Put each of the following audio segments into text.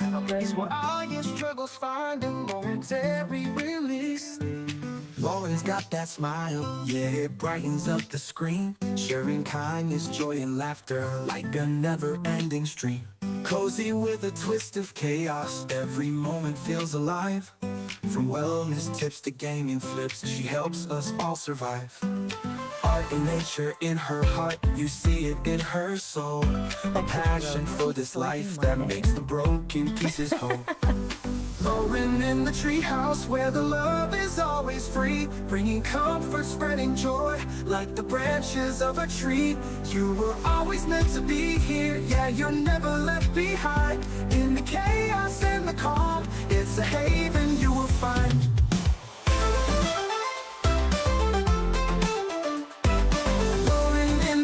A place where all your struggles find a momentary release. Lauryn's got that smile, yeah, it brightens up the screen, sharing kindness, joy, and laughter like a never-ending stream. Cozy with a twist of chaos, every moment feels alive. From wellness tips to gaming flips, she helps us all survive. Art in nature, in her heart, you see it in her soul. A passion for this life that makes the broken pieces whole. Lauryn in the treehouse where the love is always free, bringing comfort, spreading joy like the branches of a tree. You were always meant to be here, yeah, you're never left behind. In the chaos and the calm, it's a haven you will find.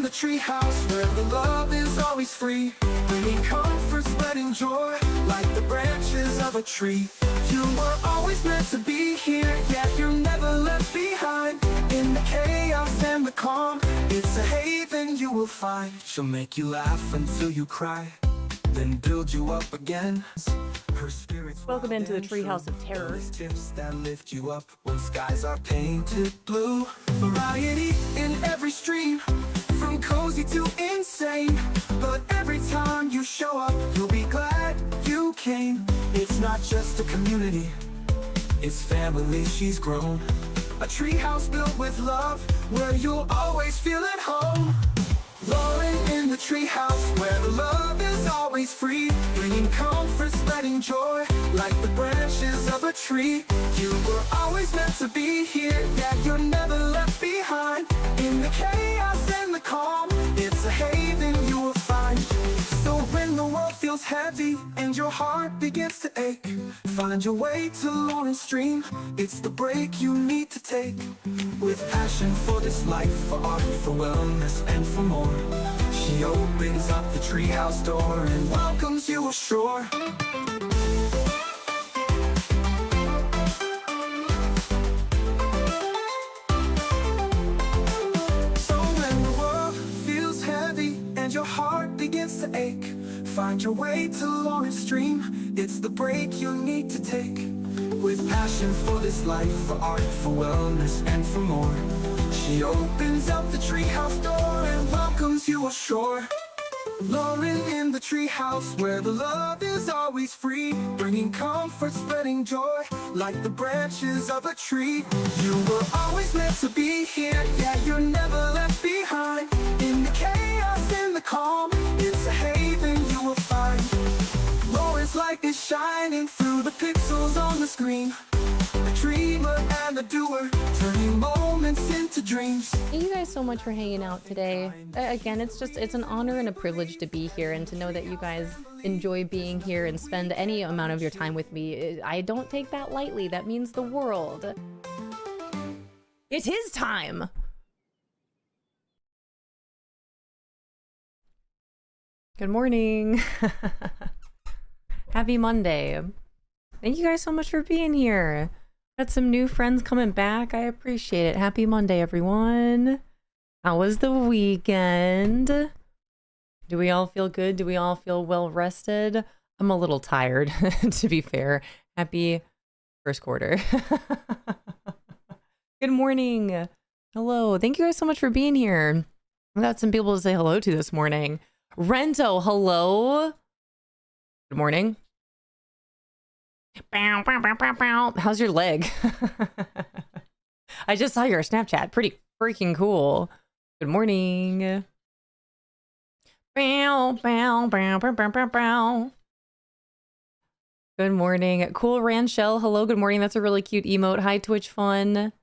Treehouse where the love is always free, bringing comfort, spreading joy like the branches of a tree. You were always meant to be here, yet you're never left behind. In the chaos and the calm, it's a haven you will find. She'll make you laugh until you cry, then build you up again. Her spirit's welcome into the Treehouse of Terror. Tips that lift you up when skies are painted blue. Variety in every stream, from cozy to insane. But every time you show up, you'll be glad you came. It's not just a community, it's family she's grown. A treehouse built with love, where you'll always feel at home. Lauryn in the treehouse where the love is always free, bringing comfort, spreading joy like the branches of a tree. You were always meant to be here, yeah, you're never left behind. In the chaos and the calm, it's a haven you will find. So when the world feels heavy and your heart begins to ache, find your way to Lauryn's stream, it's the break you need to take. With passion for this life, for art, for wellness, and for more, she opens up the treehouse door and welcomes you ashore. So when the world feels heavy and your heart begins to ache, find your way to Lauryn's stream, it's the break you need to take. With passion for this life, for art, for wellness, and for more, she opens up the treehouse door and welcomes you ashore. Lauryn in the treehouse where the love is always free, bringing comfort, spreading joy like the branches of a tree. You were always meant to be here, yeah, you're never left behind. In the chaos and the calm, it's a haven you will find. Lauryn's light is shining through the pixels on the screen, the dreamer and the doer, turning moments into dreams. Thank you guys so much for hanging out today. Again, it's an honor and a privilege to be here, and to know that you guys enjoy being here and spend any amount of your time with me. I don't take that lightly. That means the world. It is time. Good morning. Happy Monday. Thank you guys so much for being here. Got some new friends coming back. I appreciate it. Happy Monday, everyone. How was the weekend? Do we all feel good? Do we all feel well rested? I'm a little tired, to be fair. Happy first quarter. Good morning. Hello. Thank you guys so much for being here. I got some people to say hello to this morning. Rento, hello. Good morning. Bow, bow, bow, bow, bow. How's your leg? I just saw your Snapchat. Pretty freaking cool. Good morning. Bow, bow, bow, bow, bow, bow, bow. Good morning. Cool Ranchelle, hello. Good morning. That's a really cute emote. Hi, Twitch Fun.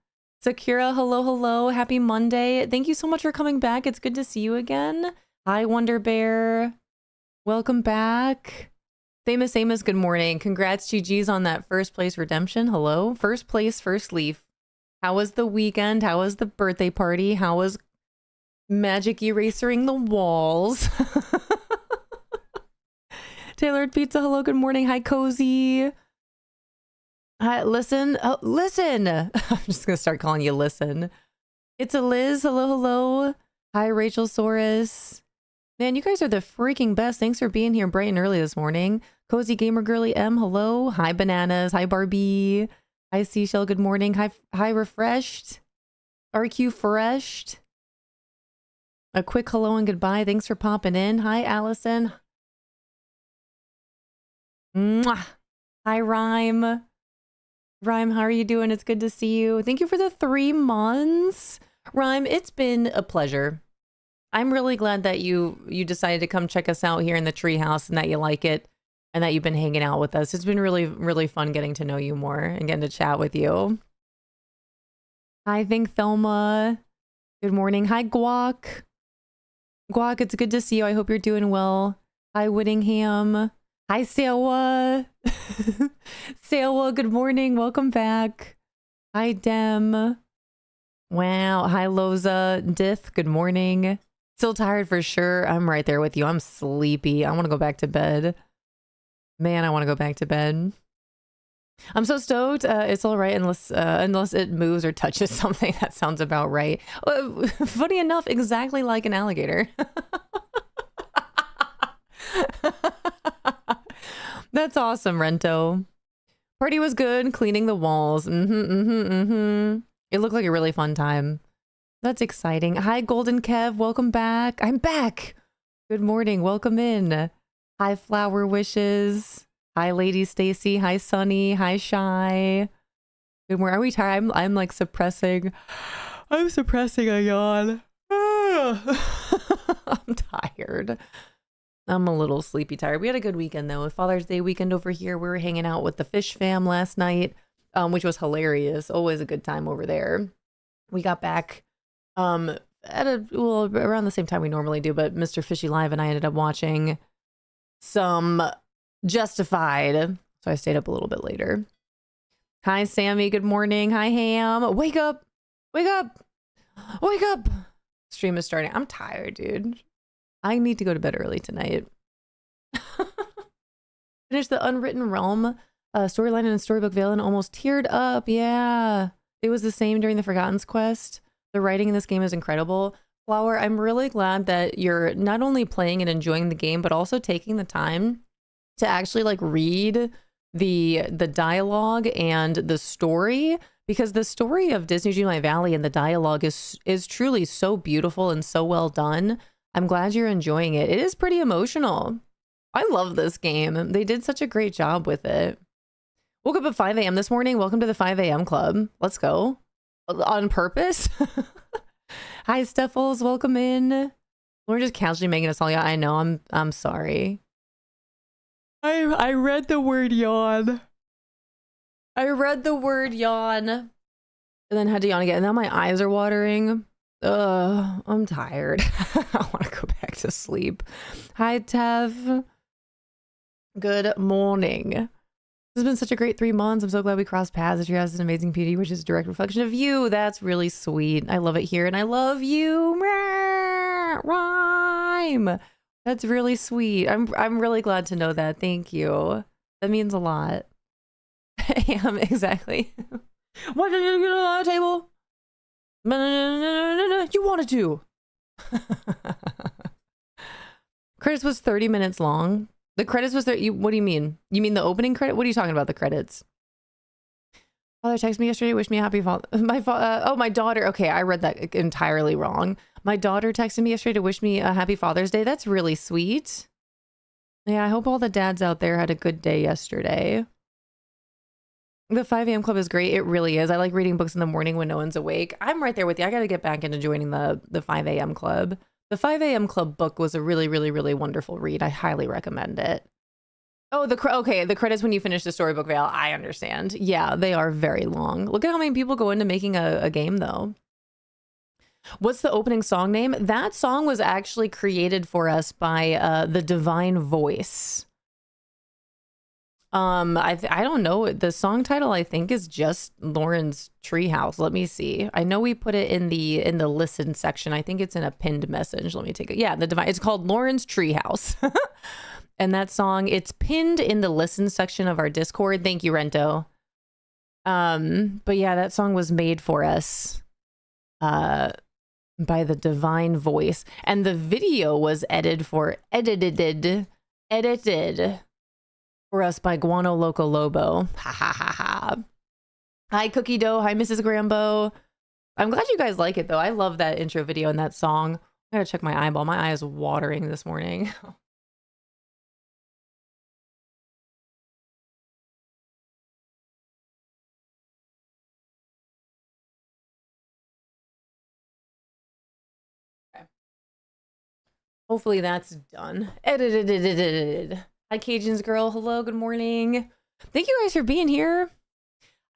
Sakura, hello, hello. Happy Monday. Thank you so much for coming back. It's good to see you again. Hi, Wonder Bear. Welcome back. Famous Amos, good morning. Congrats, GG's, on that first place redemption. Hello. First place, first leaf. How was the weekend? How was the birthday party? How was magic erasering the walls? Tailored Pizza, hello, good morning. Hi, Cozy. Hi, listen. Oh, listen. I'm just going to start calling you Listen. It's a Liz. Hello, hello. Hi, Rachel Saurus. Man, you guys are the freaking best. Thanks for being here bright and early this morning. Cozy Gamer Girly M, hello. Hi, Bananas. Hi, Barbie. Hi, Seashell. Good morning. Hi, Refreshed. RQ Freshed. A quick hello and goodbye. Thanks for popping in. Hi, Allison. Mwah. Hi, Rhyme. Rhyme, how are you doing? It's good to see you. Thank you for the 3 months. Rhyme, it's been a pleasure. I'm really glad that you decided to come check us out here in the treehouse and that you like it and that you've been hanging out with us. It's been really, really fun getting to know you more and getting to chat with you. Hi, Think Thelma. Good morning. Hi, Guac. Guac, it's good to see you. I hope you're doing well. Hi, Whittingham. Hi, Sewa. Sewa, good morning. Welcome back. Hi, Dem. Wow. Hi, Loza. Dith, good morning. Still tired for sure. I'm right there with you. I'm sleepy. I want to go back to bed. Man, I want to go back to bed. I'm so stoked. It's all right unless it moves or touches something. That sounds about right. Funny enough, exactly like an alligator. That's awesome, Rento. Party was good. Cleaning the walls. It looked like a really fun time. That's exciting. Hi, Golden Kev. Welcome back. I'm back. Good morning. Welcome in. Hi, Flower Wishes. Hi, Lady Stacy. Hi, Sunny. Hi, Shy. Good morning. Are we tired? I'm like suppressing. I'm suppressing a yawn. I'm tired. I'm a little sleepy tired. We had a good weekend though. Father's Day weekend over here. We were hanging out with the Fish fam last night, which was hilarious. Always a good time over there. We got back around the same time we normally do, but Mr. Fishy Live and I ended up watching some Justified. So I stayed up a little bit later. Hi, Sammy. Good morning. Hi, Ham. Wake up. Wake up. Wake up. Stream is starting. I'm tired, dude. I need to go to bed early tonight. Finished the Unwritten Realm storyline in Storybook Vale and almost teared up. Yeah. It was the same during the Forgotten's quest. The writing in this game is incredible. Flower, I'm really glad that you're not only playing and enjoying the game, but also taking the time to actually like read the dialogue and the story, because the story of Disney Dreamlight Valley and the dialogue is truly so beautiful and so well done. I'm glad you're enjoying it. It is pretty emotional. I love this game. They did such a great job with it. Woke up at 5 a.m. this morning. Welcome to the 5 a.m. club. Let's go. On purpose. Hi, Steffels. Welcome in. We're just casually making us all yawn. I know. I'm sorry. I read the word yawn. I read the word yawn and then had to yawn again. And now my eyes are watering. I'm tired. I want to go back to sleep. Hi, Tev. Good morning. This has been such a great 3 months. I'm so glad we crossed paths. That you have an amazing PD, which is a direct reflection of you. That's really sweet. I love it here, and I love you. Rhyme. That's really sweet. I'm really glad to know that. Thank you. That means a lot. Exactly. Why did you get on the table? You wanted to. Credits was 30 minutes long. The credits was there. What do you mean? You mean the opening credit? What are you talking about? The credits? Father texted me yesterday, wished me a happy father. My daughter. Okay, I read that entirely wrong. My daughter texted me yesterday to wish me a happy Father's Day. That's really sweet. Yeah, I hope all the dads out there had a good day yesterday. The 5 a.m. club is great. It really is. I like reading books in the morning when no one's awake. I'm right there with you. I got to get back into joining the 5 a.m. club. The 5 a.m. club book was a really, really, really wonderful read. I highly recommend it. Oh, the credits when you finish the Storybook Vale. I understand. Yeah, they are very long. Look at how many people go into making a game, though. What's the opening song name? That song was actually created for us by the Divine Voice. I don't know. The song title, I think, is just Lauryn's Treehouse. Let me see. I know we put it in the listen section. I think it's in a pinned message. Let me take it. Yeah, it's called Lauryn's Treehouse. And that song, it's pinned in the listen section of our Discord. Thank you, Rento. But yeah, that song was made for us by the divine voice. And the video was edited for us by Guano Loco Lobo. Ha ha ha ha. Hi, Cookie Dough. Hi, Mrs. Grambo. I'm glad you guys like it, though. I love that intro video and that song. I gotta check my eyeball. My eye is watering this morning. Okay. Hopefully that's done. Edited. Hi, Cajuns girl. Hello, good morning. Thank you guys for being here.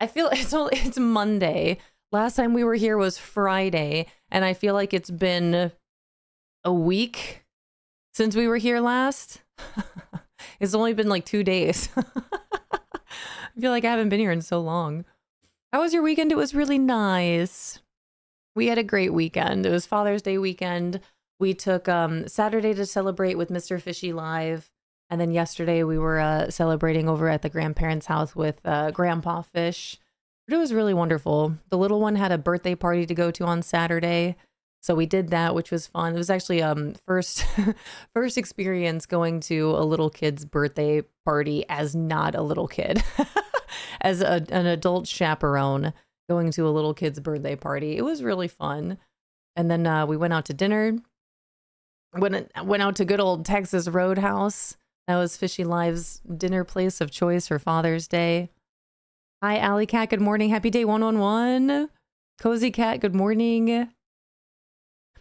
I feel it's Monday. Last time we were here was Friday, and I feel like it's been a week since we were here last. It's only been like 2 days. I feel like I haven't been here in so long. How was your weekend? It was really nice. We had a great weekend. It was Father's Day weekend. We took Saturday to celebrate with Mr. Fishy Live. And then yesterday we were celebrating over at the grandparents' house with Grandpa Fish. But it was really wonderful. The little one had a birthday party to go to on Saturday. So we did that, which was fun. It was actually first experience going to a little kid's birthday party as not a little kid. As an adult chaperone going to a little kid's birthday party. It was really fun. And then we went out to dinner. Went out to good old Texas Roadhouse. That was Fishy Live's dinner place of choice for Father's Day. Hi, Alley Cat. Good morning. Happy day 111. Cozy Cat. Good morning.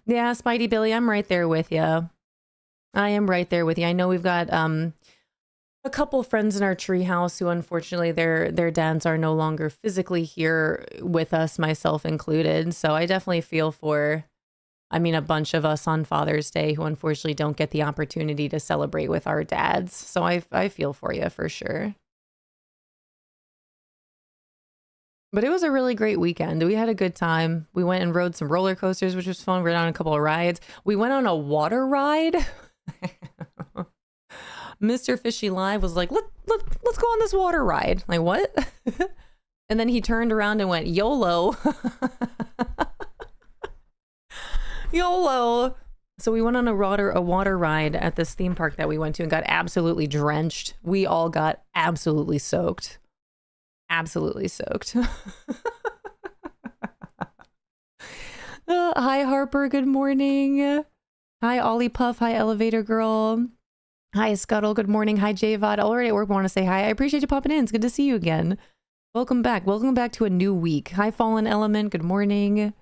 Yeah, Spidey Billy, I'm right there with you. I am right there with you. I know we've got a couple friends in our treehouse who, unfortunately, their dads are no longer physically here with us, myself included. So I definitely feel for, a bunch of us on Father's Day who unfortunately don't get the opportunity to celebrate with our dads. So I feel for you for sure. But it was a really great weekend. We had a good time. We went and rode some roller coasters, which was fun. We went on a couple of rides. We went on a water ride. Mr. Fishy Live was like, let's go on this water ride. Like, what? And then he turned around and went, YOLO. YOLO. So we went on a water ride at this theme park that we went to and got absolutely drenched. We all got absolutely soaked. Absolutely soaked. Hi, Harper. Good morning. Hi, Ollie Puff. Hi, Elevator Girl. Hi, Scuttle. Good morning. Hi, JVOD. Already at work. Want to say hi. I appreciate you popping in. It's good to see you again. Welcome back. Welcome back to a new week. Hi, Fallen Element. Good morning.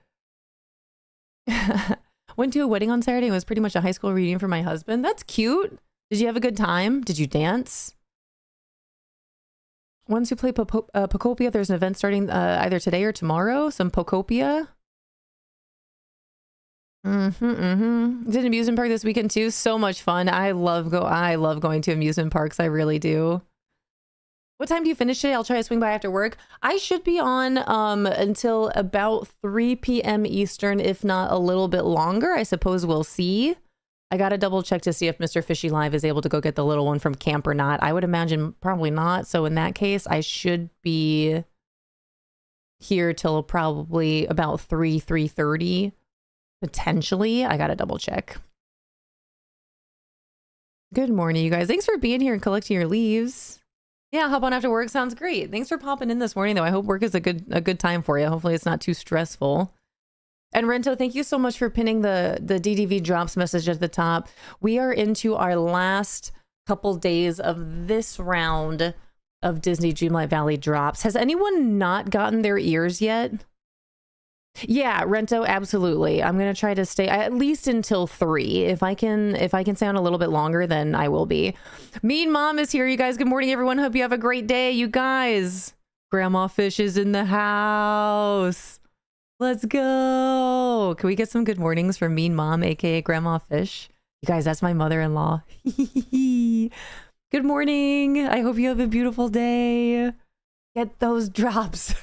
Went to a wedding on Saturday. It was pretty much a high school reunion for my husband. That's cute. Did you have a good time? Did you dance? Once you play Pocopia, there's an event starting either today or tomorrow. Some Pocopia. Did an amusement park this weekend too. So much fun. I love going to amusement parks. I really do. What time do you finish today? I'll try to swing by after work. I should be on until about 3 p.m. Eastern, if not a little bit longer. I suppose we'll see. I got to double check to see if Mr. Fishy Live is able to go get the little one from camp or not. I would imagine probably not. So in that case, I should be here till probably about 3:30, potentially. I got to double check. Good morning, you guys. Thanks for being here and collecting your leaves. Yeah, hop on after work. Sounds great. Thanks for popping in this morning, though. I hope work is a good time for you. Hopefully it's not too stressful. And Rento, thank you so much for pinning the DDV Drops message at the top. We are into our last couple days of this round of Disney Dreamlight Valley Drops. Has anyone not gotten their ears yet? Yeah, Rento, absolutely. I'm going to try to stay at least until 3. If I can stay on a little bit longer, then I will be. Mean Mom is here, you guys. Good morning, everyone. Hope you have a great day, you guys. Grandma Fish is in the house. Let's go. Can we get some good mornings from Mean Mom, aka Grandma Fish? You guys, that's my mother-in-law. Good morning. I hope you have a beautiful day. Get those drops.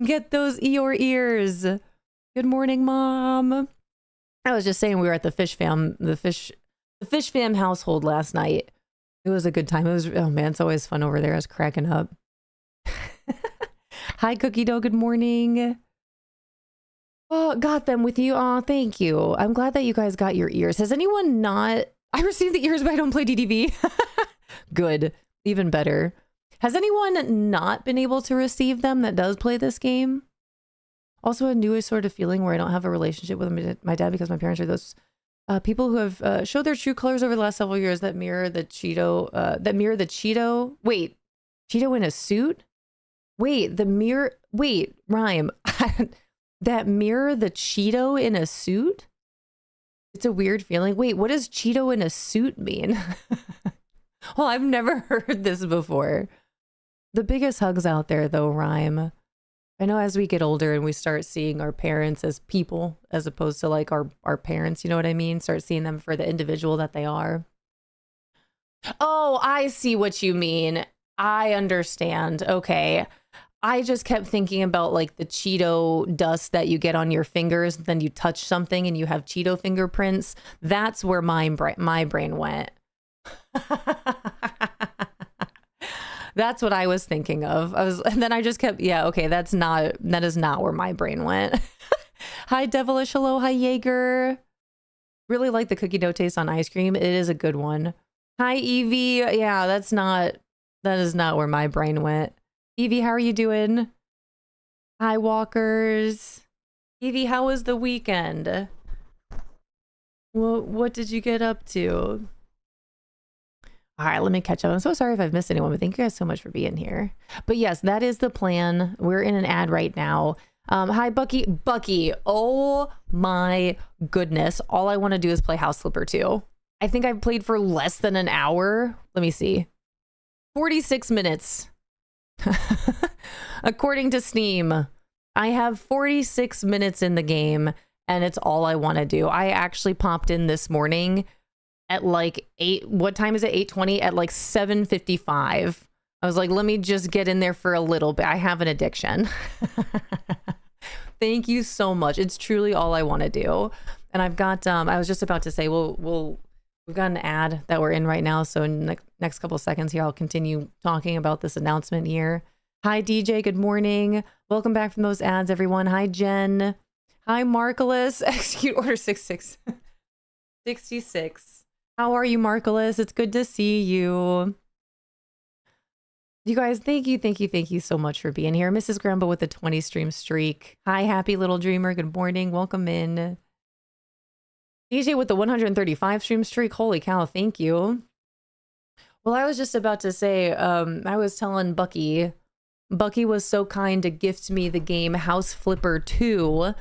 Get those Eeyore ears. Good morning, Mom. I was just saying we were at the Fish Fam household last night. It was a good time. It was, oh man, it's always fun over there. I was cracking up. Hi, Cookie Dough. Good morning. Oh, got them with you. Oh, thank you. I'm glad that you guys got your ears. Has anyone not? I received the ears, but I don't play DDV. Good. Even better. Has anyone not been able to receive them that does play this game? Also a newish sort of feeling where I don't have a relationship with my dad because my parents are those people who have showed their true colors over the last several years that mirror the Cheeto, Wait, Cheeto in a suit? Wait, rhyme. That mirror the Cheeto in a suit? It's a weird feeling. Wait, what does Cheeto in a suit mean? Oh, I've never heard this before. The biggest hugs out there though, rhyme. I know as we get older and we start seeing our parents as people as opposed to like our parents, you know what I mean? Start seeing them for the individual that they are. Oh, I see what you mean. I understand. Okay. I just kept thinking about like the Cheeto dust that you get on your fingers, then you touch something and you have Cheeto fingerprints. That's where my brain went. That's what I was thinking of. And then I just kept, yeah, okay, that is not where my brain went. Hi, Devilish. Hello. Hi, Jaeger. Really like the cookie dough taste on ice cream. It is a good one. Hi, Evie. Yeah, that is not where my brain went. Evie, how are you doing? Hi, walkers. Evie, how was the weekend? What did you get up to? All right, let me catch up. I'm so sorry if I've missed anyone, but thank you guys so much for being here. But yes, that is the plan. We're in an ad right now. Hi, Bucky. Bucky, oh my goodness. All I want to do is play House Flipper 2. I think I've played for less than an hour. Let me see. 46 minutes. According to Steam, I have 46 minutes in the game, and it's all I want to do. I actually popped in this morning at like 8, what time is it? 8:20 at like 7:55. I was like, let me just get in there for a little bit. I have an addiction. Thank you so much. It's truly all I want to do. And I've got, I was just about to say, we've got an ad that we're in right now. So in the next couple of seconds here, I'll continue talking about this announcement here. Hi, DJ. Good morning. Welcome back from those ads, everyone. Hi, Jen. Hi, Marcellus. Execute order 66. How are you, Marcellus? It's good to see you. You guys, thank you so much for being here. Mrs. Grumbo with the 20 stream streak. Hi, happy little dreamer. Good morning. Welcome in. DJ with the 135 stream streak. Holy cow, thank you. Well, I was just about to say, I was telling Bucky was so kind to gift me the game House Flipper 2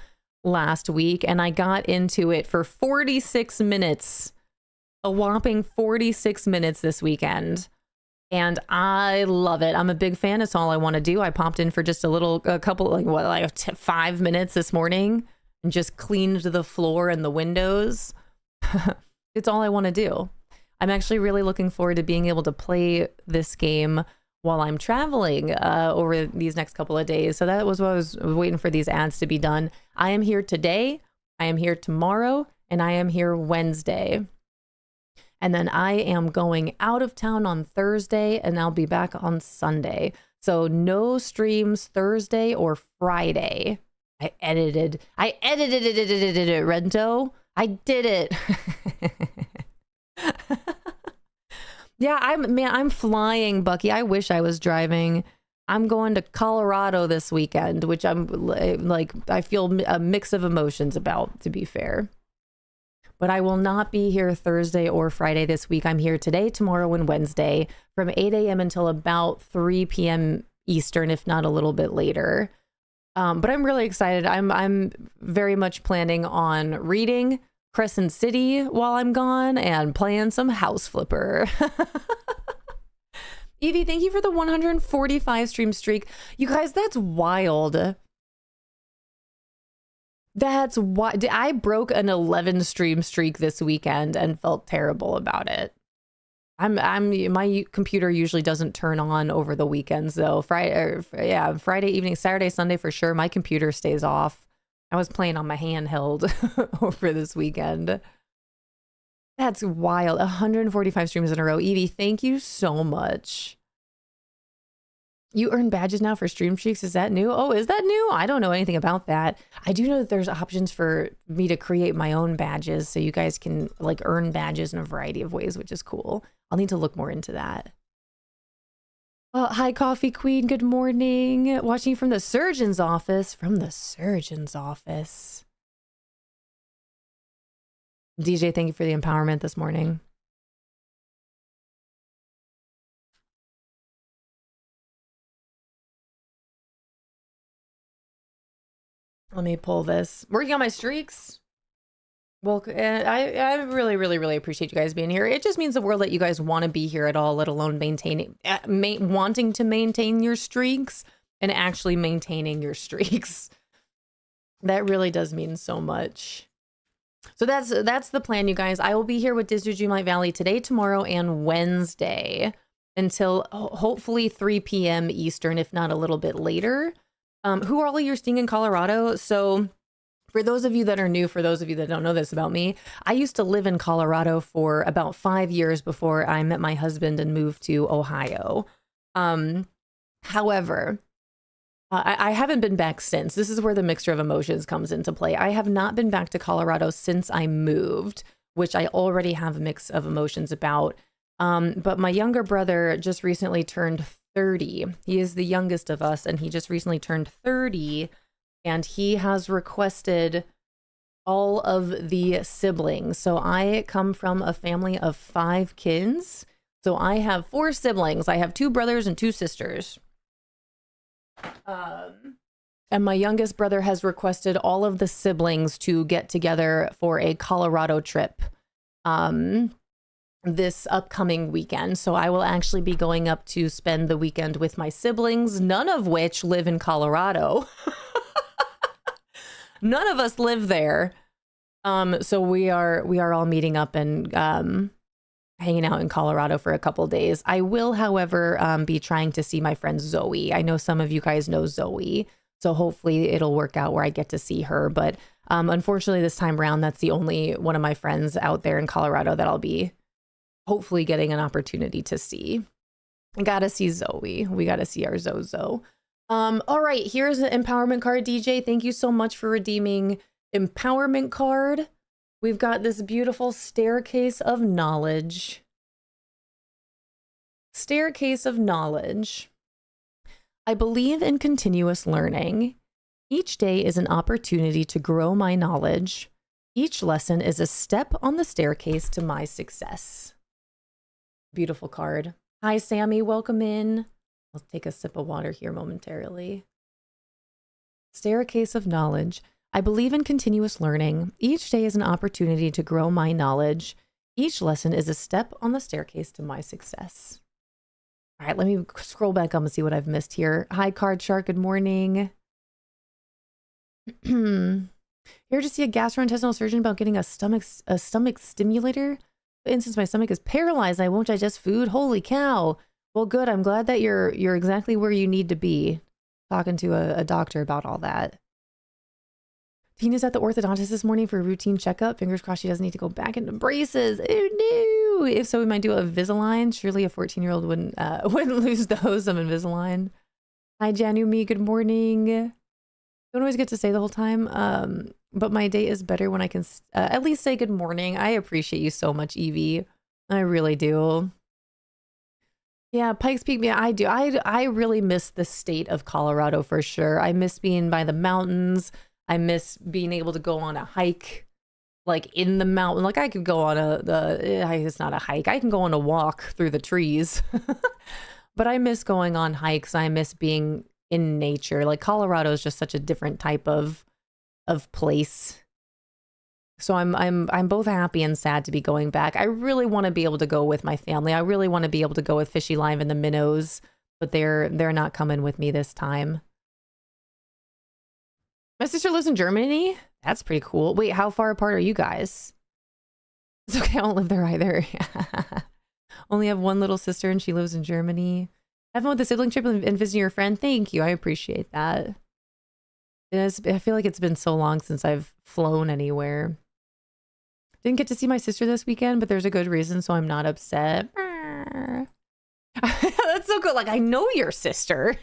last week, and I got into it for 46 minutes. A whopping 46 minutes this weekend. And I love it. I'm a big fan. It's all I want to do. I popped in for just a couple, 5 minutes this morning and just cleaned the floor and the windows. It's all I want to do. I'm actually really looking forward to being able to play this game while I'm traveling over these next couple of days. So that was what I was waiting for these ads to be done. I am here today, I am here tomorrow, and I am here Wednesday. And then I am going out of town on Thursday, and I'll be back on Sunday. So no streams Thursday or Friday. I edited it, Rento. I did it. Yeah, I'm flying, Bucky. I wish I was driving. I'm going to Colorado this weekend, which I'm like, I feel a mix of emotions about, to be fair. But I will not be here Thursday or Friday this week. I'm here today, tomorrow, and Wednesday from 8 a.m. until about 3 p.m. Eastern, if not a little bit later. But I'm really excited. I'm very much planning on reading Crescent City while I'm gone and playing some House Flipper. Evie, thank you for the 145 stream streak. You guys, that's wild. That's why I broke an 11 stream streak this weekend and felt terrible about it. My computer usually doesn't turn on over the weekends though. Friday evening, Saturday, Sunday for sure. My computer stays off. I was playing on my handheld over this weekend. That's wild. 145 streams in a row. Evie, thank you so much. You earn badges now for stream streaks. Is that new? Oh, is that new? I don't know anything about that. I do know that there's options for me to create my own badges, so you guys can like earn badges in a variety of ways, which is cool. I'll need to look more into that. Hi, Coffee Queen. Good morning. Watching you from the surgeon's office. From the surgeon's office. DJ, thank you for the empowerment this morning. Let me pull this. Working on my streaks. Well, I really, really, really appreciate you guys being here. It just means the world that you guys want to be here at all, let alone maintaining, wanting to maintain your streaks and actually maintaining your streaks. That really does mean so much. So that's the plan, you guys. I will be here with Disney Dreamlight Valley today, tomorrow, and Wednesday until hopefully 3 p.m. Eastern, if not a little bit later. Who are all you're seeing in Colorado? So for those of you that are new, for those of you that don't know this about me, I used to live in Colorado for about 5 years before I met my husband and moved to Ohio. However, I haven't been back since. This is where the mixture of emotions comes into play. I have not been back to Colorado since I moved, which I already have a mix of emotions about. But my younger brother just recently turned 30. He is the youngest of us, and he just recently turned 30, and he has requested all of the siblings. So I come from a family of 5 kids. So I have 4 siblings. I have 2 brothers and 2 sisters. And my youngest brother has requested all of the siblings to get together for a Colorado trip this upcoming weekend. So I will actually be going up to spend the weekend with my siblings, none of which live in Colorado. None of us live there. So we are all meeting up and hanging out in Colorado for a couple days. I will, however, be trying to see my friend Zoe. I know some of you guys know Zoe, so hopefully it'll work out where I get to see her. But unfortunately, this time around, that's the only one of my friends out there in Colorado that I'll be hopefully getting an opportunity to see. I gotta see Zoe. We gotta see our Zozo. All right, here's the empowerment card, DJ. Thank you so much for redeeming empowerment card. We've got this beautiful staircase of knowledge. Staircase of knowledge. I believe in continuous learning. Each day is an opportunity to grow my knowledge. Each lesson is a step on the staircase to my success. Beautiful card. Hi, Sammy. Welcome in. I'll take a sip of water here momentarily. Staircase of knowledge. I believe in continuous learning. Each day is an opportunity to grow my knowledge. Each lesson is a step on the staircase to my success. All right, let me scroll back up and see what I've missed here. Hi, Card Shark. Good morning. Here to see a gastrointestinal surgeon about getting a stomach stimulator. And since my stomach is paralyzed, I won't digest food. Holy cow. Well, good. I'm glad that you're exactly where you need to be. Talking to a doctor about all that. Tina's at the orthodontist this morning for a routine checkup. Fingers crossed she doesn't need to go back into braces. Oh no. If so, we might do a Invisalign. Surely a 14-year-old wouldn't lose the hose of Invisalign. Hi, Janumi. Good morning. Don't always get to say the whole time. But my day is better when I can at least say good morning. I appreciate you so much, Evie. I really do. Yeah, Pikes Peak. Yeah, I do. I really miss the state of Colorado for sure. I miss being by the mountains. I miss being able to go on a hike, like in the mountain. Like I could go on it's not a hike. I can go on a walk through the trees. But I miss going on hikes. I miss being in nature. Like Colorado is just such a different type of place. So I'm both happy and sad to be going back. I really want to be able to go with my family. I really want to be able to go with Fishy Live and the Minnows, but they're not coming with me this time. My sister lives in Germany. That's pretty cool. Wait, how far apart are you guys? It's okay, I don't live there either. Only have one little sister and she lives in Germany. Have fun with the sibling trip and visiting your friend. Thank you. I appreciate that. I feel like it's been so long since I've flown anywhere. Didn't get to see my sister this weekend, but there's a good reason, so I'm not upset. That's That's so good. Like, I know your sister.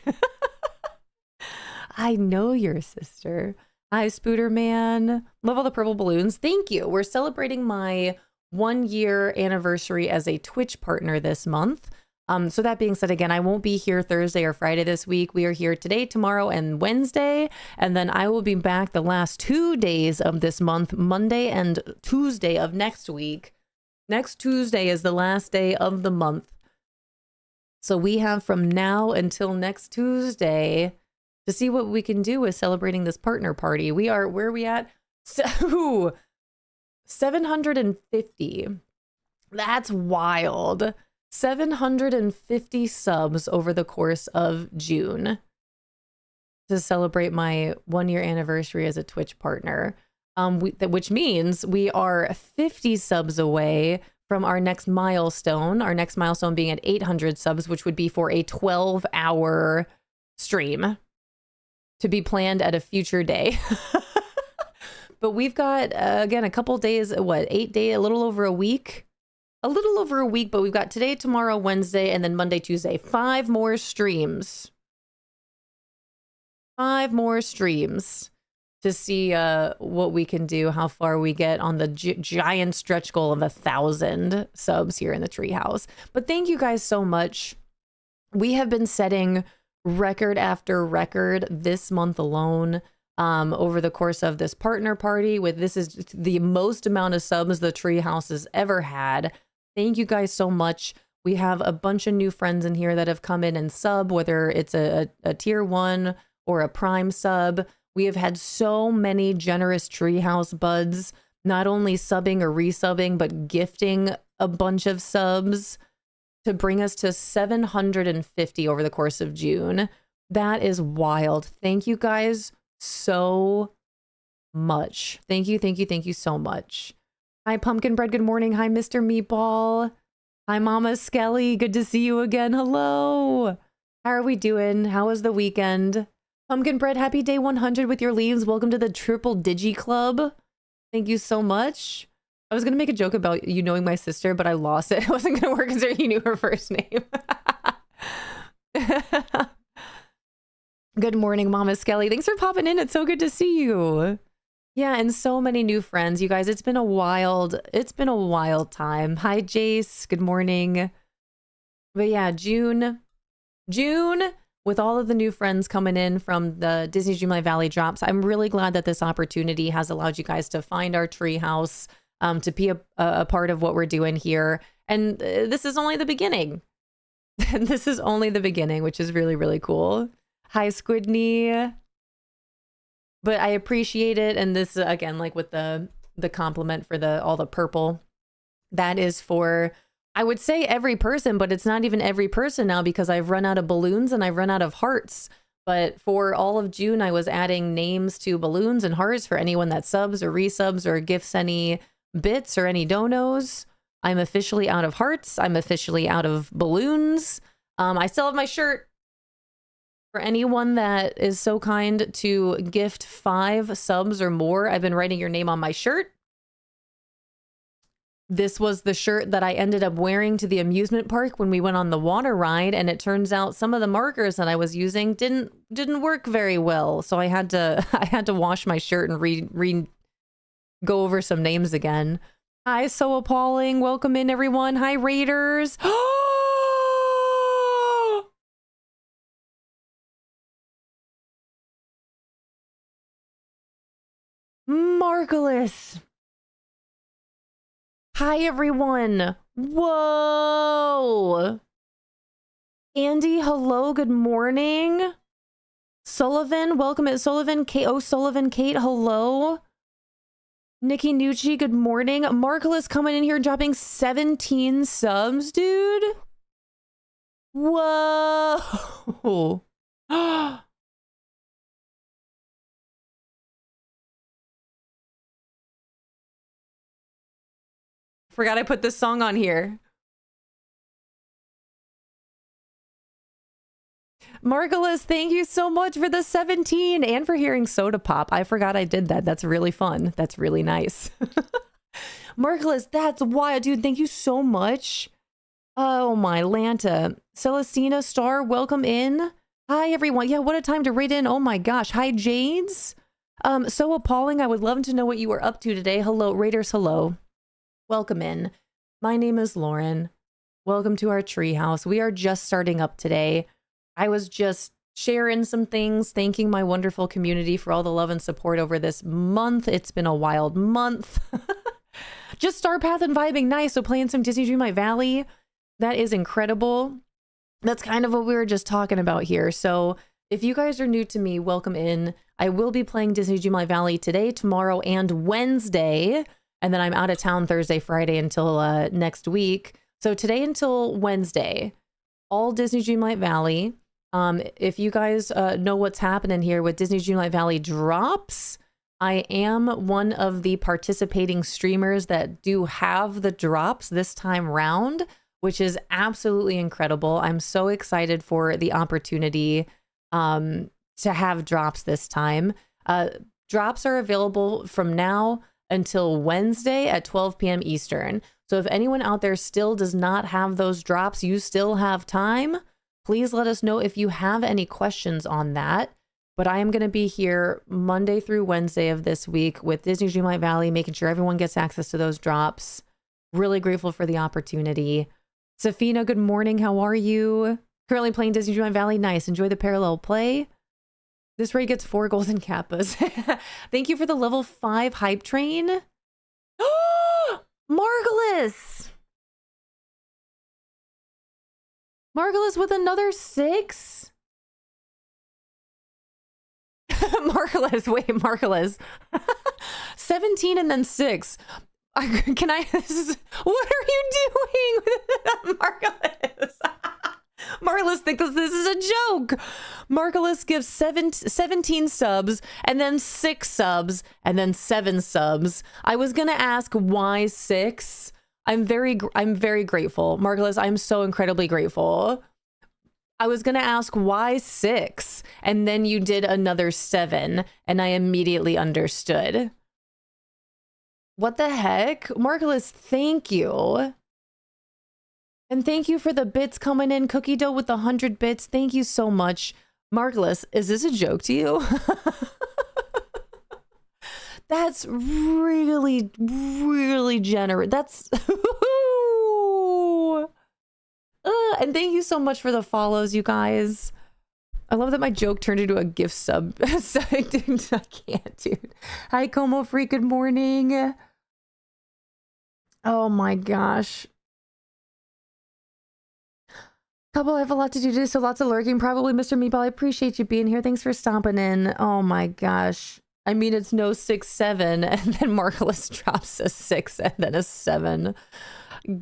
I know your sister. Hi, Spooderman. Love all the purple balloons. Thank you. We're celebrating my 1-year anniversary as a Twitch partner this month. So that being said, again, I won't be here Thursday or Friday this week. We are here today, tomorrow, and Wednesday. And then I will be back the last 2 days of this month, Monday and Tuesday of next week. Next Tuesday is the last day of the month. So we have from now until next Tuesday to see what we can do with celebrating this partner party. We are, where are we at? 750. That's wild. 750 subs over the course of June to celebrate my 1-year anniversary as a Twitch partner. Which means we are 50 subs away from our next milestone being at 800 subs, which would be for a 12-hour stream to be planned at a future day. But we've got, again, a couple days, 8 days, a little over a week, but we've got today, tomorrow, Wednesday, and then Monday, Tuesday, 5 more streams. 5 more streams to see what we can do, how far we get on the giant stretch goal of 1,000 subs here in the treehouse. But thank you guys so much. We have been setting record after record this month alone over the course of this partner party. This is the most amount of subs the treehouse has ever had. Thank you guys so much. We have a bunch of new friends in here that have come in and sub, whether it's a tier 1 or a prime sub. We have had so many generous treehouse buds, not only subbing or resubbing, but gifting a bunch of subs to bring us to 750 over the course of June. That is wild. Thank you guys so much. Thank you so much. Hi, Pumpkin Bread. Good morning. Hi, Mr. Meatball. Hi, Mama Skelly. Good to see you again. Hello. How are we doing? How was the weekend? Pumpkin Bread, happy day 100 with your leaves. Welcome to the Triple Digi Club. Thank you so much. I was going to make a joke about you knowing my sister, but I lost it. It wasn't going to work because you knew her first name. Good morning, Mama Skelly. Thanks for popping in. It's so good to see you. Yeah, and so many new friends, you guys. It's been a wild time. Hi, Jace. Good morning. But yeah, June, with all of the new friends coming in from the Disney Dreamlight Valle drops, I'm really glad that this opportunity has allowed you guys to find our treehouse, to be a part of what we're doing here. And this is only the beginning. This is only the beginning, which is really, really cool. Hi, Squidney. But I appreciate it. And this, again, like with the compliment for all the purple, that is for, I would say every person, but it's not even every person now because I've run out of balloons and I've run out of hearts. But for all of June, I was adding names to balloons and hearts for anyone that subs or resubs or gifts any bits or any donos. I'm officially out of hearts. I'm officially out of balloons. I still have my shirt. For anyone that is so kind to gift 5 subs or more, I've been writing your name on my shirt. This was the shirt that I ended up wearing to the amusement park when we went on the water ride, and it turns out some of the markers that I was using didn't work very well. So I had to wash my shirt and go over some names again. Hi, So Appalling. Welcome in, everyone. Hi, Raiders. Marvelous. Hi, everyone. Whoa. Andy, hello. Good morning. Sullivan, welcome at Sullivan. Sullivan, Kate, hello. Nikki Nucci, good morning. Marvelous coming in here dropping 17 subs, dude. Whoa. Forgot I put this song on here. Margulis, thank you so much for the 17 and for hearing Soda Pop. I forgot I did that. That's really fun. That's really nice. Margulis, that's wild, dude. Thank you so much. Oh my Lanta. Celestina Star, welcome in. Hi everyone. Yeah, what a time to raid in. Oh my gosh. Hi Jades. So appalling. I would love to know what you were up to today. Hello, Raiders, hello. Welcome in. My name is Lauren. Welcome to our treehouse. We are just starting up today. I was just sharing some things, thanking my wonderful community for all the love and support over this month. It's been a wild month. Just Star Path and vibing. Nice. So playing some Disney Dreamlight Valley. That is incredible. That's kind of what we were just talking about here. So if you guys are new to me, welcome in. I will be playing Disney Dreamlight Valley today, tomorrow, and Wednesday. And then I'm out of town Thursday, Friday until next week. So today until Wednesday, all Disney Dreamlight Valley. If you guys know what's happening here with Disney Dreamlight Valley drops, I am one of the participating streamers that do have the drops this time round, which is absolutely incredible. I'm so excited for the opportunity to have drops this time. Drops are available from now until Wednesday at 12 p.m. Eastern. So if anyone out there still does not have those drops, you still have time. Please let us know if you have any questions on that. But I am going to be here Monday through Wednesday of this week with Disney Dreamlight Valley, making sure everyone gets access to those drops. Really grateful for the opportunity. Safina, good morning. How are you? Currently playing Disney Dreamlight Valley. Nice. Enjoy the parallel play. This raid gets 4 golden kappas. Thank you for the level 5 hype train. Margulis! Margulis with another 6? Margulis, wait, Margulis. 17 and then 6. Can I? What are you doing, Margulis? Margulis thinks this is a joke. Margulis gives 17 subs and then 6 subs and then 7 subs. I was gonna ask why 6. I'm very grateful, Margulis. I'm so incredibly grateful. I was gonna ask why 6, and then you did another 7, and I immediately understood. What the heck? Margulis, thank you. And thank you for the bits coming in. Cookie Dough with the 100 bits. Thank you so much. Margulis, is this a joke to you? That's really, really generous. That's... and thank you so much for the follows, you guys. I love that my joke turned into a gift sub. I can't, dude. Hi, Como Freak. Good morning. Oh my gosh. Couple, I have a lot to do today, so lots of lurking. Probably Mr. Meatball. I appreciate you being here. Thanks for stomping in. Oh my gosh. I mean, it's no 6, 7, and then Margulis drops a 6 and then a 7.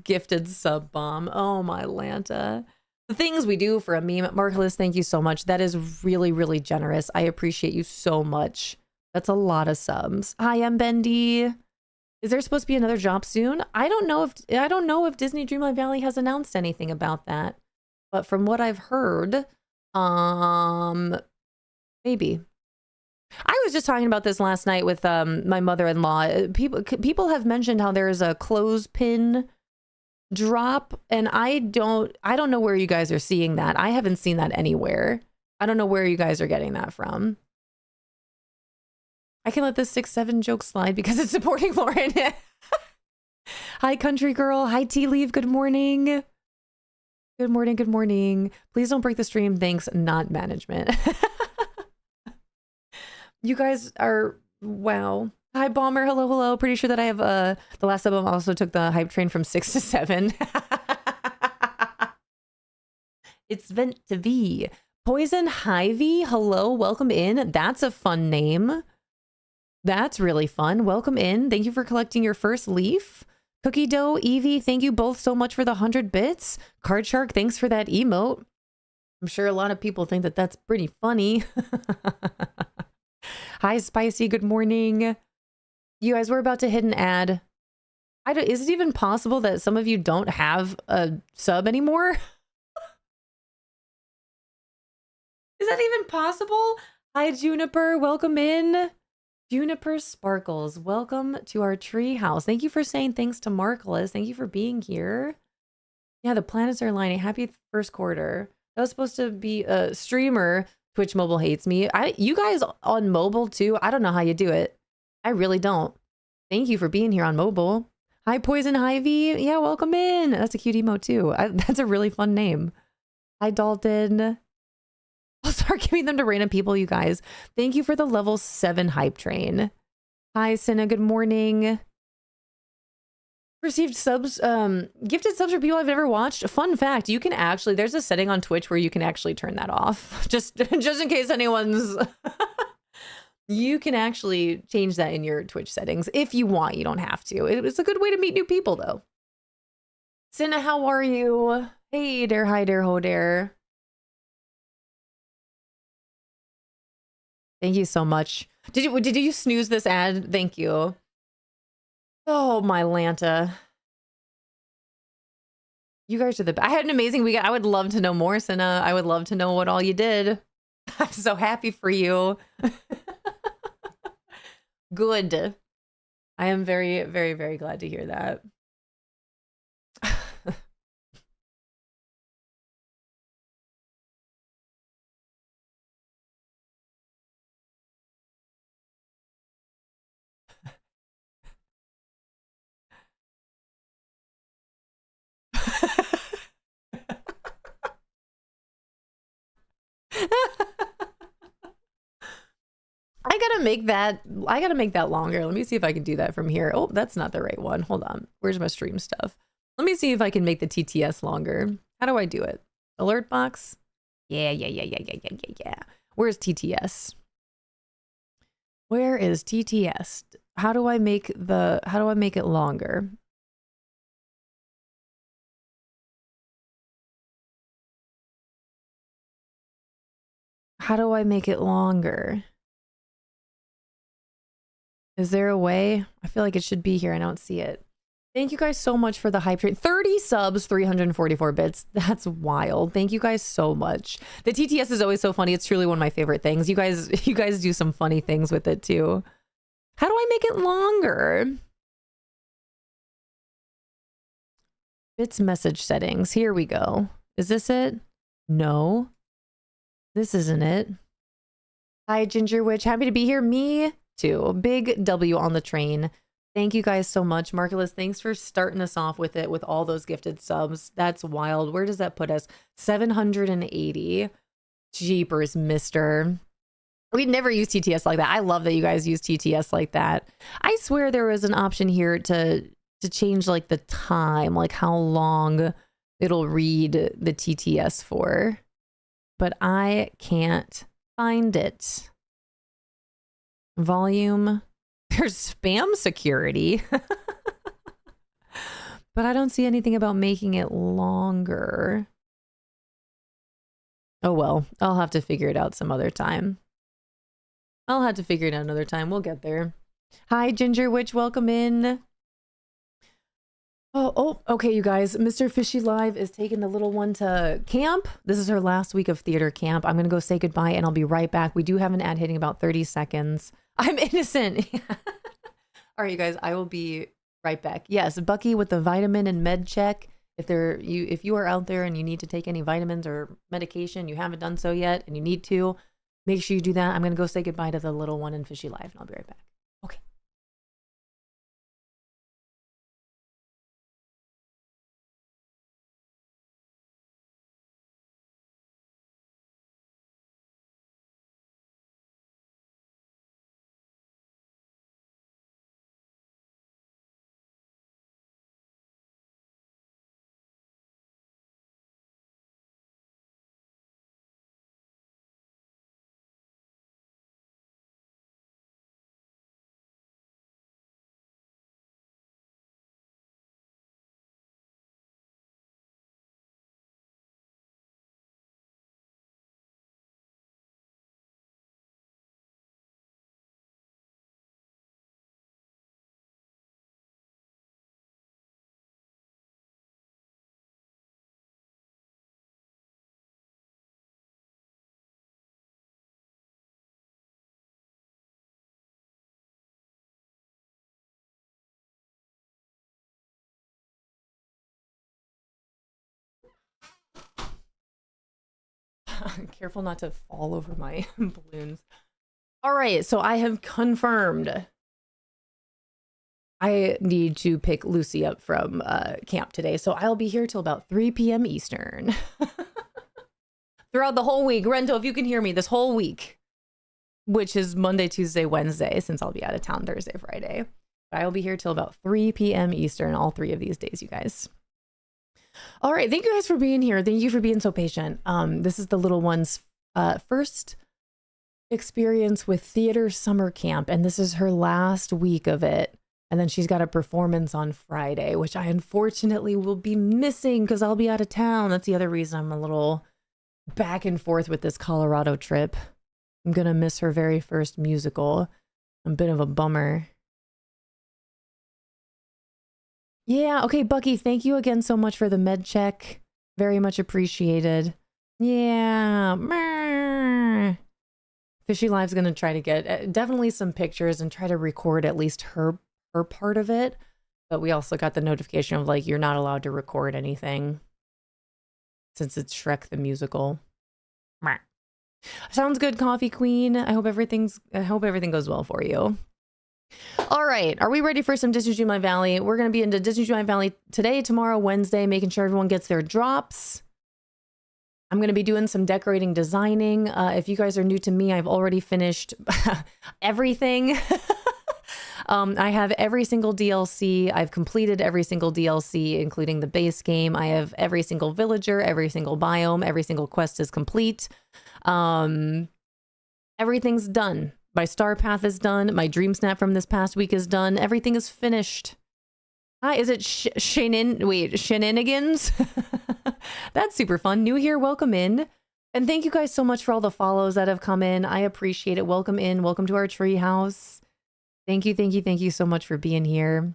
Gifted sub bomb. Oh my Lanta. The things we do for a meme. Margulis, thank you so much. That is really, really generous. I appreciate you so much. That's a lot of subs. Hi, I'm Bendy. Is there supposed to be another drop soon? I don't know if Disney Dreamlight Valley has announced anything about that. But from what I've heard, maybe. I was just talking about this last night with my mother-in-law. People have mentioned how there is a clothespin drop, and I don't know where you guys are seeing that. I haven't seen that anywhere. I don't know where you guys are getting that from. I can let this 6, 7 joke slide because it's supporting Lauren. Hi, country girl. Hi, Tea Leaf. Good morning. Good morning. Good morning. Please don't break the stream. Thanks, not management. You guys are, wow. Hi, Bomber. Hello, hello. Pretty sure that I have, the last album also took the hype train from 6 to 7. It's meant to be. Poison Hyvy. Hello, welcome in. That's a fun name. That's really fun. Welcome in. Thank you for collecting your first leaf. Cookie Dough, Evie, thank you both so much for the 100 bits. Card Shark, thanks for that emote. I'm sure a lot of people think that that's pretty funny. Hi, Spicy. Good morning. You guys, we're about to hit an ad. Is it even possible that some of you don't have a sub anymore? Is that even possible? Hi, Juniper. Welcome in. Juniper Sparkles, welcome to our tree house. Thank you for saying thanks to Margulis. Thank you for being here. Yeah, the planets are aligning. Happy first quarter. That was supposed to be a streamer. Twitch mobile hates me. You guys on mobile too? I don't know how you do it. I really don't. Thank you for being here on mobile. Hi, Poison Ivy. Yeah, welcome in. That's a cute emote too. That's a really fun name. Hi, Dalton. I'll start giving them to random people, you guys. Thank you for the level 7 hype train. Hi, Cinna. Good morning. Received subs, gifted subs for people I've never watched. Fun fact, you can actually, there's a setting on Twitch where you can actually turn that off. Just in case anyone's, you can actually change that in your Twitch settings if you want. You don't have to. It's a good way to meet new people though. Cinna, how are you? Hey there, hi there, ho there. Thank you so much. Did you snooze this ad? Thank you. Oh, my Lanta. You guys are the best. I had an amazing weekend. I would love to know more, Cinna. I would love to know what all you did. I'm so happy for you. Good. I am very, very, very glad to hear that. I gotta make that longer. Let me see if I can do that from here. Oh, that's not the right one. Hold on. Where's my stream stuff? Let me see if I can make the TTS longer. How do I do it? Alert box? Yeah. Where's TTS? Where is TTS? How do I make it longer? How do I make it longer? Is there a way? I feel like it should be here. I don't see it. Thank you guys so much for the hype train. 30 subs, 344 bits. That's wild. Thank you guys so much. The TTS is always so funny. It's truly one of my favorite things. You guys do some funny things with it too. How do I make it longer? Bits message settings. Here we go. Is this it? No. This isn't it. Hi, Ginger Witch. Happy to be here. Me too. Big W on the train. Thank you guys so much. Marculus, thanks for starting us off with it with all those gifted subs. That's wild. Where does that put us? 780. Jeepers, mister. We'd never used TTS like that. I love that you guys use TTS like that. I swear there was an option here to change like the time, like how long it'll read the TTS for. But I can't find it. Volume. There's spam security. But I don't see anything about making it longer. Oh well, I'll have to figure it out some other time. I'll have to figure it out another time. We'll get there. Hi, Ginger Witch. Welcome in. Oh, okay, you guys. Mr. Fishy Live is taking the little one to camp. This is her last week of theater camp. I'm going to go say goodbye and I'll be right back. We do have an ad hitting about 30 seconds. I'm innocent. All right, you guys, I will be right back. Yes, Bucky with the vitamin and med check. If you are out there and you need to take any vitamins or medication, you haven't done so yet and you need to, make sure you do that. I'm going to go say goodbye to the little one in Fishy Live and I'll be right back. Okay. Careful not to fall over my balloons. All right, so I have confirmed I need to pick Lucy up from camp today, so I'll be here till about 3 p.m. Eastern. Throughout the whole week. Rento, if you can hear me, this whole week, which is Monday, Tuesday, Wednesday, since I'll be out of town Thursday, Friday. But I'll be here till about 3 p.m. Eastern, all 3 of these days, you guys. All right, thank you guys for being here. Thank you for being so patient. This is the little one's first experience with theater summer camp, and this is her last week of it. And then she's got a performance on Friday, which I unfortunately will be missing because I'll be out of town. That's the other reason I'm a little back and forth with this Colorado trip. I'm going to miss her very first musical. A bit of a bummer. Yeah, okay, Bucky, thank you again so much for the med check. Very much appreciated. Yeah. Fishy Live's going to try to get definitely some pictures and try to record at least her part of it, but we also got the notification of like you're not allowed to record anything since it's Shrek the musical. Sounds good, Coffee Queen. I hope everything goes well for you. All right, are we ready for some Disney Dreamlight Valley? We're going to be into Disney Dreamlight Valley today, tomorrow, Wednesday, making sure everyone gets their drops. I'm going to be doing some decorating, designing. If you guys are new to me, I've already finished everything. I have every single DLC. I've completed every single DLC, including the base game. I have every single villager, every single biome, every single quest is complete. Everything's done. My star path is done. My dream snap from this past week is done. Everything is finished. Hi, is it shenanigans? That's super fun. New here, welcome in. And thank you guys so much for all the follows that have come in. I appreciate it. Welcome in. Welcome to our tree house. Thank you so much for being here.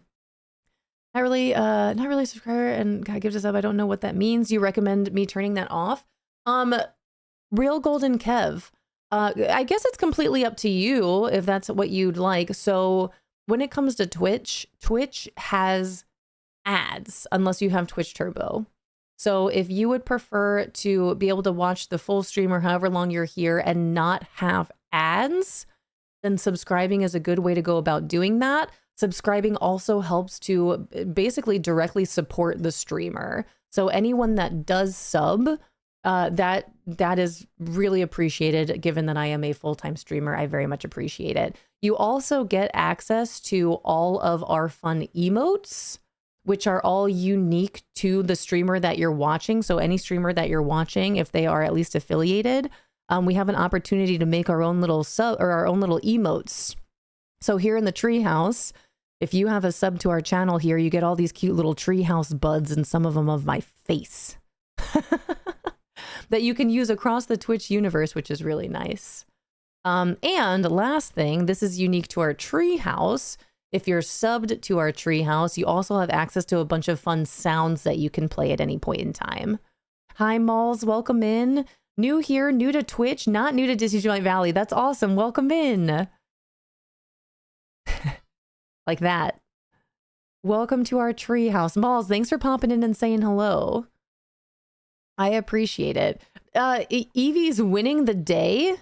Not really a subscriber and God gives us up. I don't know what that means. You recommend me turning that off? Real Golden Kev. I guess it's completely up to you if that's what you'd like. So when it comes to Twitch, Twitch has ads unless you have Twitch Turbo. So if you would prefer to be able to watch the full stream or however long you're here and not have ads, then subscribing is a good way to go about doing that. Subscribing also helps to basically directly support the streamer. So anyone that does sub, that is really appreciated. Given that I am a full-time streamer, I very much appreciate it. You also get access to all of our fun emotes, which are all unique to the streamer that you're watching. So any streamer that you're watching, if they are at least affiliated, we have an opportunity to make our own little sub or our own little emotes. So here in the treehouse, if you have a sub to our channel here, you get all these cute little treehouse buds and some of them of my face that you can use across the Twitch universe, which is really nice. And last thing, this is unique to our treehouse. If you're subbed to our treehouse, you also have access to a bunch of fun sounds that you can play at any point in time. Hi, Malls, welcome in. New here, new to Twitch, not new to Disney Dreamlight Valley. That's awesome. Welcome in. Like that. Welcome to our treehouse. Malls, thanks for popping in and saying hello. I appreciate it. Evie's winning the day?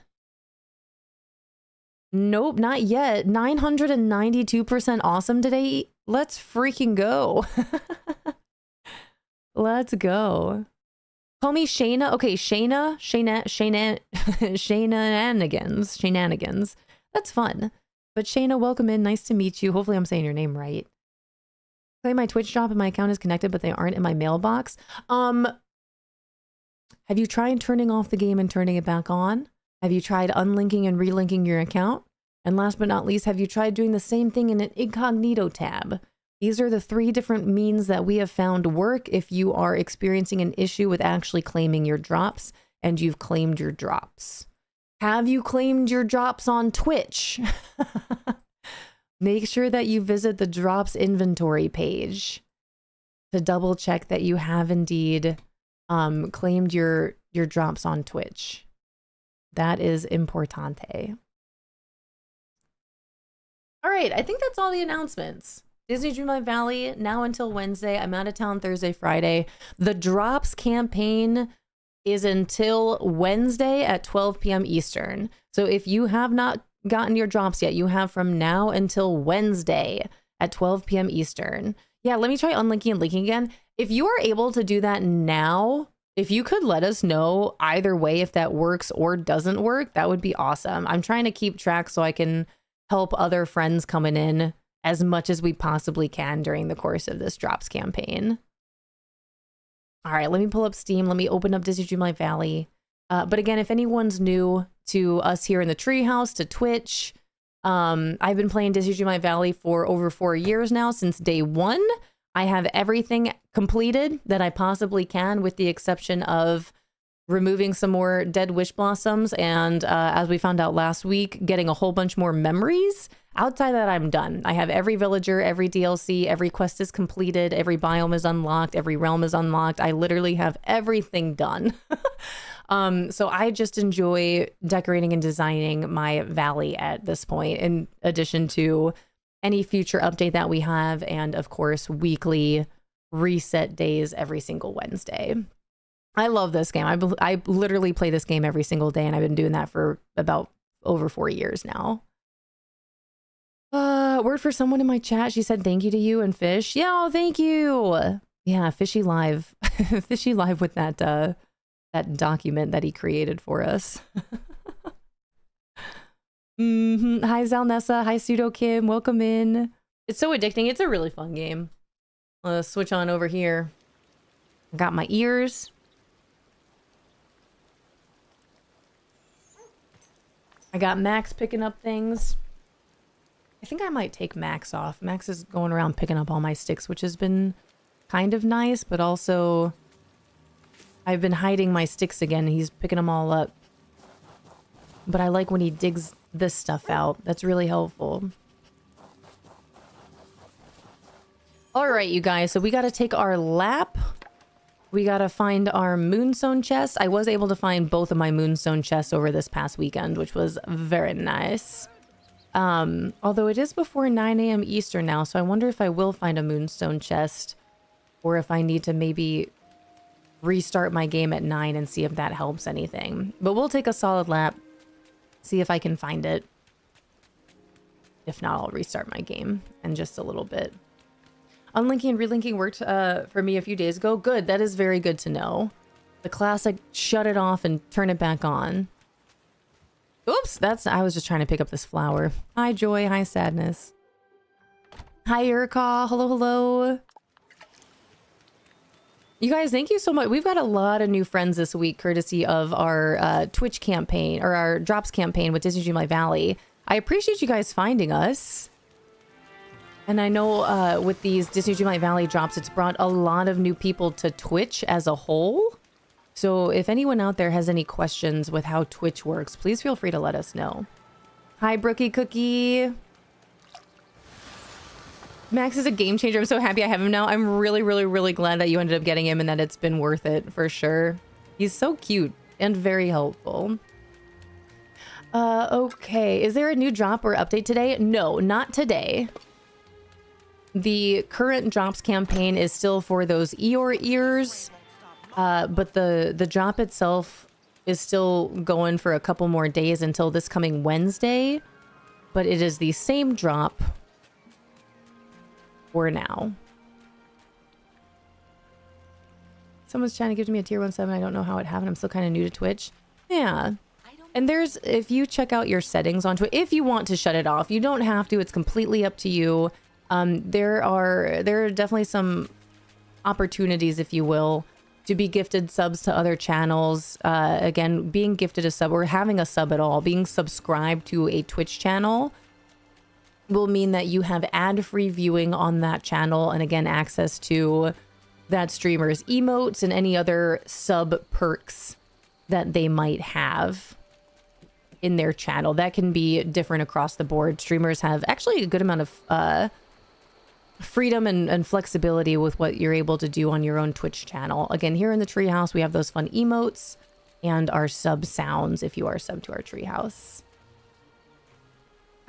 Nope, not yet. 992% awesome today. Let's freaking go. Let's go. Call me Shayna. Okay, Shenanigans. That's fun. But Shayna, welcome in. Nice to meet you. Hopefully I'm saying your name right. Play my Twitch drop and my account is connected, but they aren't in my mailbox. Have you tried turning off the game and turning it back on? Have you tried unlinking and relinking your account? And last but not least, have you tried doing the same thing in an incognito tab? These are the 3 different means that we have found work if you are experiencing an issue with actually claiming your drops and you've claimed your drops. Have you claimed your drops on Twitch? Make sure that you visit the drops inventory page to double check that you have indeed claimed your drops on Twitch. That is importante. All right, I think that's all the announcements. Disney Dreamlight Valley, now until Wednesday. I'm out of town Thursday, Friday. The Drops campaign is until Wednesday at 12 p.m. Eastern. So if you have not gotten your drops yet, you have from now until Wednesday at 12 p.m. Eastern. Yeah, let me try unlinking and linking again. If you are able to do that now, if you could let us know either way if that works or doesn't work, that would be awesome. I'm trying to keep track so I can help other friends coming in as much as we possibly can during the course of this drops campaign. All right, let me pull up Steam. Let me open up Disney Dreamlight Valley. But again, if anyone's new to us here in the Treehouse, to Twitch, I've been playing Disney Dreamlight Valley for over 4 years now, since day one. I have everything completed that I possibly can, with the exception of removing some more dead wish blossoms and, as we found out last week, getting a whole bunch more memories. Outside of that, I'm done. I have every villager, every DLC, every quest is completed, every biome is unlocked, every realm is unlocked. I literally have everything done. So I just enjoy decorating and designing my valley at this point, in addition to any future update that we have, and of course, weekly reset days every single Wednesday. I love this game. I literally play this game every single day, and I've been doing that for about over 4 years now. Word for someone in my chat. She said thank you to you and Fish. Yeah, oh, thank you. Yeah, Fishy Live. Fishy Live with that that document that he created for us. Hi Zalnessa. Hi Pseudo Kim. Welcome in. It's so addicting. It's a really fun game. Let's switch on over here. Got my ears. I got Max picking up things. I think I might take Max off. Max is going around picking up all my sticks, which has been kind of nice, but also I've been hiding my sticks again. He's picking them all up. But I like when he digs this stuff out. That's really helpful. All right, you guys. So we got to take our lap. We got to find our moonstone chest. I was able to find both of my moonstone chests over this past weekend, which was very nice. Although it is before 9 a.m. Eastern now, so I wonder if I will find a moonstone chest, or if I need to maybe restart my game at 9 and see if that helps anything. But we'll take a solid lap, see if I can find it. If not, I'll restart my game in just a little bit. Unlinking and relinking worked for me a few days ago. Good, that is very good to know. The classic shut it off and turn it back on. Oops, I was just trying to pick up this flower. Hi, Joy. Hi, Sadness. Hi, Erica. Hello, hello. You guys, thank you so much. We've got a lot of new friends this week, courtesy of our Twitch campaign, or our Drops campaign with Disney Dreamlight Valley. I appreciate you guys finding us. And I know with these Disney Dreamlight Valley drops, it's brought a lot of new people to Twitch as a whole. So if anyone out there has any questions with how Twitch works, please feel free to let us know. Hi, Brookie Cookie. Max is a game changer. I'm so happy I have him now. I'm really, really, really glad that you ended up getting him and that it's been worth it for sure. He's so cute and very helpful. Okay. Is there a new drop or update today? No, not today. The current drops campaign is still for those Eeyore ears. But the drop itself is still going for a couple more days until this coming Wednesday. But it is the same drop for now. Someone's trying to give me a tier 1-7. I don't know how it happened. I'm still kind of new to Twitch. Yeah. And there's, if you check out your settings on Twitch, if you want to shut it off, you don't have to. It's completely up to you. There are definitely some opportunities, if you will, to be gifted subs to other channels. Again, being gifted a sub or having a sub at all, being subscribed to a Twitch channel will mean that you have ad-free viewing on that channel, and again, access to that streamer's emotes and any other sub perks that they might have in their channel. That can be different across the board. Streamers have actually a good amount of freedom and flexibility with what you're able to do on your own Twitch channel. Again, here in the Treehouse, we have those fun emotes and our sub sounds if you are sub to our Treehouse.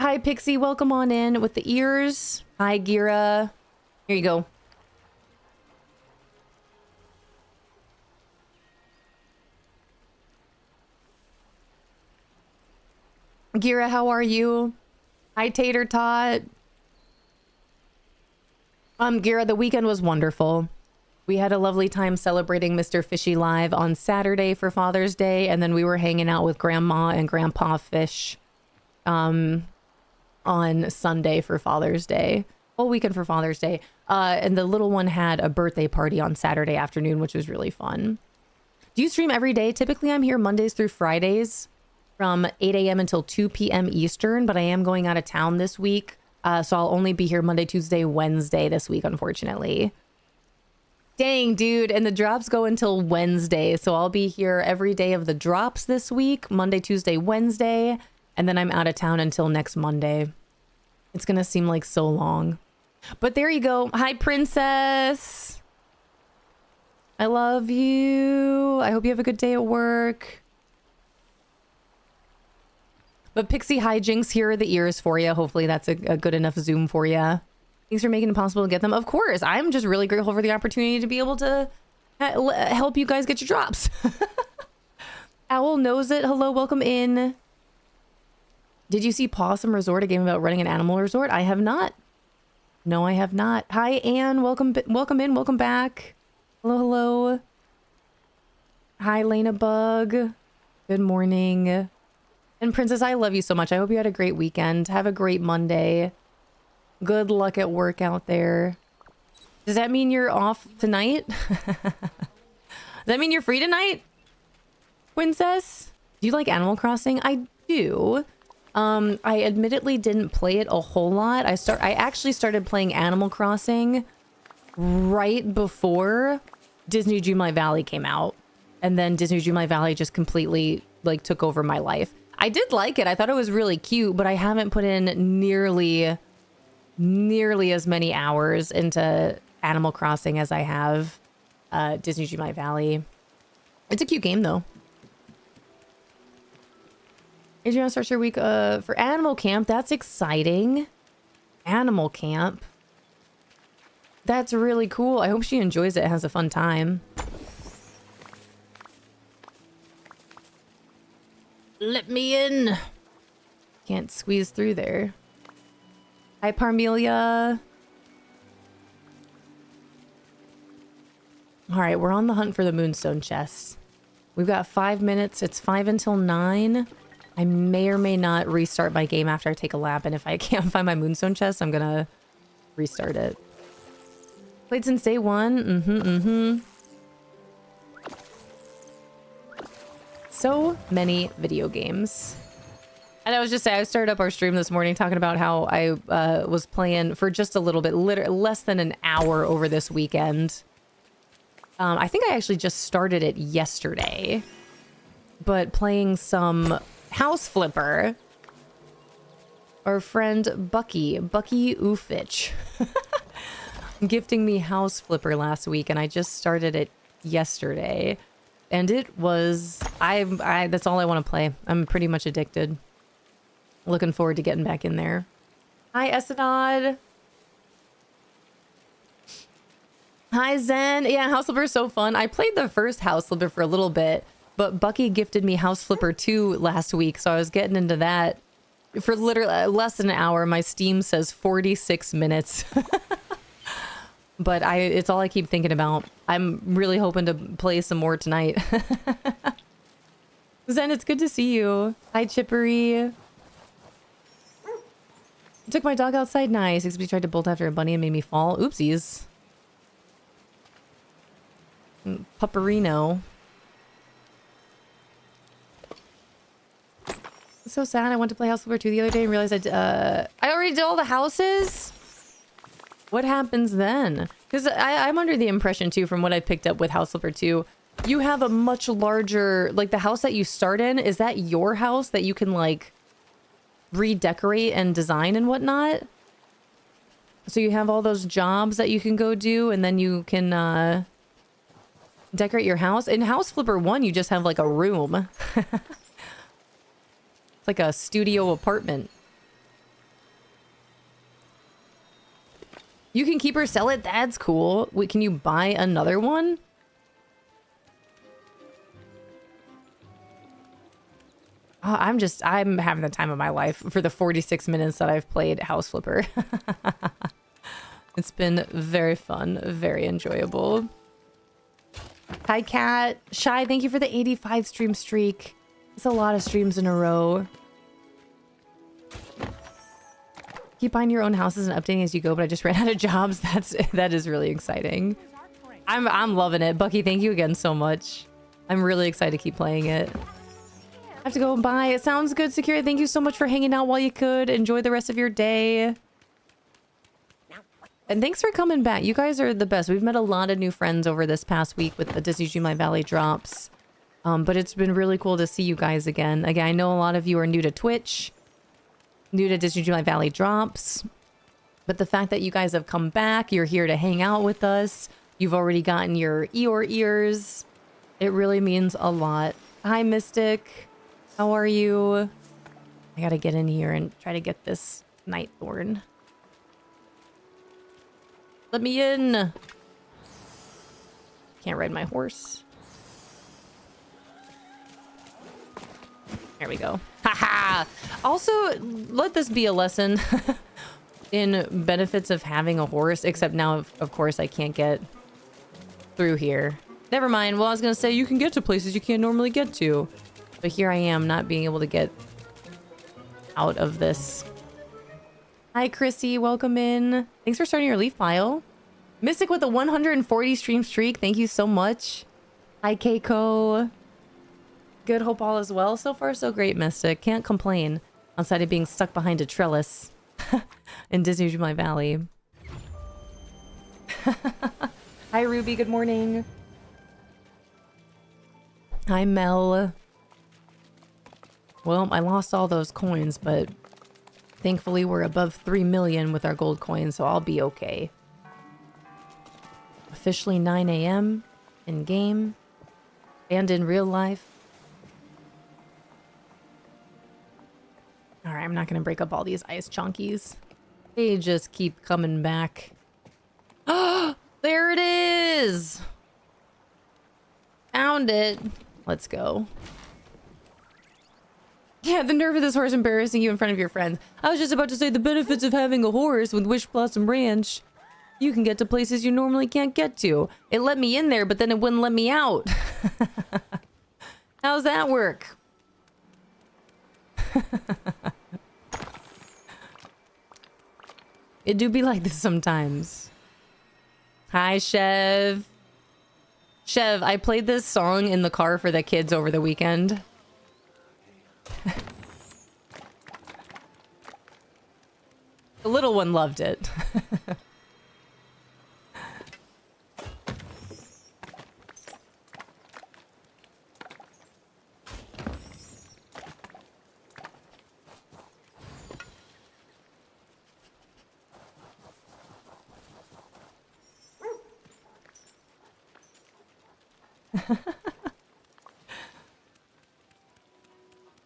Hi, Pixie. Welcome on in with the ears. Hi, Gira. Here you go. Gira, how are you? Hi, Tater Tot. Gira, the weekend was wonderful. We had a lovely time celebrating Mr. Fishy Live on Saturday for Father's Day, and then we were hanging out with Grandma and Grandpa Fish on Sunday for Father's Day. Whole weekend for Father's Day. And the little one had a birthday party on Saturday afternoon, which was really fun. Do you stream every day? Typically, I'm here Mondays through Fridays from 8 a.m. until 2 p.m. Eastern, but I am going out of town this week, so I'll only be here Monday, Tuesday, Wednesday this week, unfortunately. Dang, dude, and the drops go until Wednesday, so I'll be here every day of the drops this week, Monday, Tuesday, Wednesday, and then I'm out of town until next Monday. It's gonna seem like so long. But there you go. Hi, Princess. I love you. I hope you have a good day at work. But Pixie Hijinks, here are the ears for you. Hopefully that's a good enough zoom for you. Thanks for making it possible to get them. Of course, I'm just really grateful for the opportunity to be able to help you guys get your drops. Owl knows it. Hello, welcome in. Did you see Possum Resort, a game about running an animal resort? I have not. No, I have not. Hi, Anne. Welcome in. Welcome back. Hello, hello. Hi, Lena Bug. Good morning. And Princess, I love you so much. I hope you had a great weekend. Have a great Monday. Good luck at work out there. Does that mean you're off tonight? Does that mean you're free tonight? Princess? Do you like Animal Crossing? I do. I admittedly didn't play it a whole lot. I actually started playing Animal Crossing right before Disney Dreamlight Valley came out. And then Disney Dreamlight Valley just completely like took over my life. I did like it. I thought it was really cute, but I haven't put in nearly as many hours into Animal Crossing as I have Disney Dreamlight Valley. It's a cute game though. Adriana starts your week for Animal Camp. That's exciting. Animal Camp. That's really cool. I hope she enjoys it, has a fun time. Let me in. Can't squeeze through there. Hi, Parmelia. All right, we're on the hunt for the Moonstone chest. We've got 5 minutes. It's 5 until 9. I may or may not restart my game after I take a lap, and if I can't find my Moonstone chest, I'm gonna restart it. Played since day one. So many video games. And I was just saying, I started up our stream this morning talking about how I was playing for just a little bit, less than an hour over this weekend. I think I actually just started it yesterday, but playing some House Flipper. Our friend Bucky Ufich, gifting me House Flipper last week, and I just started it yesterday. And it was, that's all I want to play. I'm pretty much addicted. Looking forward to getting back in there. Hi, Esanod. Hi, Zen. Yeah, House Flipper is so fun. I played the first House Flipper for a little bit, but Bucky gifted me House Flipper 2 last week, so I was getting into that for literally less than an hour. My Steam says 46 minutes. But it's all I keep thinking about. I'm really hoping to play some more tonight. Zen, it's good to see you. Hi, Chippery. Took my dog outside. Nice. Except he tried to bolt after a bunny and made me fall. Oopsies. Pupperino. It's so sad. I went to play House Flipper 2 the other day and realized I already did all the houses. What happens then? Because I'm under the impression, too, from what I picked up with House Flipper 2, you have a much larger, like, the house that you start in, is that your house that you can, like, redecorate and design and whatnot? So you have all those jobs that you can go do, and then you can, decorate your house. In House Flipper 1, you just have, like, a room. It's like a studio apartment. You can keep or sell it? That's cool. Wait, can you buy another one? Oh, I'm having the time of my life for the 46 minutes that I've played House Flipper. It's been very fun, very enjoyable. Hi, Kat. Shy, thank you for the 85 stream streak. It's a lot of streams in a row. Keep buying your own houses and updating as you go, but I just ran out of jobs. That is really exciting. I'm loving it. Bucky, thank you again so much. I'm really excited to keep playing it. I have to go and buy. It sounds good, Secure. Thank you so much for hanging out while you could. Enjoy the rest of your day. And thanks for coming back. You guys are the best. We've met a lot of new friends over this past week with the Disney Dreamlight Valle drops. But it's been really cool to see you guys again. Again, I know a lot of you are new to Twitch, new to Disney Dreamlight Valle drops. But the fact that you guys have come back, you're here to hang out with us. You've already gotten your Eeyore ears. It really means a lot. Hi, Mystic. How are you? I gotta get in here and try to get this Nightthorn. Let me in. Can't ride my horse. There we go. Haha. Also, let this be a lesson in benefits of having a horse, except now, of course, I can't get through here. Never mind. Well, I was going to say you can get to places you can't normally get to. But here I am not being able to get out of this. Hi, Chrissy. Welcome in. Thanks for starting your leaf pile. Mystic with a 140 stream streak. Thank you so much. Hi, Keiko. Good. Hope all is well. So far, so great, Mystic. Can't complain outside of being stuck behind a trellis in Disney Dreamlight Valle. Hi, Ruby. Good morning. Hi, Mel. Well, I lost all those coins, but thankfully we're above 3 million with our gold coins, so I'll be okay. Officially 9 a.m. in game and in real life. All right, I'm not going to break up all these ice chunkies. They just keep coming back. Oh, there it is. Found it. Let's go. Yeah, the nerve of this horse embarrassing you in front of your friends. I was just about to say the benefits of having a horse with Wish Blossom Ranch. You can get to places you normally can't get to. It let me in there, but then it wouldn't let me out. How's that work? It do be like this sometimes. Hi, Chev. Chev, I played this song in the car for the kids over the weekend. The little one loved it.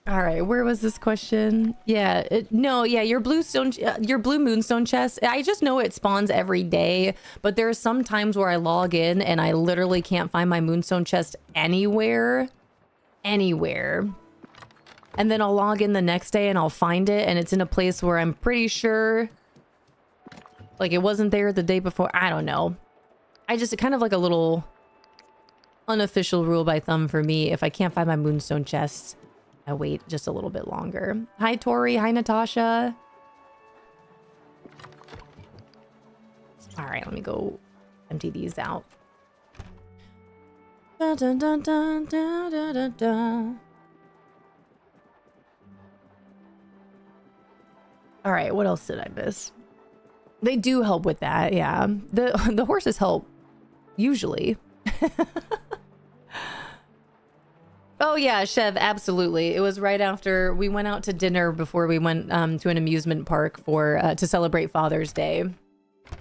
All right, where was this question? Yeah, your blue moonstone chest. I just know it spawns every day, but there are some times where I log in and I literally can't find my moonstone chest anywhere. And then I'll log in the next day and I'll find it, and it's in a place where I'm pretty sure like it wasn't there the day before. I don't know. I just kind of like a little unofficial rule by thumb for me. If I can't find my moonstone chest, I wait just a little bit longer. Hi, Tori. Hi, Natasha. All right, let me go empty these out. Dun, dun, dun, dun, dun, dun, dun, dun. All right, what else did I miss? They do help with that, yeah. The horses help, usually. Oh yeah, Chev, absolutely. It was right after we went out to dinner before we went to an amusement park for to celebrate Father's Day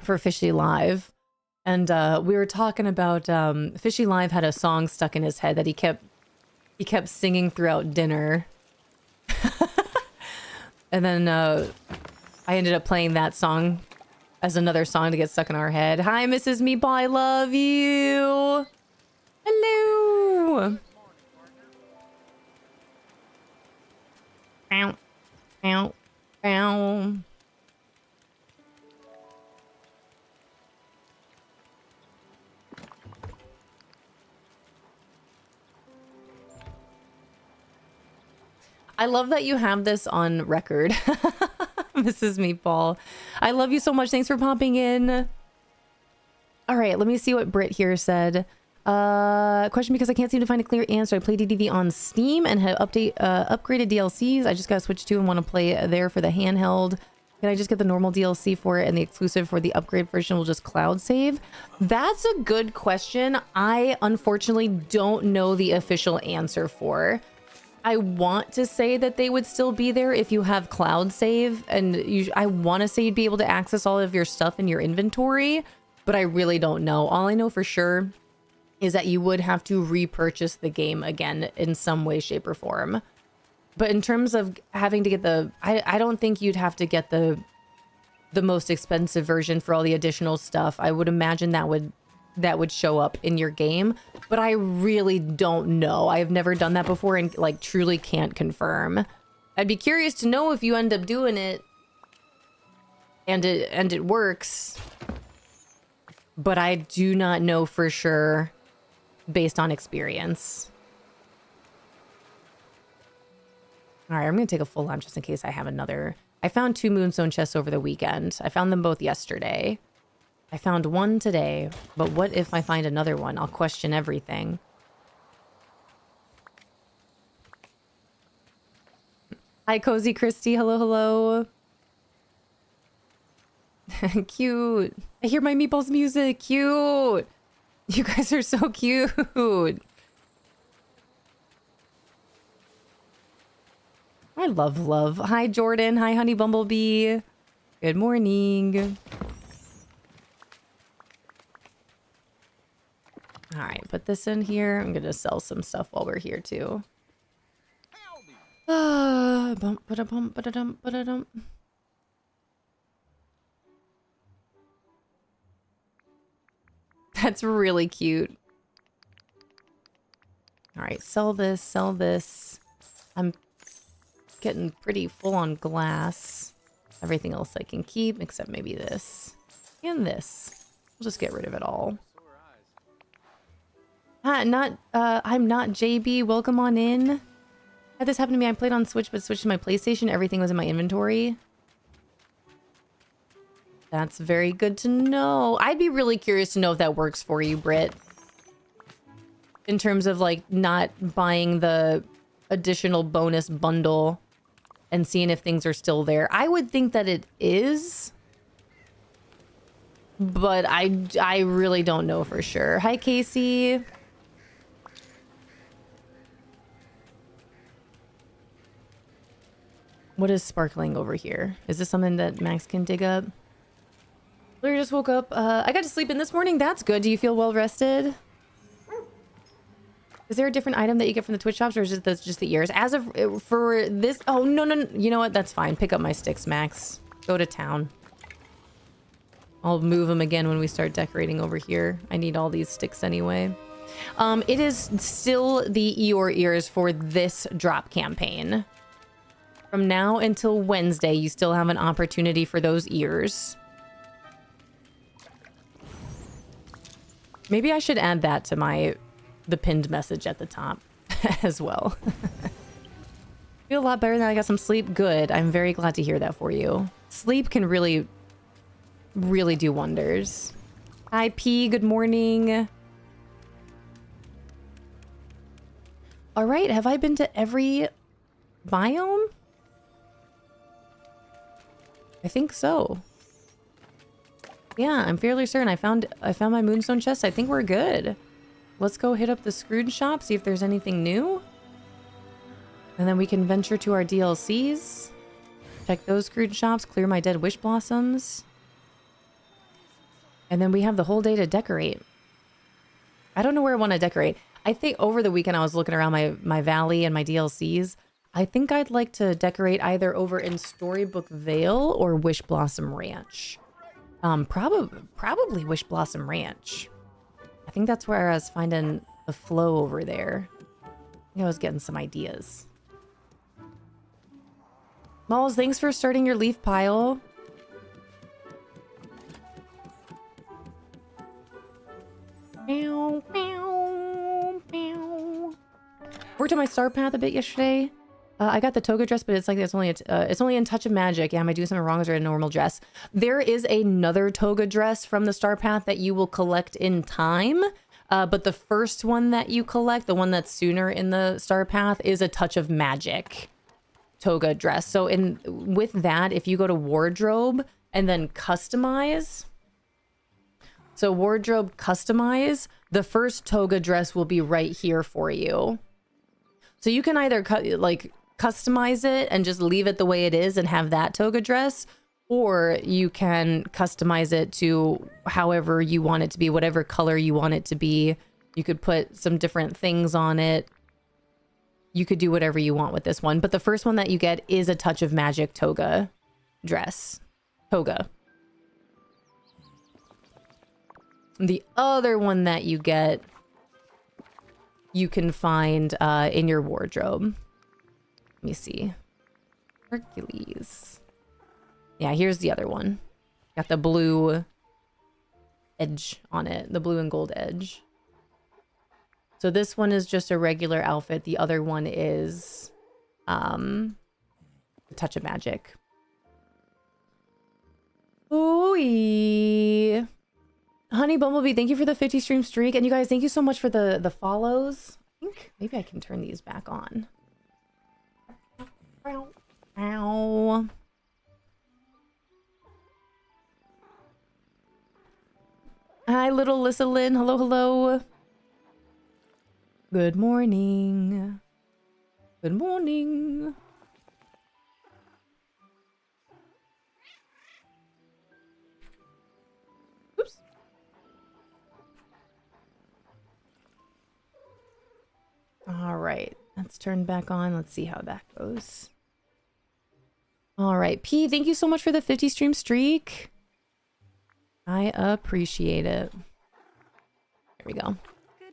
for Fishy Live. And we were talking about Fishy Live had a song stuck in his head that he kept singing throughout dinner. And then I ended up playing that song as another song to get stuck in our head. Hi, Mrs. Meatball, I love you. Hello. Ow. Ow. Ow. I love that you have this on record. Mrs. Meatball. I love you so much. Thanks for popping in. All right, let me see what Britt here said. Question because I can't seem to find a clear answer. I play DDV on Steam and have upgraded DLCs. I just got to switch to and want to play there for the handheld. Can I just get the normal DLC for it and the exclusive for the upgrade version will just cloud save? That's a good question. I unfortunately don't know the official answer for. I want to say that they would still be there if you have cloud save, and I want to say you'd be able to access all of your stuff in your inventory, but I really don't know. All I know for sure is that you would have to repurchase the game again in some way, shape, or form. But in terms of having to get the, I don't think you'd have to get the most expensive version for all the additional stuff. I would imagine that would show up in your game, but I really don't know. I've never done that before and like truly can't confirm. I'd be curious to know if you end up doing it and it works, but I do not know for sure based on experience. All right, I'm gonna take a full lap just in case I have another. I found 2 Moonstone chests over the weekend. I found them both yesterday. I found one today, but what if I find another one? I'll question everything. Hi, Cozy Christy. Hello, hello. Cute. I hear my meatballs music. Cute. You guys are so cute. I love love. Hi, Jordan. Hi, Honey Bumblebee. Good morning. All right, put this in here. I'm gonna sell some stuff while we're here too. Bump, ba-da-bump, ba-da-dum, ba-da-dum. That's really cute. All right, sell this, sell this. I'm getting pretty full on glass. Everything else I can keep except maybe this and this. We'll just get rid of it all. I'm not JB. Welcome on in. Had this happen to me. I played on Switch, but switched to my PlayStation. Everything was in my inventory. That's very good to know. I'd be really curious to know if that works for you, Britt. In terms of like not buying the additional bonus bundle and seeing if things are still there. I would think that it is. But I really don't know for sure. Hi, Casey. What is sparkling over here? Is this something that Max can dig up? Literally just woke up. I got to sleep in this morning. That's good. Do you feel well rested? Is there a different item that you get from the Twitch shops, or is it just the ears? As of for this, oh no. You know what? That's fine. Pick up my sticks, Max. Go to town. I'll move them again when we start decorating over here. I need all these sticks anyway. It is still the Eeyore ears for this drop campaign. From now until Wednesday, you still have an opportunity for those ears. Maybe I should add that to the pinned message at the top as well. Feel a lot better now. I got some sleep. Good. I'm very glad to hear that for you. Sleep can really do wonders. Hi, P. Good morning. All right. Have I been to every biome? I think so. Yeah, I'm fairly certain. I found my Moonstone chest. I think we're good. Let's go hit up the Scrooge shop, see if there's anything new. And then we can venture to our DLCs. Check those Scrooge shops, clear my dead wish blossoms. And then we have the whole day to decorate. I don't know where I want to decorate. I think over the weekend I was looking around my valley and my DLCs. I think I'd like to decorate either over in Storybook Vale or Wish Blossom Ranch. Probably Wish Blossom Ranch. I think that's where I was finding the flow over there. I think I was getting some ideas. Malls, thanks for starting your leaf pile. Meow, meow, meow. Worked on my star path a bit yesterday. I got the toga dress, but it's like it's only in Touch of Magic. Yeah, am I doing something wrong? Is there a normal dress? There is another toga dress from the star path that you will collect in time. But the first one that you collect, the one that's sooner in the star path, is a Touch of Magic toga dress. So with that, if you go to wardrobe and then customize, so wardrobe customize, the first toga dress will be right here for you. So you can either customize it and just leave it the way it is and have that toga dress, or you can customize it to however you want it to be, whatever color you want it to be. You could put some different things on it. You could do whatever you want with this one. But the first one that you get is a Touch of Magic toga dress. Toga. The other one that you get, you can find in your wardrobe. Let me see. Hercules. Yeah, here's the other one. Got the blue edge on it. The blue and gold edge. So this one is just a regular outfit. The other one is a Touch of Magic. Ooh. Honey Bumblebee, thank you for the 50 stream streak. And you guys, thank you so much for the follows. I think maybe I can turn these back on. Ow. Ow. Hi, little Lissa Lynn. Hello, hello. Good morning. Good morning. Oops. All right. Let's turn back on. Let's see how that goes. All right. P, thank you so much for the 50 stream streak. I appreciate it. There we go.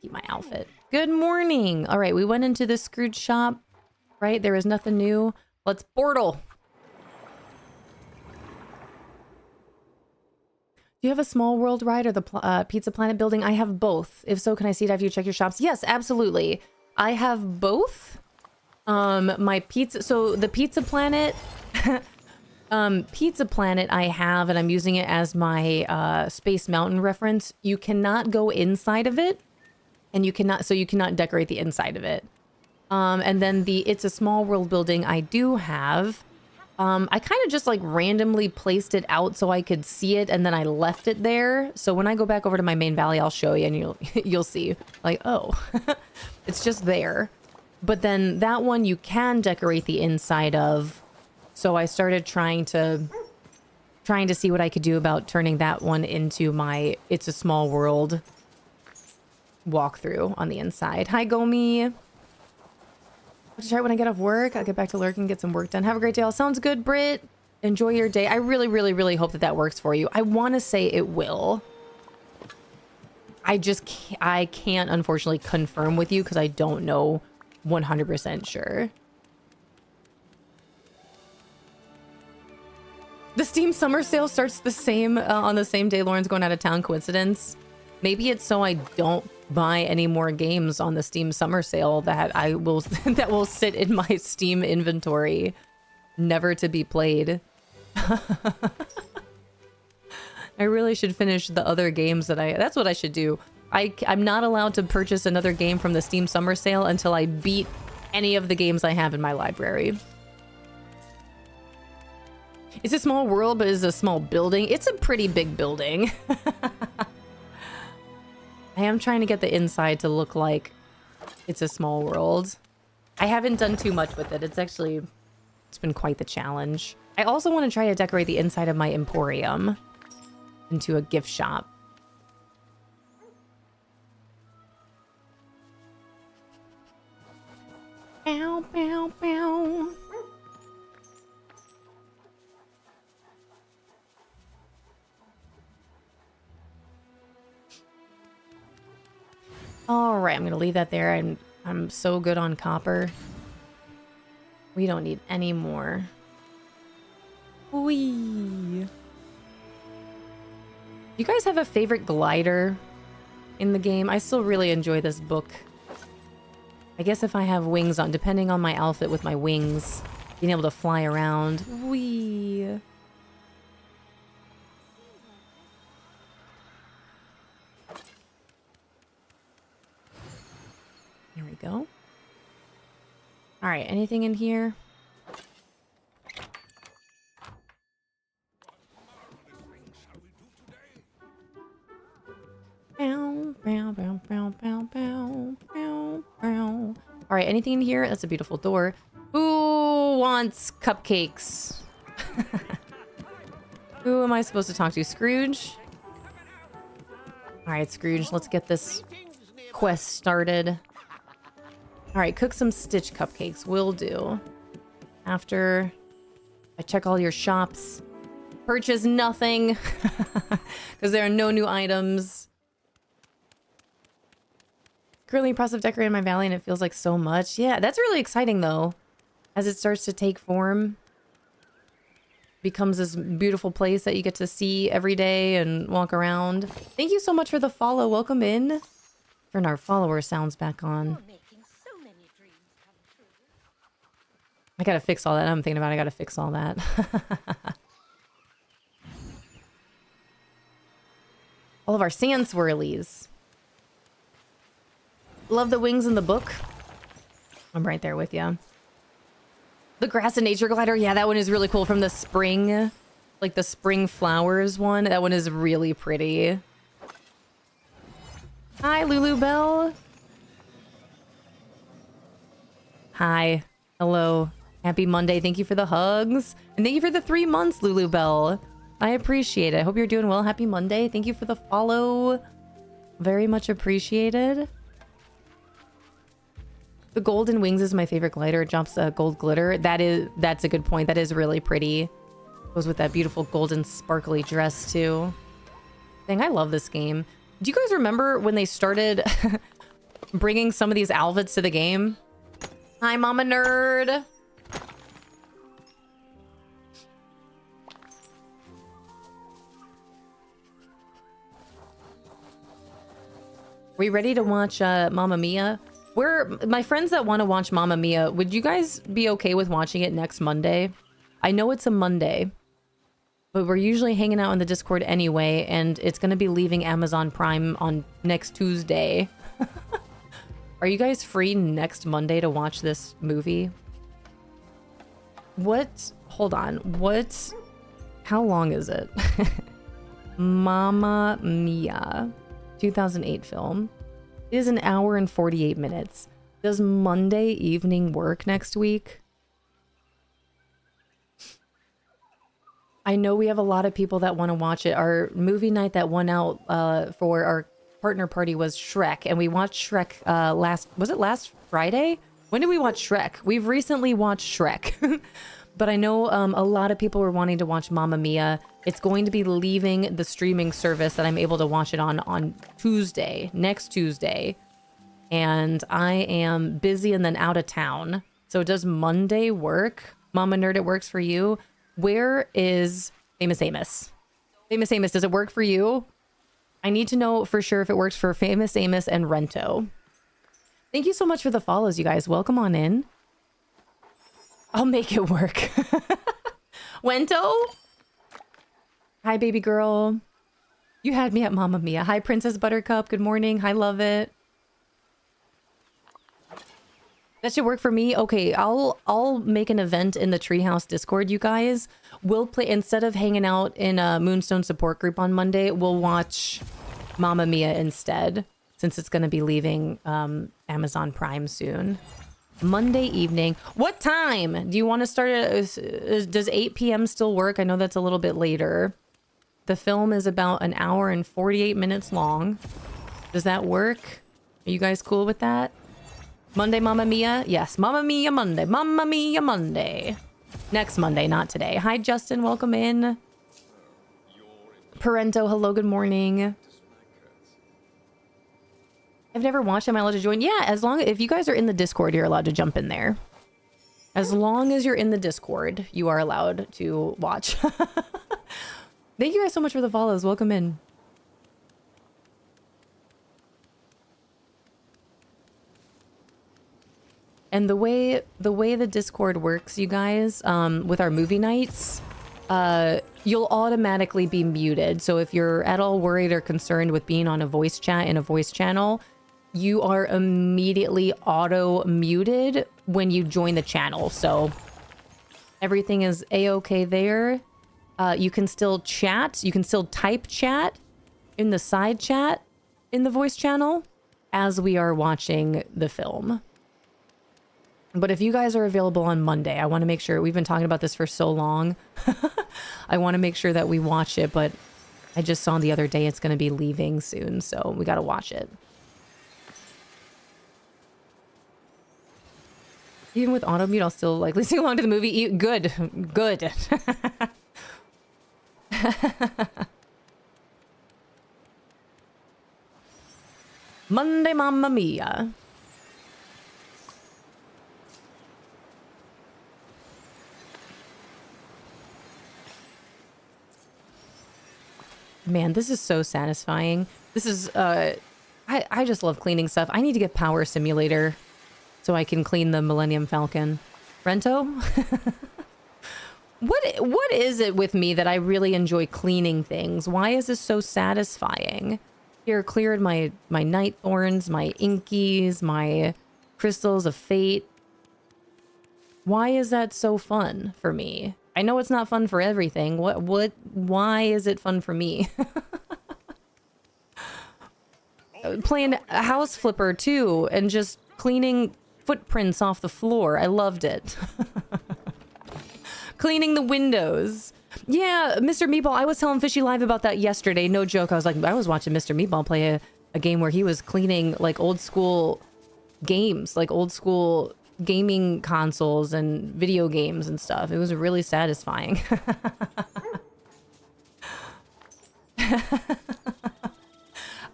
Keep my outfit. Good morning. All right, we went into the Scrooge shop, right? There is nothing new. Let's portal. Do you have a Small World ride or the Pizza Planet building? I have both. If so, can I see it after you check your shops? Yes, absolutely. I have both. My pizza. So the Pizza Planet. Pizza Planet I have, and I'm using it as my Space Mountain reference. You cannot go inside of it, and you cannot decorate the inside of it. And then the It's a Small World building I do have. I kind of just like randomly placed it out so I could see it, and then I left it there. So when I go back over to my main valley, I'll show you, and you'll see like, oh, it's just there. But then that one you can decorate the inside of. So I started trying to see what I could do about turning that one into my It's a Small World walkthrough on the inside. Hi, Gomi. I'll just try it when I get off work. I'll get back to lurking, get some work done. Have a great day. All sounds good, Britt. Enjoy your day. I really, really, really hope that works for you. I want to say it will. I can't unfortunately confirm with you because I don't know 100% sure. The Steam summer sale starts the same on the same day Lauren's going out of town. Coincidence? Maybe it's so I don't buy any more games on the Steam summer sale that I will that will sit in my Steam inventory, never to be played. I really should finish the other games that's what I should do. I'm not allowed to purchase another game from the Steam summer sale until I beat any of the games I have in my library. It's a small world, but it's a small building. It's a pretty big building. I am trying to get the inside to look like It's a Small World. I haven't done too much with it. It's been quite the challenge. I also want to try to decorate the inside of my Emporium into a gift shop. Bow, bow, bow. All right, I'm gonna leave that there. I'm so good on copper. We don't need any more. Whee! You guys have a favorite glider in the game? I still really enjoy this book. I guess if I have wings on, depending on my outfit with my wings, being able to fly around. Whee! Here we go. All right, anything in here? Bow, bow, bow, bow, bow, bow, bow, bow. All right, anything in here? That's a beautiful door. Who wants cupcakes? Who am I supposed to talk to? Scrooge? All right, Scrooge, let's get this quest started. All right, cook some Stitch cupcakes. Will do. After I check all your shops, purchase nothing because there are no new items. Currently in the process of decorating my valley and it feels like so much. Yeah, that's really exciting though. As it starts to take form, becomes this beautiful place that you get to see every day and walk around. Thank you so much for the follow. Welcome in. Turn our follower sounds back on. I gotta fix all that. I'm thinking about it. I gotta fix all that. All of our sand swirlies. Love the wings in the book. I'm right there with you. The grass and nature glider. Yeah, that one is really cool from the spring. Like the spring flowers one. That one is really pretty. Hi, Lulu Bell. Hi. Hello. Happy Monday. Thank you for the hugs. And thank you for the 3 months, Lulu Bell. I appreciate it. I hope you're doing well. Happy Monday. Thank you for the follow. Very much appreciated. The golden wings is my favorite glider. It drops gold glitter. That's a good point. That is really pretty. Goes with that beautiful golden sparkly dress too. Dang, I love this game. Do you guys remember when they started bringing some of these outfits to the game? Hi, Mama Nerd. We ready to watch Mamma Mia? My friends that want to watch Mamma Mia, would you guys be okay with watching it next Monday? I know it's a Monday, but we're usually hanging out in the Discord anyway, and it's going to be leaving Amazon Prime on next Tuesday. Are you guys free next Monday to watch this movie? What? Hold on. What? How long is it? Mamma Mia. 2008 film. It is 1 hour and 48 minutes. Does Monday evening work next week? I know we have a lot of people that want to watch it. Our movie night that went out for our partner party was Shrek, and we watched Shrek last Friday? When did we watch Shrek? We've recently watched Shrek. But I know a lot of people were wanting to watch Mamma Mia. It's going to be leaving the streaming service that I'm able to watch it on Tuesday, next Tuesday. And I am busy and then out of town. So does Monday work? Mama Nerd, it works for you? Where is Famous Amos? Famous Amos, does it work for you? I need to know for sure if it works for Famous Amos and Rento. Thank you so much for the follows, you guys. Welcome on in. I'll make it work. Wento? Hi, baby girl. You had me at Mamma Mia. Hi, Princess Buttercup. Good morning. Hi, love it. That should work for me. Okay, I'll make an event in the Treehouse Discord, you guys. We'll play, instead of hanging out in a Moonstone support group on Monday, we'll watch Mamma Mia instead, since it's going to be leaving Amazon Prime soon. Monday evening. What time do you want to start it? Does 8 p.m. still work? I know that's a little bit later. The film is about 1 hour and 48 minutes long. Does that work? Are you guys cool with that? Monday, Mamma Mia? Yes, Mamma Mia Monday. Mamma Mia Monday. Next Monday, not today. Hi, Justin. Welcome in. Parento, hello, good morning. I've never watched. Am I allowed to join? Yeah, as long as if you guys are in the Discord, you're allowed to jump in there. As long as you're in the Discord, you are allowed to watch. Thank you guys so much for the follows. Welcome in. And the way the Discord works, you guys, with our movie nights, you'll automatically be muted. So if you're at all worried or concerned with being on a voice chat in a voice channel, you are immediately auto muted when you join the channel. So everything is a-okay there. You can still chat. You can still type chat in the side chat in the voice channel as we are watching the film. But if you guys are available on Monday, I want to make sure, we've been talking about this for so long. I want to make sure that we watch it, but I just saw the other day it's going to be leaving soon, so we got to watch it. Even with auto mute, I'll still likely sing along to the movie. Good. Good. Monday, Mamma Mia. Man, this is so satisfying. This is, I just love cleaning stuff. I need to get Power Simulator so I can clean the Millennium Falcon. Rento? What is it with me that I really enjoy cleaning things? Why is this so satisfying? Here, cleared my night thorns, my inkies, my crystals of fate. Why is that so fun for me? I know it's not fun for everything. Why is it fun for me? Playing House Flipper too, and just cleaning footprints off the floor. I loved it. Cleaning the windows. Yeah, Mr. Meatball, I was telling Fishy Live about that yesterday. No joke. I was watching Mr. Meatball play a game where he was cleaning like old school games, like old school gaming consoles and video games and stuff. It was really satisfying.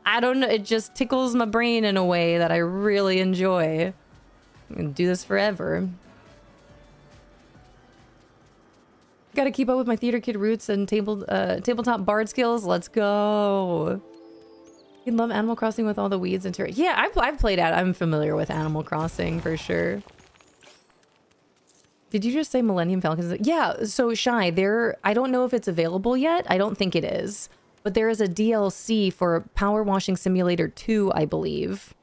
I don't know, it just tickles my brain in a way that I really enjoy. I can do this forever. Gotta keep up with my theater kid roots and tabletop bard skills. Let's go. You love Animal Crossing with all the weeds and terrain. Yeah, I've played it. I'm familiar with Animal Crossing for sure. Did you just say Millennium Falcons? Yeah, so Shy, I don't know if it's available yet. I don't think it is. But there is a DLC for Power Washing Simulator 2, I believe.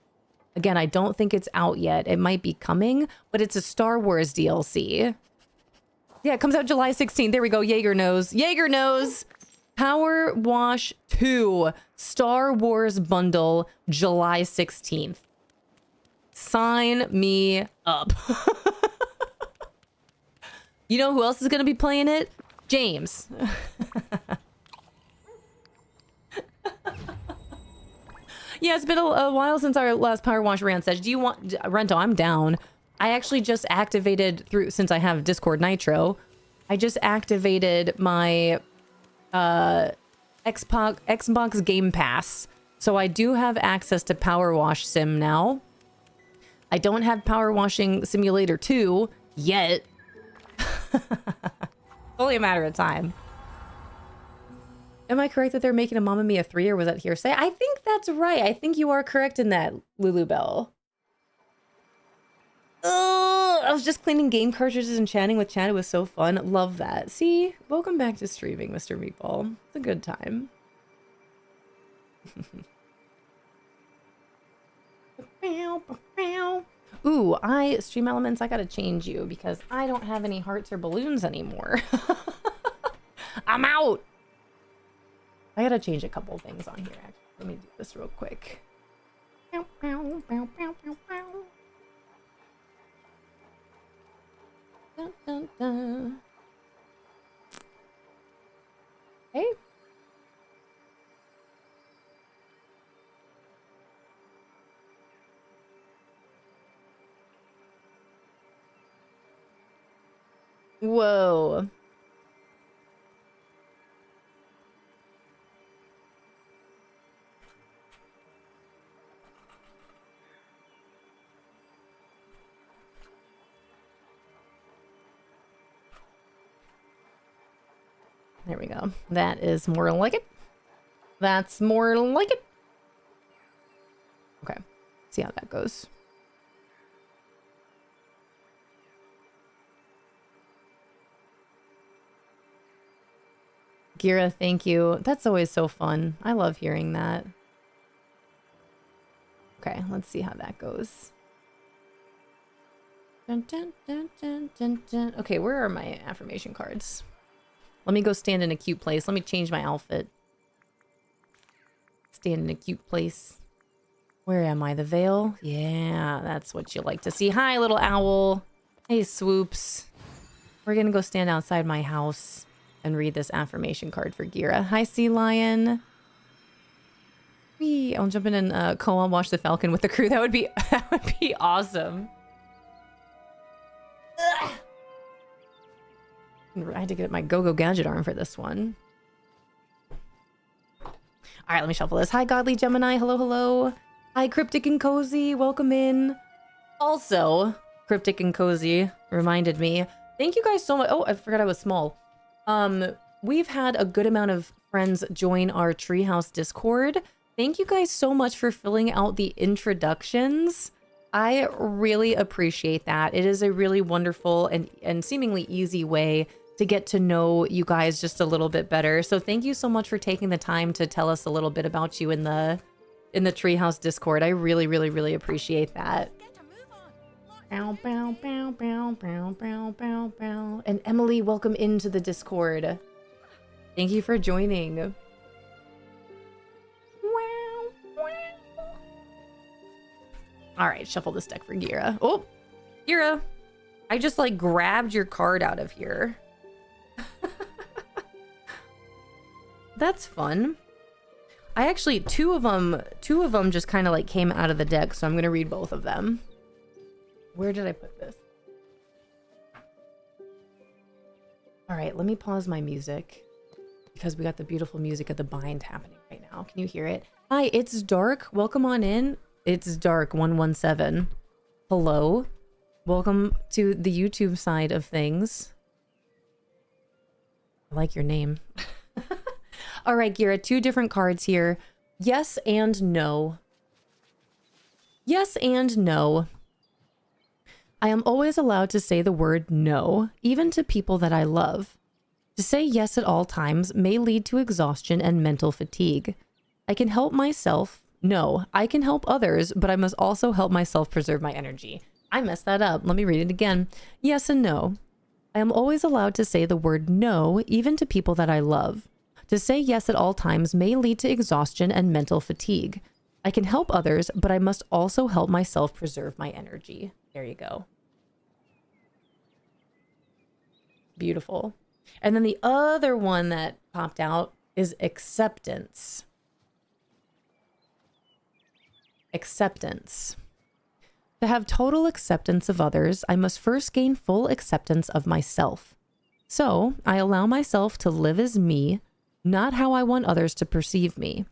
Again, I don't think it's out yet. It might be coming, but it's a Star Wars DLC. Yeah, it comes out July 16th. There we go. Jaeger knows. Jaeger knows. Power Wash 2 Star Wars bundle July 16th. Sign me up. You know who else is going to be playing it? James. Yeah, it's been a while since our last Power Wash rant session. Do you want... Rento, I'm down. I actually just activated since I have Discord Nitro, I just activated my Xbox Game Pass. So I do have access to Power Wash Sim now. I don't have Power Washing Simulator 2 yet. Only a matter of time. Am I correct that they're making a Mamma Mia 3, or was that hearsay? I think that's right. I think you are correct in that, Lulu Bell. Oh, I was just cleaning game cartridges and chatting with chat. It was so fun. Love that. See? Welcome back to streaming, Mr. Meatball. It's a good time. Ooh, Stream Elements, I gotta change you because I don't have any hearts or balloons anymore. I'm out! I gotta change a couple things on here, actually. Let me do this real quick. Dun, dun, dun. Hey. Whoa. There we go. That is more like it. That's more like it. Okay. See how that goes. Gira, thank you. That's always so fun. I love hearing that. Okay, let's see how that goes. Dun, dun, dun, dun, dun, dun. Okay, where are my affirmation cards? Let me go stand in a cute place. Let me change my outfit. Stand in a cute place. Where am I? The veil? Yeah, that's what you like to see. Hi, little owl. Hey, Swoops. We're gonna go stand outside my house and read this affirmation card for Gira. Hi, Sea Lion. Wee, I'll jump in and co-op watch the Falcon with the crew. That would be awesome. Ugh. I had to get my go-go gadget arm for this one. All right, let me shuffle this. Hi, Godly Gemini. Hello, hello. Hi, Cryptic and Cozy. Welcome in. Also, Cryptic and Cozy reminded me. Thank you guys so much. Oh, I forgot I was small. We've had a good amount of friends join our Treehouse Discord. Thank you guys so much for filling out the introductions. I really appreciate that. It is a really wonderful and seemingly easy way to get to know you guys just a little bit better. So thank you so much for taking the time to tell us a little bit about you in the Treehouse Discord. I really, really, really appreciate that. Bow, bow, bow, bow, bow, bow, bow, bow. And Emily, welcome into the Discord. Thank you for joining. All right, shuffle this deck for Gira. Oh, Gira, I just like grabbed your card out of here. That's fun. I actually, two of them just kind of like came out of the deck, so I'm going to read both of them. Where did I put this? All right, let me pause my music because we got the beautiful music of the bind happening right now. Can you hear it? Hi, it's Dark. Welcome on in. It's Dark 117. Hello. Welcome to the YouTube side of things. I like your name. All right, Gira, two different cards here. Yes and no. Yes and no. I am always allowed to say the word no, even to people that I love. To say yes at all times may lead to exhaustion and mental fatigue. I can help myself. No, I can help others, but I must also help myself preserve my energy. I messed that up. Let me read it again. Yes and no. I am always allowed to say the word no, even to people that I love. To say yes at all times may lead to exhaustion and mental fatigue. I can help others, but I must also help myself preserve my energy. There you go. Beautiful. And then the other one that popped out is acceptance. Acceptance. To have total acceptance of others, I must first gain full acceptance of myself. So, I allow myself to live as me, not how I want others to perceive me.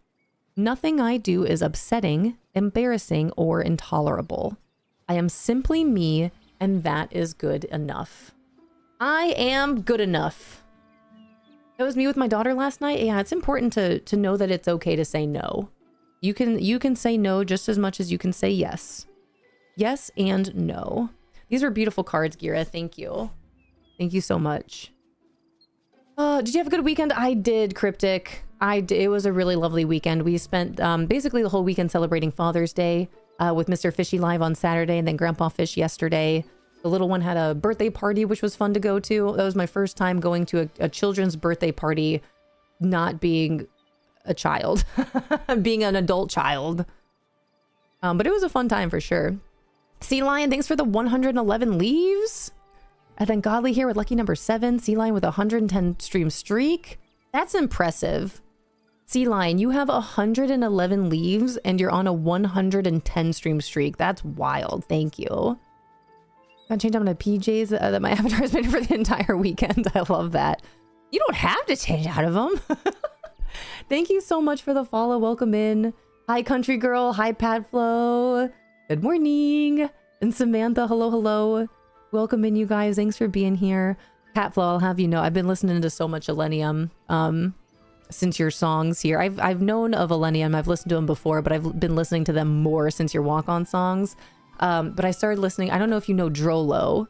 Nothing I do is upsetting, embarrassing, or intolerable. I am simply me, and that is good enough. I am good enough. That was me with my daughter last night. Yeah, it's important to know that it's okay to say no. You can say no just as much as you can say yes. Yes and no. These were beautiful cards, Gira. Thank you. Thank you so much. Did you have a good weekend? I did, Cryptic. It was a really lovely weekend. We spent basically the whole weekend celebrating Father's Day with Mr. Fishy live on Saturday and then Grandpa Fish yesterday. The little one had a birthday party, which was fun to go to. That was my first time going to a children's birthday party, not being a child, being an adult child. But it was a fun time for sure. Sea Lion, thanks for the 111 leaves. And then Godly here with lucky number 7. Sea Lion with a 110 stream streak. That's impressive. Sea Lion, you have 111 leaves and you're on a 110 stream streak. That's wild. Thank you. Gotta change out my PJs that my avatar has been for the entire weekend. I love that. You don't have to change out of them. Thank you so much for the follow. Welcome in. Hi, Country Girl. Hi, Padflow. Good morning. And Samantha, hello, hello. Welcome in, you guys. Thanks for being here. Catflow, I'll have you know, I've been listening to so much Illenium since your songs here. I've known of Illenium. I've listened to them before, but I've been listening to them more since your walk-on songs. But I started listening. I don't know if you know Drolo.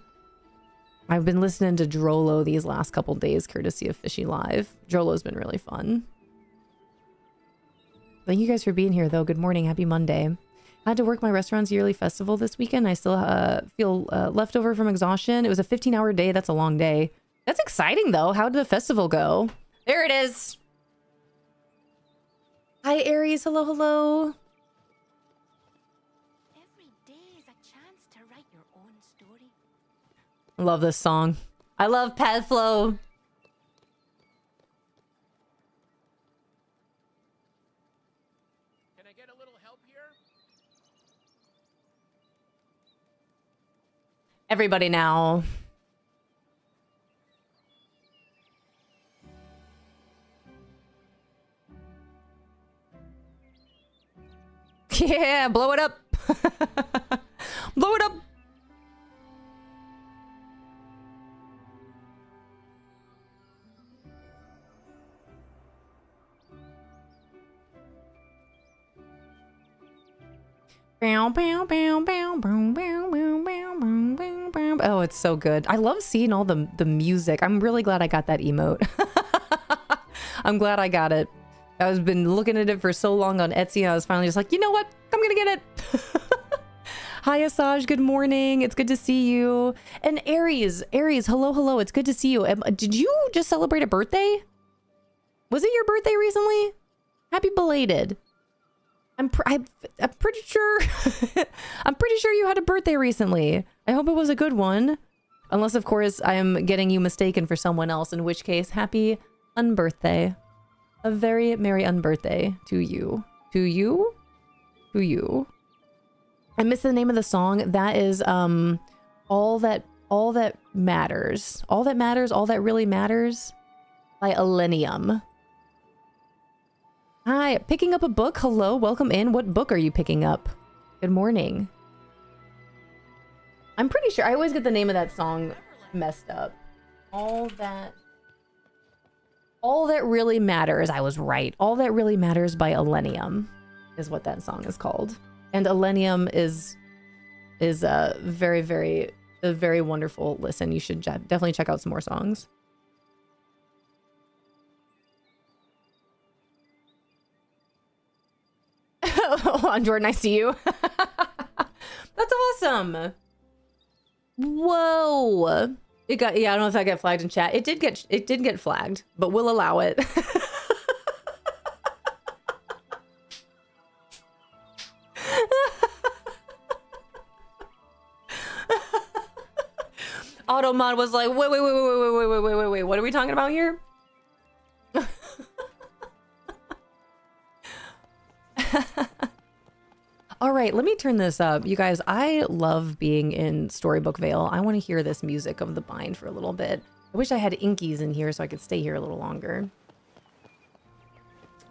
I've been listening to Drolo these last couple days, courtesy of Fishy Live. Drolo's been really fun. Thank you guys for being here, though. Good morning. Happy Monday. I had to work my restaurant's yearly festival this weekend. I still feel left over from exhaustion. It was a 15-hour day. That's a long day. That's exciting, though. How did the festival go? There it is. Hi, Aries. Hello, hello. Every day is a chance to write your own story. I love this song. I love Padflow. Can I get a little help here? Everybody now. Yeah, blow it up. Blow it up. Oh, it's so good. I love seeing all the music. I'm really glad I got that emote. I'm glad I got it. I've been looking at it for so long on Etsy. I was finally just like, you know what? I'm gonna get it. Hi, Asaj. Good morning. It's good to see you. And Aries, hello, hello. It's good to see you. Did you just celebrate a birthday? Was it your birthday recently? Happy belated. I'm pretty sure. I'm pretty sure you had a birthday recently. I hope it was a good one. Unless, of course, I am getting you mistaken for someone else, in which case, happy unbirthday. A very merry unbirthday to you. To you? To you. I missed the name of the song. That is all that matters. All that matters, all that really matters by Illenium. Hi, picking up a book. Hello, welcome in. What book are you picking up? Good morning. I'm pretty sure I always get the name of that song messed up. All that really matters. I was right. All that really matters by Illenium is what that song is called. And Illenium is a very wonderful listen. You should definitely check out some more songs. Hold on, Jordan, I see you. That's awesome. Whoa. It got, yeah, I don't know if I got flagged in chat. It did get flagged, but we'll allow it. Automod was like, wait, what are we talking about here? All right, let me turn this up. You guys, I love being in Storybook Vale. I want to hear this music of the bind for a little bit. I wish I had Inkies in here so I could stay here a little longer.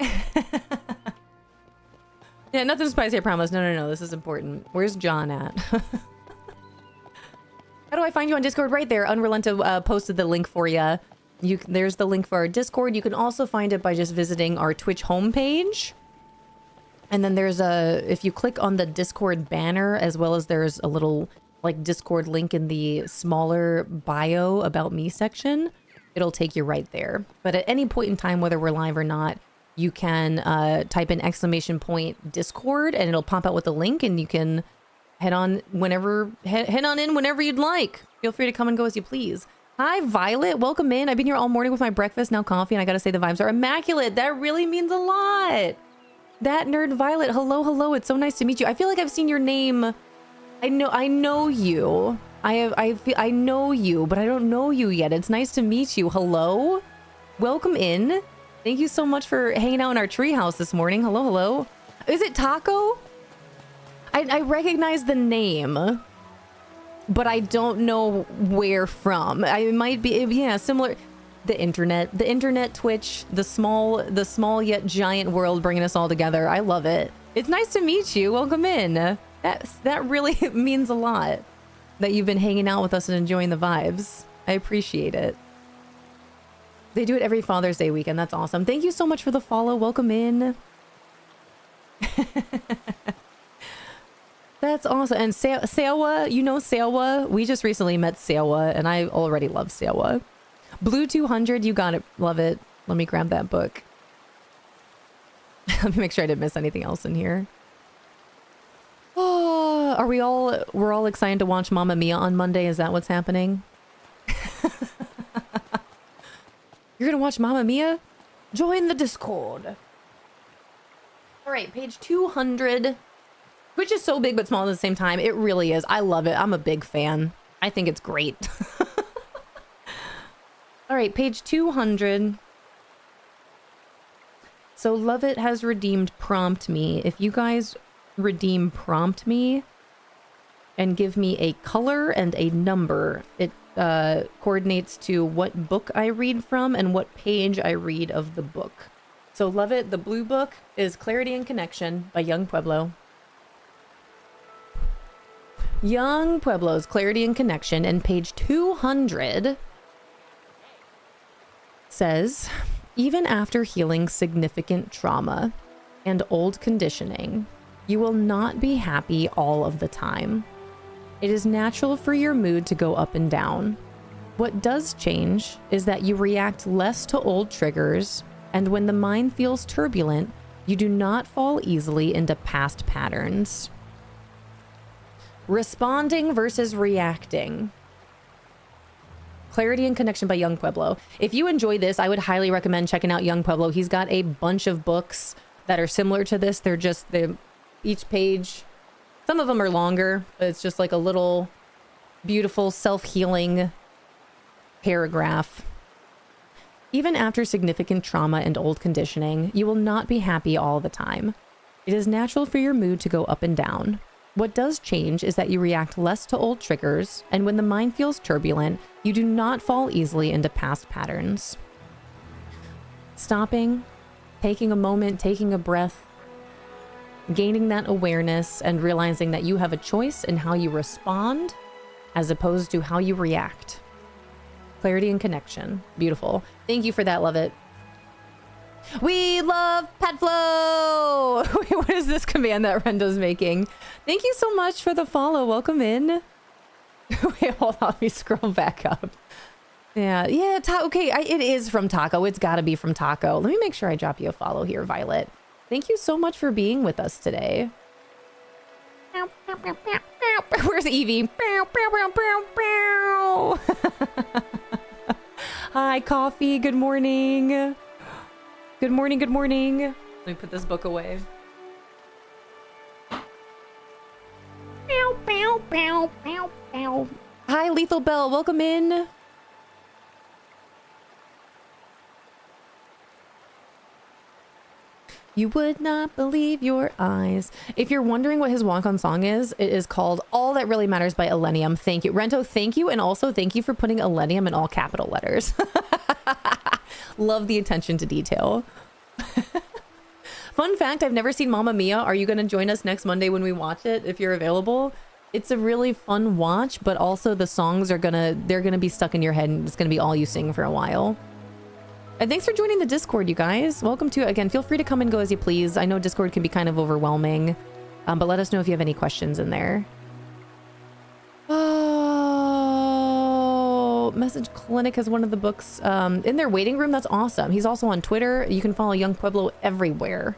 Yeah, nothing spicy, I promise. No, this is important. Where's John at? How do I find you on Discord? Right there. Unrelented posted the link for you. There's the link for our Discord. You can also find it by just visiting our Twitch homepage. And then there's if you click on the Discord banner, as well as there's a little like Discord link in the smaller bio about me section, it'll take you right there. But at any point in time, whether we're live or not, you can type in !Discord and it'll pop out with the link, and you can head on in whenever you'd like. Feel free to come and go as you please. Hi, Violet. Welcome in. I've been here all morning with my breakfast, now coffee, and I gotta say the vibes are immaculate. That really means a lot. That nerd Violet, hello. It's so nice to meet you. I feel like I've seen your name. I know you. I know you, but I don't know you yet. It's nice to meet you. Hello. Welcome in. Thank you so much for hanging out in our treehouse this morning. Hello. Is it Taco? I recognize the name, but I don't know where from. I might be, yeah, similar. The internet, Twitch, the small yet giant world bringing us all together. I love it. It's nice to meet you. Welcome in. That really means a lot that you've been hanging out with us and enjoying the vibes. I appreciate it. They do it every Father's Day weekend. That's awesome. Thank you so much for the follow. Welcome in. That's awesome. And Sewa, you know Sewa? We just recently met Sewa, and I already love Sewa. Blue 200, you got it. Love it. Let me grab that book. Let me make sure I didn't miss anything else in here. Oh, we're all excited to watch Mamma Mia on Monday. Is that what's happening? You're gonna watch Mamma Mia? Join the Discord. All right, page 200, which is so big but small at the same time. It really is. I love it. I'm a big fan. I think it's great. All right, page 200. So Lovett has redeemed prompt me. If you guys redeem prompt me and give me a color and a number, it coordinates to what book I read from and what page I read of the book. So Lovett, the blue book is Clarity and Connection by Young Pueblo. Young Pueblo's Clarity and Connection, and page 200 says, even after healing significant trauma and old conditioning, you will not be happy all of the time. It is natural for your mood to go up and down. What does change is that you react less to old triggers, and when the mind feels turbulent, you do not fall easily into past patterns. Responding versus reacting. Clarity and Connection by Young Pueblo. If you enjoy this, I would highly recommend checking out Young Pueblo. He's got a bunch of books that are similar to this. They're just each page. Some of them are longer, but it's just like a little beautiful self-healing paragraph. Even after significant trauma and old conditioning, you will not be happy all the time. It is natural for your mood to go up and down. What does change is that you react less to old triggers, and when the mind feels turbulent, you do not fall easily into past patterns. Stopping, taking a moment, taking a breath, gaining that awareness and realizing that you have a choice in how you respond as opposed to how you react. Clarity and Connection. Beautiful. Thank you for that, Lovett. We love Petflow! Wait, what is this command that Rendo's making? Thank you so much for the follow. Welcome in. Wait, hold on. Let me scroll back up. Yeah. Okay, it is from Taco. It's got to be from Taco. Let me make sure I drop you a follow here, Violet. Thank you so much for being with us today. Where's Evie? Hi, Coffee. Good morning. Good morning. Good morning. Let me put this book away. Hi, Lethal Bell. Welcome in. You would not believe your eyes. If you're wondering what his walk-on song is, it is called All That Really Matters by Illenium. Thank you. Rento, thank you. And also thank you for putting Illenium in all capital letters. Love the attention to detail. Fun fact, I've never seen Mamma Mia. Are you going to join us next Monday when we watch it, if you're available? It's a really fun watch, but also the songs are they're gonna be stuck in your head, and it's gonna be all you sing for a while. And thanks for joining the Discord, you guys. Welcome to it. Again, feel free to come and go as you please. I know Discord can be kind of overwhelming, but let us know if you have any questions in there. Oh, Message Clinic has one of the books in their waiting room. That's awesome. He's also on Twitter. You can follow Young Pueblo everywhere.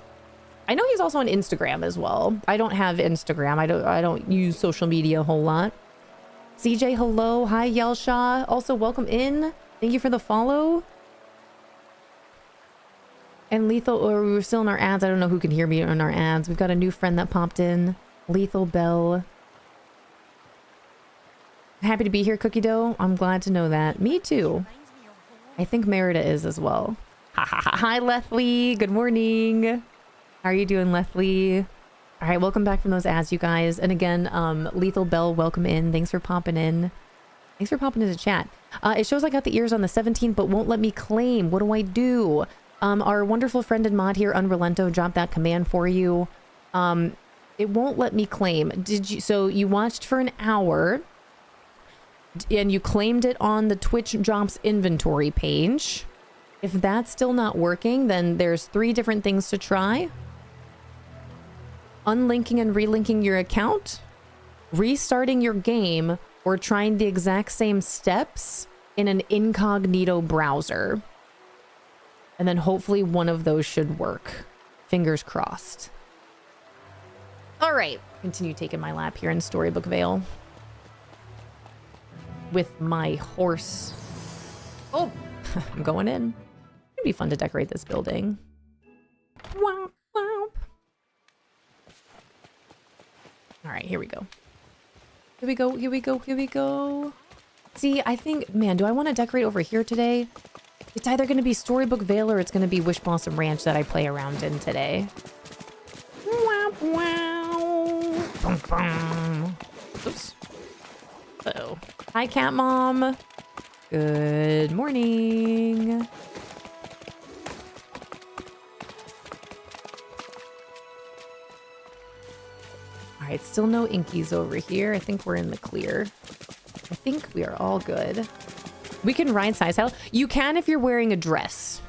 I know he's also on Instagram as well. I don't have Instagram. I don't use social media a whole lot. CJ, hello. Hi, Yelsha. Also, welcome in. Thank you for the follow. And Lethal, or we were still in our ads. I don't know who can hear me on our ads. We've got a new friend that popped in. Lethal Bell. Happy to be here, Cookie Dough. I'm glad to know that. Me too. I think Merida is as well. Hi, Leslie. Good morning. How are you doing, Leslie? All right, welcome back from those ads, you guys. And again, Lethal Bell, welcome in. Thanks for popping in. Thanks for popping into chat. It shows I got the ears on the 17th, but won't let me claim. What do I do? Our wonderful friend and mod here, Unrelento, dropped that command for you. It won't let me claim. So you watched for an hour and you claimed it on the Twitch Drops inventory page. If that's still not working, then there's 3 different things to try. Unlinking and relinking your account, restarting your game, or trying the exact same steps in an incognito browser. And then hopefully one of those should work. Fingers crossed. All right, continue taking my lap here in Storybook Vale. With my horse. Oh, I'm going in. It'd be fun to decorate this building. Womp, womp. All right, here we go. Here we go, here we go, here we go. See, I think, man, do I want to decorate over here today? It's either going to be Storybook Vale or it's going to be Wish Blossom Ranch that I play around in today. Wow, wow. Boom, boom. Oops. Uh-oh. Hi, Cat Mom. Good morning. All right, still no inkies over here. I think we're in the clear. I think we are all good. We can ride side saddle. You can if you're wearing a dress.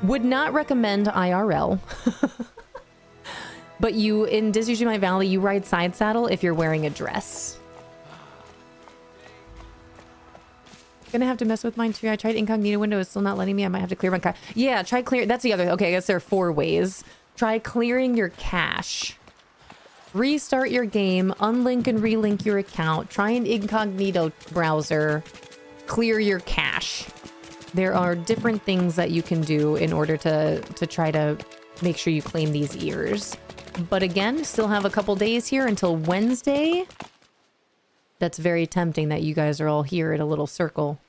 Would not recommend IRL. But you, in Disney Dreamlight Valley, you ride side saddle if you're wearing a dress. Gonna have to mess with mine too. I tried incognito window. It's still not letting me. I might have to clear my cache. Yeah, try clear. That's the other. Okay, I guess there are 4 ways. Try clearing your cache. Restart your game. Unlink and relink your account. Try an incognito browser. Clear your cache. There are different things that you can do in order to try to make sure you claim these ears. But again, still have a couple days here until Wednesday. That's very tempting that you guys are all here in a little circle.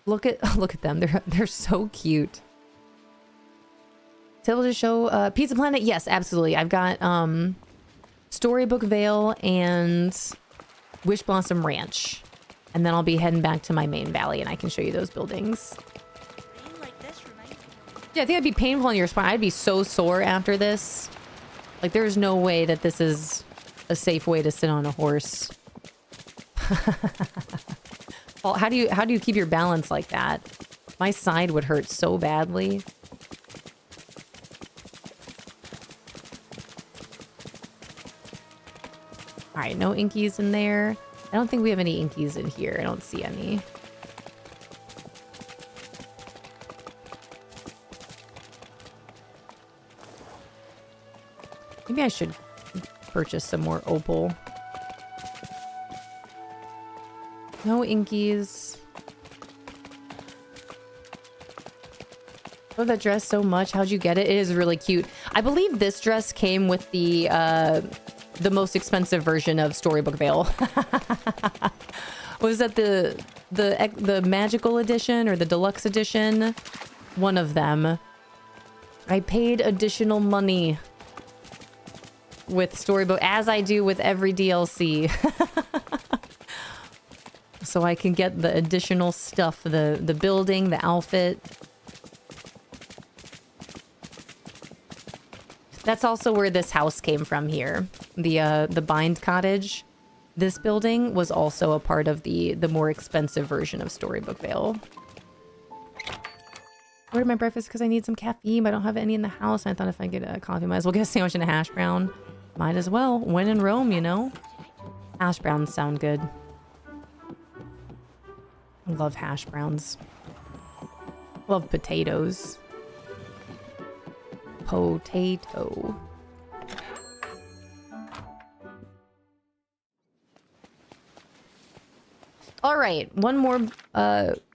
Look at them. They're so cute. Able to show Pizza Planet? Yes, absolutely. I've got Storybook Vale and Wish Blossom Ranch. And then I'll be heading back to my main valley and I can show you those buildings. Yeah, I think it'd be painful on your spine. I'd be so sore after this. Like, there's no way that this is a safe way to sit on a horse. Well, how do you keep your balance like that? My side would hurt so badly. All right, no inkies in there. I don't think we have any inkies in here. I don't see any. Maybe I should purchase some more opal. No inkies. I love that dress so much. How'd you get it? It is really cute. I believe this dress came with the most expensive version of Storybook Vale. Was that the magical edition or the deluxe edition? One of them. I paid additional money with Storybook, as I do with every DLC. So I can get the additional stuff, the building, the outfit. That's also where this house came from here. The Bind Cottage. This building was also a part of the more expensive version of Storybook Vale. Ordered my breakfast because I need some caffeine, but I don't have any in the house. I thought if I get a coffee, might as well get a sandwich and a hash brown. Might as well. When in Rome, you know? Hash browns sound good. I love hash browns. Love potatoes. Potato. All right, one more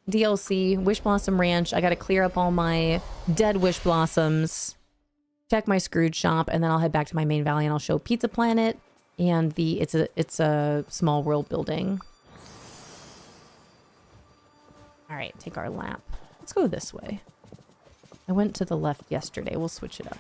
DLC, Wish Blossom Ranch. I gotta clear up all my dead Wish Blossoms, check my Scrooge shop, and then I'll head back to my main valley and I'll show Pizza Planet and it's a small world building. All right, take our lap. Let's go this way. I went to the left yesterday. We'll switch it up.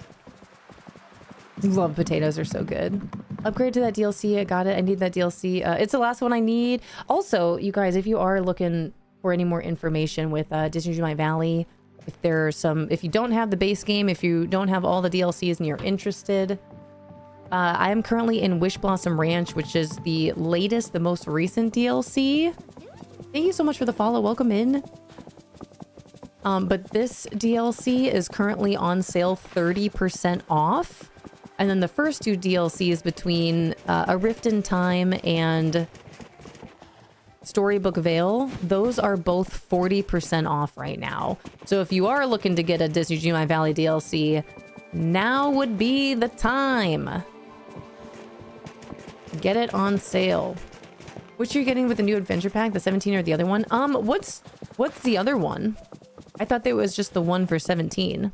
Love potatoes are so good. Upgrade to that DLC. I got it. I need that DLC. It's the last one I need. Also, you guys, if you are looking for any more information with Disney Dreamlight Valley, if you don't have the base game, if you don't have all the DLCs and you're interested, I am currently in Wish Blossom Ranch, which is the latest, the most recent DLC. Thank you so much for the follow. Welcome in. But this DLC is currently on sale 30% off. And then the first two DLCs between A Rift in Time and Storybook Vale, those are both 40% off right now. So if you are looking to get a Disney Dreamlight Valley DLC, now would be the time. Get it on sale. Which you're getting with the new adventure pack, the 17 or the other one? What's the other one? I thought there was just the one for 17.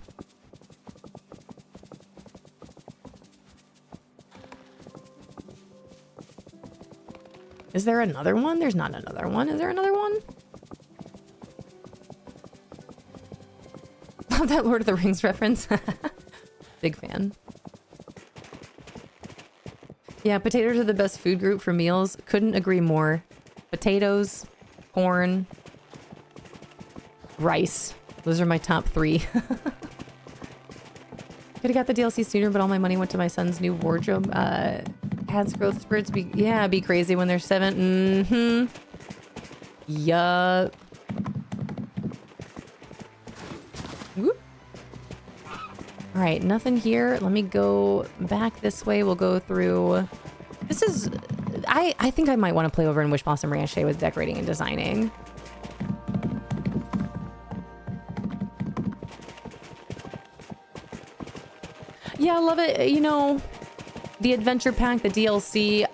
Is there another one? There's not another one. Is there another one? Love that Lord of the Rings reference. Big fan. Yeah, potatoes are the best food group for meals. Couldn't agree more. Potatoes, corn, rice. Those are my top 3. Could have got the DLC sooner, but all my money went to my son's new wardrobe. Cats growth spurts be crazy when they're 7. Yup. Whoop. All right, nothing here. Let me go back this way. We'll go through. This is. I think I might want to play over in Wish Blossom Ranch today with decorating and designing. Yeah, I love it. You know, the adventure pack, the DLC.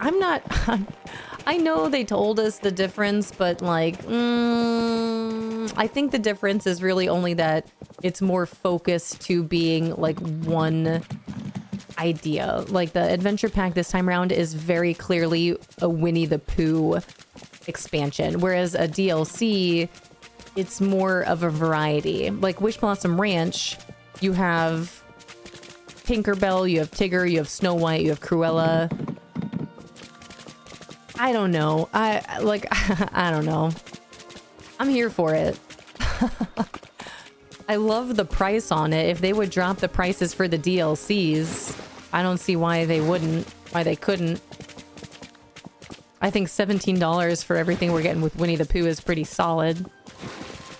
I know they told us the difference, but like, I think the difference is really only that it's more focused to being like one idea. Like the adventure pack this time around is very clearly a Winnie the Pooh expansion, whereas a DLC, it's more of a variety. Like Wish Blossom Ranch, you have Tinkerbell, you have Tigger, you have Snow White, you have Cruella. I don't know. I don't know. I'm here for it. I love the price on it. If they would drop the prices for the DLCs, I don't see why they wouldn't, why they couldn't. I think $17 for everything we're getting with Winnie the Pooh is pretty solid.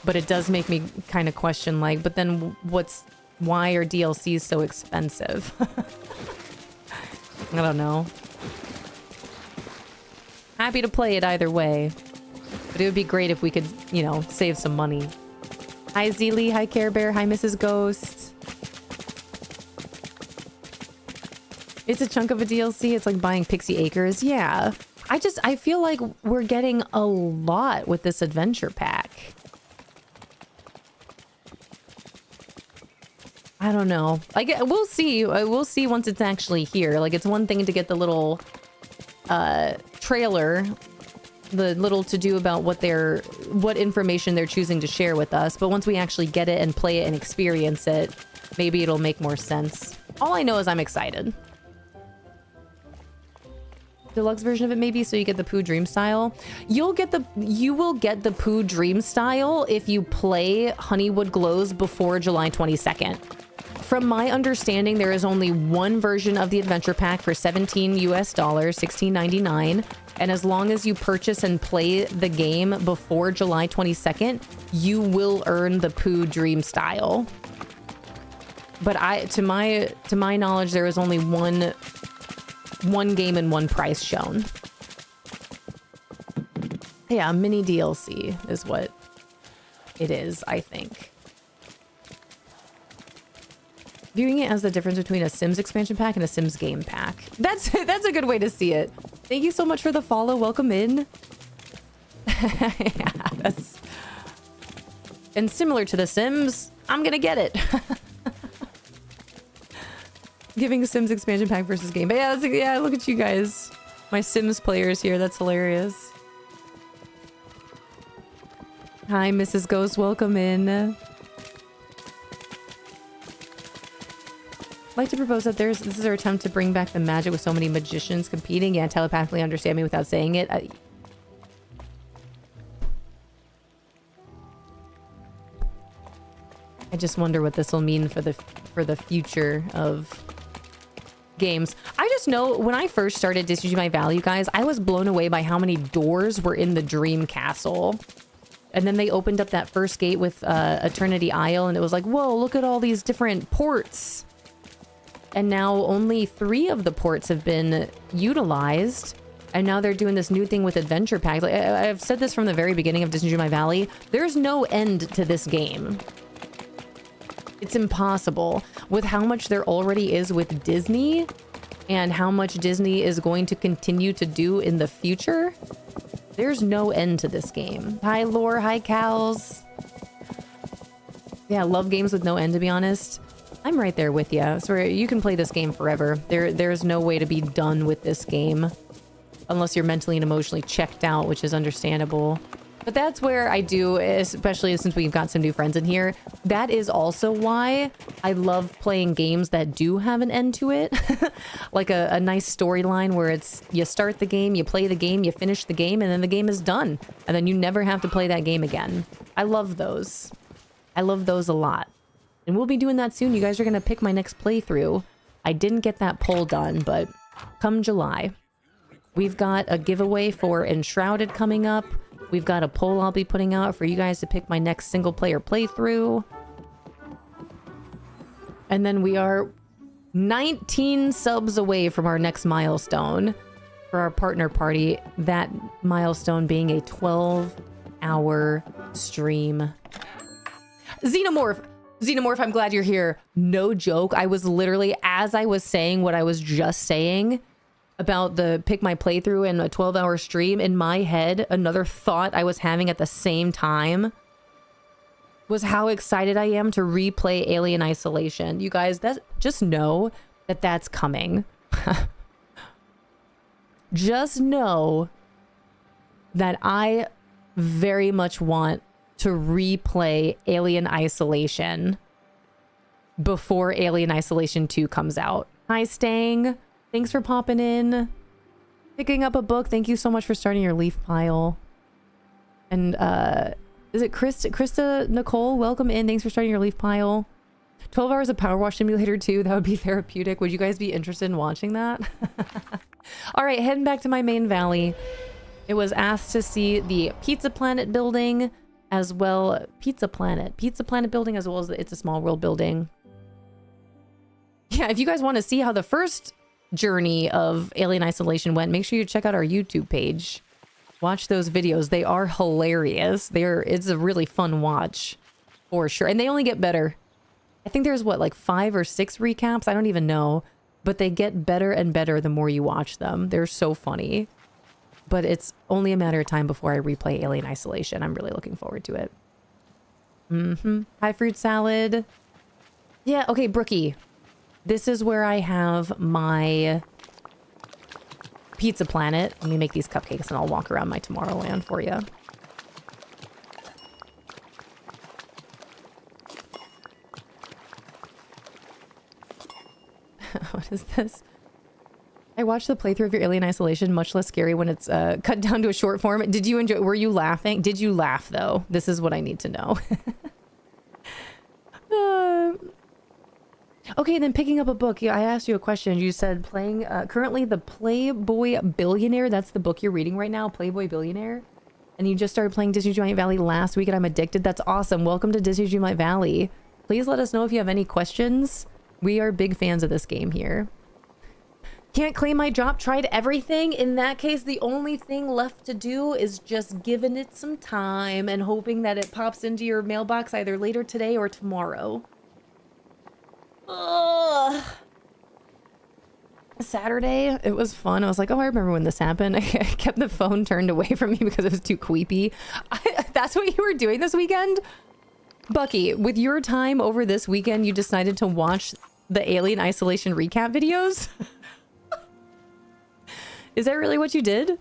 But it does make me kind of question, like, but then why are DLCs so expensive? I don't know. Happy to play it either way. But it would be great if we could, you know, save some money. Hi Zeely, hi Care Bear, hi Mrs. Ghost. It's a chunk of a DLC. It's like buying Pixie Acres. Yeah. I feel like we're getting a lot with this adventure pack. I don't know. We'll see. We'll see once it's actually here. Like, it's one thing to get the little trailer, the little to-do about what information they're choosing to share with us. But once we actually get it and play it and experience it, maybe it'll make more sense. All I know is I'm excited. Deluxe version of it maybe, so you get the Pooh Dream style. You will get the Pooh Dream style if you play Honeywood Glows before July 22nd. From my understanding, there is only one version of the adventure pack for $17 US, $16.99. And as long as you purchase and play the game before July 22nd, you will earn the Pooh Dream style. But to my knowledge, there is only one game and one price shown. Yeah, mini DLC is what it is, I think. Viewing it as the difference between a Sims expansion pack and a Sims game pack. That's a good way to see it. Thank you so much for the follow. Welcome in. Yeah, and similar to the Sims, I'm gonna get it. Giving a Sims expansion pack versus game. But yeah, look at you guys. My Sims players here. That's hilarious. Hi, Mrs. Ghost. Welcome in. I'd like to propose that this is our attempt to bring back the magic with so many magicians competing. Yeah, telepathically understand me without saying it. I just wonder what this will mean for the future of games. I just know when I first started Disney Dreamlight Valle, you guys, I was blown away by how many doors were in the Dream Castle. And then they opened up that first gate with Eternity Isle, and it was like, whoa, look at all these different ports. And now only 3 of the ports have been utilized. And now they're doing this new thing with adventure packs. Like, I've said this from the very beginning of Disney Dreamlight Valley. There's no end to this game. It's impossible. With how much there already is with Disney and how much Disney is going to continue to do in the future, there's no end to this game. Hi, Lore. Hi, Cows. Yeah, love games with no end, to be honest. I'm right there with you. So you can play this game forever. There's no way to be done with this game unless you're mentally and emotionally checked out, which is understandable. But that's where I do, especially since we've got some new friends in here. That is also why I love playing games that do have an end to it. Like a nice storyline where it's you start the game, you play the game, you finish the game, and then the game is done. And then you never have to play that game again. I love those. I love those a lot. And we'll be doing that soon. You guys are going to pick my next playthrough. I didn't get that poll done, but come July. We've got a giveaway for Enshrouded coming up. We've got a poll I'll be putting out for you guys to pick my next single player playthrough. And then we are 19 subs away from our next milestone for our partner party. That milestone being a 12-hour stream. Xenomorph, I'm glad you're here. No joke. I was literally, as I was saying what I was just saying about the pick my playthrough and a 12-hour stream, in my head, another thought I was having at the same time was how excited I am to replay Alien Isolation. You guys, just know that that's coming. Just know that I very much want to replay Alien Isolation before Alien Isolation 2 comes out. Hi, Stang. Thanks for popping in. Picking up a book. Thank you so much for starting your leaf pile. And is it Krista Nicole? Welcome in. Thanks for starting your leaf pile. 12 hours of Power Wash Simulator 2. That would be therapeutic. Would you guys be interested in watching that? All right, heading back to my main valley. It was asked to see the Pizza Planet building as well. Pizza Planet building as well as the It's a Small World building. Yeah, if you guys want to see how the first journey of Alien Isolation went, make sure you check out our YouTube page. Watch those videos. They are hilarious. It's a really fun watch for sure. And they only get better. I think there's what, like 5 or 6 recaps? I don't even know. But they get better and better the more you watch them. They're so funny. But it's only a matter of time before I replay Alien Isolation. I'm really looking forward to it. Hi, Fruit Salad. Yeah, okay, Brookie. This is where I have my Pizza Planet. Let me make these cupcakes and I'll walk around my Tomorrowland for you. What is this? I watched the playthrough of your Alien Isolation, much less scary when it's cut down to a short form. Did you enjoy? Were you laughing? Did you laugh though? This is what I need to know. Okay, then picking up a book. Yeah, I asked you a question. You said playing currently the Playboy Billionaire. That's the book you're reading right now, Playboy Billionaire. And you just started playing Disney Dreamlight Valley last week and I'm addicted. That's awesome. Welcome to Disney Dreamlight Valley. Please let us know if you have any questions. We are big fans of this game here. Can't claim my drop. Tried everything. In that case, the only thing left to do is just giving it some time and hoping that it pops into your mailbox either later today or tomorrow. Ugh. Saturday, it was fun. I was like, oh, I remember when this happened. I kept the phone turned away from me because it was too creepy. That's what you were doing this weekend? Bucky, with your time over this weekend, you decided to watch the Alien Isolation recap videos? Is that really what you did?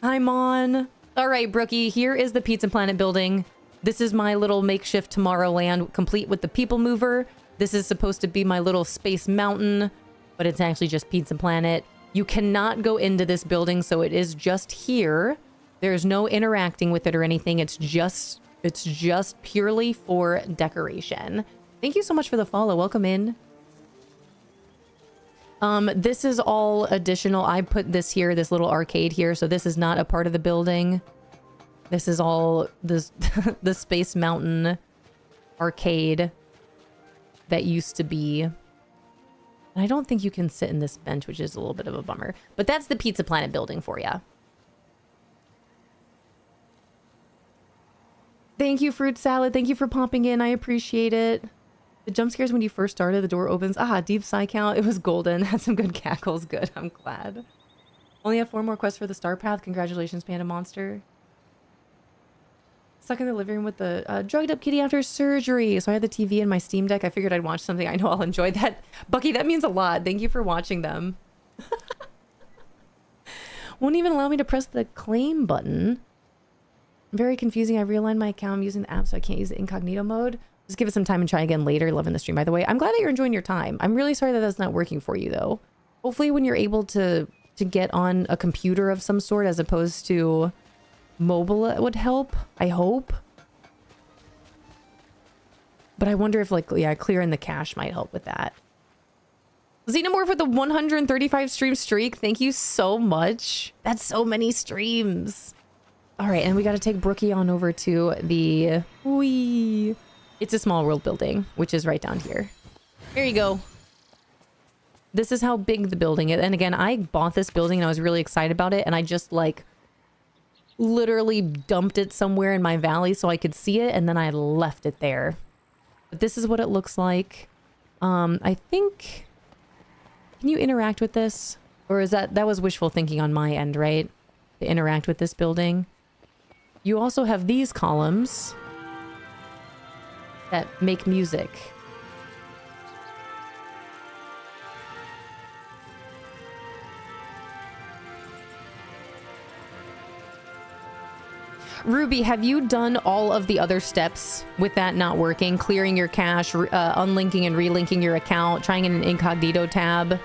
Hi, Mon. All right, Brookie, here is the Pizza Planet building. This is my little makeshift Tomorrowland, complete with the People Mover. This is supposed to be my little space mountain, but it's actually just Pizza Planet. You cannot go into this building, so it is just here. There's no interacting with it or anything. It's just purely for decoration. Thank you so much for the follow. Welcome in. This is all additional. I put this here, this little arcade here, so this is not a part of the building. This is all this the Space Mountain arcade that used to be. And I don't think you can sit in this bench, which is a little bit of a bummer. But that's the Pizza Planet building for ya. Thank you, Fruit Salad. Thank you for popping in. I appreciate it. The jump scares when you first started, the door opens. Ah, deep sigh count. It was golden. Had some good cackles. Good. I'm glad. Only have 4 more quests for the Star Path. Congratulations, Panda Monster. Stuck in the living room with the drugged up kitty after surgery. So I had the TV and my Steam Deck. I figured I'd watch something. I know I'll enjoy that. Bucky, that means a lot. Thank you for watching them. Won't even allow me to press the claim button. Very confusing. I realigned my account. I'm using the app, so I can't use the incognito mode. Just give it some time and try again later. Loving the stream, by the way. I'm glad that you're enjoying your time. I'm really sorry that that's not working for you, though. Hopefully when you're able to get on a computer of some sort as opposed to mobile, it would help. I hope. But I wonder if, like, yeah, clearing the cache might help with that. Xenomorph with the 135 stream streak. Thank you so much. That's so many streams. All right, and we got to take Brookie on over to the It's a Small World building, which is right down here. Here you go. This is how big the building is. And again, I bought this building and I was really excited about it. And I just like literally dumped it somewhere in my valley so I could see it. And then I left it there. But this is what it looks like. I think... Can you interact with this? Or is that was wishful thinking on my end, right? To interact with this building. You also have these columns that make music. Ruby, have you done all of the other steps with that not working? Clearing your cache, unlinking and relinking your account, trying in an incognito tab.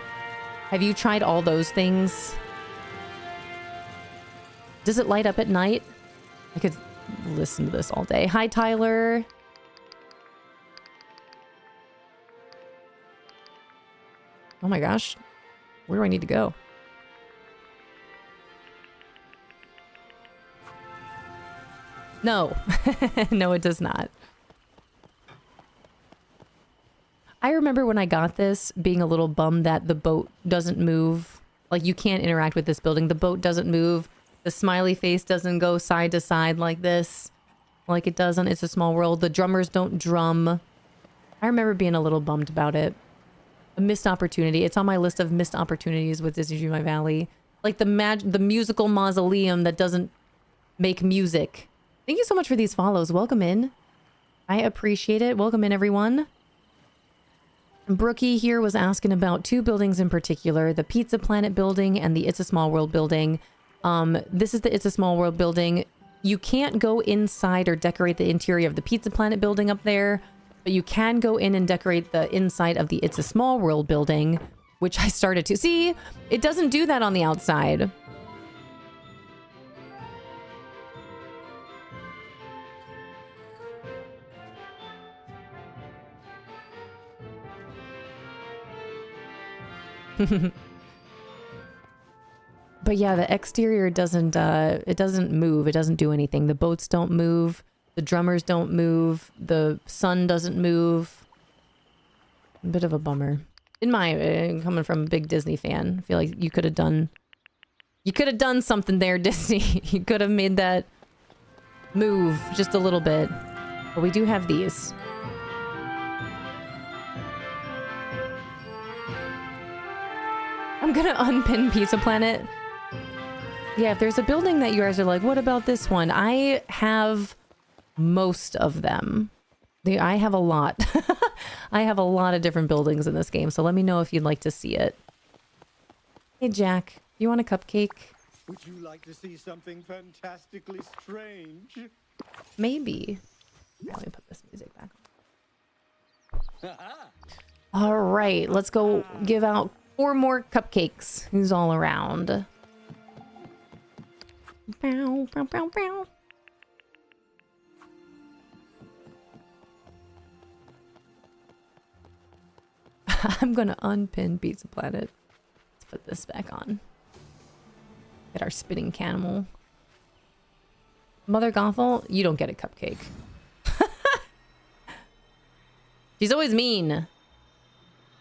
Have you tried all those things? Does it light up at night? I could listen to this all day. Hi, Tyler. Oh my gosh. Where do I need to go? No. No, it does not. I remember when I got this being a little bummed that the boat doesn't move. Like, you can't interact with this building. The boat doesn't move. The smiley face doesn't go side to side like this. Like it does on It's a Small World. The drummers don't drum. I remember being a little bummed about it. A missed opportunity. It's on my list of missed opportunities with Disney Dreamlight Valle. Like the musical mausoleum that doesn't make music. Thank you so much for these follows. Welcome in. I appreciate it. Welcome in, everyone. Brookie here was asking about 2 buildings in particular. The Pizza Planet building and the It's a Small World building. This is the It's a Small World building. You can't go inside or decorate the interior of the Pizza Planet building up there, but you can go in and decorate the inside of the It's a Small World building, which I started to see. It doesn't do that on the outside. But yeah, the exterior doesn't, it doesn't move. It doesn't do anything. The boats don't move. The drummers don't move. The sun doesn't move. A bit of a bummer. In my, coming from a big Disney fan, I feel like you could have done something there, Disney. You could have made that move just a little bit. But we do have these. I'm gonna unpin Pizza Planet. Yeah, if there's a building that you guys are like, what about this one? I have most of them. I have a lot. I have a lot of different buildings in this game, so let me know if you'd like to see it. Hey, Jack, you want a cupcake? Would you like to see something fantastically strange? Maybe. Let me put this music back on. All right, let's go give out 4 more cupcakes. Who's all around? Bow, bow, bow, bow. I'm gonna unpin Pizza Planet. Let's put this back on. Get our spinning camel. Mother Gothel, you don't get a cupcake. She's always mean.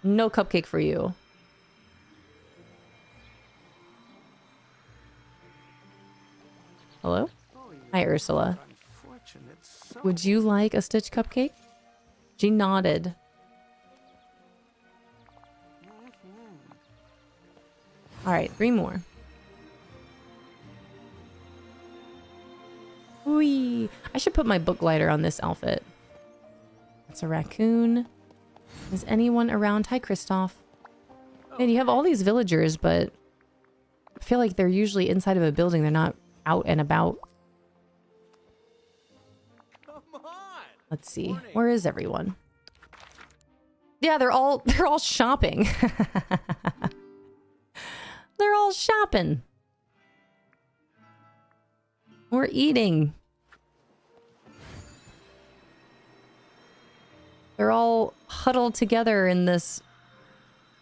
No cupcake for you. Hello? Hi, Ursula. Would you like a Stitch cupcake? She nodded. All right, 3 more. Whee! I should put my book glider on this outfit. It's a raccoon. Is anyone around? Hi, Kristoff. Man, you have all these villagers, but I feel like they're usually inside of a building. They're not out and about. Let's see. Where is everyone? Yeah, they're all shopping. They're all shopping. We're eating. They're all huddled together in this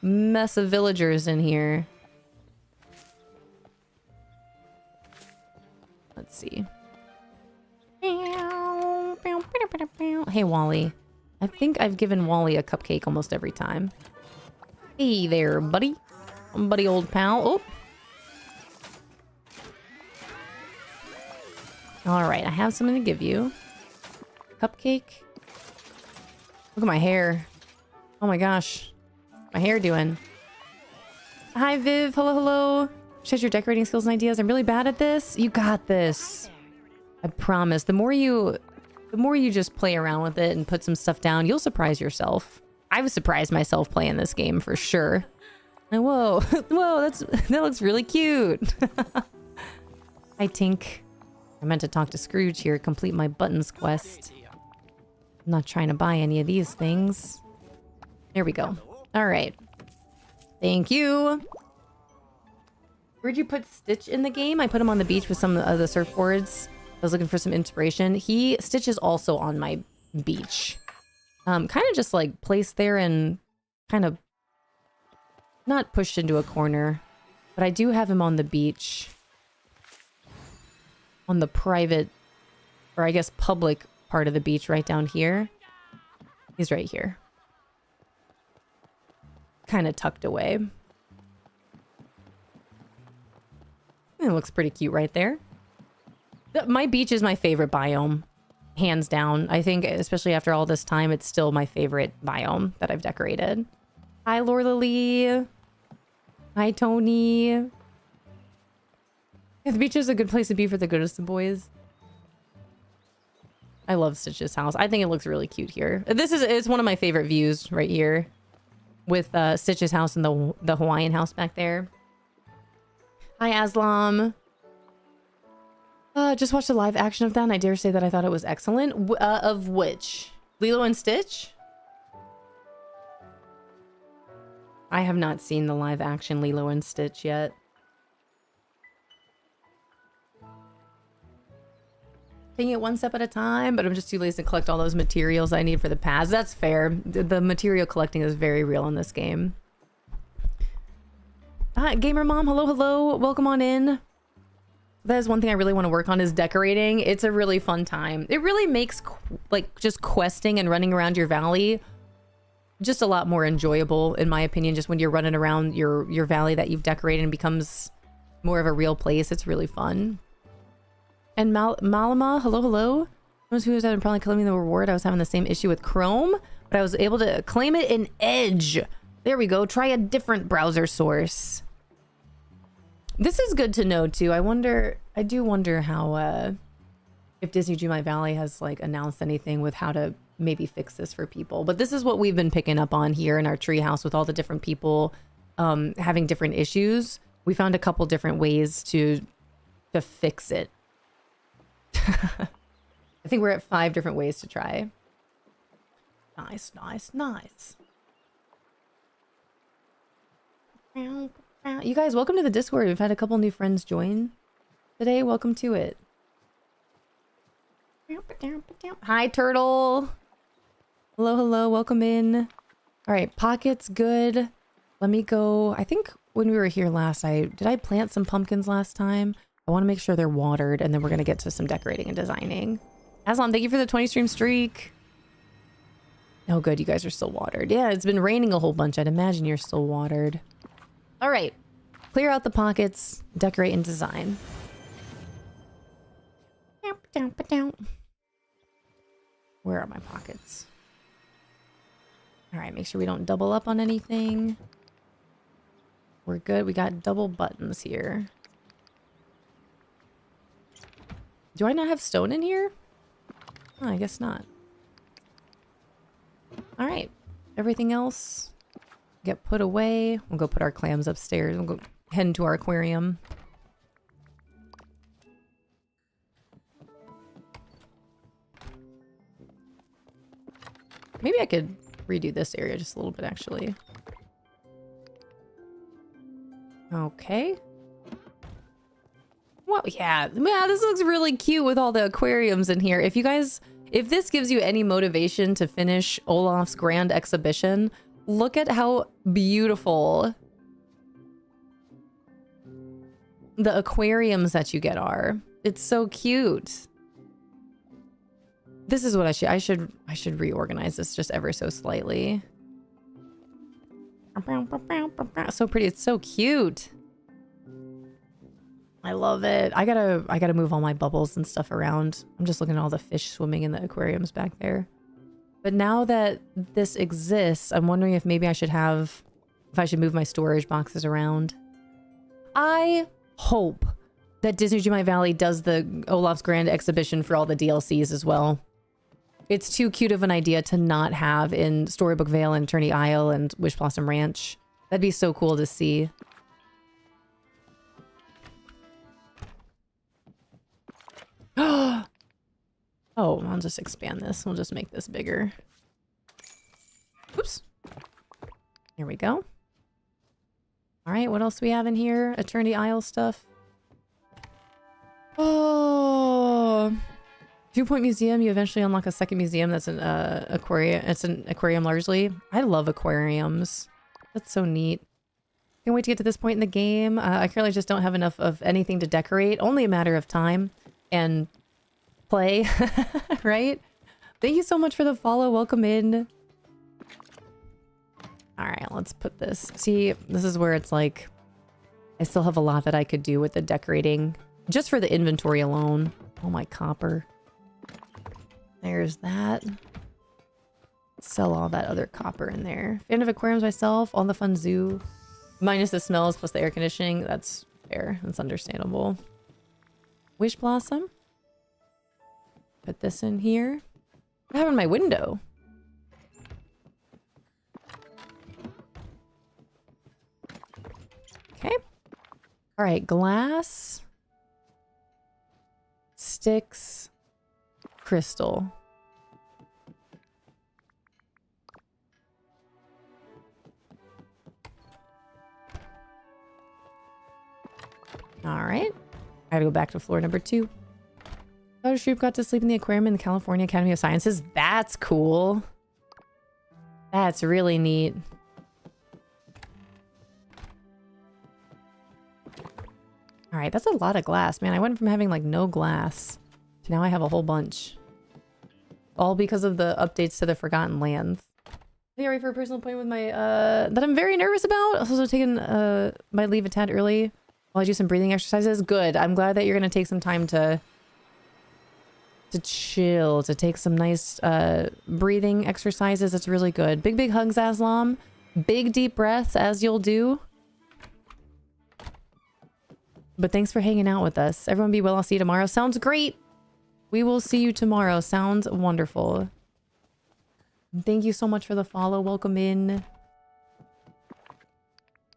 mess of villagers in here. Let's see. Hey, Wally. I think I've given Wally a cupcake almost every time. Hey there, buddy. Buddy old pal. Oh. Alright, I have something to give you. Cupcake. Look at my hair. Oh my gosh. My hair doing. Hi, Viv. Hello, hello. Shows your decorating skills and ideas. I'm really bad at this. You got this. I promise. The more you just play around with it and put some stuff down, you'll surprise yourself. I've surprised myself playing this game for sure. And whoa, whoa, that looks really cute. Hi, Tink. I meant to talk to Scrooge here, complete my buttons quest. I'm not trying to buy any of these things. There we go. All right. Thank you. Where'd you put Stitch in the game? I put him on the beach with some of the surfboards. I was looking for some inspiration. Stitch is also on my beach. Kind of just like placed there and kind of not pushed into a corner. But I do have him on the beach. On the private, or I guess public part of the beach right down here. He's right here. Kind of tucked away. It looks pretty cute right there. My beach is my favorite biome. Hands down. I think, especially after all this time, it's still my favorite biome that I've decorated. Hi, Laura Lily. Hi, Tony. Yeah, the beach is a good place to be for the goodest of boys. I love Stitch's house. I think it looks really cute here. It's one of my favorite views right here. With Stitch's house and the Hawaiian house back there. Hi, Aslam. Just watched the live action of that, and I dare say that I thought it was excellent. Of which? Lilo and Stitch? I have not seen the live action Lilo and Stitch yet. Taking it one step at a time, but I'm just too lazy to collect all those materials I need for the paths. That's fair. The material collecting is very real in this game. Hi, Gamer Mom. Hello, hello. Welcome on in. That is one thing I really want to work on is decorating. It's a really fun time. It really makes like just questing and running around your valley just a lot more enjoyable, in my opinion. Just when you're running around your valley that you've decorated and becomes more of a real place. It's really fun. And Malama, hello, hello. Those who was probably claiming the reward. I was having the same issue with Chrome, but I was able to claim it in Edge. There we go. Try a different browser source. This is good to know too. I do wonder how, if Disney Dreamlight Valle has like announced anything with how to maybe fix this for people. But this is what we've been picking up on here in our treehouse with all the different people having different issues. We found a couple different ways to fix it. I think we're at 5 different ways to try. Nice, nice, nice. You guys, welcome to the Discord. We've had a couple new friends join today. Welcome to it. Hi, Turtle. Hello, hello. Welcome in. All right, pockets good. Let me go. I think when we were here last, did I plant some pumpkins last time? I want to make sure they're watered, and then we're going to get to some decorating and designing. Aslan, thank you for the 20 stream streak. Oh, good. You guys are still watered. Yeah, it's been raining a whole bunch. I'd imagine you're still watered. All right. Clear out the pockets, decorate and design. Where are my pockets? All right, make sure we don't double up on anything. We're good. We got double buttons here. Do I not have stone in here? Oh, I guess not. All right. Everything else get put away. We'll go put our clams upstairs. We'll go head into our aquarium. Maybe I could redo this area just a little bit, actually. Okay. Well, yeah, this looks really cute with all the aquariums in here. If you guys, if this gives you any motivation to finish Olaf's grand exhibition, look at how beautiful the aquariums that you get are. It's so cute. This is what I should reorganize this just ever so slightly. So pretty. It's so cute. I love it. I gotta move all my bubbles and stuff around. I'm just looking at all the fish swimming in the aquariums back there. But now that this exists, I'm wondering if maybe I should move my storage boxes around. I hope that Disney Dreamlight Valley does the Olaf's Grand Exhibition for all the DLCs as well. It's too cute of an idea to not have in Storybook Vale and Eternity Isle and Wish Blossom Ranch. That'd be so cool to see. Oh, I'll just expand this. We'll just make this bigger. Oops. Here we go. All right, what else do we have in here? Eternity Isle stuff. Oh, 2-Point Museum. You eventually unlock a second museum that's an aquarium. It's an aquarium largely. I love aquariums. That's so neat. Can't wait to get to this point in the game. I currently just don't have enough of anything to decorate. Only a matter of time and play, right? Thank you so much for the follow. Welcome in. All right, let's put this. See, this is where it's like, I still have a lot that I could do with the decorating just for the inventory alone. Oh, my copper. There's that. Sell all that other copper in there. Fan of aquariums myself. All the fun zoo. Minus the smells plus the air conditioning. That's fair. That's understandable. Wish Blossom. Put this in here. I have in my window. Okay. All right. Glass. Sticks. Crystal. All right. I gotta go back to floor number 2. Daughter Shroop got to sleep in the aquarium in the California Academy of Sciences. That's cool. That's really neat. All right, that's a lot of glass, man. I went from having like no glass to now I have a whole bunch. All because of the updates to the Forgotten Lands. I think I'm ready for a personal appointment with my, that I'm very nervous about. Also taking my leave a tad early while I do some breathing exercises. Good. I'm glad that you're going to take some time to chill, to take some nice breathing exercises. It's really good. Big hugs, Aslam. Big deep breaths, as you'll do. But thanks for hanging out with us. Everyone be well. I'll see you tomorrow. Sounds great. We will see you tomorrow. Sounds wonderful. Thank you so much for the follow. Welcome in.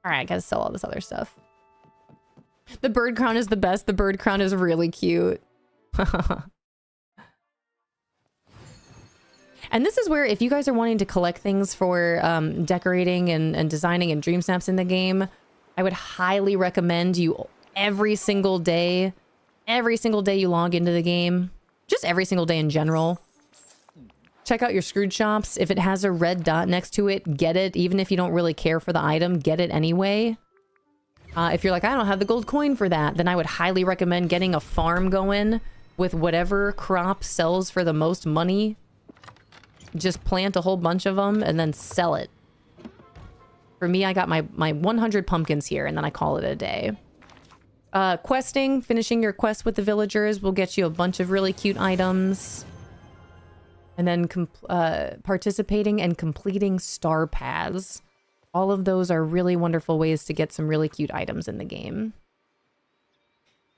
All right, gotta sell all this other stuff. The bird crown is the best. The bird crown is really cute. And this is where, if you guys are wanting to collect things for decorating and designing and dream snaps in the game, I would highly recommend you every single day you log into the game, just every single day in general, check out your Scrooge shops. If it has a red dot next to it, get it. Even if you don't really care for the item, get it anyway. If you're like, I don't have the gold coin for that, then I would highly recommend getting a farm going with whatever crop sells for the most money. Just plant a whole bunch of them and then sell it. For me, I got my 100 pumpkins here, and then I call it a day. Questing, finishing your quest with the villagers will get you a bunch of really cute items. And then participating and completing star paths. All of those are really wonderful ways to get some really cute items in the game.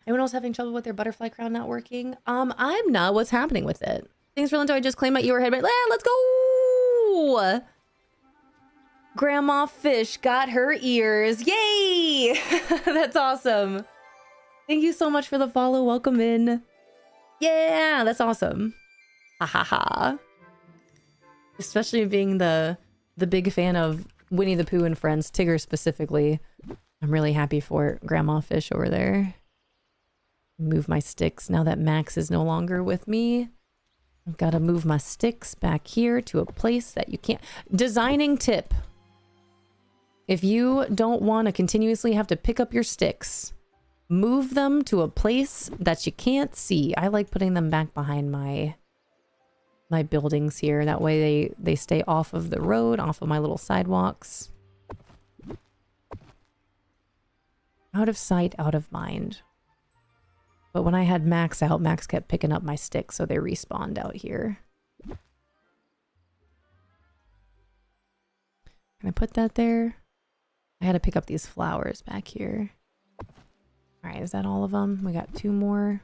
Anyone else having trouble with their butterfly crown not working? I'm not. What's happening with it? Thanks for Linto. I just claimed my ear headband. Let's go! Grandma Fish got her ears. Yay! That's awesome. Thank you so much for the follow. Welcome in. Yeah, that's awesome. Ha ha ha. Especially being the big fan of Winnie the Pooh and Friends, Tigger specifically. I'm really happy for Grandma Fish over there. Move my sticks now that Max is no longer with me. I've got to move my sticks back here to a place that you can't... Designing tip. If you don't want to continuously have to pick up your sticks, move them to a place that you can't see. I like putting them back behind my buildings here. That way they stay off of the road, off of my little sidewalks. Out of sight, out of mind. But when I had Max out, Max kept picking up my sticks, so they respawned out here. Can I put that there? I had to pick up these flowers back here. All right, is that all of them? We got 2 more.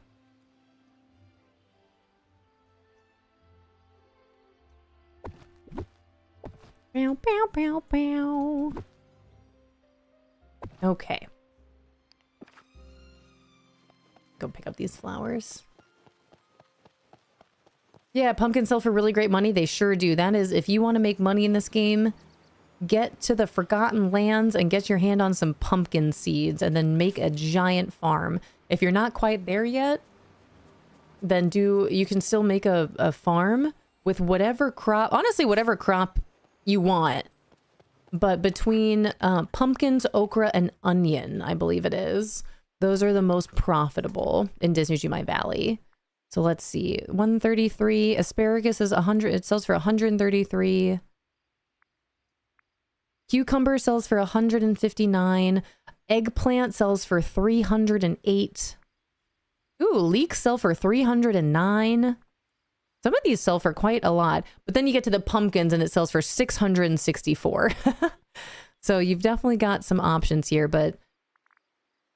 Bow, bow, bow, bow. Okay. Go pick up these flowers. Yeah, pumpkins sell for really great money. They sure do. That is, if you want to make money in this game, get to the Forgotten Lands and get your hand on some pumpkin seeds and then make a giant farm. If you're not quite there yet, then you can still make a farm with whatever crop, honestly, whatever crop you want. But between pumpkins, okra, and onion, I believe it is, those are the most profitable in Disney Dreamlight Valley. So let's see. 133. Asparagus is 100. It sells for 133. Cucumber sells for 159. Eggplant sells for 308. Ooh, leeks sell for 309. Some of these sell for quite a lot. But then you get to the pumpkins and it sells for 664. So you've definitely got some options here, but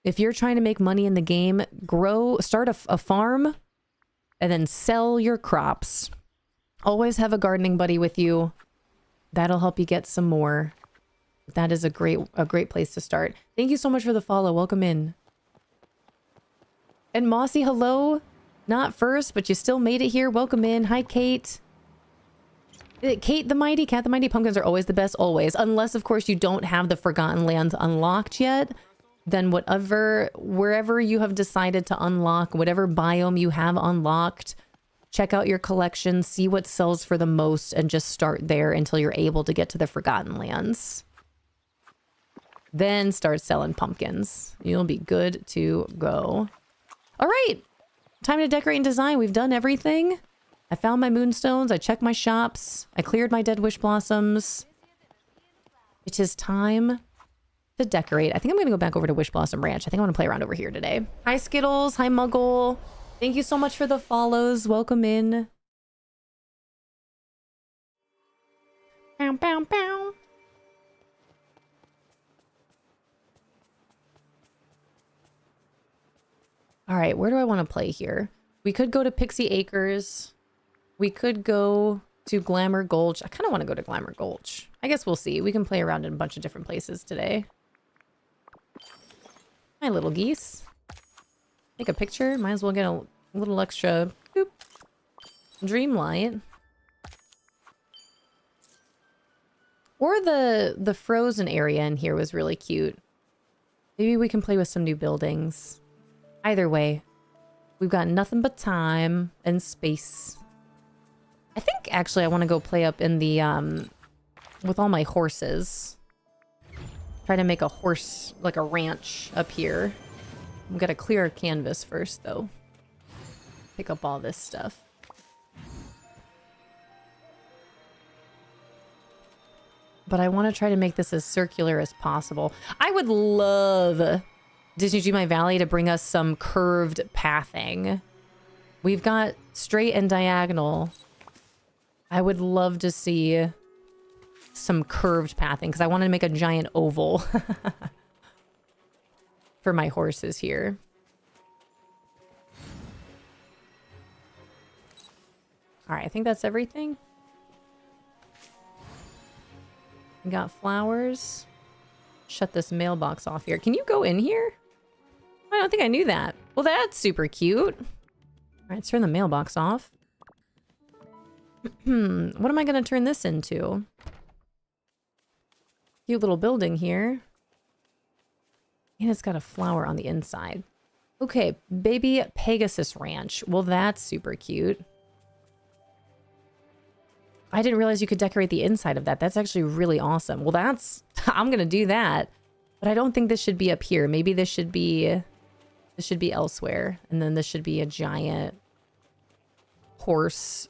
if you're trying to make money in the game, start a farm and then sell your crops. Always have a gardening buddy with you. That'll help you get some more. That is a great place to start. Thank you so much for the follow. Welcome in. And Mossy, hello. Not first, but you still made it here. Welcome in. Hi, Kate. Kate the Mighty. Cat the Mighty. Pumpkins are always the best, always. Unless, of course, you don't have the Forgotten Lands unlocked yet. Then wherever you have decided to unlock, whatever biome you have unlocked, check out your collection, see what sells for the most, and just start there until you're able to get to the Forgotten Lands. Then start selling pumpkins. You'll be good to go. All right. Time to decorate and design. We've done everything. I found my moonstones. I checked my shops. I cleared my dead wish blossoms. It is time to decorate. I think I'm going to go back over to Wish Blossom Ranch. I think I want to play around over here today. Hi, Skittles. Hi, Muggle. Thank you so much for the follows. Welcome in. Bow, bow, bow. All right, where do I want to play here? We could go to Pixie Acres. We could go to Glamour Gulch. I kind of want to go to Glamour Gulch. I guess we'll see. We can play around in a bunch of different places today. Hi, little geese. Take a picture. Might as well get a little extra boop, Dreamlight. Or the frozen area in here was really cute. Maybe we can play with some new buildings. Either way, we've got nothing but time and space. I think actually I want to go play up in the with all my horses. Try to make a horse, like a ranch up here. I'm gonna clear our canvas first, though. Pick up all this stuff. But I want to try to make this as circular as possible. I would love Disney Dreamlight Valley to bring us some curved pathing. We've got straight and diagonal. I would love to see some curved pathing because I want to make a giant oval for my horses here. All right, I think that's everything. We got flowers. Shut this mailbox off here. Can you go in here? I don't think I knew that. Well, that's super cute. All right, let's turn the mailbox off. What am I going to turn this into? Cute little building here. And it's got a flower on the inside. Okay, baby Pegasus Ranch. Well, that's super cute. I didn't realize you could decorate the inside of that. That's actually really awesome. Well, that's... I'm going to do that. But I don't think this should be up here. Maybe this should be elsewhere. And then this should be a giant horse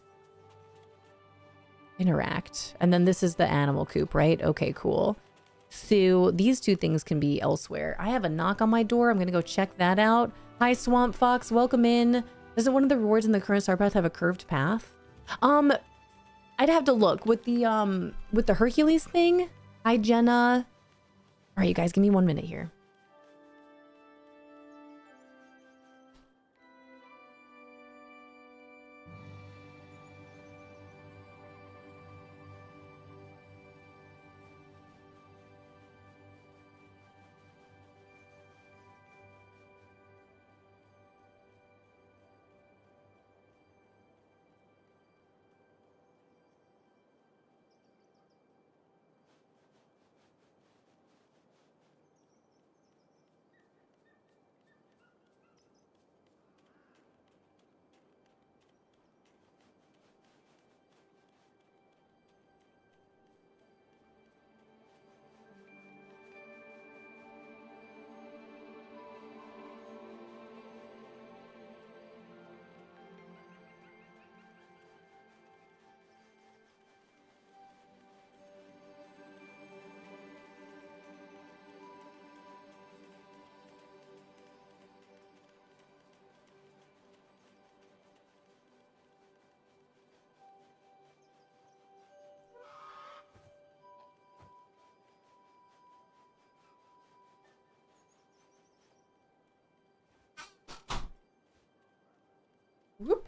interact. And then this is the animal coop, right? Okay, cool. So these two things can be elsewhere. I have a knock on my door. I'm going to go check that out. Hi, Swamp Fox. Welcome in. Doesn't one of the rewards in the current star path have a curved path? I'd have to look with the Hercules thing. Hi, Jenna. All right, you guys, give me 1 minute here. Whoop.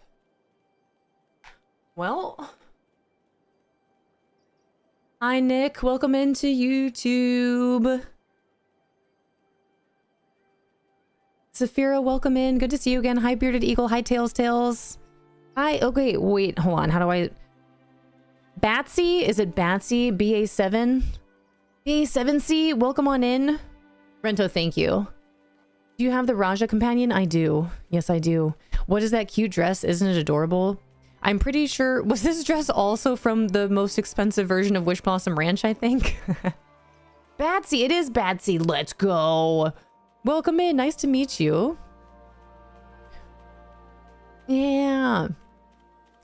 Well. Hi, Nick. Welcome into YouTube. Saphira, welcome in. Good to see you again. Hi, Bearded Eagle. Hi, Tails. Hi. Okay, wait. Hold on. How do I... Batsy? Is it Batsy? BA7? BA7C? Welcome on in. Rento, thank you. Do you have the Raja companion? I do. Yes, I do. What is that cute dress? Isn't it adorable? I'm pretty sure... Was this dress also from the most expensive version of Wish Blossom Ranch, I think? Batsy! It is Batsy! Let's go! Welcome in. Nice to meet you. Yeah.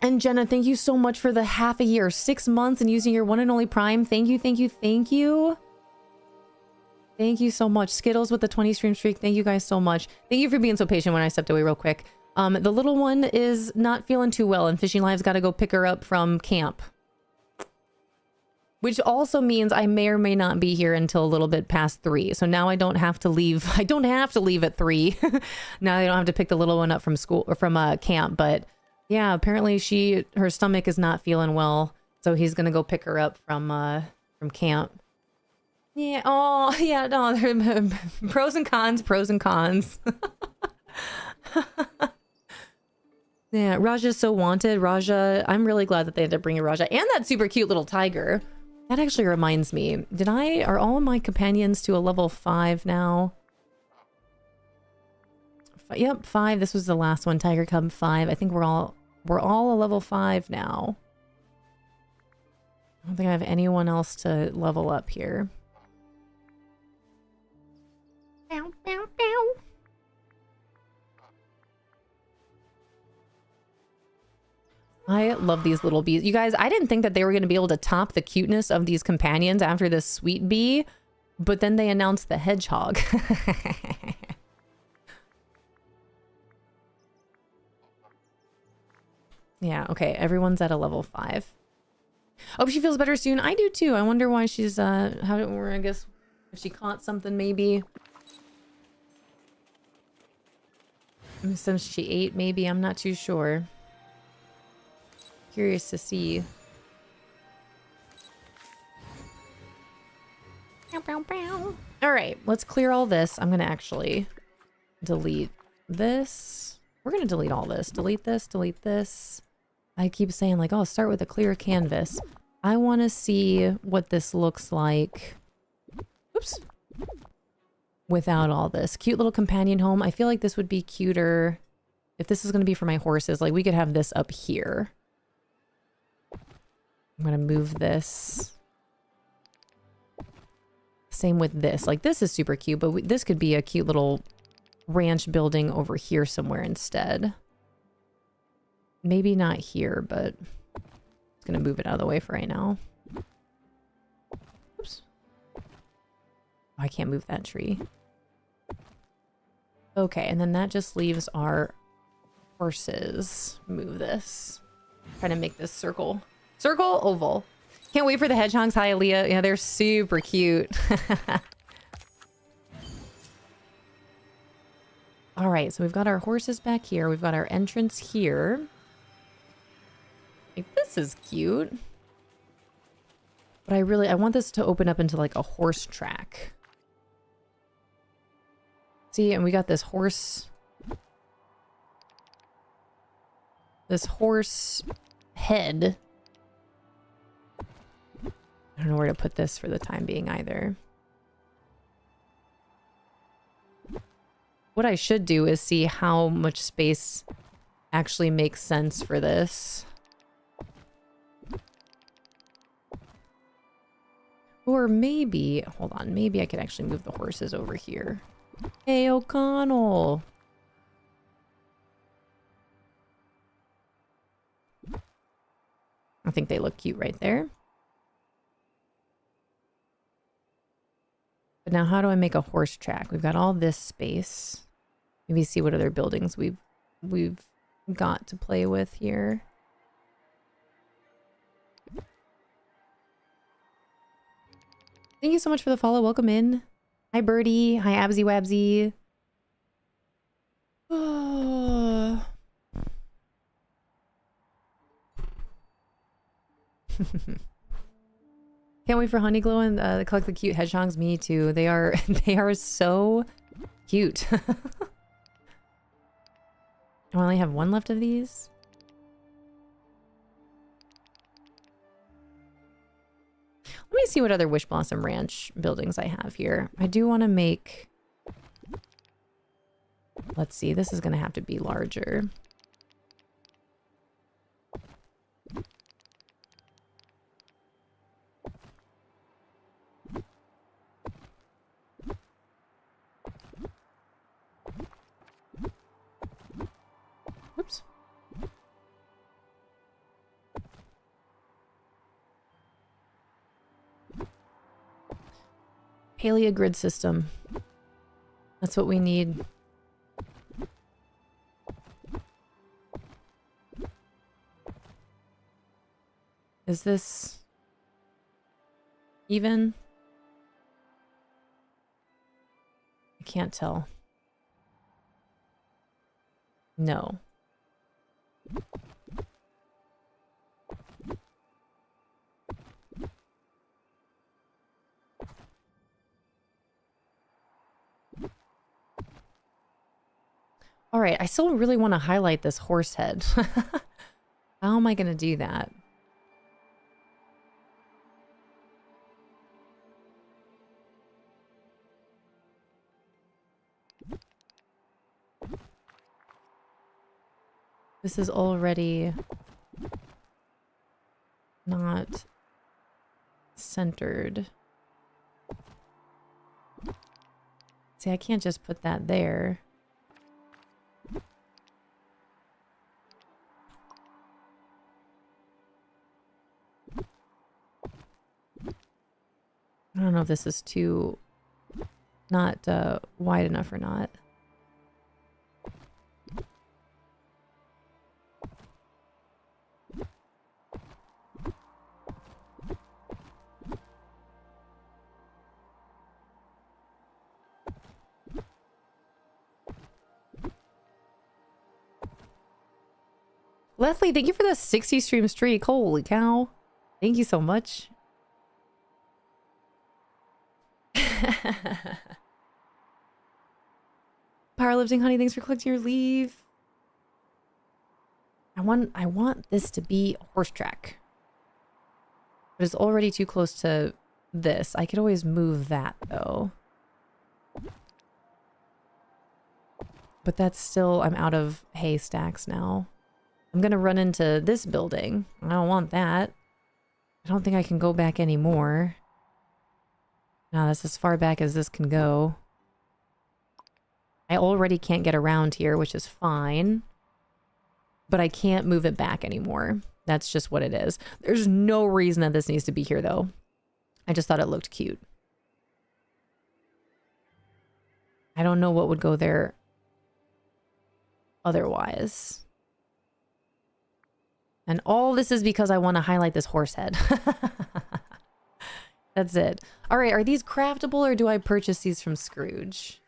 And Jenna, thank you so much for the half a year, 6 months, and using your one and only Prime. Thank you, thank you, thank you. Thank you so much. Skittles with the 20 stream streak. Thank you guys so much. Thank you for being so patient when I stepped away real quick. The little one is not feeling too well, and Fishing Live's got to go pick her up from camp. Which also means I may or may not be here until a little bit past 3. So now I don't have to leave. I don't have to leave at 3. Now I don't have to pick the little one up from school or from camp. But yeah, apparently her stomach is not feeling well. So he's going to go pick her up from camp. Yeah. Oh, yeah. No, pros and cons, pros and cons. Yeah, Raja's so wanted. Raja, I'm really glad that they had to bring a Raja and that super cute little tiger. That actually reminds me. Are all of my companions to a level 5 now? Yep, 5. This was the last one. Tiger Cub 5. I think we're all a level 5 now. I don't think I have anyone else to level up here. I love these little bees. You guys, I didn't think that they were going to be able to top the cuteness of these companions after this sweet bee, but then they announced the hedgehog. Yeah, okay, everyone's at a level 5. Hope she feels better soon. I do too. I wonder why she's, I guess if she caught something maybe. Since she ate maybe, I'm not too sure. Curious to see. All right, let's clear all this. I'm gonna actually delete this. We're gonna delete all this. Delete this, delete this. I keep saying like, oh, start with a clear canvas. I want to see what this looks like. Oops. Without all this. Cute little companion home. I feel like this would be cuter if this is going to be for my horses. Like we could have this up here. I'm going to move this. Same with this. Like this is super cute, but this could be a cute little ranch building over here somewhere instead. Maybe not here, but I'm going to move it out of the way for right now. Oops. Oh, I can't move that tree. Okay, and then that just leaves our horses. Move this. Trying to make this circle. Circle, oval. Can't wait for the hedgehogs. Hi, Aaliyah. Yeah, they're super cute. All right, so we've got our horses back here. We've got our entrance here. Like, this is cute. But I want this to open up into like a horse track. See, and we got this horse head. I don't know where to put this for the time being either. What I should do is see how much space actually makes sense for this. Or maybe, hold on, maybe I could actually move the horses over here. Hey, O'Connell. I think they look cute right there. But now how do I make a horse track? We've got all this space. Maybe see what other buildings we've got to play with here. Thank you so much for the follow. Welcome in. Hi, Birdie. Hi, Absy Wabsy. Oh. Can't wait for Honeyglow and collect the cute hedgehogs. Me too. They are so cute. I only have one left of these. Let me see what other Wish Blossom Ranch buildings I have here. I do want to make... Let's see. This is going to have to be larger. Oops. Paleo grid system. That's what we need. Is this even? I can't tell. No. All right, I still really want to highlight this horse head. How am I going to do that? This is already not centered. See, I can't just put that there. don't know if this is too not wide enough or not. Leslie, thank you for the 60 stream streak. Holy cow. Thank you so much. Powerlifting honey, thanks for collecting your leave. I want this to be a horse track. But it's already too close to this. I could always move that though. But that's still, I'm out of hay stacks now. I'm gonna run into this building. I don't want that. I don't think I can go back anymore. No, that's as far back as this can go. I already can't get around here, which is fine. But I can't move it back anymore. That's just what it is. There's no reason that this needs to be here, though. I just thought it looked cute. I don't know what would go there otherwise. And all this is because I want to highlight this horse head. That's it. All right, are these craftable or do I purchase these from Scrooge?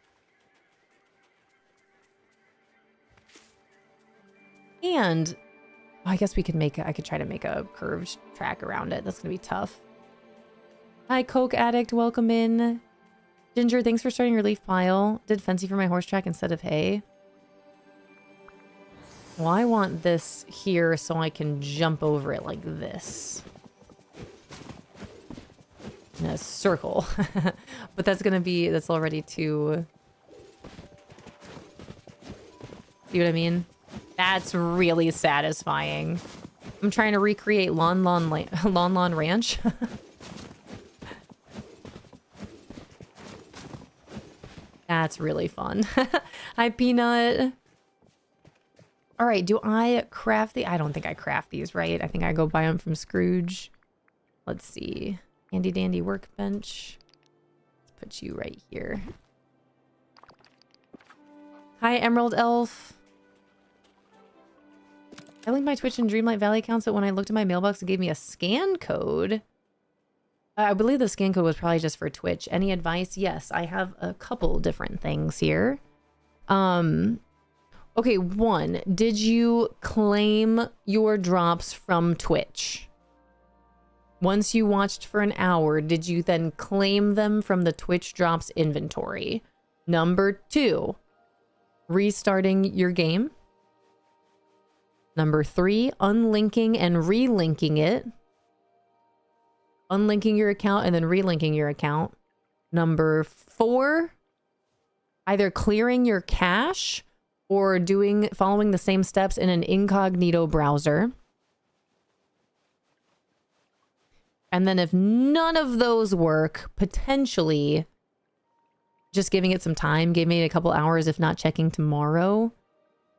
And I guess we could make, I could try to make a curved track around it. That's going to be tough. Hi, Coke Addict. Welcome in. Ginger, thanks for starting your leaf pile. Did fancy for my horse track instead of hay. Well, I want this here so I can jump over it like this. In a circle. But that's gonna be, that's already too... See what I mean? That's really satisfying. I'm trying to recreate Lon Lon Ranch. That's really fun. Hi, Peanut. All right, do I craft the... I don't think I craft these, right? I think I go buy them from Scrooge. Let's see. Handy dandy workbench. Let's put you right here. Hi, Emerald Elf. I linked my Twitch and Dreamlight Valle accounts, but when I looked at my mailbox, it gave me a scan code. I believe the scan code was probably just for Twitch. Any advice? Yes, I have a couple different things here. Okay, one, did you claim your drops from Twitch? Once you watched for an hour, did you then claim them from the Twitch drops inventory? Number two, restarting your game. Number three, unlinking and relinking it. Unlinking your account and then relinking your account. Number four, either clearing your cache or following the same steps in an incognito browser. And then if none of those work, potentially just giving it some time, giving it a couple hours, if not checking tomorrow.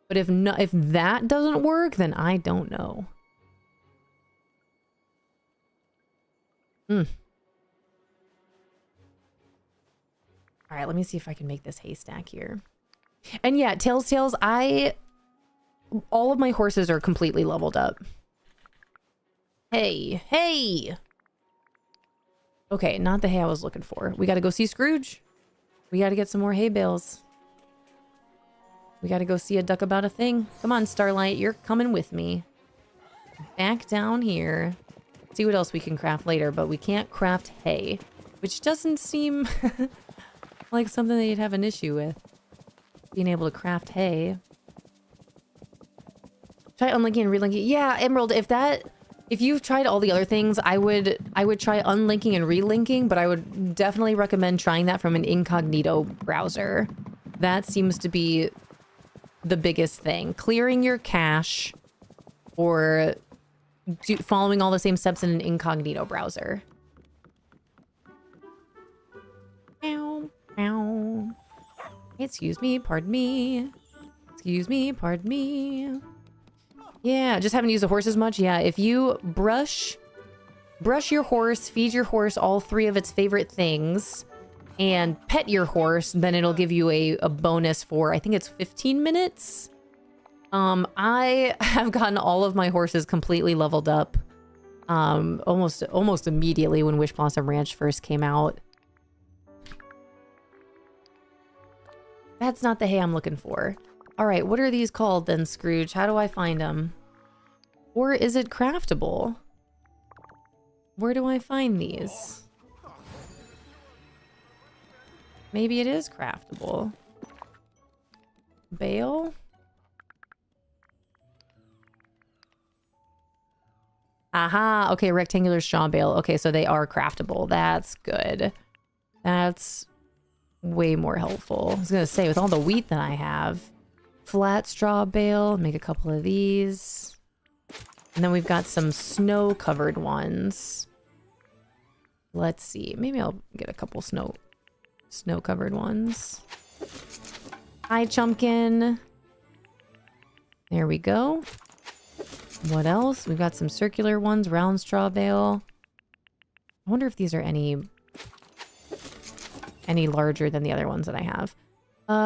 But if that doesn't work, then I don't know. All right, let me see if I can make this haystack here. And yeah, Tails, all of my horses are completely leveled up. Hey. Okay, not the hay I was looking for. We got to go see Scrooge. We got to get some more hay bales. We got to go see a duck about a thing. Come on, Starlight, you're coming with me. Back down here. See what else we can craft later, but we can't craft hay, which doesn't seem like something that you'd have an issue with. Being able to craft hay. Try unlinking and relinking. Yeah, Emerald, if you've tried all the other things, I would try unlinking and relinking, but I would definitely recommend trying that from an incognito browser. That seems to be the biggest thing. Clearing your cache or following all the same steps in an incognito browser. Ow, ow. Excuse me, pardon me. Excuse me, pardon me. Yeah, just haven't used the horse as much. Yeah, if you brush brush your horse, feed your horse all 3 of its favorite things, and pet your horse, then it'll give you a bonus for, I think it's 15 minutes. I have gotten all of my horses completely leveled up almost immediately when Wish Blossom Ranch first came out. That's not the hay I'm looking for. All right, what are these called then, Scrooge? How do I find them? Or is it craftable? Where do I find these? Maybe it is craftable. Bale? Aha, okay, rectangular straw bale. Okay, so they are craftable. That's good. That's way more helpful. I was gonna say, with all the wheat that I have, flat straw bale, make a couple of these. And then we've got some snow-covered ones. Let's see, maybe I'll get a couple snow-covered ones. Hi, Chumpkin. There we go. What else? We've got some circular ones, round straw bale. I wonder if these are any larger than the other ones that I have. I'm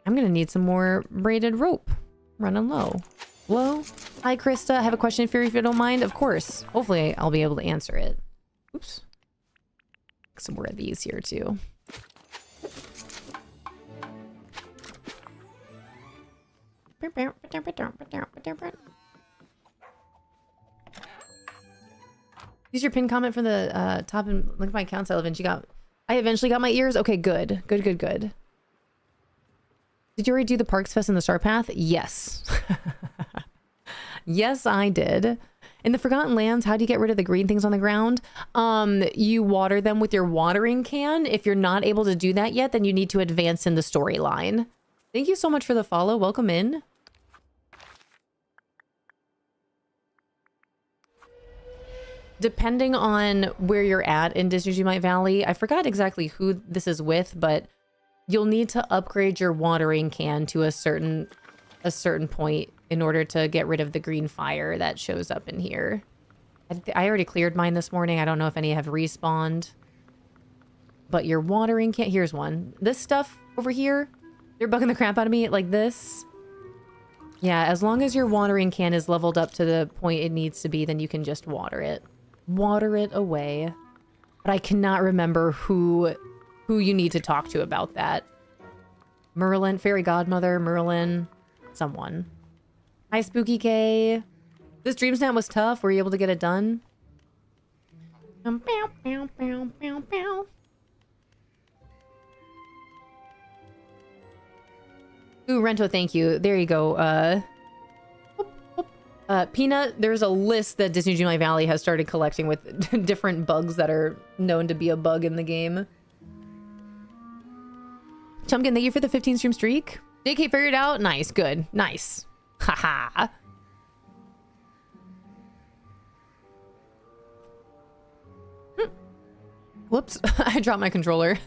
gonna need some more braided rope. Running low. Hello? Hi, Krista. I have a question for you if you don't mind. Of course. Hopefully I'll be able to answer it. Oops. Some more of these here too. Use your pin comment from the top and look at my accounts. I eventually got my ears. Okay, good. Good. Did you already do the Parks Fest in the Star Path? Yes. Yes, I did. In the Forgotten Lands, how do you get rid of the green things on the ground? You water them with your watering can. If you're not able to do that yet, then you need to advance in the storyline. Thank you so much for the follow. Welcome in. Depending on where you're at in Disney Dreamlight Valley, I forgot exactly who this is with, but you'll need to upgrade your watering can to a certain point in order to get rid of the green fire that shows up in here. I already cleared mine this morning. I don't know if any have respawned. But your watering can... Here's one. This stuff over here, they're bugging the crap out of me like this. Yeah, as long as your watering can is leveled up to the point it needs to be, then you can just water it. Water it away. But I cannot remember who you need to talk to about that. Merlin, Fairy Godmother, Merlin, someone. Hi, Spooky K. This Dream Snap was tough. Were you able to get it done? Ooh, Rento, thank you. There you go. Peanut, there's a list that Disney Dreamlight Valley has started collecting with different bugs that are known to be a bug in the game. Chumpkin, thank you for the 15 stream streak. JK figured it out. Nice, good, nice. Haha. Whoops, I dropped my controller.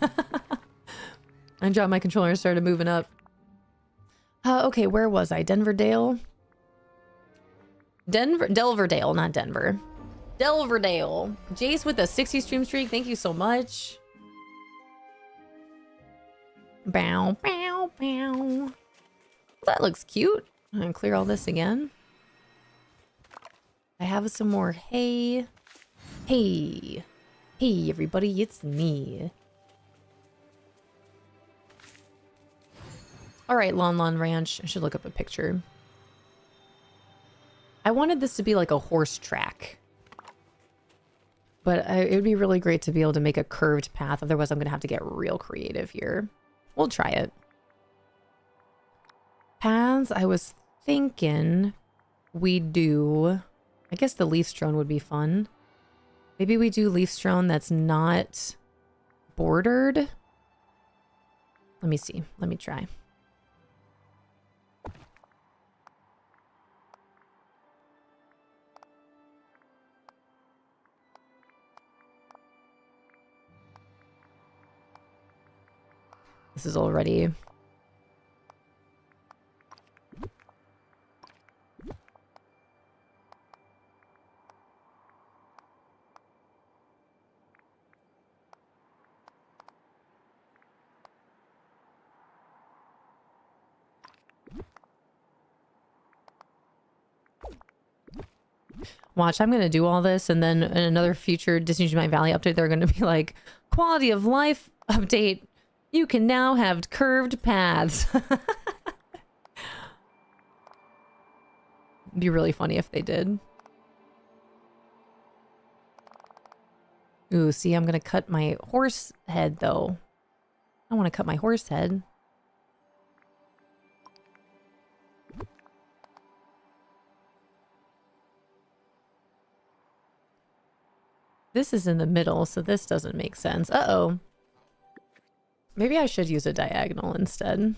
I dropped my controller and started moving up. Okay, where was I? Denverdale? Delverdale, not Denver. Delverdale. Jace with a 60 stream streak. Thank you so much. Bow, bow, bow. That looks cute. I'm gonna clear all this again. I have some more hay. Hey. Hey, everybody, it's me. All right, Lon Ranch. I should look up a picture. I wanted this to be like a horse track. But it would be really great to be able to make a curved path. Otherwise, I'm going to have to get real creative here. We'll try it. Paths, I was thinking we do... I guess the leaf strewn would be fun. Maybe we do leaf strewn that's not bordered. Let me see. Let me try. This is already... Watch, I'm going to do all this, and then in another future Disney Dreamlight Valley update, they're going to be like, quality of life update. You can now have curved paths. It'd be really funny if they did. Ooh, see, I'm going to cut my horse head, though. I want to cut my horse head. This is in the middle, so this doesn't make sense. Uh-oh. Maybe I should use a diagonal instead.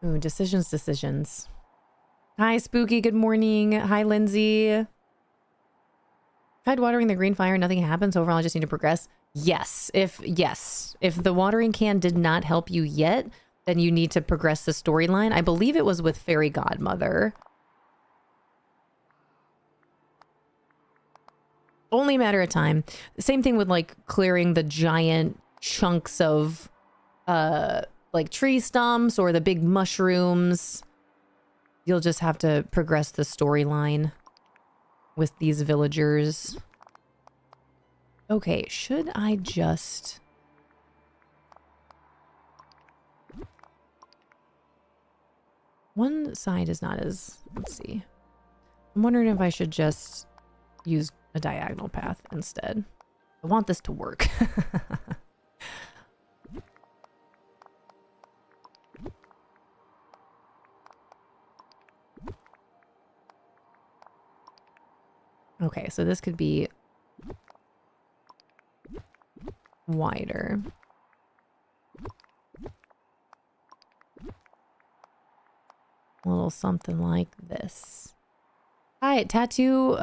Ooh, decisions. Hi, Spooky. Good morning. Hi, Lindsay. Tried watering the green fire, nothing happens. Overall, I just need to progress. Yes. If the watering can did not help you yet, then you need to progress the storyline. I believe it was with Fairy Godmother. Only a matter of time. Same thing with like clearing the giant chunks of like tree stumps or the big mushrooms. You'll just have to progress the storyline with these villagers. Okay, should I just... One side is not as... Let's see. I'm wondering if I should just use a diagonal path instead. I want this to work. Okay, so this could be wider. A little something like this. Hi, tattoo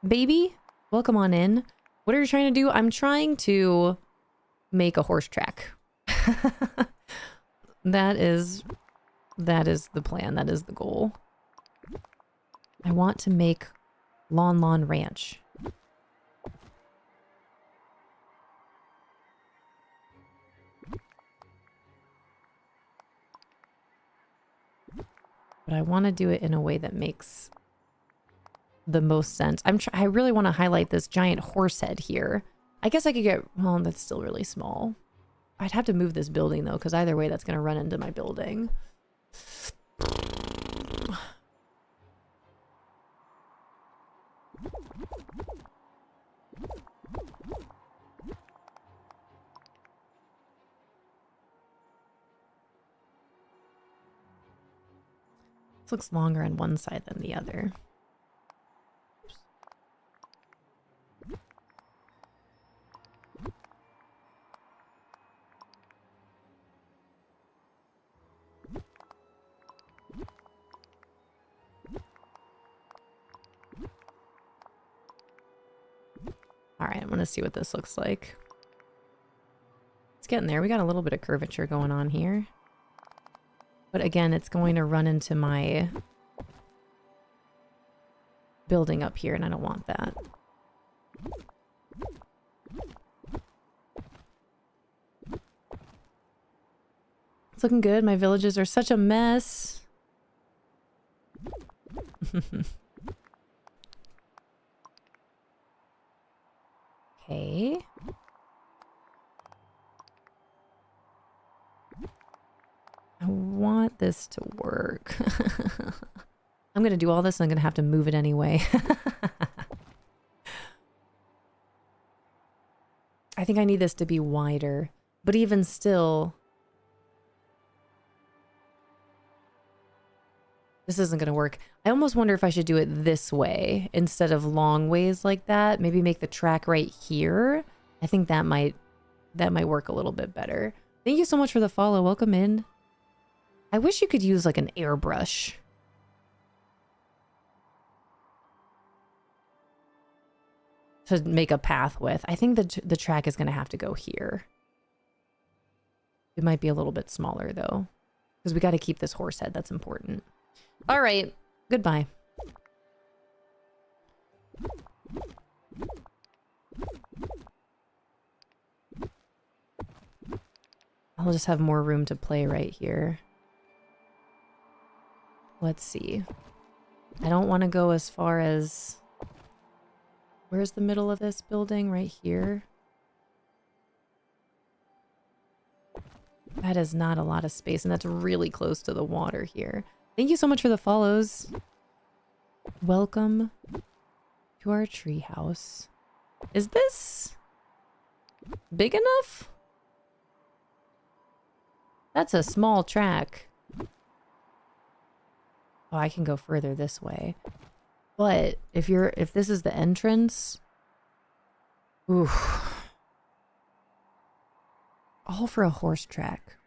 baby. Welcome on in. What are you trying to do? I'm trying to make a horse track. That is the plan. That is the goal. I want to make Lawn Ranch. But I want to do it in a way that makes the most sense. I really want to highlight this giant horse head here. I guess I could get... Well, that's still really small. I'd have to move this building, though, because either way, that's going to run into my building. This looks longer on one side than the other. All right, I'm going to see what this looks like. It's getting there. We got a little bit of curvature going on here. But again, it's going to run into my building up here, and I don't want that. It's looking good. My villages are such a mess. Okay. I want this to work. I'm going to do all this and I'm going to have to move it anyway. I think I need this to be wider, but even still, this isn't going to work. I almost wonder if I should do it this way instead of long ways like that. Maybe make the track right here. I think that might work a little bit better. Thank you so much for the follow. Welcome in. I wish you could use like an airbrush. To make a path with. I think the track is going to have to go here. It might be a little bit smaller though. Because we got to keep this horse head. That's important. All right. Goodbye. I'll just have more room to play right here. Let's see. I don't want to go as far as... Where's the middle of this building? Right here. That is not a lot of space, and that's really close to the water here. Thank you so much for the follows. Welcome to our treehouse. Is this big enough? That's a small track. Oh, I can go further this way. But if this is the entrance, ooh. All for a horse track.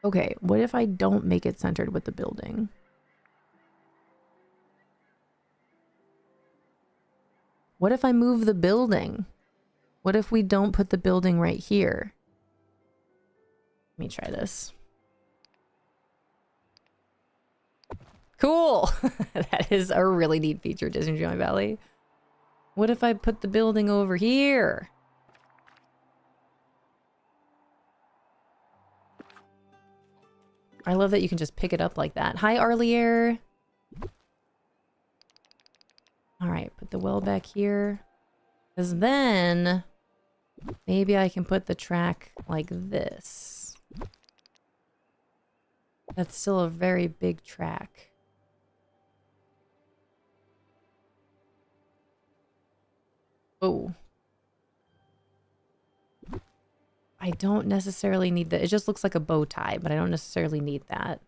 Okay, what if I don't make it centered with the building? What if I move the building? What if we don't put the building right here? Let me try this. Cool! That is a really neat feature, Disney Dreamlight Valley. What if I put the building over here? I love that you can just pick it up like that. Hi, Arlier. All right, put the well back here. Because then maybe I can put the track like this. That's still a very big track. Oh. I don't necessarily need that. It just looks like a bow tie, but I don't necessarily need that.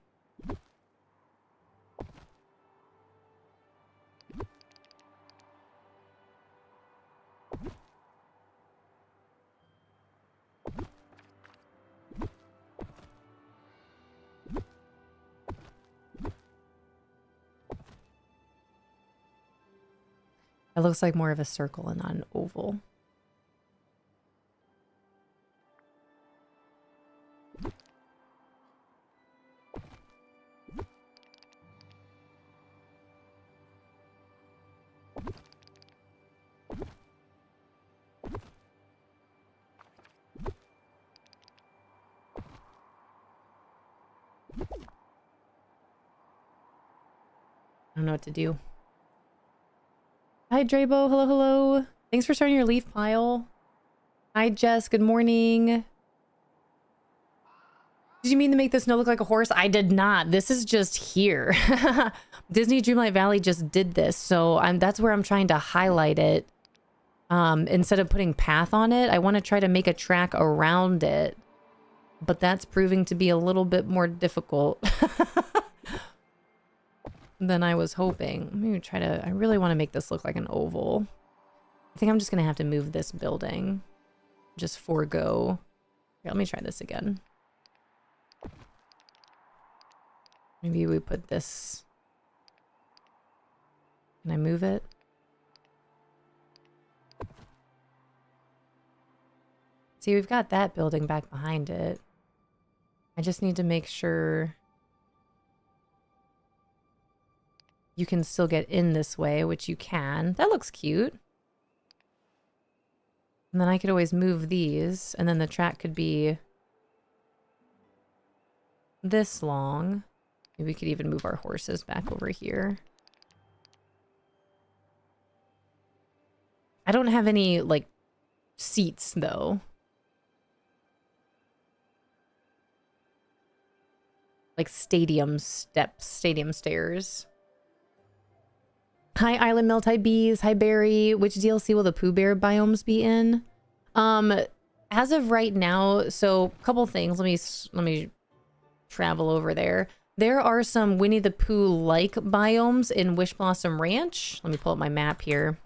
It looks like more of a circle and not an oval. I don't know what to do. Hi, Drabo. Hello, hello. Thanks for starting your leaf pile. Hi, Jess. Good morning. Did you mean to make the snow look like a horse? I did not. This is just here. Disney Dreamlight Valley just did this, so that's where I'm trying to highlight it. Instead of putting path on it, I want to try to make a track around it. But that's proving to be a little bit more difficult than I was hoping. Let me try to... I really want to make this look like an oval. I think I'm just going to have to move this building. Just forego. Here, let me try this again. Maybe we put this... Can I move it? See, we've got that building back behind it. I just need to make sure you can still get in this way, which you can. That looks cute. And then I could always move these, and then the track could be this long. Maybe we could even move our horses back over here. I don't have any, like, seats, though. Like stadium steps, stadium stairs. Hi, Island Melt. Hi, Bees. Hi, Barry. Which DLC will the Pooh Bear biomes be in? As of right now, so a couple things. Let me travel over there. There are some Winnie the Pooh-like biomes in Wish Blossom Ranch. Let me pull up my map here.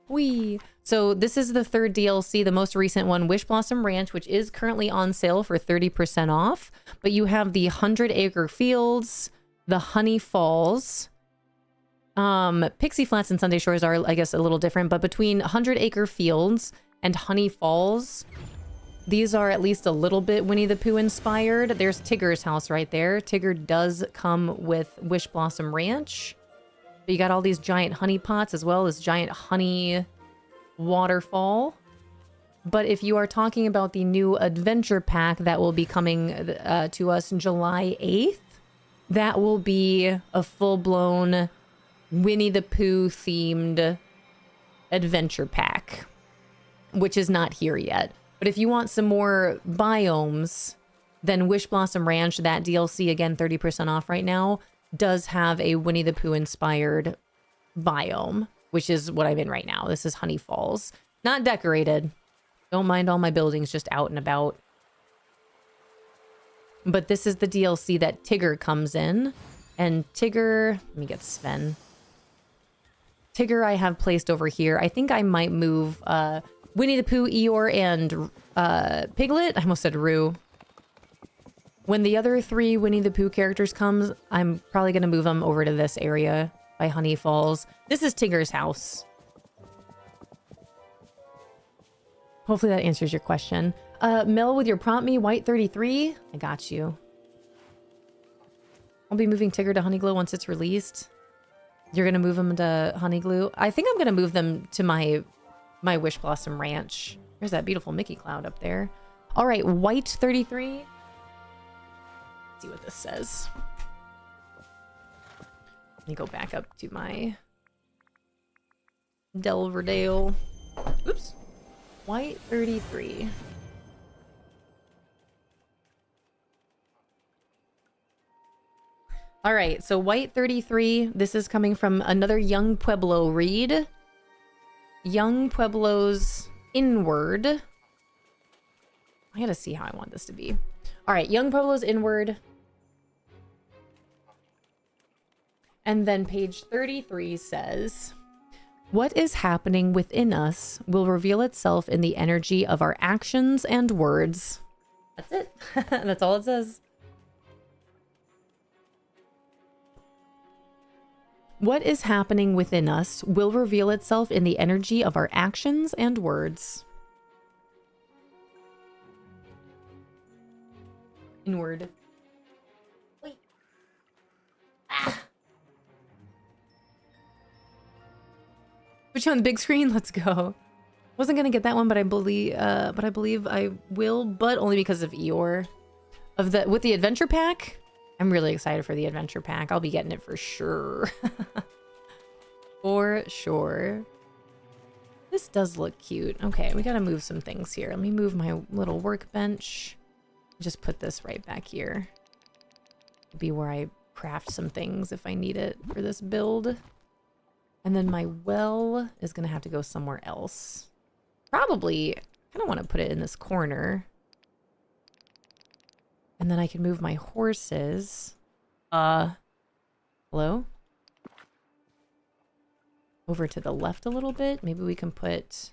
Whee! So this is the third DLC, the most recent one, Wish Blossom Ranch, which is currently on sale for 30% off. But you have the 100 Acre Fields, the Honey Falls. Pixie Flats and Sunday Shores are, I guess, a little different. But between 100 Acre Fields and Honey Falls, these are at least a little bit Winnie the Pooh inspired. There's Tigger's house right there. Tigger does come with Wish Blossom Ranch. But you got all these giant honey pots as well as giant honey waterfall. But if you are talking about the new adventure pack that will be coming to us July 8th, that will be a full-blown Winnie the Pooh themed adventure pack, which is not here yet. But if you want some more biomes, then Wish Blossom Ranch, that DLC, again, 30% off right now, does have a Winnie the Pooh inspired biome, which is what I'm in right now. This is Honey Falls. Not decorated. Don't mind all my buildings just out and about. But this is the DLC that Tigger comes in. And Tigger, let me get Sven. Tigger I have placed over here. I think I might move Winnie the Pooh, Eeyore, and Piglet. I almost said Roo. When the other 3 Winnie the Pooh characters comes, I'm probably going to move them over to this area by Honey Falls. This is Tigger's house. Hopefully that answers your question. Mel, with your prompt me, White 33. I got you. I'll be moving Tigger to Honeyglow once it's released. You're going to move them to Honeyglow? I think I'm going to move them to my Wish Blossom Ranch. There's that beautiful Mickey cloud up there. All right, White 33. Let's see what this says. Let me go back up to my Delverdale. Oops. White 33. All right, so White 33. This is coming from another Young Pueblo read. Young Pueblo's Inward. I gotta see how I want this to be. All right, Young Pueblo's Inward. And then page 33 says, what is happening within us will reveal itself in the energy of our actions and words. That's it. That's all it says. What is happening within us will reveal itself in the energy of our actions and words. Inward. Wait. Ah. Put you on the big screen. Let's go. Wasn't gonna get that one, but I believe I will, but only because of Eeyore. With the adventure pack. I'm really excited for the adventure pack. I'll be getting it for sure. For sure. This does look cute. Okay, we gotta move some things here. Let me move my little workbench. Just put this right back here. It'll be where I craft some things if I need it for this build. And then my well is gonna have to go somewhere else. Probably, I kind of want to put it in this corner. And then I can move my horses. Hello? Over to the left a little bit. Maybe we can put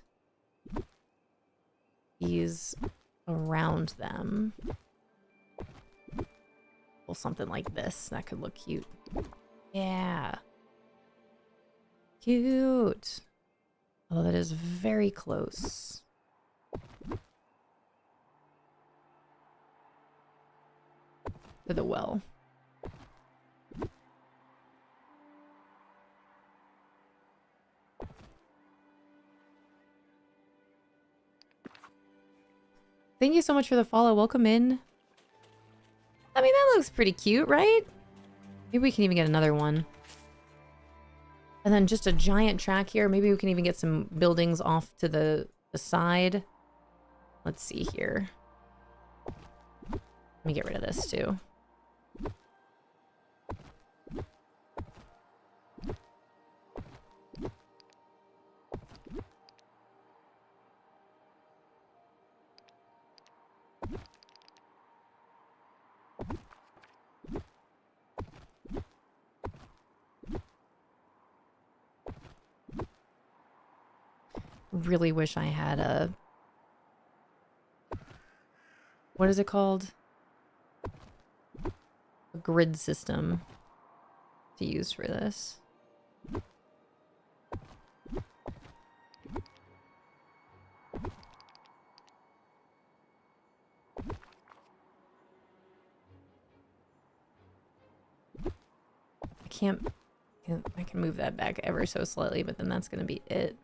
these around them. Well, something like this. That could look cute. Yeah. Cute. Although that is very close. To the well. Thank you so much for the follow. Welcome in. I mean, that looks pretty cute, right? Maybe we can even get another one. And then just a giant track here. Maybe we can even get some buildings off to the side. Let's see here. Let me get rid of this too. Really wish I had a... What is it called? A grid system to use for this. I can move that back ever so slightly, but then that's going to be it.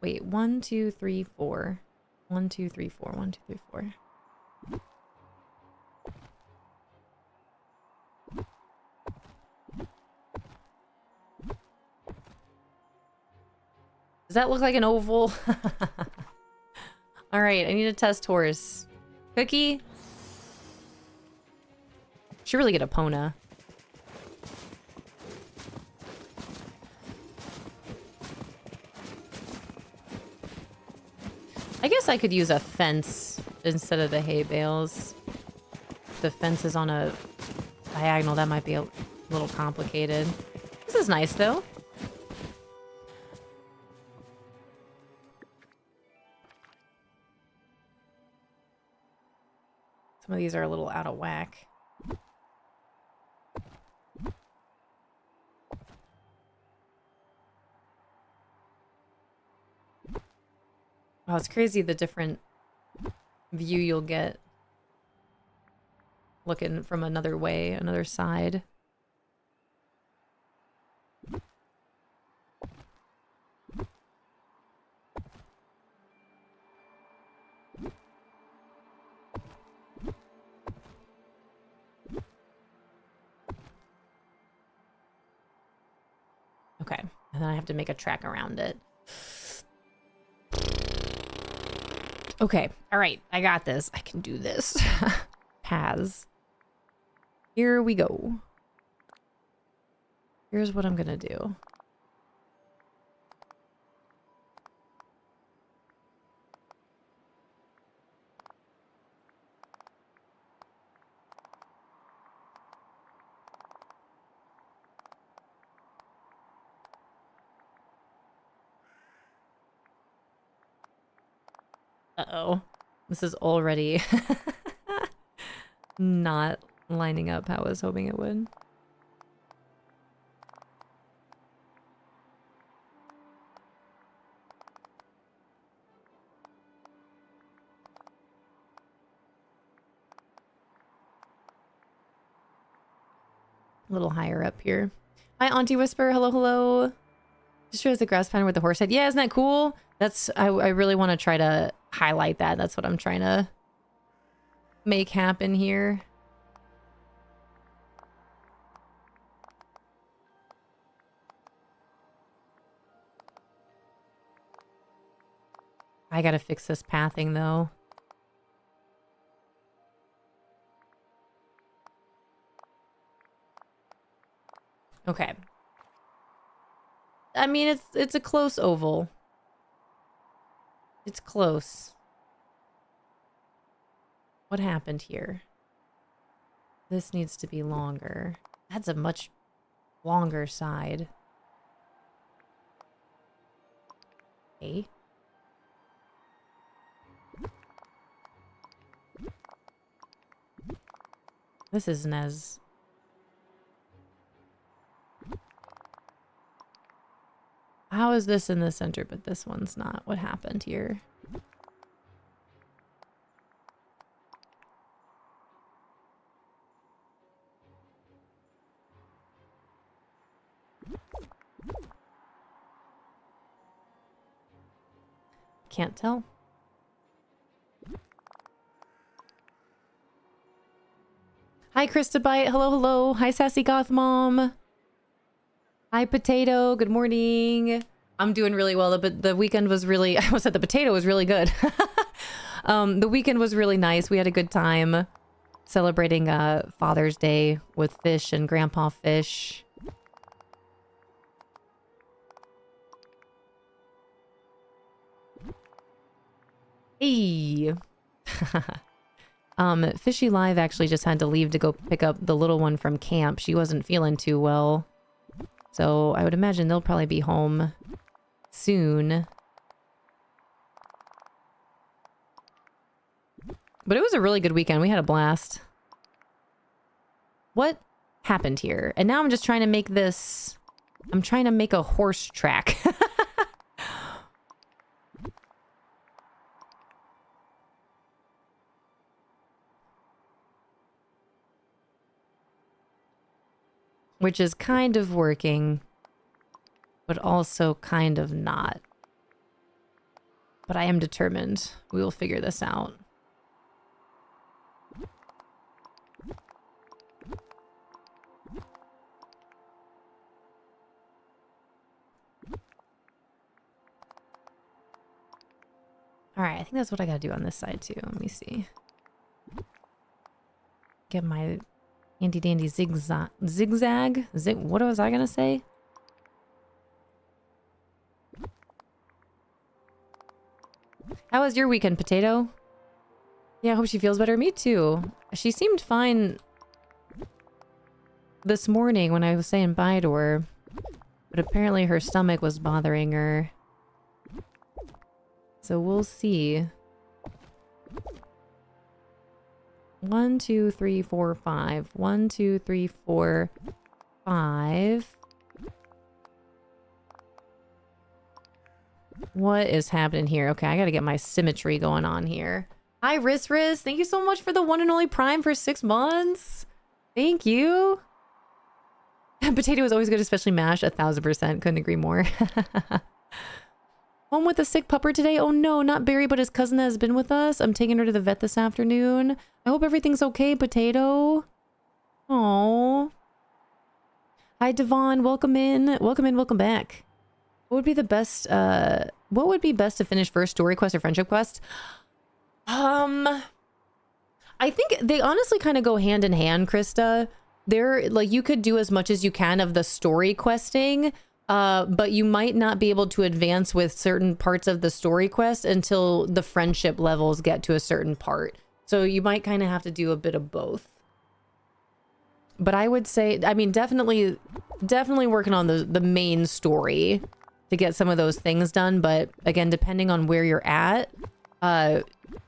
Wait, 1, 2, 3, 4. 1, 2, 3, 4. 1, 2, 3, 4. Does that look like an oval? All right, I need to test horse. Cookie? Should really get a Pona. I guess I could use a fence instead of the hay bales. If the fence is on a diagonal, that might be a little complicated. This is nice, though. Some of these are a little out of whack. Oh, it's crazy the different view you'll get looking from another way, another side. Okay, and then I have to make a track around it. Okay, all right, I got this. I can do this. Paths. Here we go. Here's what I'm gonna do. Uh-oh. This is already not lining up how I was hoping it would. A little higher up here. Hi, Auntie Whisper. Hello, hello. Just realized the grass pattern with the horse head. Yeah, isn't that cool? I really want to try to highlight that. That's what I'm trying to make happen here. I gotta fix this pathing though. Okay. I mean, it's a close oval. It's close. What happened here? This needs to be longer. That's a much longer side. Okay. This isn't as... How is this in the center, but this one's not? What happened here? Can't tell. Hi, Christabite. Hello, hello. Hi, Sassy Goth Mom. Hi, Potato. Good morning. I'm doing really well. The weekend was really... I almost said the potato was really good. The weekend was really nice. We had a good time celebrating Father's Day with Fish and Grandpa Fish. Hey. Fishy Live actually just had to leave to go pick up the little one from camp. She wasn't feeling too well. So I would imagine they'll probably be home soon. But it was a really good weekend. We had a blast. What happened here? And now I'm just trying to make this... I'm trying to make a horse track. Which is kind of working, but also kind of not. But I am determined. We will figure this out. All right, I think that's what I gotta do on this side too. Let me see. Get my handy dandy zigzag. What was I gonna say? How was your weekend, Potato? Yeah, I hope she feels better. Me too. She seemed fine this morning when I was saying bye to her, but apparently her stomach was bothering her. So we'll see. 1, 2, 3, 4, 5. 1, 2, 3, 4, 5. What is happening here? Okay, I gotta get my symmetry going on here. Hi, Riz. Thank you so much for the one and only Prime for 6 months. Thank you. Potato is always good, especially mashed. 1000%. Couldn't agree more. Home with a sick pupper today? Oh no, not Barry, but his cousin that has been with us. I'm taking her to the vet this afternoon. I hope everything's okay, Potato. Oh. Hi, Devon. Welcome in. Welcome back. What would be the best, what would be best to finish first, story quest or friendship quest? I think they honestly kind of go hand in hand, Krista. They're like, you could do as much as you can of the story questing, but you might not be able to advance with certain parts of the story quest until the friendship levels get to a certain part. So you might kind of have to do a bit of both. But I would say, I mean, definitely working on the main story to get some of those things done. But again, depending on where you're at,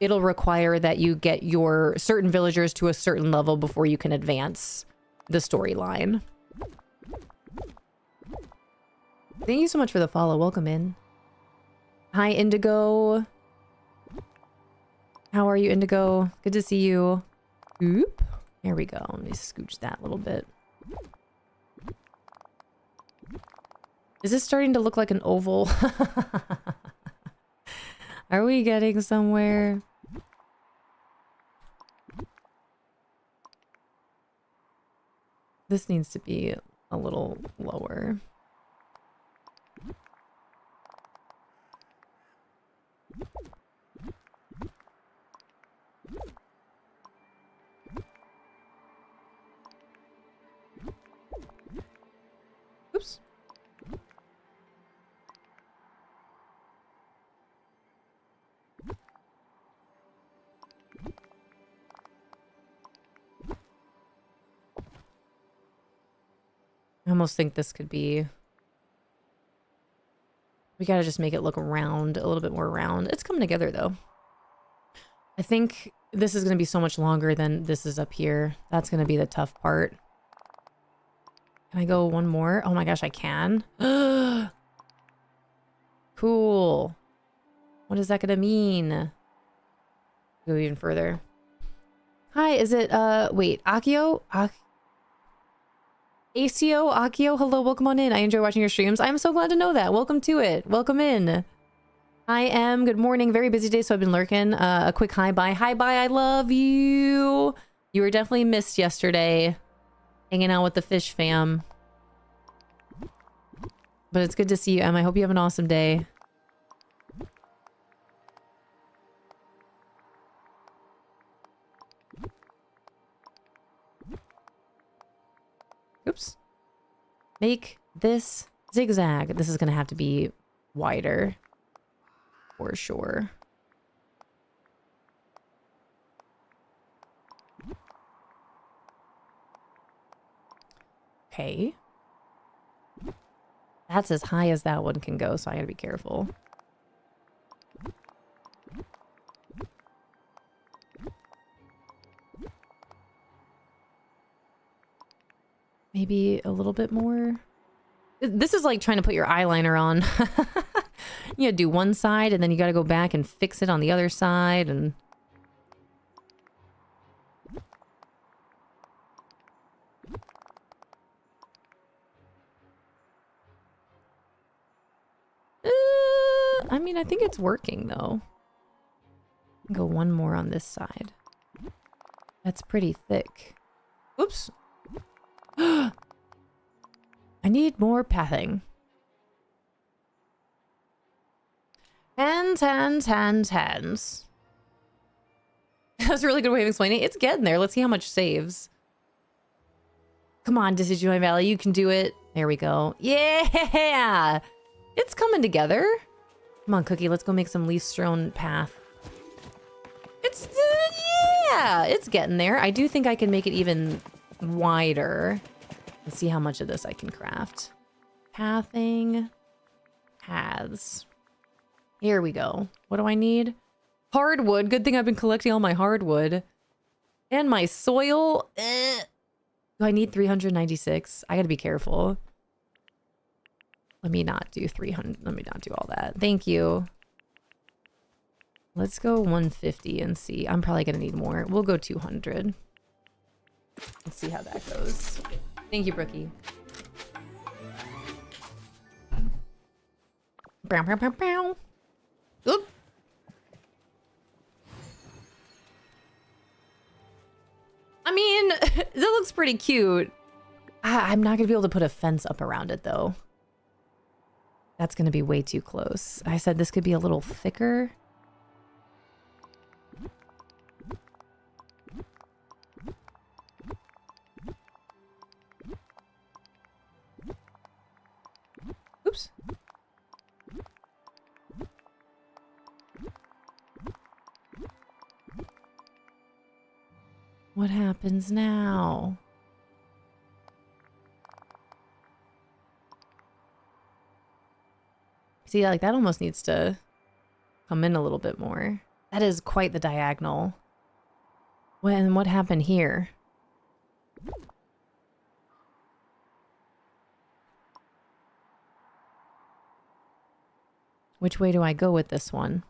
it'll require that you get your certain villagers to a certain level before you can advance the storyline. Thank you so much for the follow. Welcome in. Hi, Indigo. How are you, Indigo? Good to see you. Oop. Here we go. Let me scooch that a little bit. Is this starting to look like an oval? Are we getting somewhere? This needs to be a little lower. Oops. I almost think this could be... We gotta just make it look round, a little bit more round. It's coming together though. I think this is gonna be so much longer than this is up here. That's gonna be the tough part. Can I go one more? Oh my gosh, I can. Cool. What is that gonna mean? Go even further. Hi, is it, wait, Akio? Akio, hello, welcome on in. I enjoy watching your streams. I'm so glad to know that. Welcome to it. Welcome in. I am. Good morning. Very busy day, so I've been lurking. A quick hi bye. Hi bye. I love you. You were definitely missed yesterday. Hanging out with the fish fam. But it's good to see you, Em. I hope you have an awesome day. Oops. Make this zigzag. This is going to have to be wider. For sure. Okay. That's as high as that one can go, so I gotta be careful. Maybe a little bit more. This is like trying to put your eyeliner on. You gotta do one side and then you gotta go back and fix it on the other side and... I mean, I think it's working though. Go one more on this side. That's pretty thick. Oops. I need more pathing. Tens. That's a really good way of explaining it. It's getting there. Let's see how much saves. Come on, Disney Dreamlight Valley. You can do it. There we go. Yeah! It's coming together. Come on, Cookie. Let's go make some leaf-strewn path. It's... yeah! It's getting there. I do think I can make it even wider. Let's see how much of this I can craft. Pathing. Paths. Here we go. What do I need? Hardwood. Good thing I've been collecting all my hardwood. And my soil. Do I need 396? I gotta be careful. Let me not do 300. Let me not do all that. Thank you. Let's go 150 and see. I'm probably gonna need more. We'll go 200. Let's see how that goes. Thank you, Brookie. Bow, bow, bow, bow. Oop. I mean, that looks pretty cute. I'm not gonna be able to put a fence up around it though. That's gonna be way too close. I said this could be a little thicker. Oops. What happens now? See, like that almost needs to come in a little bit more. That is quite the diagonal. What happened here? Which way do I go with this one?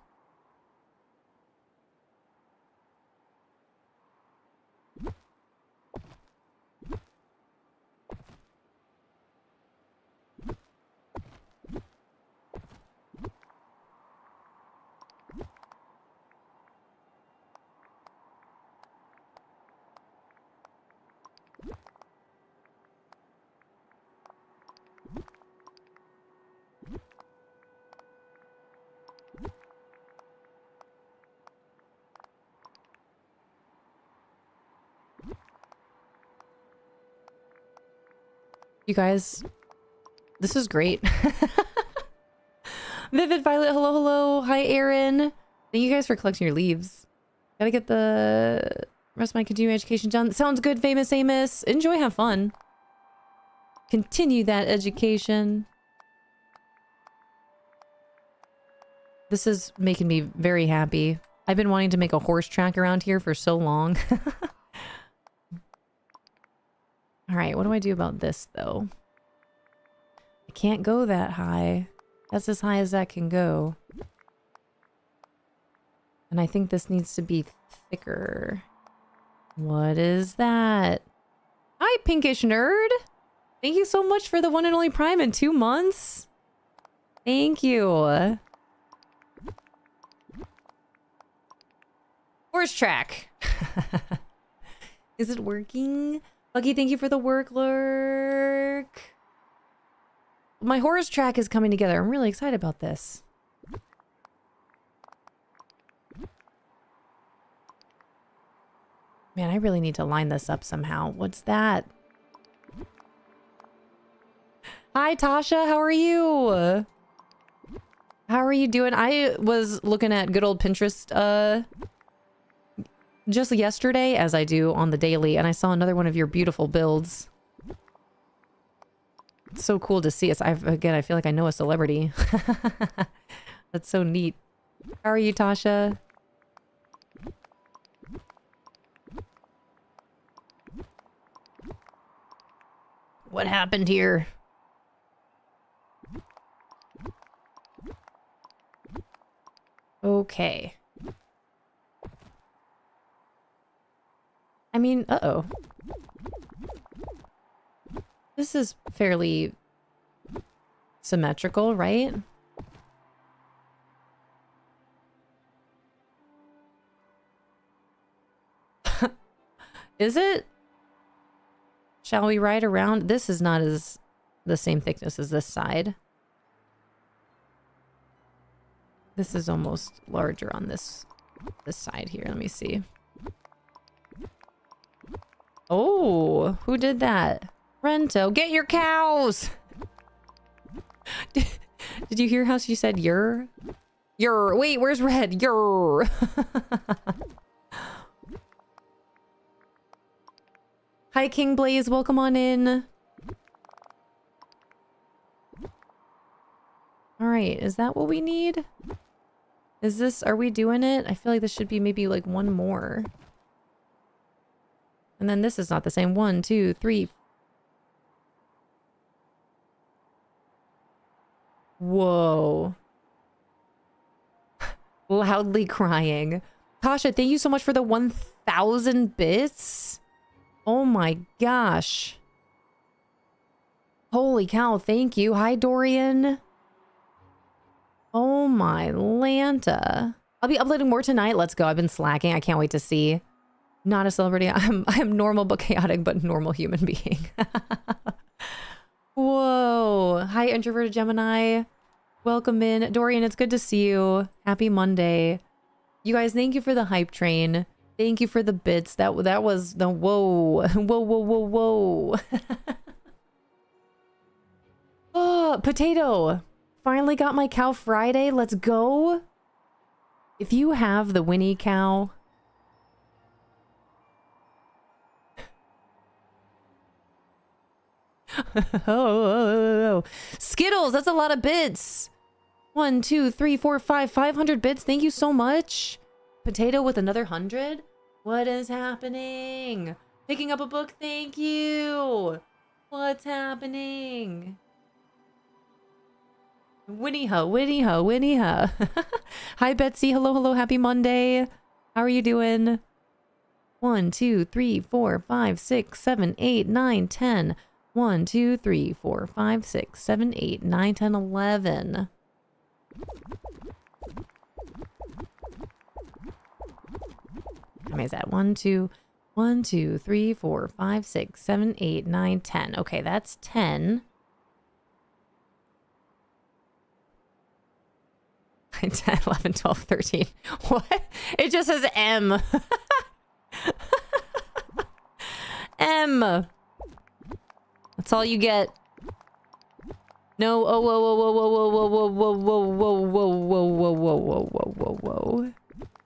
You guys, this is great. Vivid Violet, hello, hello. Hi, Aaron. Thank you guys for collecting your leaves. Gotta get the rest of my continuing education done. Sounds good, Famous Amos. Enjoy, have fun. Continue that education. This is making me very happy. I've been wanting to make a horse track around here for so long. All right, what do I do about this, though? I can't go that high. That's as high as that can go. And I think this needs to be thicker. What is that? Hi, Pinkish Nerd! Thank you so much for the one and only Prime in 2 months. Thank you. Horse track. Is it working? Lucky, thank you for the work. My horse track is coming together. I'm really excited about this. Man, I really need to line this up somehow. What's that? Hi, Tasha. How are you? How are you doing? I was looking at good old Pinterest just yesterday, as I do on the daily, and I saw another one of your beautiful builds. It's so cool to see us. Again, I feel like I know a celebrity. That's so neat. How are you, Tasha? What happened here? Okay. I mean, uh-oh. This is fairly symmetrical, right? Is it? Shall we ride around? This is not as the same thickness as this side. This is almost larger on this side here. Let me see. Oh, who did that? Rento, get your cows! Did you hear how she said your? Your, wait, where's Red? Your. Hi, King Blaze, welcome on in. All right, is that what we need? Is this, are we doing it? I feel like this should be maybe like one more. And then this is not the same. 1, 2, 3. Whoa. Loudly crying. Tasha, thank you so much for the 1,000 bits. Oh my gosh. Holy cow, thank you. Hi, Dorian. Oh my Lanta. I'll be uploading more tonight. Let's go. I've been slacking. I can't wait to see. Not a celebrity. I'm normal but chaotic but normal human being. Whoa. Hi, introverted Gemini. Welcome in. Dorian, it's good to see you. Happy Monday. You guys, thank you for the hype train. Thank you for the bits. That was the whoa. Whoa, whoa, whoa, whoa. Oh, potato. Finally got my cow Friday. Let's go. If you have the Winnie cow. Oh. Skittles, that's a lot of bits. 1, 2, 3, 4, 5, 500 bits. Thank you so much. Potato with another 100. What is happening? Picking up a book. Thank you. What's happening? Winnie ho, Winnie ho, Winnie ho. Hi, Betsy. Hello, hello. Happy Monday. How are you doing? 1, 2, 3, 4, 5, 6, 7, 8, 9, 10. 1, 2, 3, 4, 5, 6, 7, 8, 9, 10, 11. How many is that? 1, 2, 3, 4, 5, 6, 7, 8, 9, 10. Okay, that's 10. 10, 11, 12, 13. What? It just says M. M. That's all you get. No. Oh, whoa, whoa, whoa, whoa, whoa, whoa, whoa, whoa, whoa, whoa, whoa, whoa, whoa, whoa, whoa, whoa, whoa.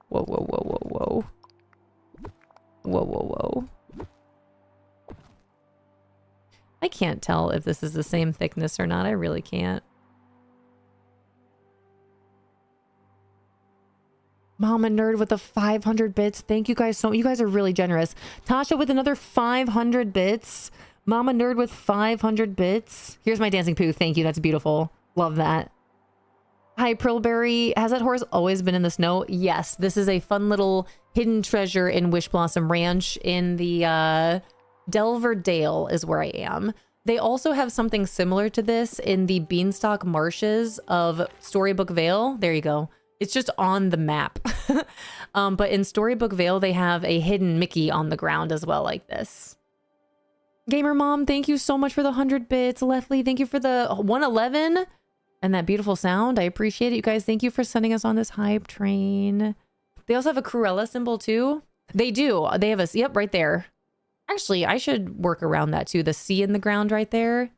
Whoa, whoa, whoa, whoa, whoa. Whoa, whoa, whoa. I can't tell if this is the same thickness or not. I really can't. Mama Nerd with the 500 bits. Thank you guys so much. You guys are really generous. Tasha with another 500 bits. Mama Nerd with 500 bits. Here's my dancing poo. Thank you. That's beautiful. Love that. Hi, Prilberry. Has that horse always been in the snow? Yes. This is a fun little hidden treasure in Wish Blossom Ranch in the Delver Dale is where I am. They also have something similar to this in the Beanstalk Marshes of Storybook Vale. There you go. It's just on the map. But in Storybook Vale, they have a hidden Mickey on the ground as well, like this. Gamer Mom, thank you so much for the 100 bits. Leslie, thank you for the 111 and that beautiful sound. I appreciate it. You guys, thank you for sending us on this hype train. They also have a Cruella symbol too. They do. They have a, yep, right there. Actually, I should work around that too. The C in the ground right there.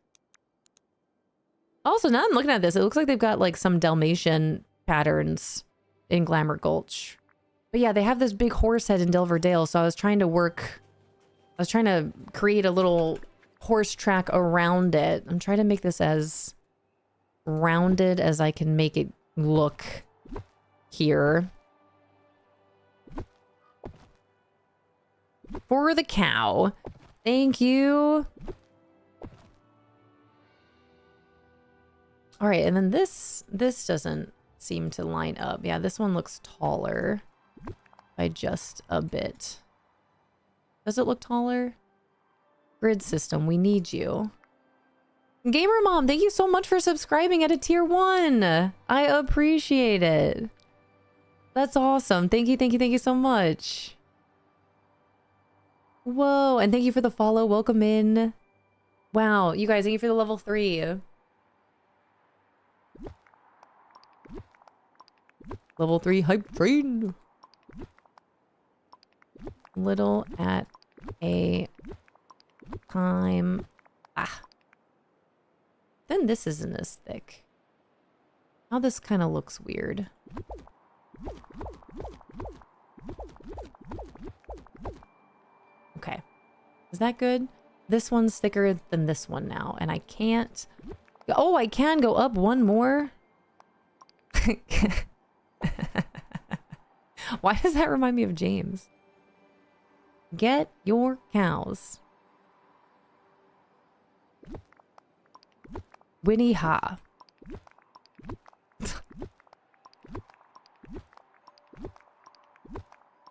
Also, now I'm looking at this, it looks like they've got like some Dalmatian patterns in Glamour Gulch. But yeah, they have this big horse head in Delver Dale, so I was trying to create a little horse track around it. I'm trying to make this as rounded as I can make it look here. For the cow. Thank you. All right, and then this doesn't seem to line up. Yeah, this one looks taller by just a bit. Does it look taller? Grid system, we need you. Gamer Mom, thank you so much for subscribing at a tier 1. I appreciate it. That's awesome. Thank you, thank you, thank you so much. Whoa, and thank you for the follow. Welcome in. Wow, you guys, thank you for the level 3. Level 3 hype train. Little at a time. Ah. Then this isn't as thick. Now this kind of looks weird. Okay. Is that good? This one's thicker than this one now, and I can't... Oh, I can go up one more? Why does that remind me of James? Get your cows. Winnie Ha.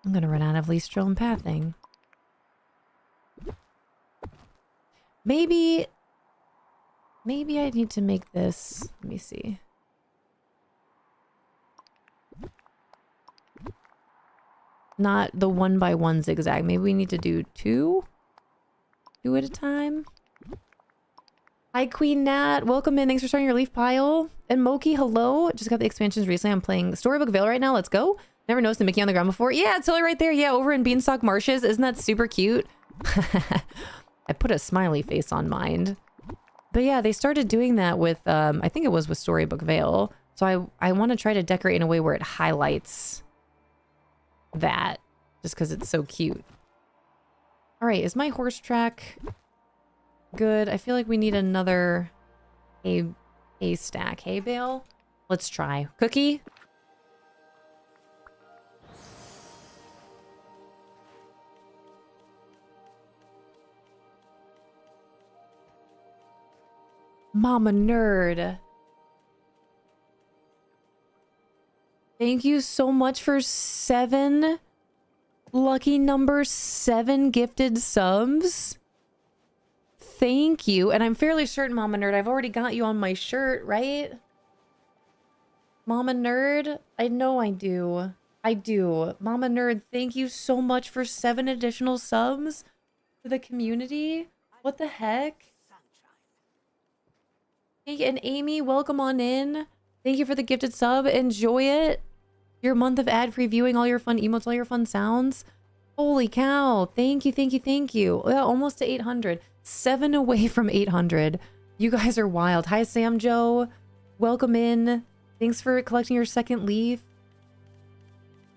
I'm gonna run out of least drill and pathing. Maybe I need to make this. Let me see. Not the 1x1 zigzag. Maybe we need to do two at a time. Hi, Queen Nat. Welcome in. Thanks for starting your leaf pile. And Moki, hello. Just got the expansions recently. I'm playing Storybook Vale right now. Let's go. Never noticed the Mickey on the ground before. Yeah, it's totally right there. Yeah, over in Beanstalk Marshes. Isn't that super cute? I put a smiley face on mine. But yeah, they started doing that with, I think it was with Storybook Vale. So I want to try to decorate in a way where it highlights that. Just because it's so cute. All right, is my horse track good? I feel like we need another hay stack. Hay bale? Let's try. Cookie? Mama Nerd. Thank you so much for 7 lucky number 7 gifted subs. Thank you. And I'm fairly certain, Mama Nerd, I've already got you on my shirt, right? Mama Nerd? I know I do. I do. Mama Nerd, thank you so much for 7 additional subs to the community. What the heck? Hey, and Amy, welcome on in. Thank you for the gifted sub. Enjoy it. Your month of ad-free viewing, all your fun emotes, all your fun sounds. Holy cow. Thank you, thank you, thank you. Yeah, almost to 800. 7 away from 800. You guys are wild. Hi, Sam Joe. Welcome in. Thanks for collecting your second leaf.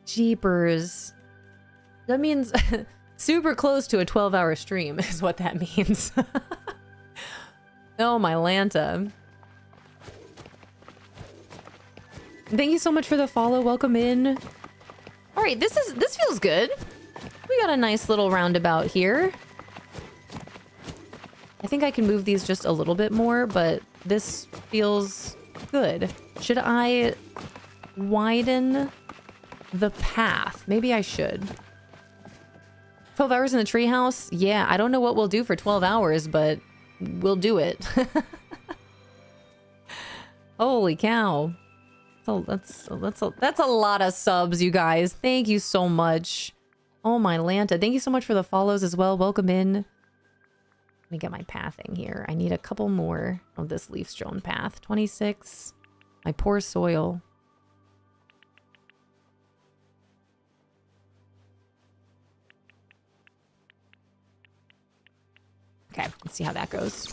Jeepers. That means super close to a 12-hour stream is what that means. Oh, my Lanta. Thank you so much for the follow. Welcome in. All right, this feels good. We got a nice little roundabout here. I think I can move these just a little bit more, but this feels good. Should I widen the path? Maybe I should. 12 hours in the treehouse? Yeah, I don't know what we'll do for 12 hours, but we'll do it. Holy cow. So that's a lot of subs, you guys. Thank you so much. Oh my Lanta. Thank you so much for the follows as well. Welcome in. Let me get my pathing here. I need a couple more of this leaf strewn path. 26. My poor soil. Okay, let's see how that goes.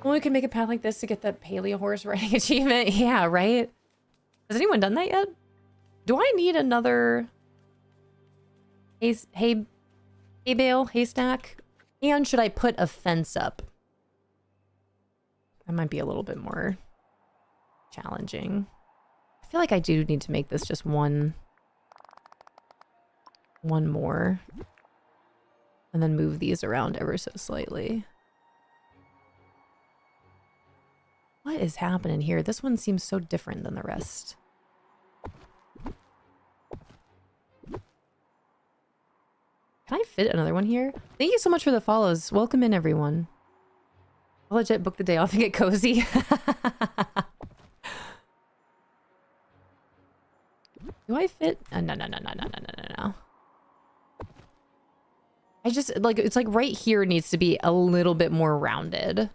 Well, we can make a path like this to get the paleo horse riding achievement. Yeah, right? Has anyone done that yet? Do I need another hay bale, haystack? And should I put a fence up? That might be a little bit more challenging. I feel like I do need to make this just one more. And then move these around ever so slightly. What is happening here? This one seems so different than the rest. Can I fit another one here? Thank you so much for the follows. Welcome in, everyone. I'll legit book the day off and get cozy. Do I fit? No. I just, like, it's like right here needs to be a little bit more rounded.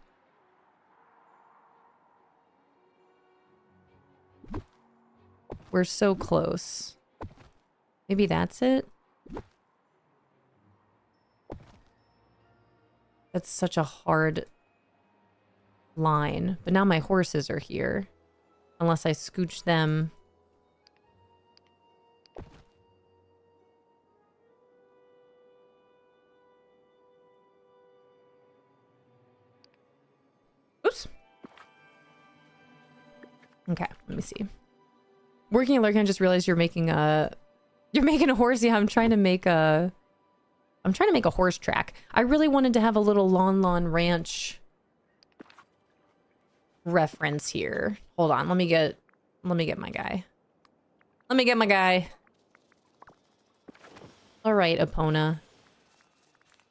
We're so close. Maybe that's it? That's such a hard line. But now my horses are here. Unless I scooch them. Oops. Okay, let me see. Working at Lauryn, I just realized you're making a horse. Yeah, I'm trying to make a horse track. I really wanted to have a little Lon Ranch reference here. Hold on, let me get my guy. Let me get my guy. All right, Epona.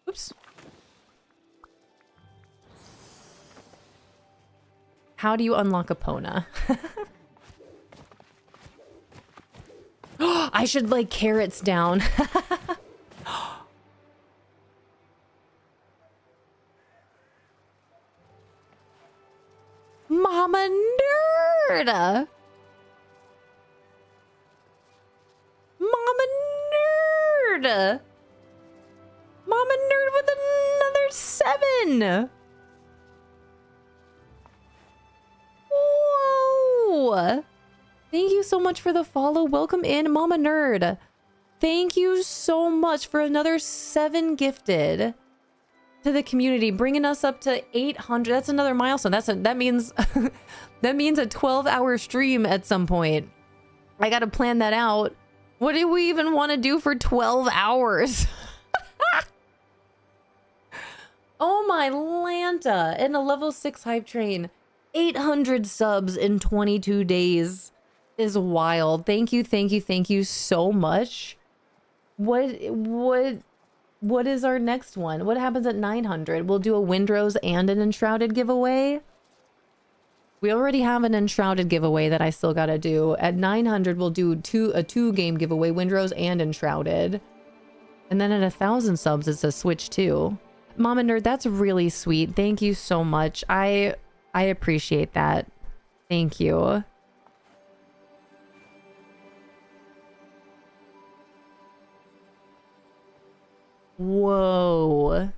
Oops. How do you unlock Epona? I should like carrots down. Mama nerd. Mama nerd. Mama nerd with another 7. Whoa. Thank you so much for the follow. Welcome in, Mama Nerd. Thank you so much for another 7 gifted to the community, bringing us up to 800. That's another milestone. That means that means a 12-hour stream at some point. I got to plan that out. What do we even want to do for 12 hours? Oh my Lanta. And a level 6 hype train. 800 subs in 22 days is wild. Thank you so much. What is our next one? What happens at 900? We'll do a Windrose and an Enshrouded giveaway. We already have an Enshrouded giveaway that I still gotta do. At 900, we'll do a 2-game giveaway, Windrose and Enshrouded. And then at 1,000 subs, it's a Switch too. Mama Nerd, that's really sweet. Thank you so much. I appreciate that. Thank you. Whoa.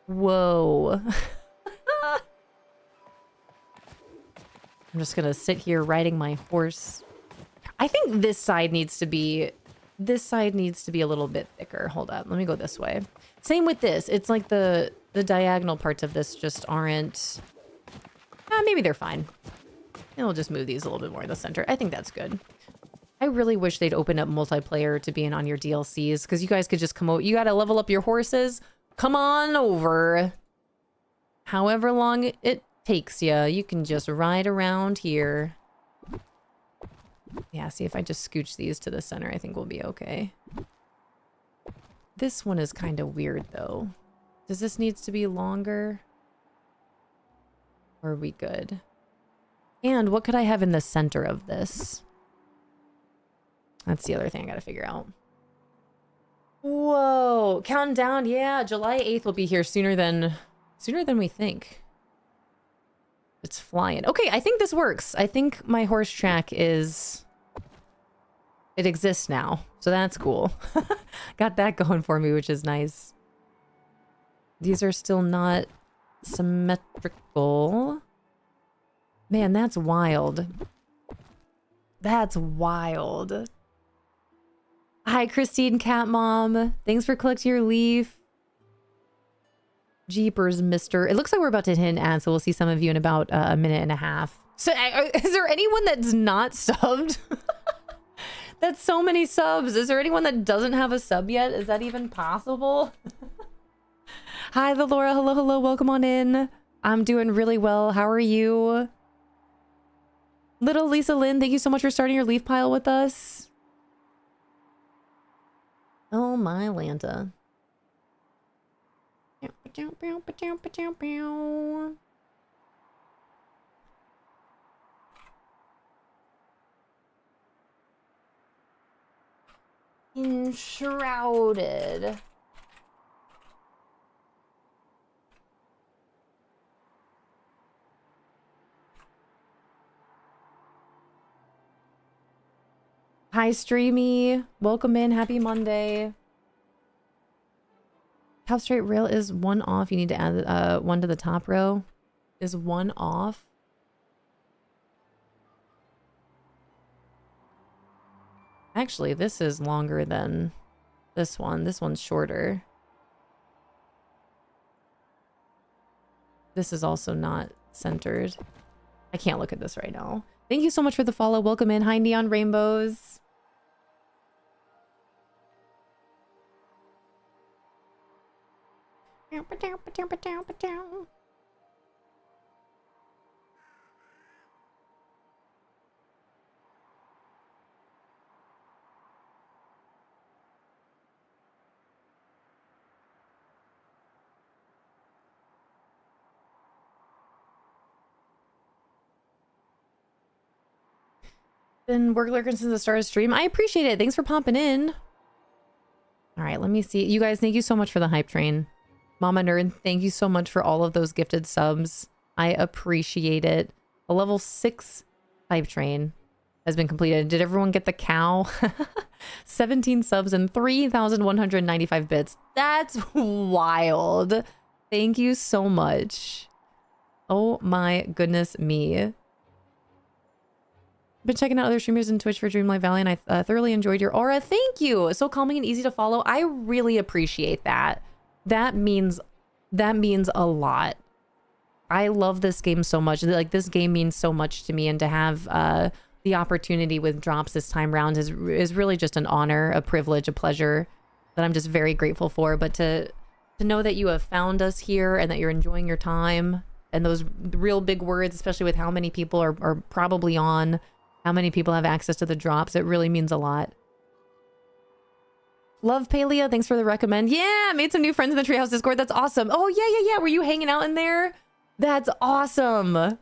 Whoa. I'm just gonna sit here riding my horse. I think this side needs to be a little bit thicker. Hold on, let me go this way. Same with this. It's like the diagonal parts of this just aren't... maybe they're fine. And we'll just move these a little bit more in the center. I think that's good. I really wish they'd open up multiplayer to being on your DLCs, because you guys could just come over. You gotta level up your horses. Come on over. However long it takes you, you can just ride around here. Yeah, see, if I just scooch these to the center, I think we'll be okay. This one is kind of weird, though. Does this need to be longer? Or are we good? And what could I have in the center of this? That's the other thing I gotta figure out. Whoa, counting down. Yeah, July 8th will be here sooner than we think. It's flying. Okay, I think this works. I think my horse track it exists now. So that's cool. Got that going for me, which is nice. These are still not symmetrical. Man, that's wild. That's wild. Hi, Christine Cat Mom. Thanks for collecting your leaf. Jeepers, mister. It looks like we're about to hit an ad, so we'll see some of you in about a minute and a half. So, is there anyone that's not subbed? That's so many subs. Is there anyone that doesn't have a sub yet? Is that even possible? Hi, the Laura. Hello, hello. Welcome on in. I'm doing really well. How are you? Little Lisa Lynn, thank you so much for starting your leaf pile with us. Oh my Lanta. Enshrouded. Hi, Streamy. Welcome in. Happy Monday. Top straight rail is one off. You need to add one to the top row. Is one off? Actually, this is longer than this one. This one's shorter. This is also not centered. I can't look at this right now. Thank you so much for the follow. Welcome in. Hi, Neon Rainbows. Been work lurking since the start of stream. I appreciate it. Thanks for popping in. All right, let me see. You guys, thank you so much for the hype train. Mama Nerd, thank you so much for all of those gifted subs. I appreciate it. A level 6 hype train has been completed. Did everyone get the cow? 17 subs and 3,195 bits. That's wild. Thank you so much. Oh my goodness me. Been checking out other streamers in Twitch for Dreamlight Valley, and I thoroughly enjoyed your aura. Thank you. So calming and easy to follow. I really appreciate that. That means a lot. I love this game so much. Like, this game means so much to me, and to have the opportunity with Drops this time round is really just an honor, a privilege, a pleasure that I'm just very grateful for. But to know that you have found us here and that you're enjoying your time, and those real big words, especially with how many people are probably on, how many people have access to the drops, it really means a lot. Love Palea, thanks for the recommend. Yeah, made some new friends in the Treehouse Discord. That's awesome. Oh, yeah. Were you hanging out in there? That's awesome.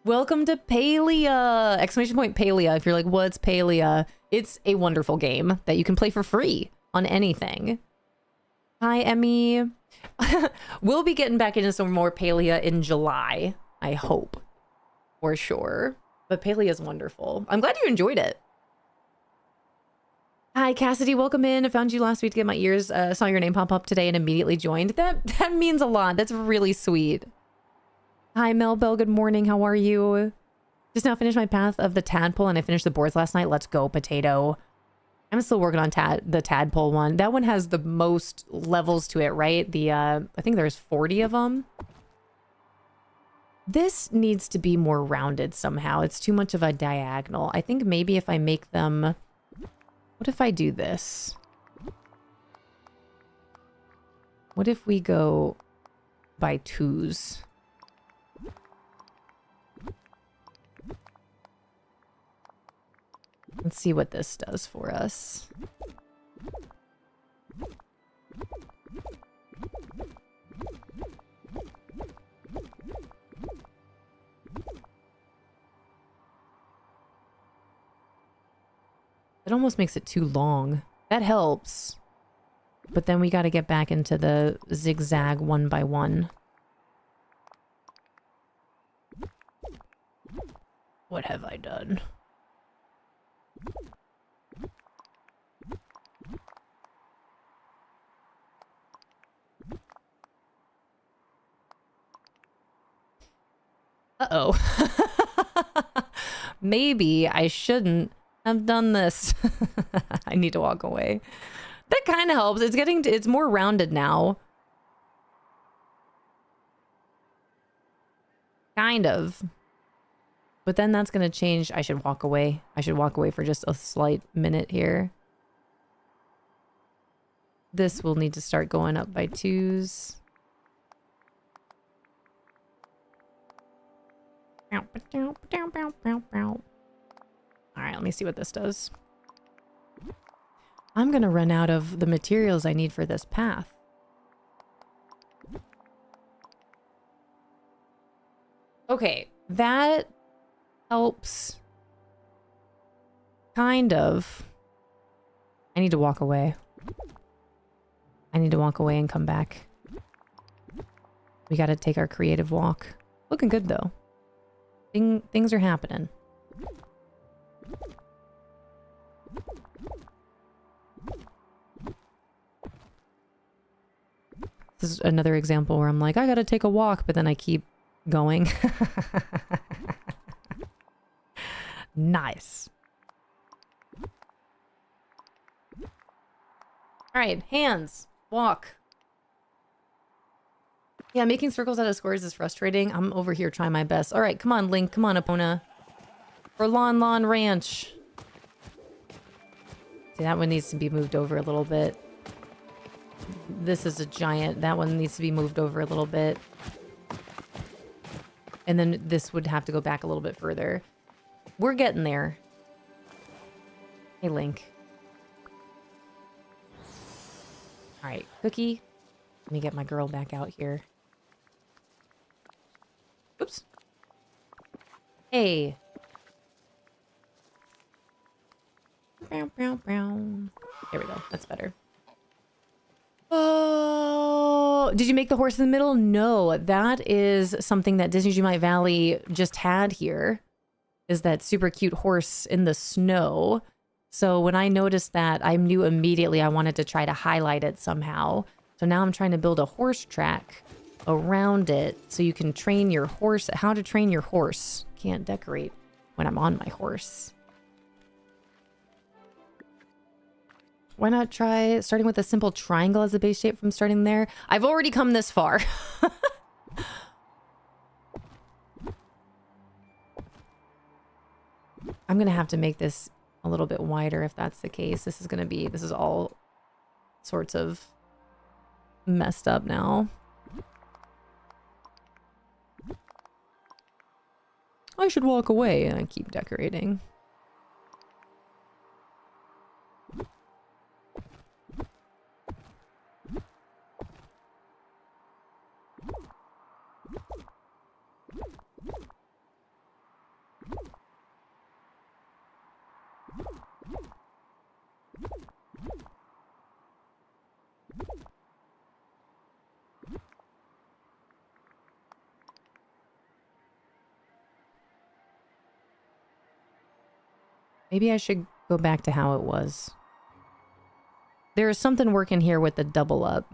Welcome to Palea! Exclamation point Palea. If you're like, what's Palea? It's a wonderful game that you can play for free on anything. Hi, Emmy. We'll be getting back into some more Palea in July, I hope. For sure. But Palea is wonderful. I'm glad you enjoyed it. Hi, Cassidy. Welcome in. I found you last week to get my ears. Saw your name pop up today and immediately joined. That means a lot. That's really sweet. Hi, Melbell. Good morning. How are you? Just now finished my Path of the Tadpole, and I finished the boards last night. Let's go, potato. I'm still working on the Tadpole one. That one has the most levels to it, right? I think there's 40 of them. This needs to be more rounded somehow. It's too much of a diagonal. I think maybe if I make them... What if I do this? What if we go by 2s? Let's see what this does for us. It almost makes it too long. That helps. But then we got to get back into the zigzag one by one. What have I done? Uh-oh. Maybe I shouldn't have done this. I need to walk away. That kind of helps. It's more rounded now. Kind of. But then that's going to change. I should walk away. I should walk away for just a slight minute here. This will need to start going up by 2s. Alright, let me see what this does. I'm gonna run out of the materials I need for this path. Okay, that helps. Kind of. I need to walk away. I need to walk away and come back. We gotta take our creative walk. Looking good though. Things are happening. This is another example where I'm like, I gotta take a walk, but then I keep going. Nice. All right, hands, walk. Yeah, making circles out of squares is frustrating. I'm over here trying my best. All right, come on, Link. Come on, Epona. For Lawn Ranch. See, that one needs to be moved over a little bit. This is a giant. That one needs to be moved over a little bit. And then this would have to go back a little bit further. We're getting there. Hey, Link. All right, Cookie. Let me get my girl back out here. Oops. Hey. There we go. That's better. Oh, did you make the horse in the middle? No, that is something that Disney Dreamlight Valley just had here. Is that super cute horse in the snow. So when I noticed that, I knew immediately I wanted to try to highlight it somehow. So now I'm trying to build a horse track around it so you can train your horse. How to train your horse. Can't decorate when I'm on my horse. Why not try starting with a simple triangle as a base shape from starting there? I've already come this far. I'm going to have to make this a little bit wider if that's the case. This is all sorts of messed up now. I should walk away and I keep decorating. Maybe I should go back to how it was. There is something working here with the double up.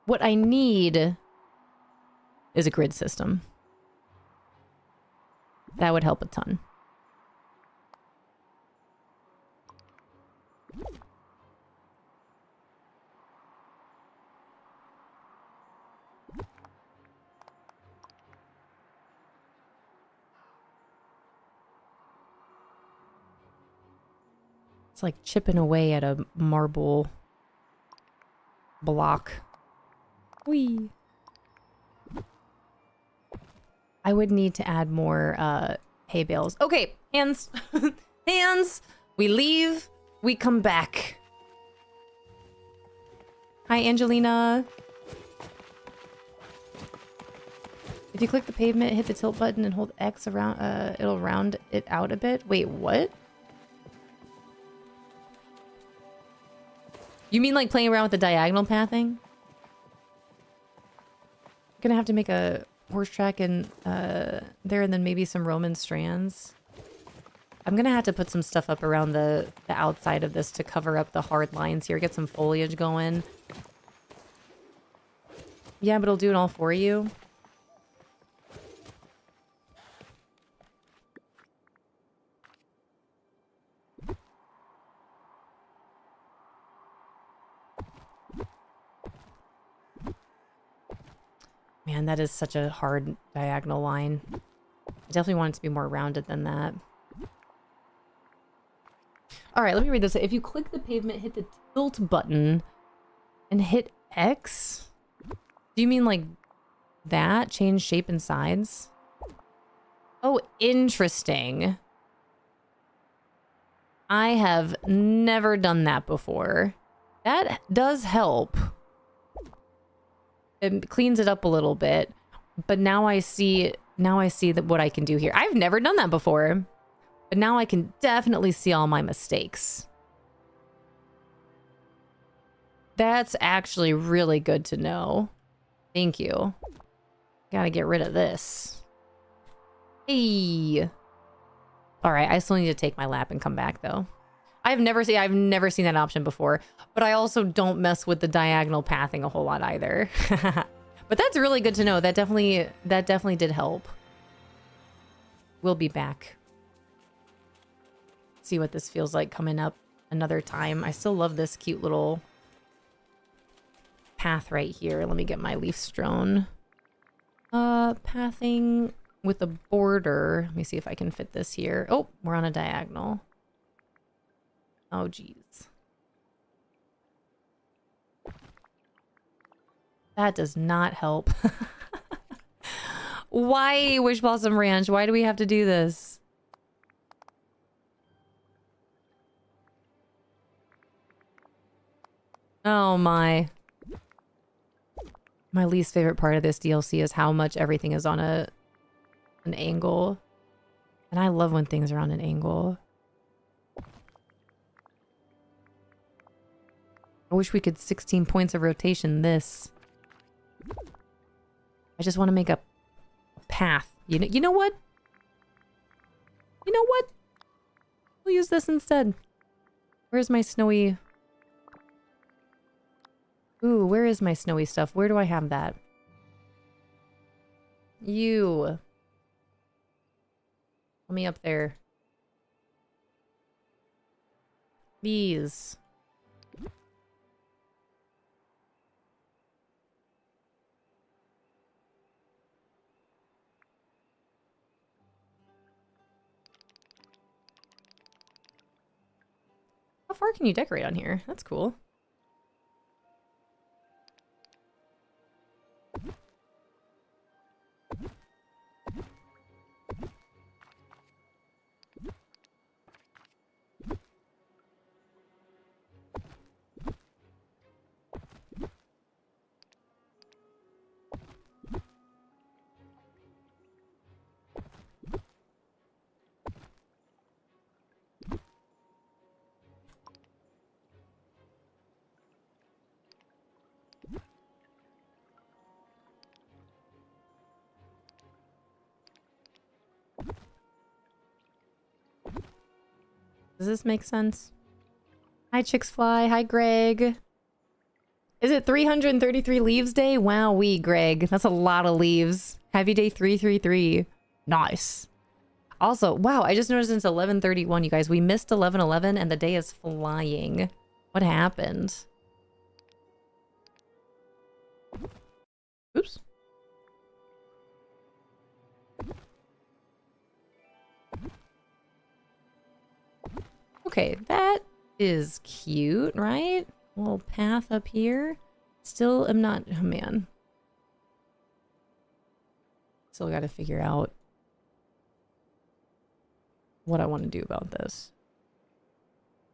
What I need is a grid system. That would help a ton. It's like chipping away at a marble block. Whee! I would need to add more hay bales. Okay, hands. Hands! We leave, we come back. Hi, Angelina. If you click the pavement, hit the tilt button and hold X around, it'll round it out a bit. Wait, what? You mean like playing around with the diagonal pathing? Gonna have to make a horse track in there and then maybe some Roman strands. I'm gonna have to put some stuff up around the outside of this to cover up the hard lines here. Get some foliage going. Yeah, but it'll do it all for you. Man, that is such a hard diagonal line. I definitely want it to be more rounded than that. All right, let me read this. If you click the pavement, hit the tilt button, and hit X? Do you mean like that? Change shape and sides? Oh, interesting. I have never done that before. That does help. It cleans it up a little bit, but now I see that what I can do here. I've never done that before, but now I can definitely see all my mistakes. That's actually really good to know. Thank you. Gotta get rid of this. Hey. All right, I still need to take my lap and come back though. I've never seen that option before, but I also don't mess with the diagonal pathing a whole lot either. But that's really good to know. That definitely did help. We'll be back. See what this feels like coming up another time. I still love this cute little path right here. Let me get my leaf strewn. Pathing with a border. Let me see if I can fit this here. Oh, we're on a diagonal. Oh, geez. That does not help. Why, Wish Blossom Ranch? Why do we have to do this? Oh my. My least favorite part of this DLC is how much everything is on an angle. And I love when things are on an angle. I wish we could 16 points of rotation this. I just want to make a path. You know what? You know what? We'll use this instead. Where's my snowy... Ooh, where is my snowy stuff? Where do I have that? You. Let me up there. These. How far can you decorate on here? That's cool. Does this make sense? Hi, Chixfly. Hi, Greg. Is it 333 leaves day? Wowee, Greg. That's a lot of leaves. Happy day 333. Nice. Also, wow, I just noticed it's 11:31, you guys. We missed 11:11 and the day is flying. What happened? Oops. Okay, that is cute, right? A little path up here. Still am not... Oh, man. Still got to figure out what I want to do about this.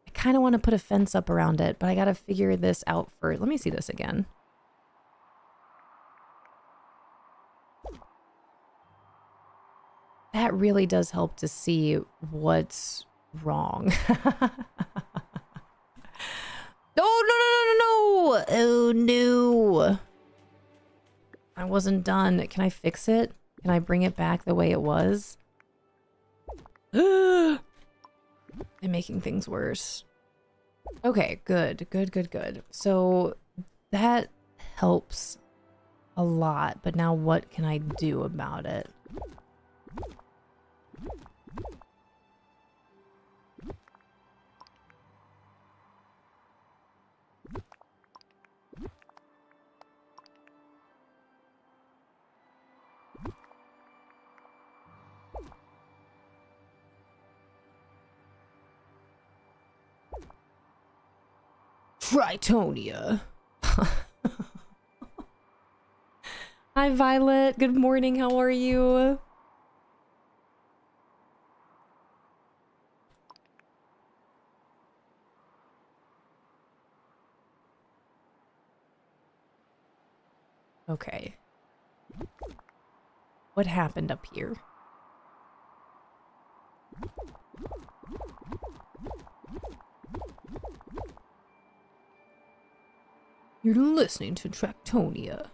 I kind of want to put a fence up around it, but I got to figure this out first. Let me see this again. That really does help to see what's wrong. Oh, no. Oh, no. I wasn't done. Can I fix it? Can I bring it back the way it was? I'm making things worse. Okay, good. Good. So that helps a lot, but now what can I do about it? Tritonia. Hi, Violet. Good morning. How are you? Okay. What happened up here? You're listening to Tractonia.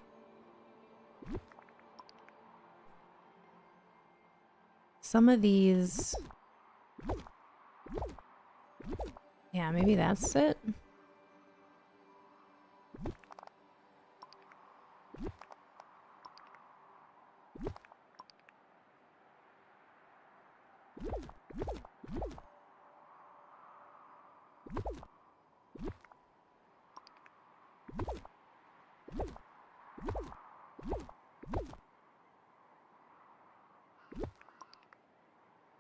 Some of these Yeah, maybe that's it.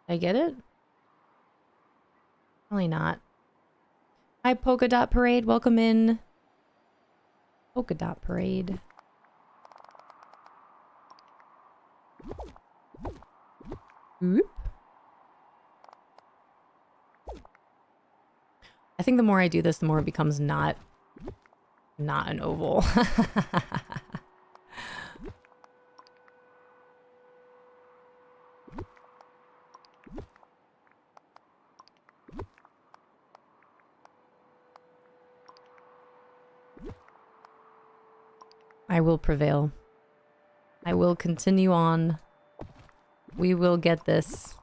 Did I get it? Probably not. Hi, Polka Dot Parade. Welcome in. Polka Dot Parade. Oop. I think the more I do this, the more it becomes not an oval. I will prevail. I will continue on. We will get this.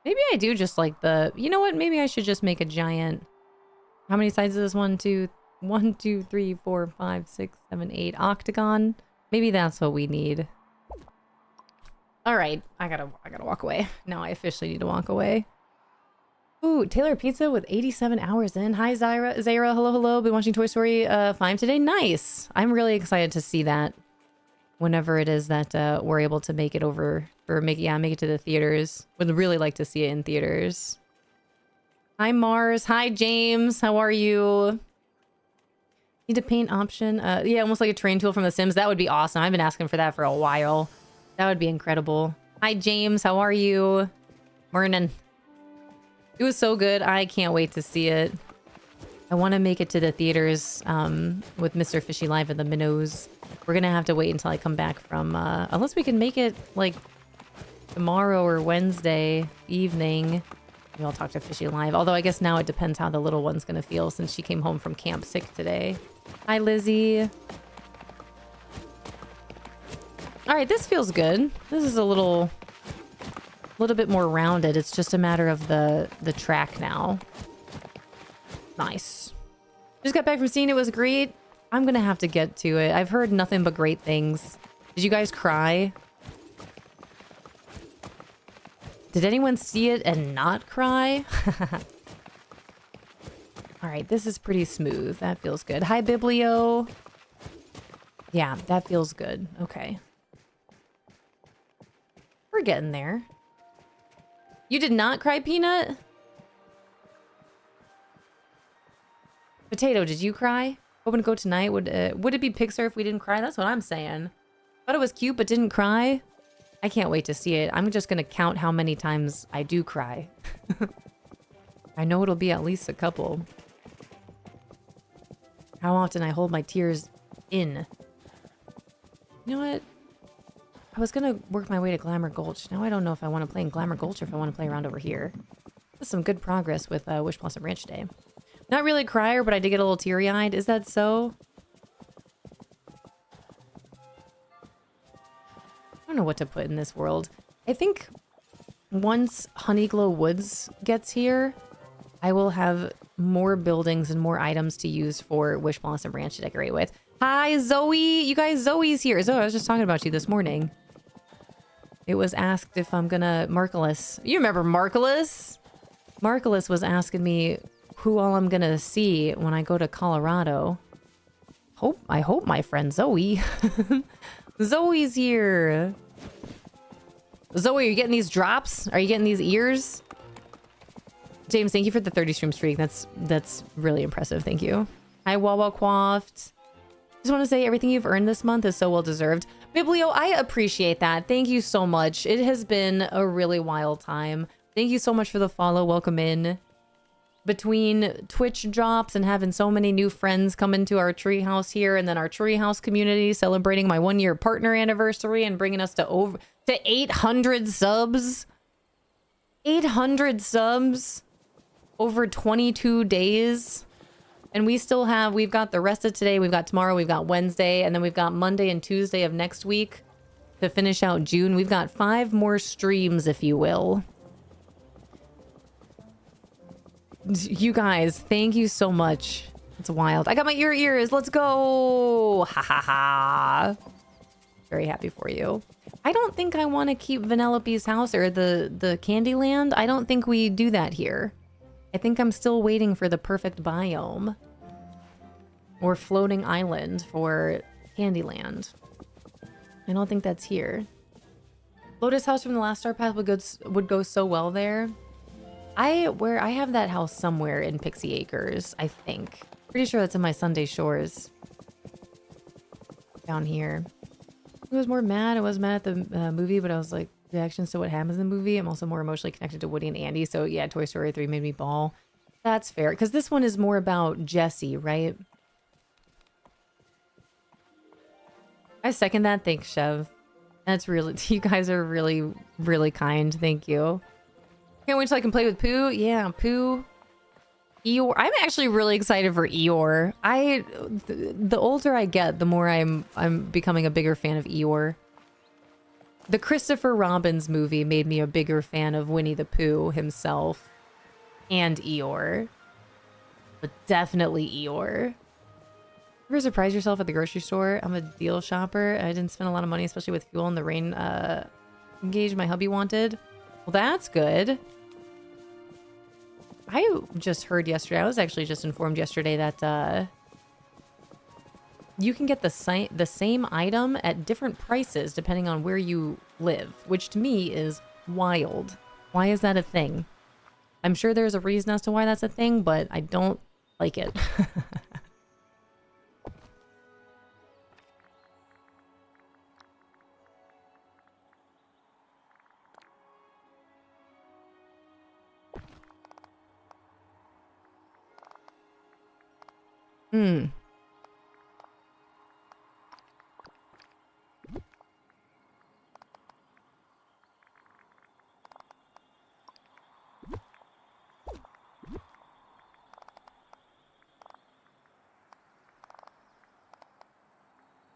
Maybe I do just like the... You know what? Maybe I should just make a giant... How many sides is this? 1, 2, 3, 4, 5, 6, 7, 8 octagon. Maybe that's what we need. All right, I gotta walk away. Now I officially need to walk away. Ooh, Taylor Pizza with 87 hours in. Hi, Zara. Hello, hello. Been watching Toy Story 5 today. Nice. I'm really excited to see that. Whenever it is that we're able to make it over, or make it to the theaters. Would really like to see it in theaters. Hi, Mars. Hi, James. How are you? Need to paint option. Yeah, almost like a train tool from The Sims. That would be awesome. I've been asking for that for a while. That would be incredible. Hi, James. How are you? Morning. It was so good. I can't wait to see it. I want to make it to the theaters with Mr. Fishy Live and the Minnows. We're going to have to wait until I come back from... unless we can make it, like, tomorrow or Wednesday evening. Maybe I'll talk to Fishy Live. Although I guess now it depends how the little one's going to feel since she came home from camp sick today. Hi, Lizzie. All right, this feels good. This is a little bit more rounded. It's just a matter of the track now. Nice. Just got back from seeing it. Was great. I'm gonna have to get to it. I've heard nothing but great things. Did you guys cry? Did anyone see it and not cry? All right, this is pretty smooth. That feels good. Hi, Biblio. Yeah, that feels good. Okay. We're getting there. You did not cry, Peanut? Potato, did you cry? Hoping to go tonight. Would it be Pixar if we didn't cry? That's what I'm saying. Thought it was cute, but didn't cry. I can't wait to see it. I'm just gonna count how many times I do cry. I know it'll be at least a couple. How often I hold my tears in. You know what? I was gonna work my way to Glamour Gulch. Now I don't know if I want to play in Glamour Gulch or if I want to play around over here. That's some good progress with Wish Blossom Ranch today. Not really a crier, but I did get a little teary-eyed. Is that so? I don't know what to put in this world. I think once Honeyglow Woods gets here, I will have more buildings and more items to use for Wish Blossom Ranch to decorate with. Hi, Zoe! You guys, Zoe's here. Zoe, I was just talking about you this morning. It was asked if I'm gonna... Marcellus. You remember Marcellus? Marcellus was asking me who all I'm gonna see when I go to Colorado. I hope my friend Zoe. Zoe's here. Zoe, are you getting these drops? Are you getting these ears? James, thank you for the 30 stream streak. That's really impressive. Thank you. Hi, Wawa Quaffed. Just want to say everything you've earned this month is so well deserved. Biblio, I appreciate that. Thank you so much. It has been a really wild time. Thank you so much for the follow. Welcome in. Between Twitch drops and having so many new friends come into our treehouse here, and then our treehouse community celebrating my 1-year partner anniversary and bringing us to To 800 subs. 800 subs over 22 days. And we've got the rest of today, we've got tomorrow, we've got Wednesday, and then we've got Monday and Tuesday of next week to finish out June. We've got 5 more streams, if you will. You guys, thank you so much. It's wild. I got my ears. Let's go. Ha ha ha. Very happy for you. I don't think I want to keep Vanellope's house or the Candyland. I don't think we do that here. I think I'm still waiting for the perfect biome. Or floating island for Candyland. I don't think that's here. Lotus House from the Last Star Path would go so well there. I have that house somewhere in Pixie Acres, I think. Pretty sure that's in my Sunday Shores. Down here. I was more mad. I was mad at the movie, but I was like, reactions to what happens in the movie. I'm also more emotionally connected to Woody and Andy. So yeah, Toy Story 3 made me bawl. That's fair. Because this one is more about Jessie, right? I second that. Thanks, Chev. That's really, you guys are really, really kind. Thank you. Can't wait till I can play with Pooh. Yeah, Pooh. Eeyore. I'm actually really excited for Eeyore. The older I get, the more I'm becoming a bigger fan of Eeyore. The Christopher Robins movie made me a bigger fan of Winnie the Pooh himself and Eeyore. But definitely Eeyore. Ever surprise yourself at the grocery store? I'm a deal shopper. I didn't spend a lot of money, especially with fuel and the rain gauge my hubby wanted. Well, that's good. I just heard yesterday, I was actually just informed yesterday that you can get the same item at different prices depending on where you live, which to me is wild. Why is that a thing? I'm sure there's a reason as to why that's a thing, but I don't like it.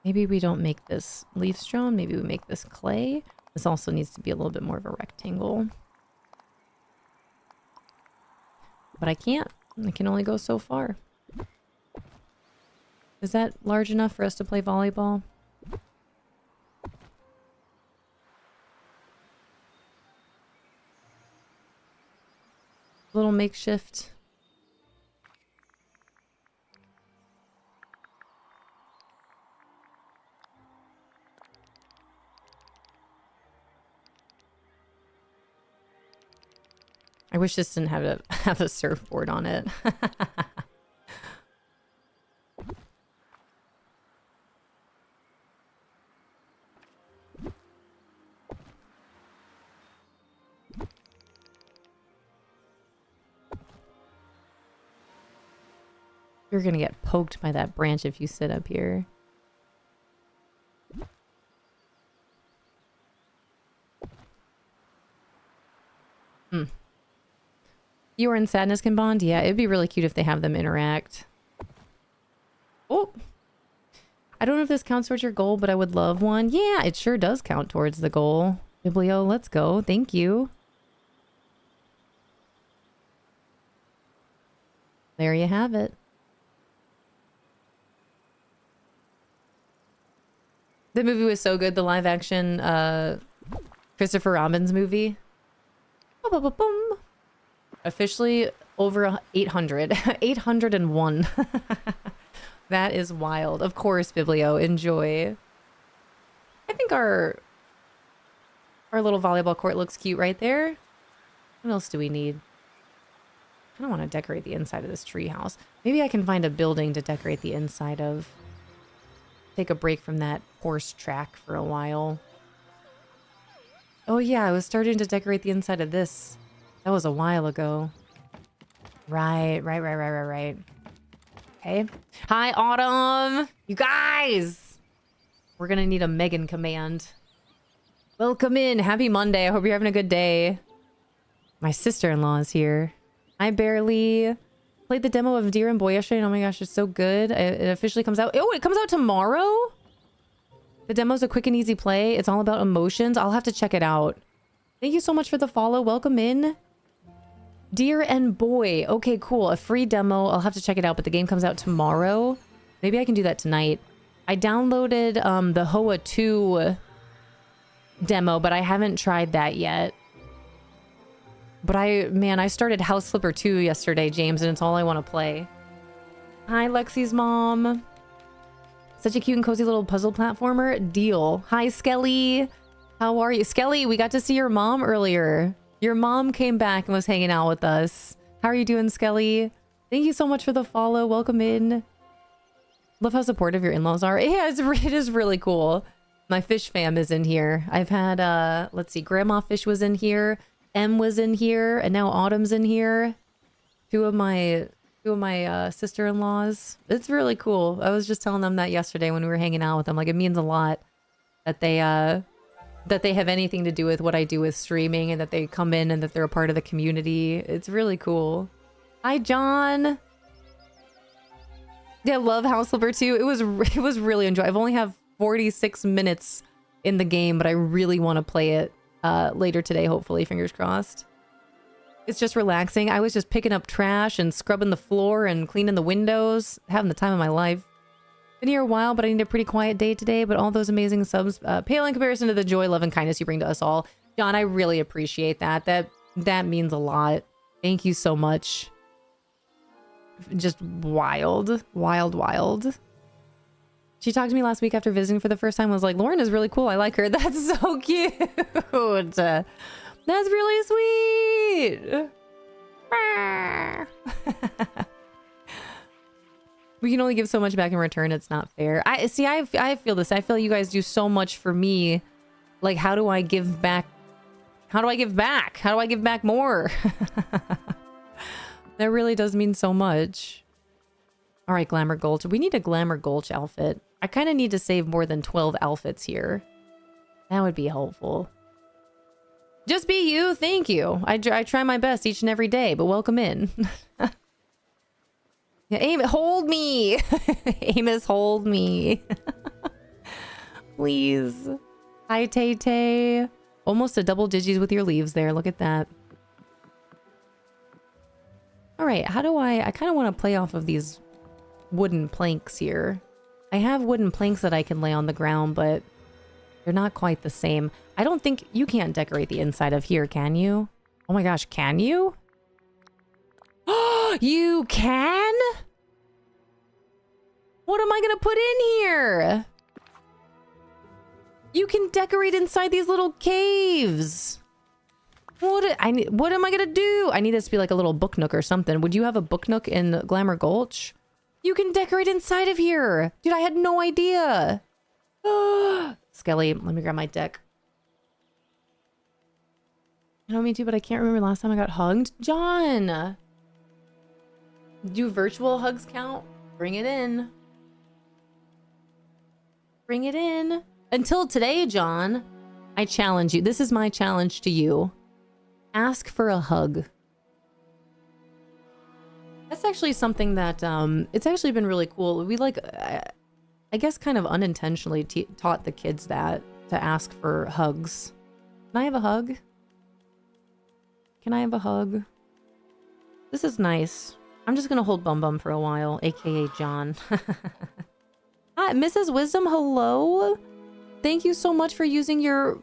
Maybe we don't make this leaf stone. Maybe we make this clay. This also needs to be a little bit more of a rectangle. But I can't. I can only go so far. Is that large enough for us to play volleyball? Little makeshift. I wish this didn't have a surfboard on it. You're gonna get poked by that branch if you sit up here. You and Sadness can bond? Yeah, it'd be really cute if they have them interact. Oh! I don't know if this counts towards your goal, but I would love one. Yeah, it sure does count towards the goal. Biblio, let's go. Thank you. There you have it. The movie was so good, the live action Christopher Robins movie. Boom, boom, boom. Officially over 800. 801. That is wild. Of course, Biblio, enjoy. I think our little volleyball court looks cute right there. What else do we need? I don't want to decorate the inside of this tree house. Maybe I can find a building to decorate the inside of. Take a break from that horse track for a while. Oh yeah, I was starting to decorate the inside of this. That was a while ago. Right. Okay. Hi, Autumn. You guys! We're gonna need a Megan command. Welcome in. Happy Monday. I hope you're having a good day. My sister-in-law is here. I barely played the demo of Deer and Boy yesterday. Oh my gosh, it's so good. It officially comes out. Oh, it comes out tomorrow? The demo's a quick and easy play. It's all about emotions. I'll have to check it out. Thank you so much for the follow. Welcome in. Deer and Boy. Okay, cool. A free demo. I'll have to check it out, but the game comes out tomorrow. Maybe I can do that tonight. I downloaded the Hoa 2 demo, but I haven't tried that yet. But I started House Flipper 2 yesterday, James, and it's all I want to play. Hi, Lexi's mom. Such a cute and cozy little puzzle platformer. Deal. Hi, Skelly. How are you? Skelly, we got to see your mom earlier. Your mom came back and was hanging out with us. How are you doing, Skelly? Thank you so much for the follow. Welcome in. Love how supportive your in-laws are. Yeah, it is really cool. My fish fam is in here. I've had, let's see, Grandma Fish was in here. M was in here. And now Autumn's in here. Two of my sister-in-laws. It's really cool. I was just telling them that yesterday when we were hanging out with them. Like, it means a lot that they have anything to do with what I do with streaming and that they come in and that they're a part of the community. It's really cool. Hi, John. Yeah, love House Flipper 2. It was really enjoyable. I've only have 46 minutes in the game, but I really want to play it later today, hopefully. Fingers crossed. It's just relaxing. I was just picking up trash and scrubbing the floor and cleaning the windows. Having the time of my life. Been here a while, but I need a pretty quiet day today. But all those amazing subs pale in comparison to the joy, love, and kindness you bring to us all. John, I really appreciate that. That means a lot. Thank you so much. Just wild. Wild, wild. She talked to me last week after visiting for the first time. Was like, Lauryn is really cool. I like her. That's so cute. That's really sweet. We can only give so much back in return. It's not fair. I feel this. I feel you guys do so much for me. Like, how do I give back? How do I give back? How do I give back more? That really does mean so much. All right, Glamour Gulch. We need a Glamour Gulch outfit. I kind of need to save more than 12 outfits here. That would be helpful. Just be you. Thank you. I try my best each and every day, but welcome in. Yeah, Amos, hold me. Amos, hold me. Please. Hi, Tay Tay. Almost a double digits with your leaves there. Look at that. All right, how do I kind of want to play off of these wooden planks here. I have wooden planks that I can lay on the ground, but they're not quite the same. I don't think you can't decorate the inside of here, can you? Oh my gosh, can you? You can? What am I gonna put in here? You can decorate inside these little caves. What am I gonna do? I need this to be like a little book nook or something. Would you have a book nook in Glamour Gulch? You can decorate inside of here. Dude, I had no idea. Skelly, let me grab my deck. I know, me too, but I can't remember last time I got hugged. John! Do virtual hugs count? Bring it in. Bring it in. Until today, John, I challenge you. This is my challenge to you. Ask for a hug. That's actually something that, it's actually been really cool. We I guess kind of unintentionally taught the kids that, to ask for hugs. Can I have a hug? Can I have a hug? This is nice. I'm just gonna hold Bum Bum for a while, aka John. Hi, Mrs. Wisdom, hello? Thank you so much for using your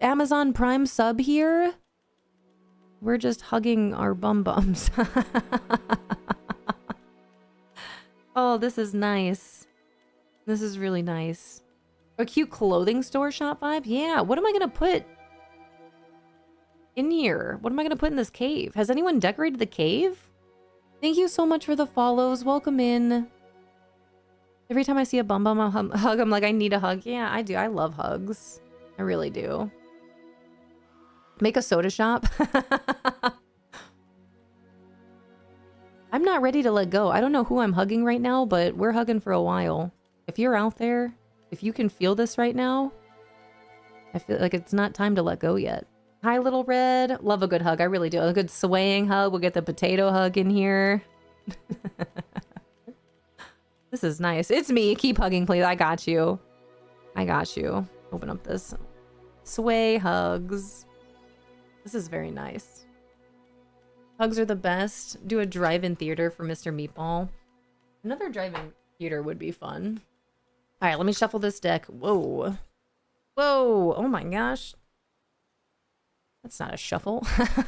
Amazon Prime sub here. We're just hugging our bum bums. Oh, this is nice. This is really nice. A cute clothing store shop vibe? Yeah, what am I gonna put in here? What am I gonna put in this cave? Has anyone decorated the cave? Thank you so much for the follows. Welcome in. Every time I see a bum bum hug, I'm like, I need a hug. Yeah, I do. I love hugs. I really do. Make a soda shop. I'm not ready to let go. I don't know who I'm hugging right now, but we're hugging for a while. If you're out there, if you can feel this right now, I feel like it's not time to let go yet. Hi, Little Red. Love a good hug. I really do. A good swaying hug. We'll get the potato hug in here. This is nice. It's me. Keep hugging, please. I got you. I got you. Open up this. Sway hugs. This is very nice. Hugs are the best. Do a drive-in theater for Mr. Meatball. Another drive-in theater would be fun. All right, let me shuffle this deck. Whoa. Whoa. Oh my gosh. That's not a shuffle. All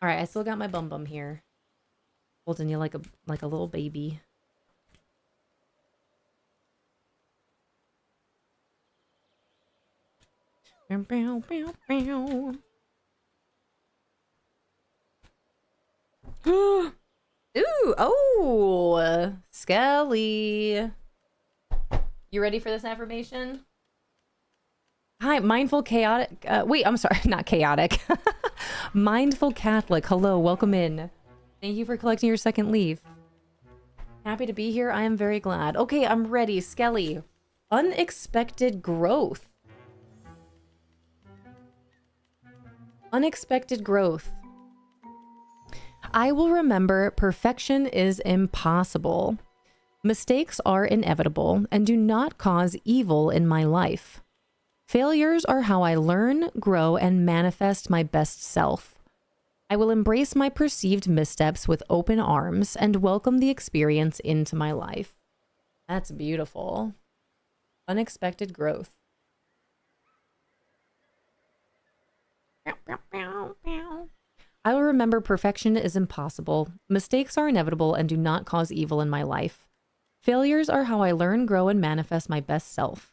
right, I still got my bum bum here. Holding you like a little baby. Ooh, oh, Skelly. You ready for this affirmation? Hi, mindful chaotic. Wait, I'm sorry, not chaotic. Mindful Catholic. Hello, welcome in. Thank you for collecting your second leaf. Happy to be here. I am very glad. Okay, I'm ready. Skelly. Unexpected growth. Unexpected growth. I will remember perfection is impossible. Mistakes are inevitable and do not cause evil in my life. Failures are how I learn, grow, and manifest my best self. I will embrace my perceived missteps with open arms and welcome the experience into my life. That's beautiful. Unexpected growth. I will remember perfection is impossible. Mistakes are inevitable and do not cause evil in my life. Failures are how I learn, grow, and manifest my best self.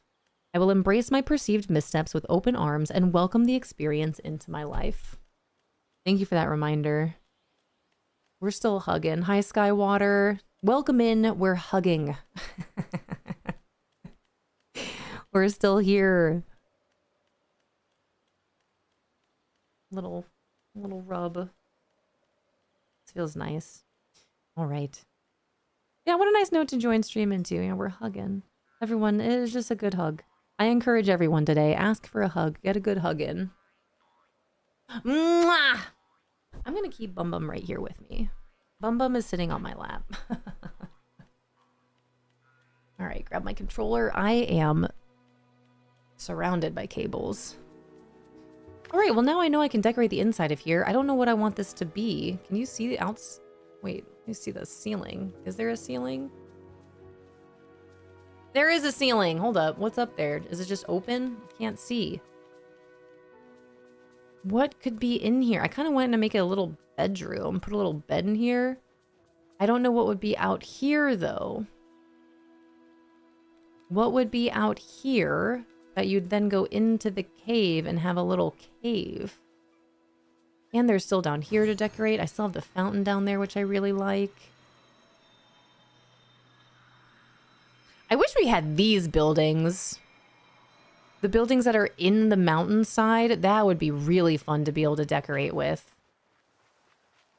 I will embrace my perceived missteps with open arms and welcome the experience into my life. Thank you for that reminder. We're still hugging. Hi, Skywater. Welcome in. We're hugging. We're still here. Little rub. This feels nice. All right. Yeah, what a nice note to join stream into. You know, we're hugging. Everyone, it is just a good hug. I encourage everyone today, ask for a hug. Get a good hug in. Mwah! I'm going to keep Bum Bum right here with me. Bum Bum is sitting on my lap. All right, grab my controller. I am surrounded by cables. All right, well, now I know I can decorate the inside of here. I don't know what I want this to be. Can you see the outs? Wait, you see the ceiling. Is there a ceiling? There is a ceiling. Hold up. What's up there? Is it just open? I can't see. What could be in here? I kind of wanted to make it a little bedroom. Put a little bed in here. I don't know what would be out here, though. What would be out here that you'd then go into the cave and have a little cave? And there's still down here to decorate. I still have the fountain down there, which I really like. I wish we had these buildings. The buildings that are in the mountainside, that would be really fun to be able to decorate with.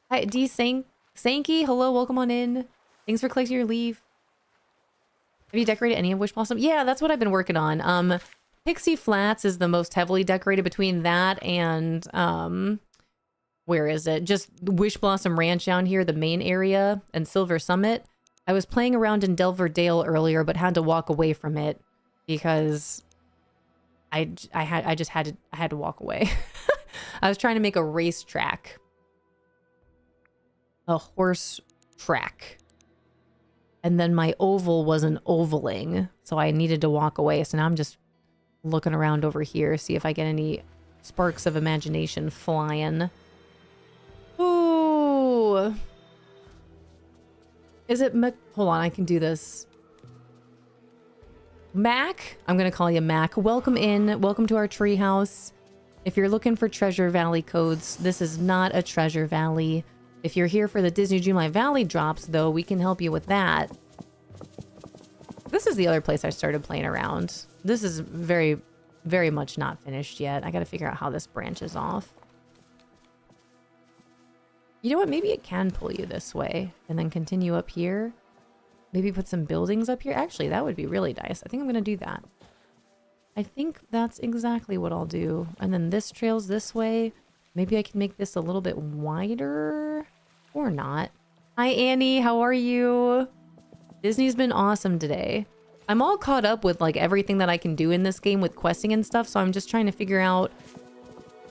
Hi, D. Sankey, hello, welcome on in. Thanks for collecting your leaf. Have you decorated any of Wish Blossom? Yeah, that's what I've been working on. Pixie Flats is the most heavily decorated between that and, where is it? Just Wish Blossom Ranch down here, the main area, and Silver Summit. I was playing around in Delver Dale earlier, but had to walk away from it because I had to walk away. I was trying to make a race track. A horse track. And then my oval wasn't ovaling, so I needed to walk away. So now I'm just looking around over here, see if I get any sparks of imagination flying. Ooh. Is it hold on, I can do this. Mac? I'm gonna call you Mac. Welcome in. Welcome to our treehouse. If you're looking for Treasure Valley codes, this is not a Treasure Valley. If you're here for the Disney Dreamlight Valle drops, though, we can help you with that. This is the other place I started playing around. This is very, very much not finished yet. I gotta figure out how this branches off. You know what? Maybe it can pull you this way and then continue up here. Maybe put some buildings up here. Actually, that would be really nice. I think I'm gonna do that. I think that's exactly what I'll do. And then this trails this way. Maybe I can make this a little bit wider or not. Hi, Annie. How are you? Disney's been awesome today. I'm all caught up with like everything that I can do in this game with questing and stuff. So I'm just trying to figure out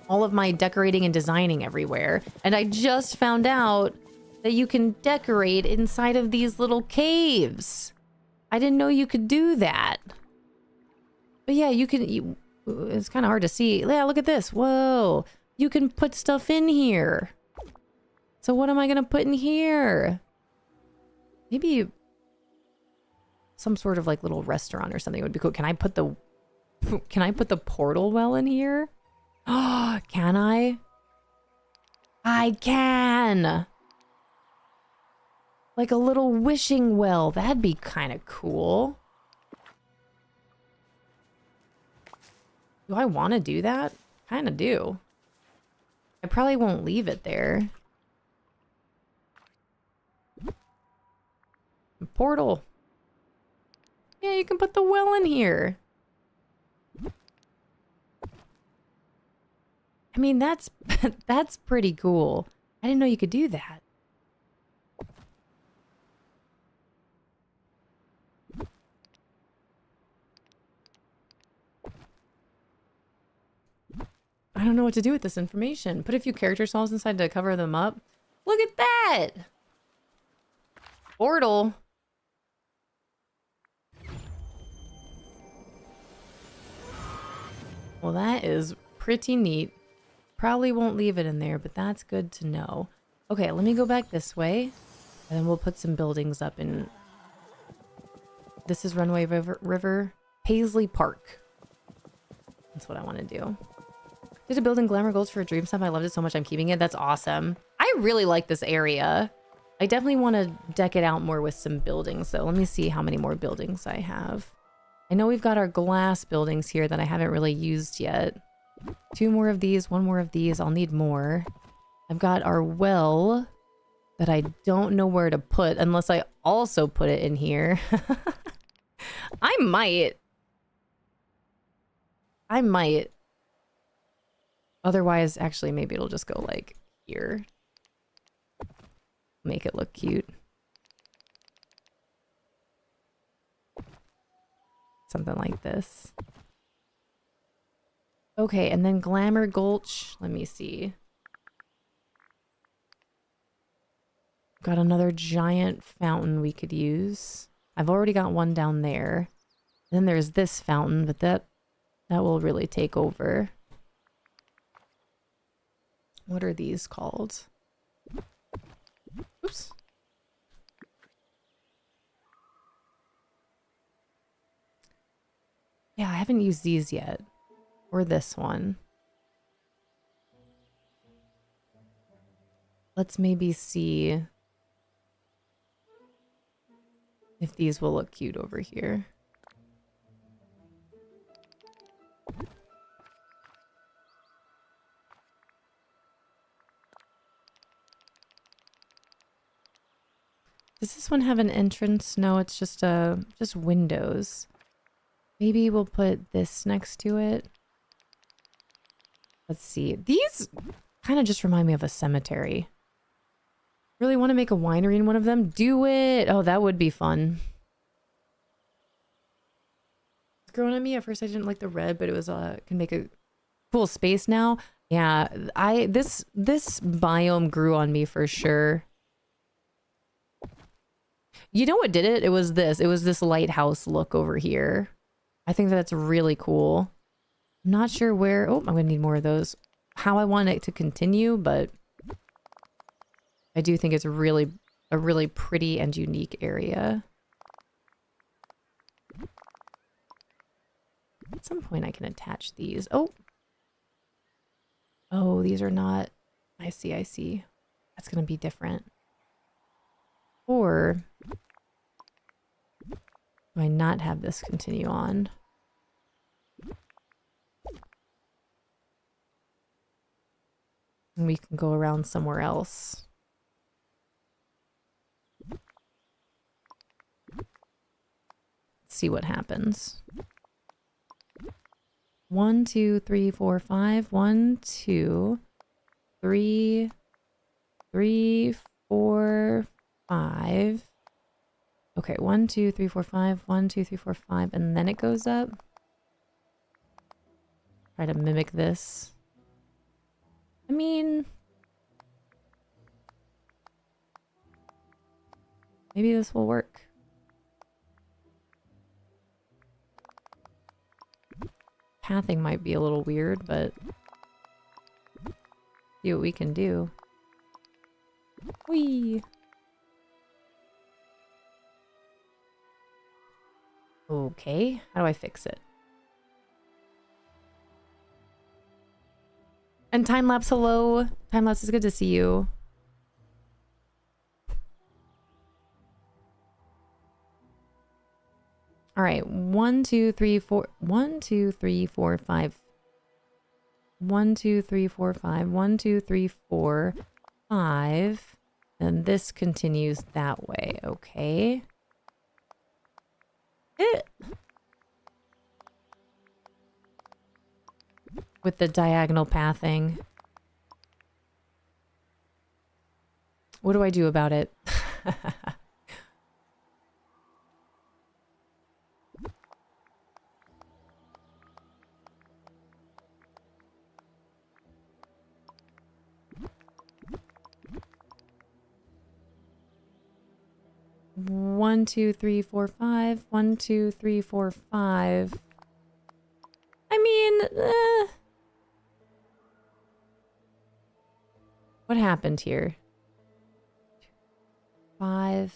all of my decorating and designing everywhere. And I just found out that you can decorate inside of these little caves. I didn't know you could do that. But yeah, you can, it's kind of hard to see. Yeah, look at this. Whoa. You can put stuff in here. So what am I going to put in here? Maybe some sort of like little restaurant or something would be cool. Can I put the portal well in here? Oh, can I? I can. Like a little wishing well. That'd be kind of cool. Do I want to do that? Kind of do. I probably won't leave it there. Portal. Yeah, you can put the well in here. I mean, that's that's pretty cool. I didn't know you could do that. I don't know what to do with this information. Put a few character songs inside to cover them up. Look at that! Portal. Well, that is pretty neat. Probably won't leave it in there, but that's good to know. Okay, let me go back this way. And then we'll put some buildings up in... This is Runway River. Paisley Park. That's what I want to do. Did a building glamour goals for a dream stuff. I loved it so much I'm keeping it. That's awesome. I really like this area. I definitely want to deck it out more with some buildings, so let me see how many more buildings I have. I know we've got our glass buildings here that I haven't really used yet. 2 more of these, 1 more of these. I'll need more. I've got our well that I don't know where to put unless I also put it in here. I might. Otherwise, actually, maybe it'll just go like here. Make it look cute. Something like this. Okay, and then Glamour Gulch. Let me see. Got another giant fountain we could use. I've already got one down there. Then there's this fountain, but that will really take over. What are these called? Oops. Yeah, I haven't used these yet. Or this one. Let's maybe see if these will look cute over here. Does this one have an entrance? No, it's just windows. Maybe we'll put this next to it. Let's see. These kind of just remind me of a cemetery. Really want to make a winery in one of them? Do it! Oh, that would be fun. It's growing on me. At first I didn't like the red, but it was can make a cool space now. Yeah, this biome grew on me for sure. You know what did it? It was this lighthouse look over here. I think that's really cool. I'm not sure where. Oh, I'm gonna need more of those. How I want it to continue, but I do think it's a really pretty and unique area. At some point I can attach these. Oh, these are not. I see. That's gonna be different. Or do I not have this continue on? And we can go around somewhere else. Let's see what happens. 1, 2, 3, 4, 5. 1, 2, 3, 3, 4, 5. Okay, 1, 2, 3, 4, 5. 1, 2, 3, 4, 5. And then it goes up. Try to mimic this. I mean, maybe this will work. Pathing might be a little weird, but see what we can do. Whee! Okay, how do I fix it? And time-lapse, hello. Time-lapse, is good to see you. All right, 1, 2, 3, 4. 1, 2, 3, 4, 5. 1, 2, 3, 4, 5. 1, 2, 3, 4, 5. And this continues that way. Okay. With the diagonal pathing. What do I do about it? One, 2, 3, 4, 5. 1, 2, 3, 4, 5. I mean, what happened here? 5.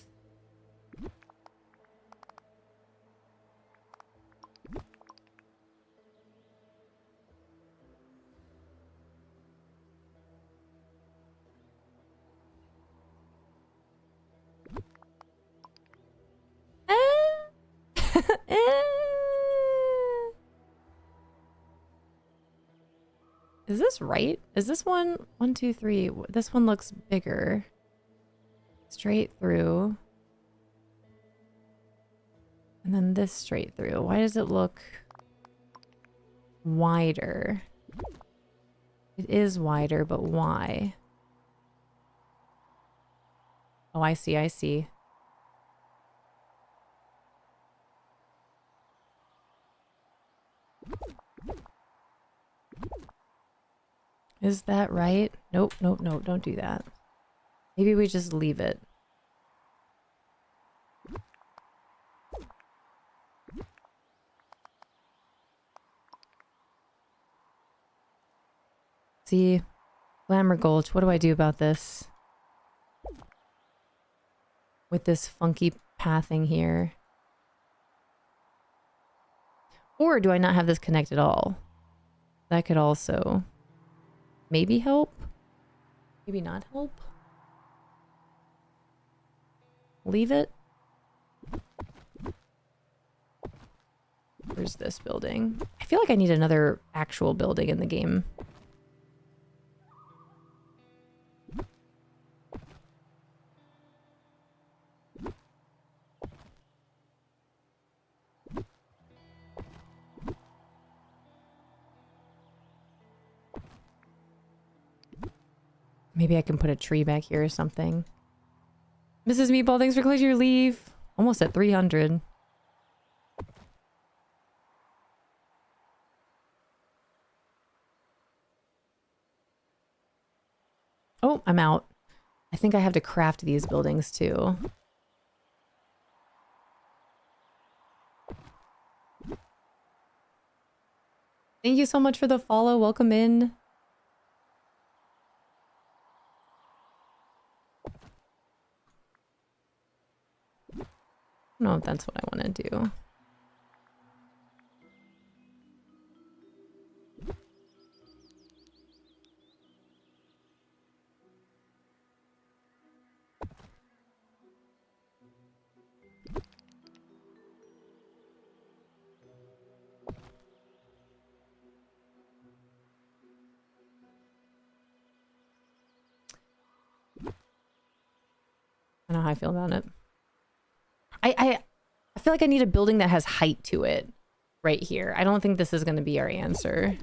Is this right? Is this one? 1, 2, 3. This one looks bigger. Straight through. And then this straight through. Why does it look wider? It is wider, but why? Oh, I see, I see. Is that right? Nope, nope, nope, don't do that. Maybe we just leave it. See, Glamour Gulch, what do I do about this? With this funky pathing here. Or do I not have this connect at all? That could also maybe help? Maybe not help? Leave it? Where's this building? I feel like I need another actual building in the game. Maybe I can put a tree back here or something. Mrs. Meatball, thanks for collecting your leave. Almost at 300. Oh, I'm out. I think I have to craft these buildings too. Thank you so much for the follow. Welcome in. I don't know if that's what I want to do. I don't know how I feel about it. I feel like I need a building that has height to it. right here. I don't think this is going to be our answer.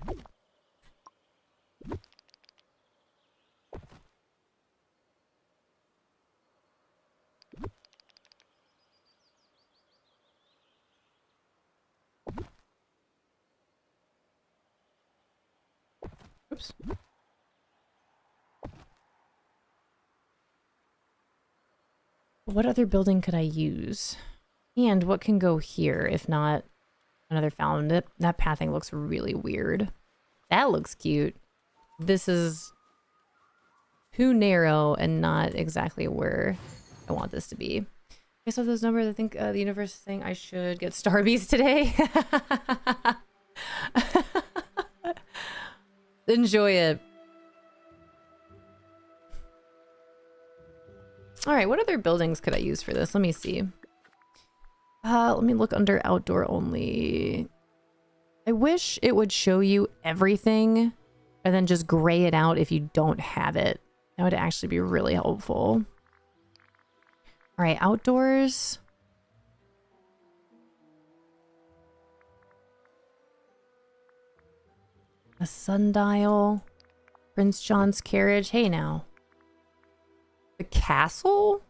Oops. What other building could I use? And what can go here if not another fountain? That pathing looks really weird. That looks cute. This is too narrow and not exactly where I want this to be. Okay, so those numbers, I think the universe is saying I should get Starbies today. Enjoy it. All right, what other buildings could I use for this? Let me see. Let me look under outdoor only. I wish it would show you everything and then just gray it out if you don't have it. That would actually be really helpful. All right, outdoors. A sundial. Prince John's carriage. Hey now. The castle?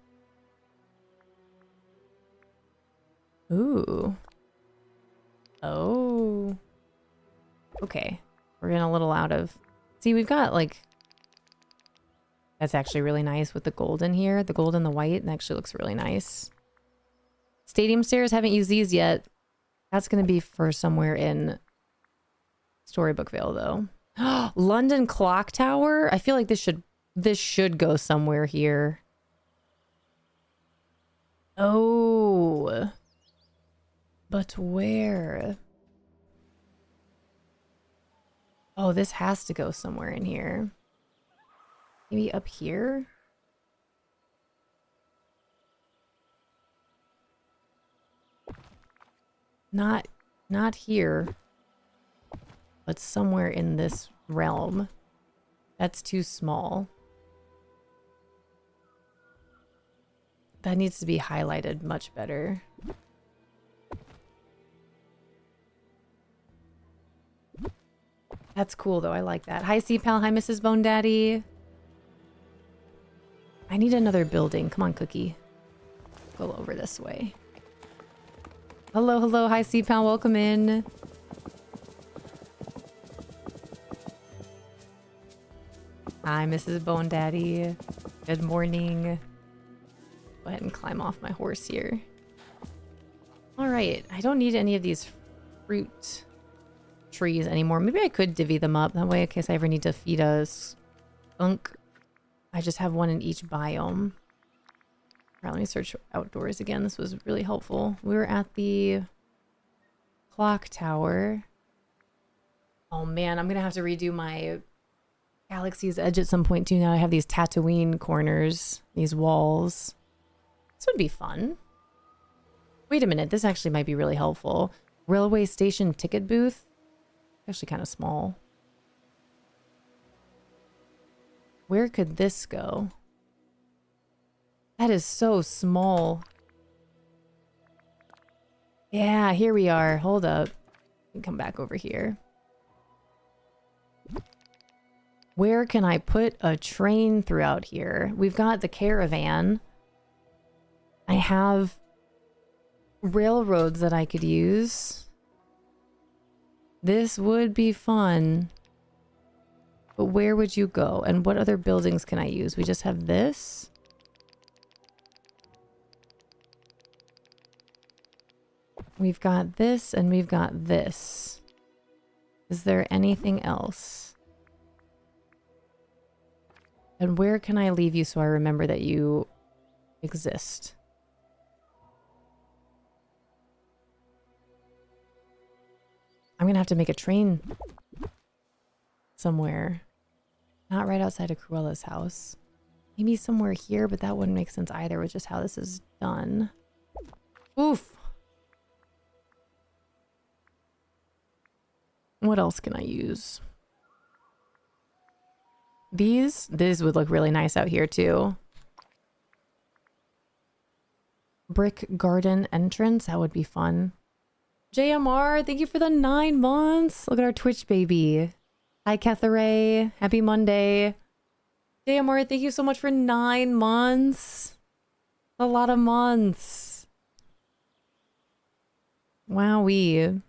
Ooh. Oh. Okay. We're getting a little out of... See, we've got like... That's actually really nice with the gold in here. The gold and the white. It actually looks really nice. Stadium stairs. Haven't used these yet. That's going to be for somewhere in Storybook Vale, though. London Clock Tower. I feel like this should go somewhere here. Oh. But where? Oh, this has to go somewhere in here. Maybe up here? Not here. But somewhere in this realm. That's too small. That needs to be highlighted much better. That's cool though. I like that. Hi C-Pal. Hi Mrs. Bone Daddy. I need another building. Come on, Cookie. Go over this way. Hello, hello. Hi C-Pal. Welcome in. Hi Mrs. Bone Daddy. Good morning. Go ahead and climb off my horse here. All right. I don't need any of these fruit trees anymore. Maybe I could divvy them up. That way, in case I ever need to feed a skunk, I just have one in each biome. All right, let me search outdoors again. This was really helpful. We were at the clock tower. Oh man, I'm going to have to redo my Galaxy's Edge at some point too. Now I have these Tatooine corners, these walls. This would be fun. Wait a minute, this actually might be really helpful. Railway station ticket booth. Actually kind of small. Where could this go? That is so small. Yeah, here we are. Hold up. Let me come back over here. Where can I put a train throughout here? We've got the caravan. I have railroads that I could use. This would be fun. But where would you go? And what other buildings can I use? We just have this. We've got this and we've got this. Is there anything else? And where can I leave you so I remember that you exist? I'm gonna have to make a train somewhere. Not right outside of Cruella's house. Maybe somewhere here, but that wouldn't make sense either with just how this is done. Oof. What else can I use? These would look really nice out here too. Brick garden entrance, that would be fun. JMR, thank you for the 9 months. Look at our Twitch baby. Hi, Catharay. Happy Monday. JMR, thank you so much for 9 months. A lot of months. Wowee.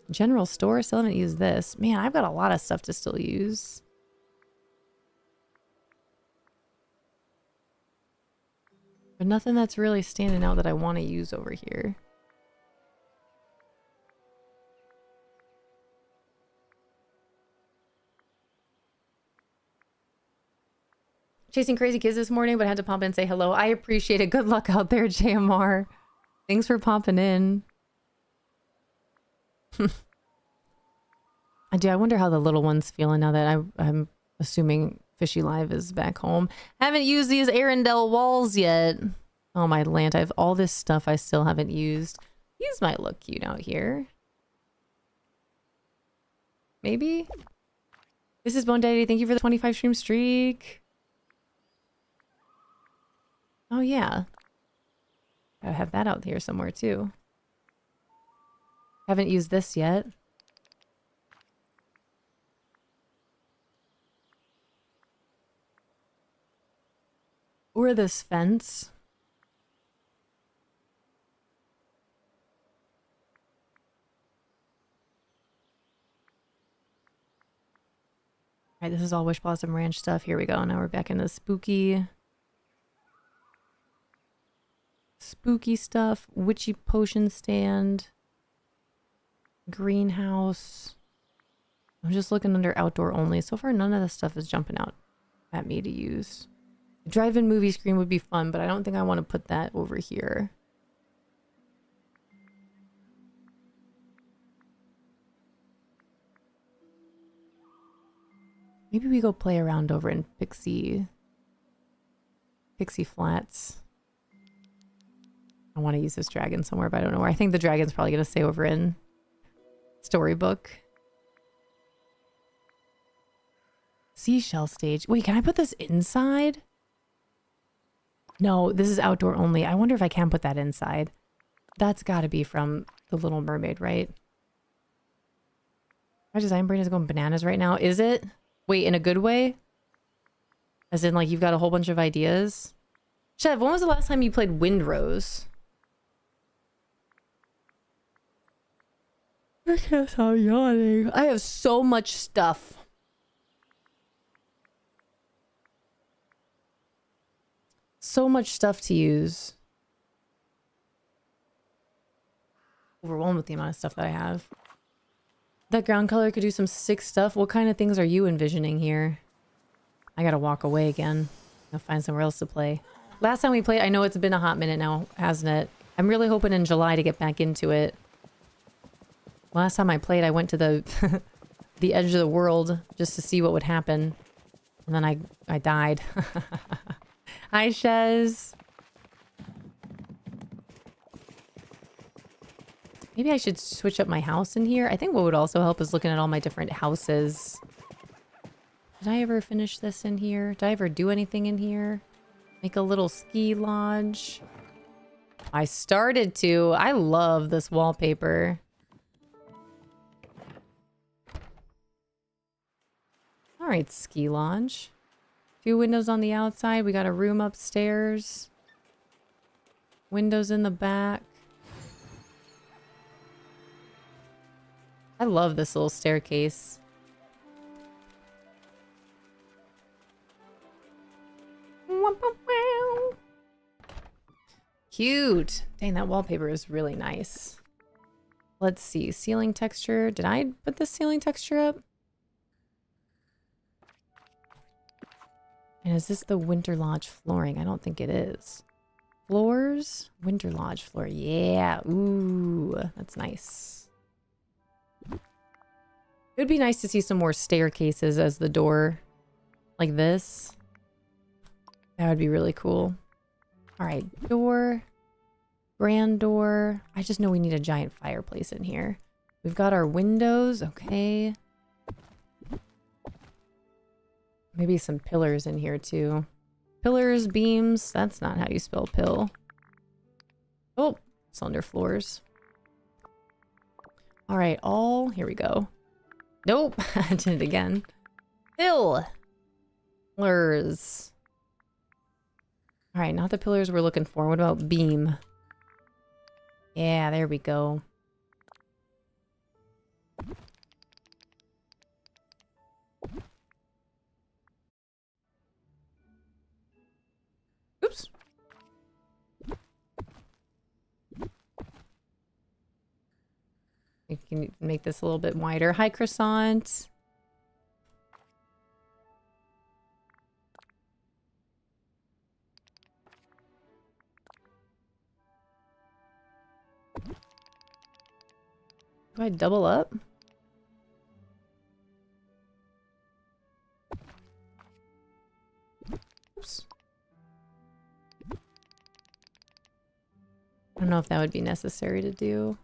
General store, still haven't used this. Man, I've got a lot of stuff to still use. But nothing that's really standing out that I want to use over here. Chasing crazy kids this morning, but had to pop in and say hello. I appreciate it. Good luck out there, JMR. Thanks for popping in. I wonder how the little one's feeling now that I'm assuming Fishy Live is back home. Haven't used these Arendelle walls yet. Oh my land, I have all this stuff I still haven't used. These might look cute out here. Maybe? This is Bone Daddy. Thank you for the 25 stream streak. Oh yeah. Gotta have that out here somewhere too. Haven't used this yet. Or this fence. Alright, this is all Wish Blossom Ranch stuff. Here we go. Now we're back into spooky stuff. Witchy potion stand. Greenhouse. I'm just looking under outdoor only. So far, none of this stuff is jumping out at me to use. A drive-in movie screen would be fun, but I don't think I want to put that over here. Maybe we go play around over in Pixie Flats. I want to use this dragon somewhere, but I don't know where. I think the dragon's probably going to stay over in Storybook. Seashell stage. Wait, can I put this inside? No, this is outdoor only. I wonder if I can put that inside. That's got to be from The Little Mermaid, right? My design brain is going bananas right now. Is it? Wait, in a good way? As in, like, you've got a whole bunch of ideas? Chev, when was the last time you played Windrose? I can't stop yawning. I have so much stuff. So much stuff to use. Overwhelmed with the amount of stuff that I have. That ground color could do some sick stuff. What kind of things are you envisioning here? I gotta walk away again. I'll find somewhere else to play. Last time we played, I know it's been a hot minute now, hasn't it? I'm really hoping in July to get back into it. Last time I played, I went to the the edge of the world just to see what would happen. And then I died. Hi, Shez. Maybe I should switch up my house in here. I think what would also help is looking at all my different houses. Did I ever finish this in here? Did I ever do anything in here? Make a little ski lodge. I started to. I love this wallpaper. All right, ski lodge. 2 windows on the outside. We got a room upstairs. Windows in the back. I love this little staircase. Cute. Dang, that wallpaper is really nice. Let's see. Ceiling texture. Did I put the ceiling texture up? And is this the Winter Lodge flooring? I don't think it is. Floors? Winter Lodge floor. Yeah. Ooh, that's nice. It would be nice to see some more staircases as the door. Like this. That would be really cool. Alright, door. Grand door. I just know we need a giant fireplace in here. We've got our windows. Okay. Maybe some pillars in here too. Pillars, beams. That's not how you spell pill. Oh, cylinder floors. All right, all, here we go. Nope, I did it again. Pillars. All right, not the pillars we're looking for. What about beam? Yeah, there we go. Oops. We can make this a little bit wider. Hi, croissant. Do I double up? Oops. I don't know if that would be necessary to do.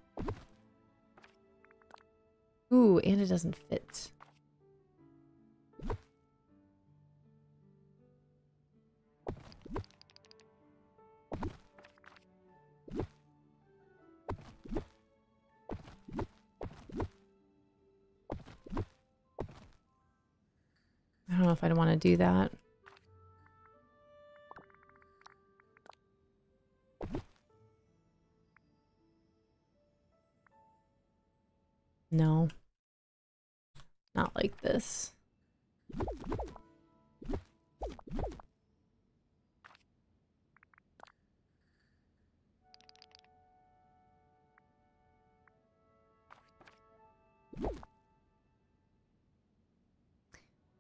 Ooh, and it doesn't fit. I don't know if I'd want to do that. No. Not like this.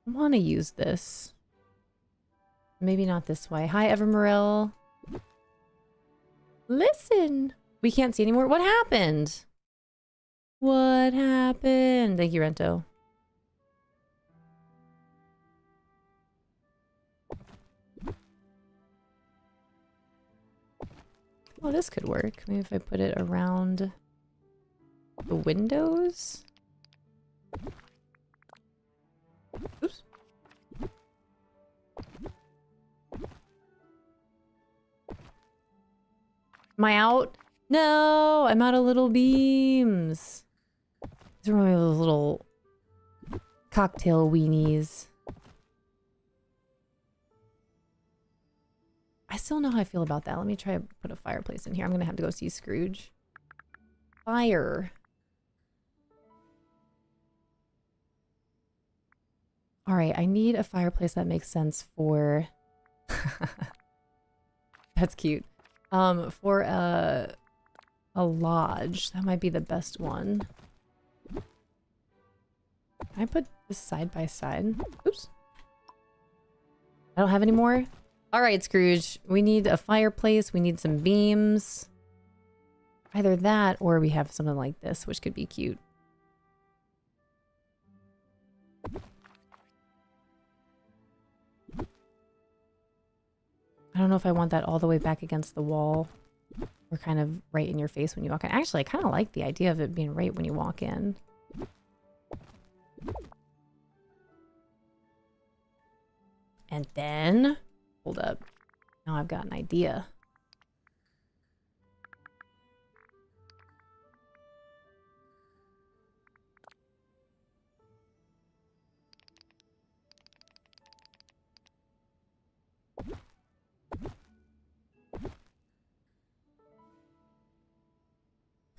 I want to use this. Maybe not this way. Hi, Evermorel. Listen. We can't see anymore. What happened? What happened? Thank you, Rento. Oh, this could work. Maybe if I put it around the windows. Oops. Am I out? No, I'm out of little beams. These are one of those little cocktail weenies. I still know how I feel about that. Let me try to put a fireplace in here. I'm gonna have to go see Scrooge. Fire. All right, I need a fireplace that makes sense for... That's cute. For a lodge. That might be the best one. Can I put this side by side? Oops. I don't have any more? All right, Scrooge. We need a fireplace. We need some beams. Either that or we have something like this, which could be cute. I don't know if I want that all the way back against the wall or kind of right in your face when you walk in. Actually, I kind of like the idea of it being right when you walk in. And then, hold up. Now I've got an idea.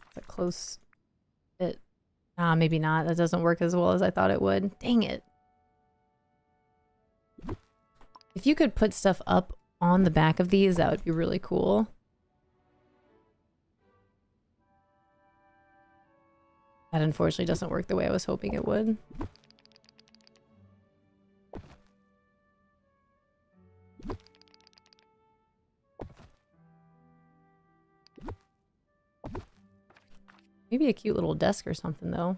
It's a close fit. Ah, maybe not. That doesn't work as well as I thought it would. Dang it. If you could put stuff up on the back of these, that would be really cool. That unfortunately doesn't work the way I was hoping it would. Maybe a cute little desk or something, though.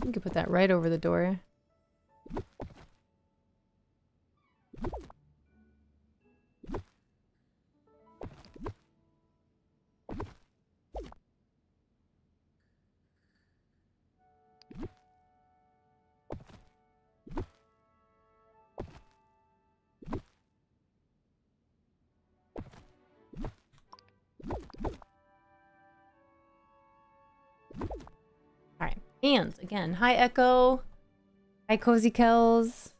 You could put that right over the door. Alright, hands again. Hi, Echo. Hi, Cozy Kells.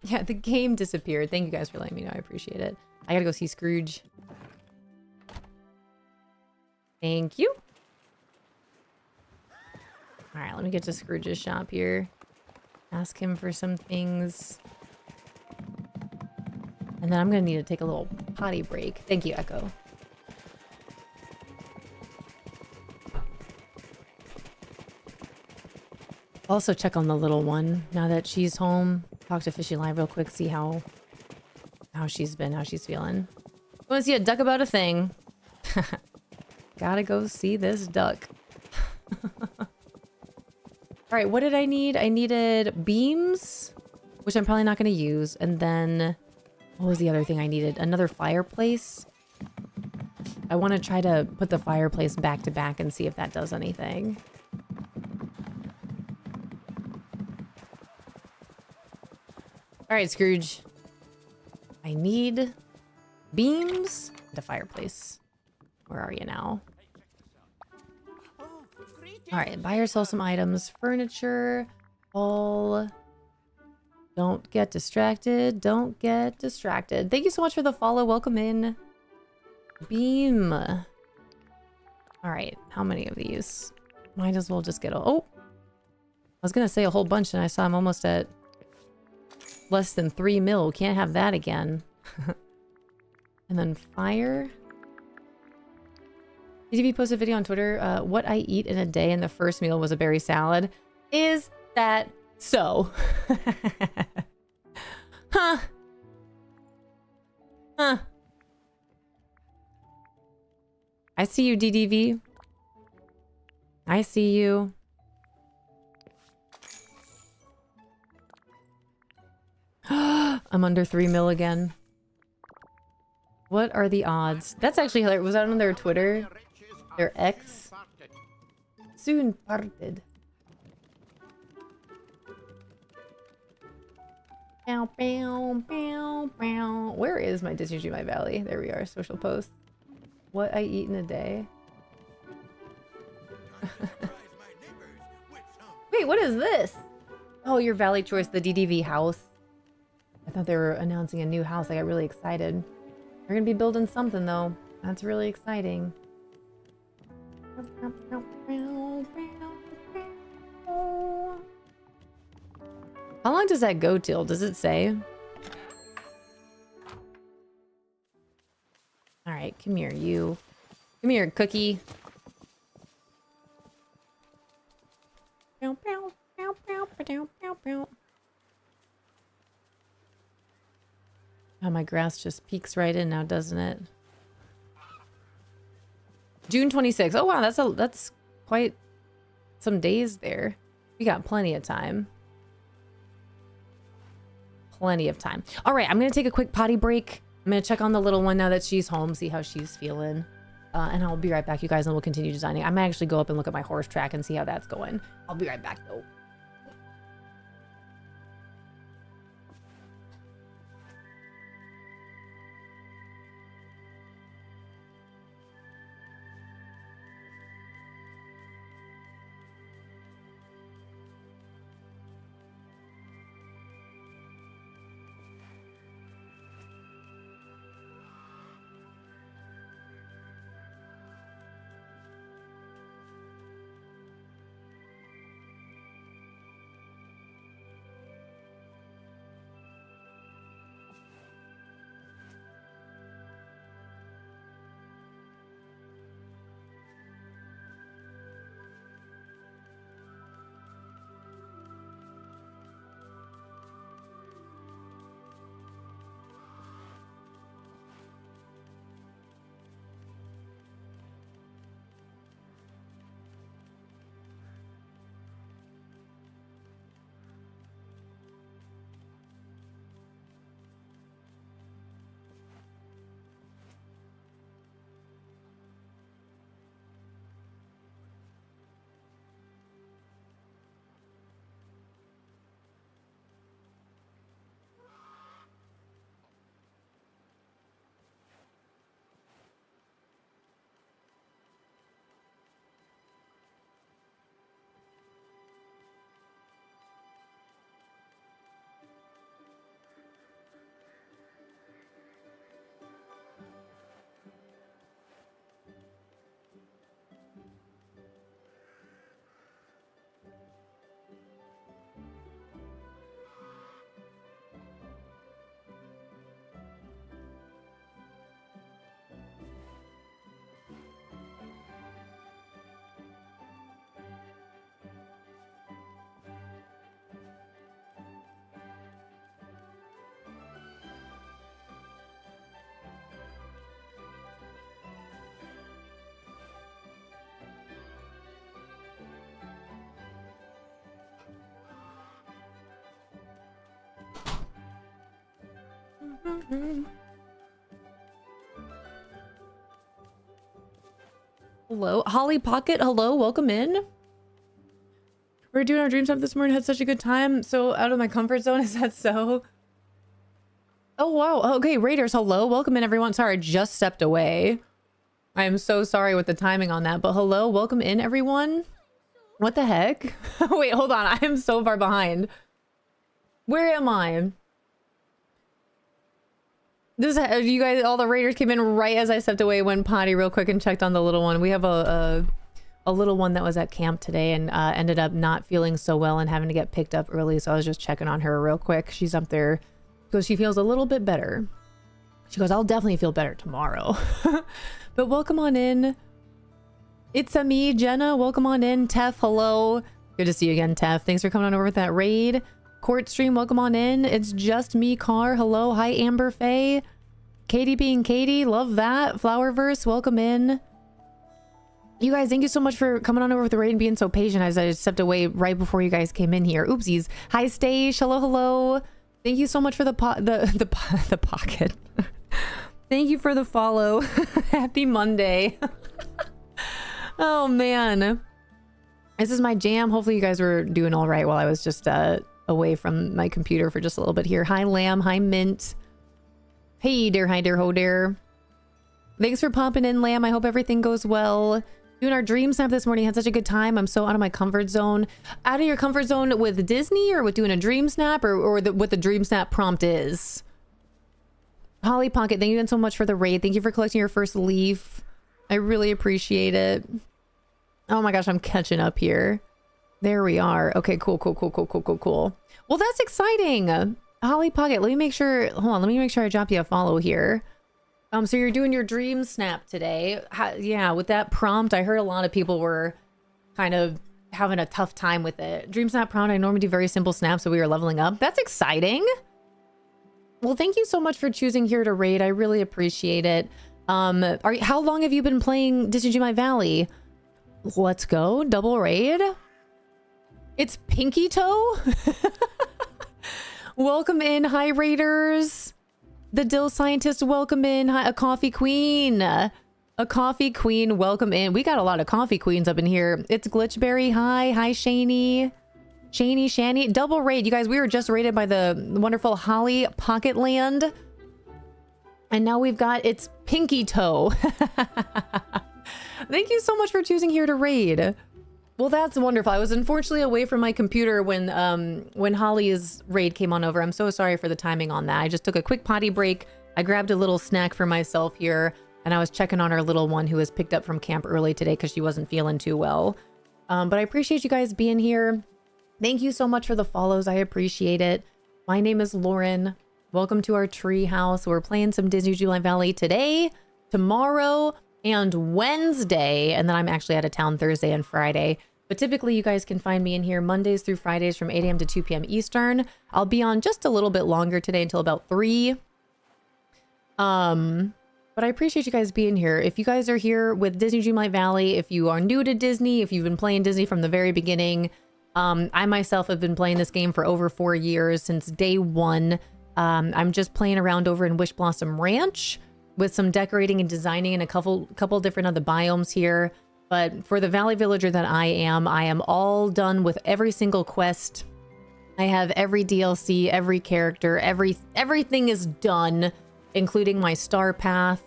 Yeah, the game disappeared. Thank you guys for letting me know. I appreciate it. I gotta go see Scrooge. Thank you. Alright, let me get to Scrooge's shop here. Ask him for some things. And then I'm gonna need to take a little potty break. Thank you, Echo. Also check on the little one now that she's home. Talk to Fishy Live real quick, see how she's been, how she's feeling. Want to see a duck about a thing? Gotta go see this duck. All right, what did I need? I needed beams, which I'm probably not going to use. And then, what was the other thing I needed? Another fireplace. I want to try to put the fireplace back to back and see if that does anything. All right, Scrooge. I need beams and a fireplace. Where are you now? All right, buy or sell some items. Furniture. All. Don't get distracted. Don't get distracted. Thank you so much for the follow. Welcome in. Beam. All right, how many of these? Might as well just get a... Oh! I was going to say a whole bunch and I saw I'm almost at less than 3 mil. Can't have that again. And then fire. DDV posted a video on Twitter. What I eat in a day, and the first meal was a berry salad. Is that so? Huh. Huh. I see you, DDV. I see you. I'm under 3 mil again. What are the odds? That's actually hilarious. Was that on their Twitter? Their X? Soon parted. Bow, bow, bow, bow. Where is my Disney Dreamlight Valley? There we are. Social post. What I eat in a day. Wait, what is this? Oh, your Valley choice, the DDV house. I thought they were announcing a new house. I got really excited. They're gonna be building something though. That's really exciting. How long does that go till? Does it say? All right, come here, you. Come here, Cookie. Oh, my grass just peeks right in now, doesn't it? June 26th. Oh wow, that's quite some days there. We got plenty of time. Plenty of time. All right, I'm gonna take a quick potty break. I'm gonna check on the little one now that she's home, see how she's feeling. And I'll be right back, you guys, and we'll continue designing. I might actually go up and look at my horse track and see how that's going. I'll be right back though. Hello, Holly Pocket. Hello, welcome in. We're doing our dream stuff this morning. Had such a good time. So out of my comfort zone. Is that so? Oh wow. Okay, Raiders. Hello, welcome in everyone. Sorry, I just stepped away. I am so sorry with the timing on that, but hello, welcome in everyone. What the heck? Wait, hold on. I am so far behind. Where am I? This, you guys, all the Raiders came in right as I stepped away, went potty real quick and checked on the little one. We have a little one that was at camp today and ended up not feeling so well and having to get picked up early. So I was just checking on her real quick. She's up there because she feels a little bit better. She goes, I'll definitely feel better tomorrow. But welcome on in. It's me, Jenna. Welcome on in. Tef, hello. Good to see you again, Tef. Thanks for coming on over with that raid. Court stream, welcome on in. It's just me, Car. Hello. Hi, Amber Faye. Katie being Katie. Love that. Flowerverse, welcome in. You guys, thank you so much for coming on over with the raid and being so patient as I stepped away right before you guys came in here. Oopsies. Hi, Stash. Hello, hello. Thank you so much for the pocket. Thank you for the follow. Happy Monday. Oh, man. This is my jam. Hopefully you guys were doing all right while I was just away from my computer for just a little bit here. Hi, Lamb. Hi, Mint. Hey there, hi there, ho there. Thanks for popping in, Lamb. I hope everything goes well. Doing our dream snap this morning. Had such a good time. I'm so out of my comfort zone. Out of your comfort zone with Disney or with doing a dream snap or what the dream snap prompt is? Holly Pocket, thank you again so much for the raid. Thank you for collecting your first leaf. I really appreciate it. Oh my gosh, I'm catching up here. There we are. Okay, cool. Well, that's exciting. Holly Pocket, let me make sure. Hold on, let me make sure I drop you a follow here. So you're doing your dream snap today. Yeah, with that prompt, I heard a lot of people were kind of having a tough time with it. Dream snap prompt, I normally do very simple snaps, so we are leveling up. That's exciting. Well, thank you so much for choosing here to raid. I really appreciate it. How long have you been playing Disney Dreamlight Valle? Let's go. Double raid. It's Pinky Toe. Welcome in. Hi, Raiders. The Dill Scientist, welcome in. Hi, a Coffee Queen. A Coffee Queen, welcome in. We got a lot of Coffee Queens up in here. It's Glitchberry. Hi. Hi, Shani. Shani. Double raid. You guys, we were just raided by the wonderful Holly Pocket Land. And now we've got it's Pinky Toe. Thank you so much for choosing here to raid. Well, that's wonderful. I was unfortunately away from my computer when Holly's raid came on over. I'm so sorry for the timing on that. I just took a quick potty break. I grabbed a little snack for myself here, and I was checking on our little one who was picked up from camp early today because she wasn't feeling too well. But I appreciate you guys being here. Thank you so much for the follows. I appreciate it. My name is Lauryn. Welcome to our tree house. We're playing some Disney Dreamlight Valle today, tomorrow, and Wednesday, and then I'm actually out of town Thursday and Friday. But typically you guys can find me in here Mondays through Fridays from 8 a.m. to 2 p.m. Eastern. I'll be on just a little bit longer today until about 3. But I appreciate you guys being here. If you guys are here with Disney Dreamlight Valle, if you are new to Disney, if you've been playing Disney from the very beginning, I myself have been playing this game for over 4 years since day 1. I'm just playing around over in Wish Blossom Ranch with some decorating and designing in a couple different other biomes here. But for the Valley Villager that I am all done with every single quest. I have every DLC, every character, everything is done, including my Star Path,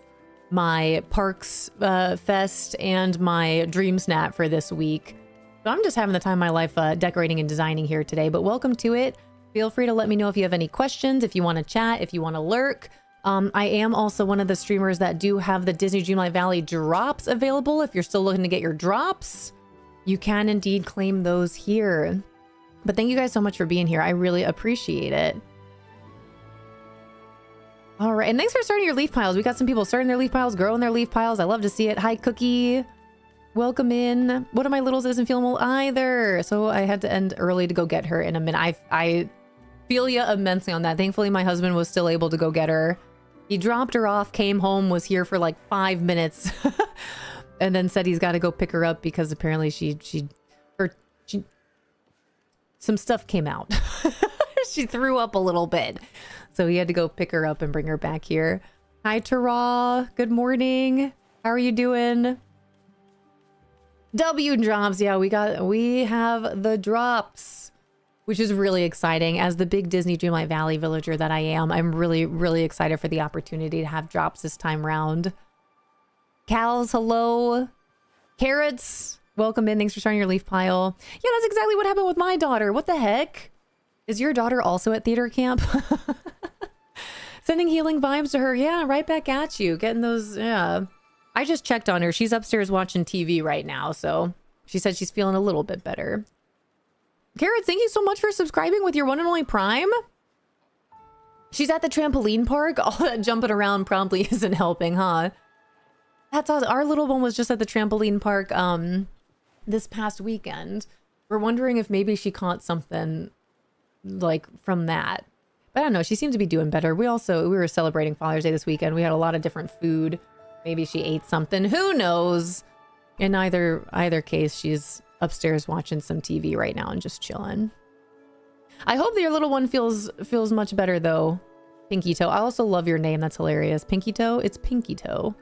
my Parks Fest, and my Dream Snap for this week. So I'm just having the time of my life decorating and designing here today, but welcome to it. Feel free to let me know if you have any questions, if you want to chat, if you want to lurk. I am also one of the streamers that do have the Disney Dreamlight Valle drops available. If you're still looking to get your drops, you can indeed claim those here. But thank you guys so much for being here. I really appreciate it. All right, and thanks for starting your leaf piles. We got some people starting their leaf piles, growing their leaf piles. I love to see it. Hi, Cookie. Welcome in. One of my littles isn't feeling well either, so I had to end early to go get her in a minute. I feel you immensely on that. Thankfully, my husband was still able to go get her. He dropped her off, came home, was here for like 5 minutes, and then said he's got to go pick her up because apparently she some stuff came out. She threw up a little bit. So he had to go pick her up and bring her back here. Hi, Tara. Good morning. How are you doing? W drops. Yeah, we have the drops, which is really exciting. As the big Disney Dreamlight Valley villager that I am, I'm really, really excited for the opportunity to have drops this time round. Cows, hello. Carrots, welcome in. Thanks for starting your leaf pile. Yeah, that's exactly what happened with my daughter. What the heck? Is your daughter also at theater camp? Sending healing vibes to her. Yeah, right back at you. Getting those, yeah. I just checked on her. She's upstairs watching TV right now, so she said she's feeling a little bit better. Carrots, thank you so much for subscribing with your one and only Prime. She's at the trampoline park. All that jumping around probably isn't helping, huh? That's awesome. Our little one was just at the trampoline park this past weekend. We're wondering if maybe she caught something like from that. But I don't know. She seemed to be doing better. We were celebrating Father's Day this weekend. We had a lot of different food. Maybe she ate something. Who knows? In either case, she's upstairs watching some TV right now and just chilling. I hope that your little one feels much better though. Pinky Toe. I also love your name. That's hilarious. Pinky Toe. It's Pinky Toe.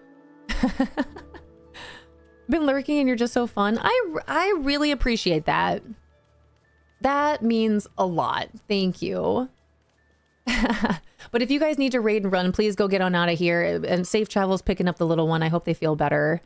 Been lurking and you're just so fun. I really appreciate that. That means a lot. Thank you. But if you guys need to raid and run, please go get on out of here. And safe travels picking up the little one. I hope they feel better.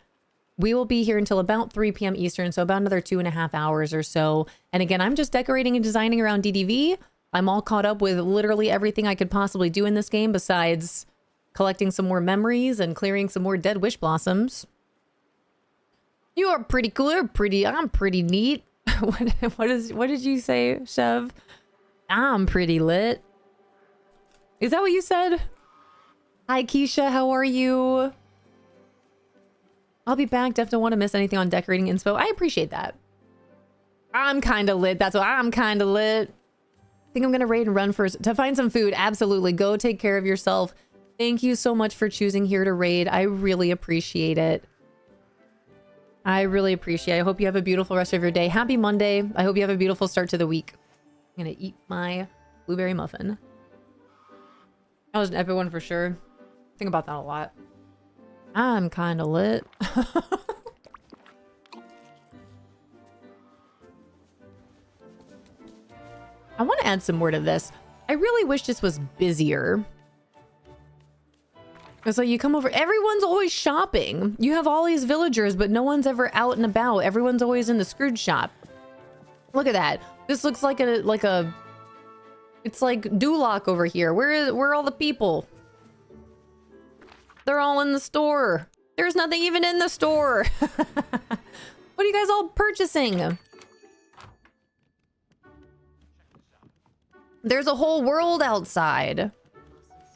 We will be here until about 3 p.m. Eastern, so about another 2.5 hours or so. And again, I'm just decorating and designing around DDV. I'm all caught up with literally everything I could possibly do in this game besides collecting some more memories and clearing some more dead wish blossoms. You are pretty cool. I'm pretty neat. What did you say, Chev? I'm pretty lit. Is that what you said? Hi, Keisha. How are you? I'll be back. Definitely don't want to miss anything on decorating inspo. I appreciate that. I'm kind of lit. That's what I'm kind of lit. I think I'm going to raid and run first to find some food. Absolutely. Go take care of yourself. Thank you so much for choosing here to raid. I really appreciate it. I really appreciate it. I hope you have a beautiful rest of your day. Happy Monday. I hope you have a beautiful start to the week. I'm going to eat my blueberry muffin. That was an epic one for sure. Think about that a lot. I'm kind of lit. I want to add some more to this. I really wish this was busier. It's like you come over, everyone's always shopping. You have all these villagers, but no one's ever out and about. Everyone's always in the Scrooge shop. Look at that. This looks like it's like Duloc over here. Where are all the people? They're all in the store. There's nothing even in the store. What are you guys all purchasing? There's a whole world outside.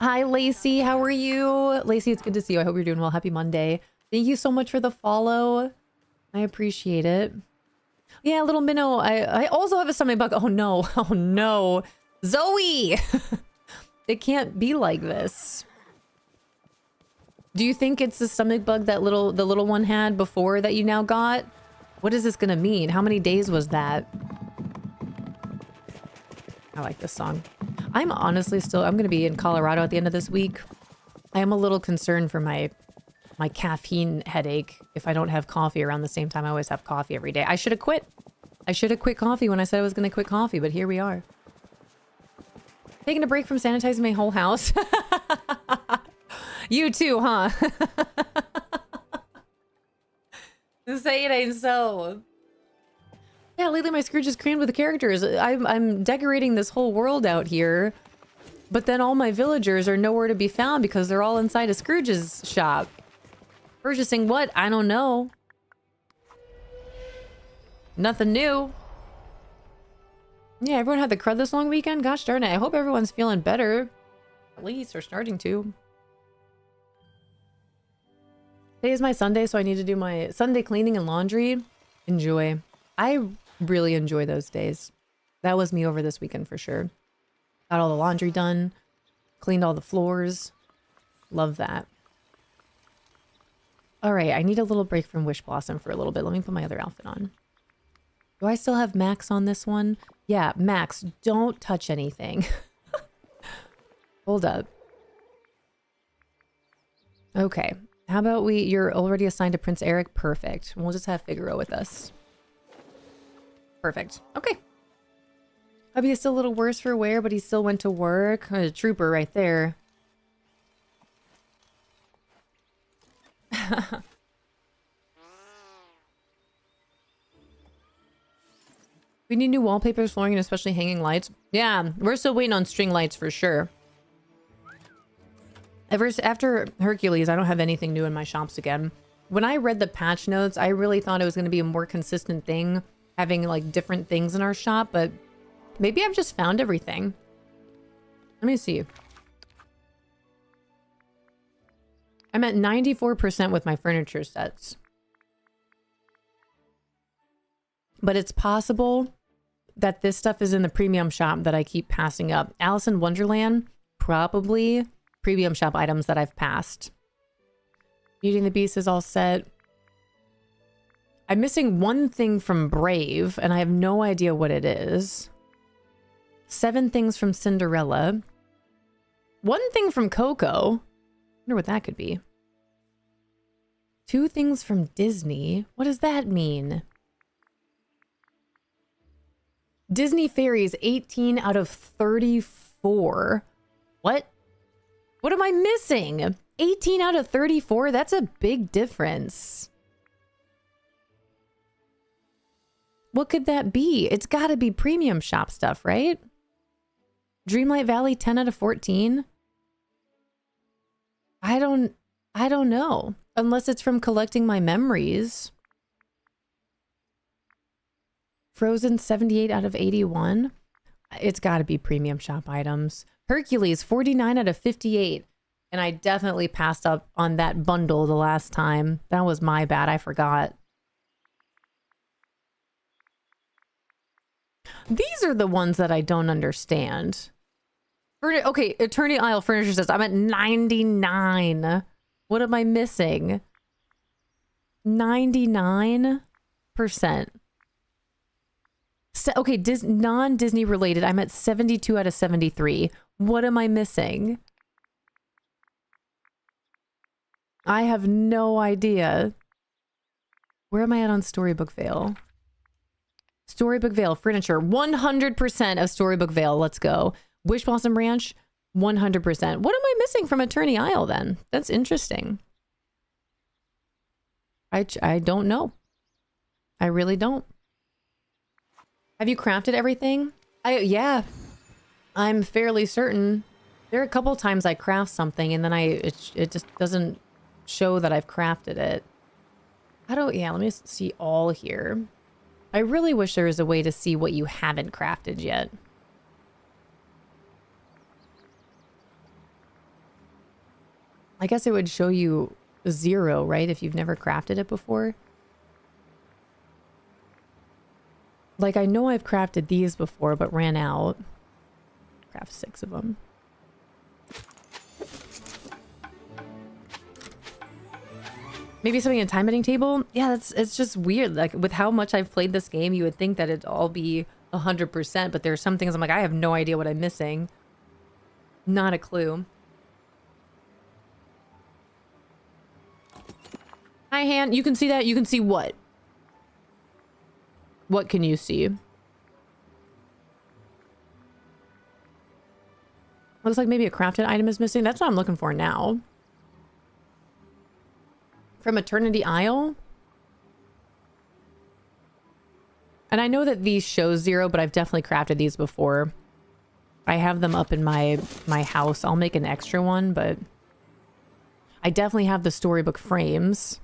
Hi, Lacey. How are you? Lacey, it's good to see you. I hope you're doing well. Happy Monday. Thank you so much for the follow. I appreciate it. Yeah, little minnow. I also have a stomach bug. Oh, no. Oh, no. Zoe! It can't be like this. Do you think it's the stomach bug that the little one had before that you now got? What is this gonna mean? How many days was that? I like this song. I'm honestly I'm gonna be in Colorado at the end of this week. I am a little concerned for my caffeine headache if I don't have coffee around the same time I always have coffee every day. I should have quit. I should have quit coffee when I said I was gonna quit coffee, but here we are. Taking a break from sanitizing my whole house. You too, huh? Say it ain't so. Yeah, lately my Scrooge is crammed with the characters. I'm decorating this whole world out here, but then all my villagers are nowhere to be found because they're all inside of Scrooge's shop. Purchasing what? I don't know. Nothing new. Yeah, everyone had the crud this long weekend? Gosh darn it. I hope everyone's feeling better. At least, or starting to. Today is my Sunday, so I need to do my Sunday cleaning and laundry. Enjoy. I really enjoy those days. That was me over this weekend for sure. Got all the laundry done. Cleaned all the floors. Love that. Alright, I need a little break from Wish Blossom for a little bit. Let me put my other outfit on. Do I still have Max on this one? Yeah, Max, don't touch anything. Hold up. Okay. How about you're already assigned to Prince Eric? Perfect. We'll just have Figaro with us. Perfect. Okay. Hubby is still a little worse for wear, but he still went to work. A trooper right there. We need new wallpapers, flooring, and especially hanging lights. Yeah, we're still waiting on string lights for sure. After Hercules, I don't have anything new in my shops again. When I read the patch notes, I really thought it was going to be a more consistent thing, having like different things in our shop, but maybe I've just found everything. Let me see. I'm at 94% with my furniture sets. But it's possible that this stuff is in the premium shop that I keep passing up. Alice in Wonderland, probably premium shop items that I've passed. Beauty and the Beast is all set. I'm missing one thing from Brave, and I have no idea what it is. 7 things from Cinderella. 1 thing from Coco. Wonder what that could be. 2 things from Disney. What does that mean? Disney Fairies, 18 out of 34. What? What am I missing? 18 out of 34? That's a big difference. What could that be? It's got to be premium shop stuff, right? Dreamlight Valley, 10 out of 14? I don't know. Unless it's from collecting my memories. Frozen, 78 out of 81. It's got to be premium shop items. Hercules, 49 out of 58. And I definitely passed up on that bundle the last time. That was my bad. I forgot. These are the ones that I don't understand. Okay, Eternity Isle Furniture says I'm at 99. What am I missing? 99%. Okay, non-Disney related. I'm at 72 out of 73. What am I missing? I have no idea. Where am I at on Storybook Vale? Storybook Vale furniture. 100% of Storybook Vale. Let's go. Wish Blossom Ranch. 100%. What am I missing from Eternity Isle then? That's interesting. I don't know. I really don't. Have you crafted everything? Yeah. I'm fairly certain. There are a couple times I craft something and then it just doesn't show that I've crafted it. Yeah, let me see all here. I really wish there was a way to see what you haven't crafted yet. I guess it would show you 0, right? If you've never crafted it before. Like, I know I've crafted these before, but ran out. Craft 6 of them. Maybe something in a time editing table? Yeah, it's just weird. Like, with how much I've played this game, you would think that it'd all be 100%, but there's some things I'm like, I have no idea what I'm missing. Not a clue. Hi, Han. You can see that? You can see what? What can you see? Looks like maybe a crafted item is missing. That's what I'm looking for now. From Eternity Isle? And I know that these show 0, but I've definitely crafted these before. I have them up in my house. I'll make an extra one, but I definitely have the storybook frames.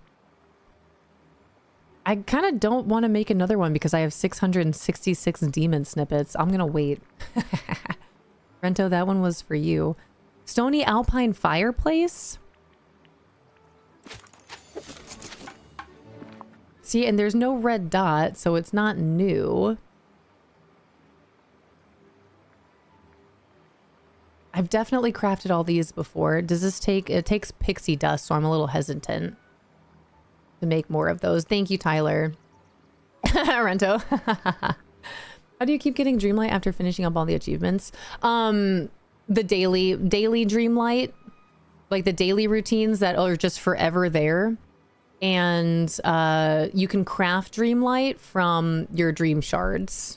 I kind of don't want to make another one because I have 666 demon snippets. I'm gonna wait. Rento, that one was for you. Stony Alpine Fireplace? See, and there's no red dot, so it's not new. I've definitely crafted all these before. Does this take... It takes pixie dust, so I'm a little hesitant to make more of those. Thank you, Tyler. Rento. How do you keep getting Dreamlight after finishing up all the achievements? The daily Dreamlight, like the daily routines that are just forever there. And you can craft Dreamlight from your dream shards.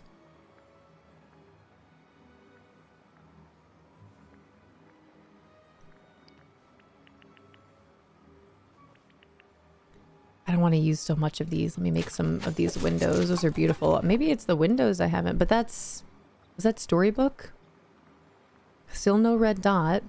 I don't want to use so much of these. Let me make some of these windows. Those are beautiful. Maybe it's the windows I haven't, but that's... Is that Storybook? Still no red dot.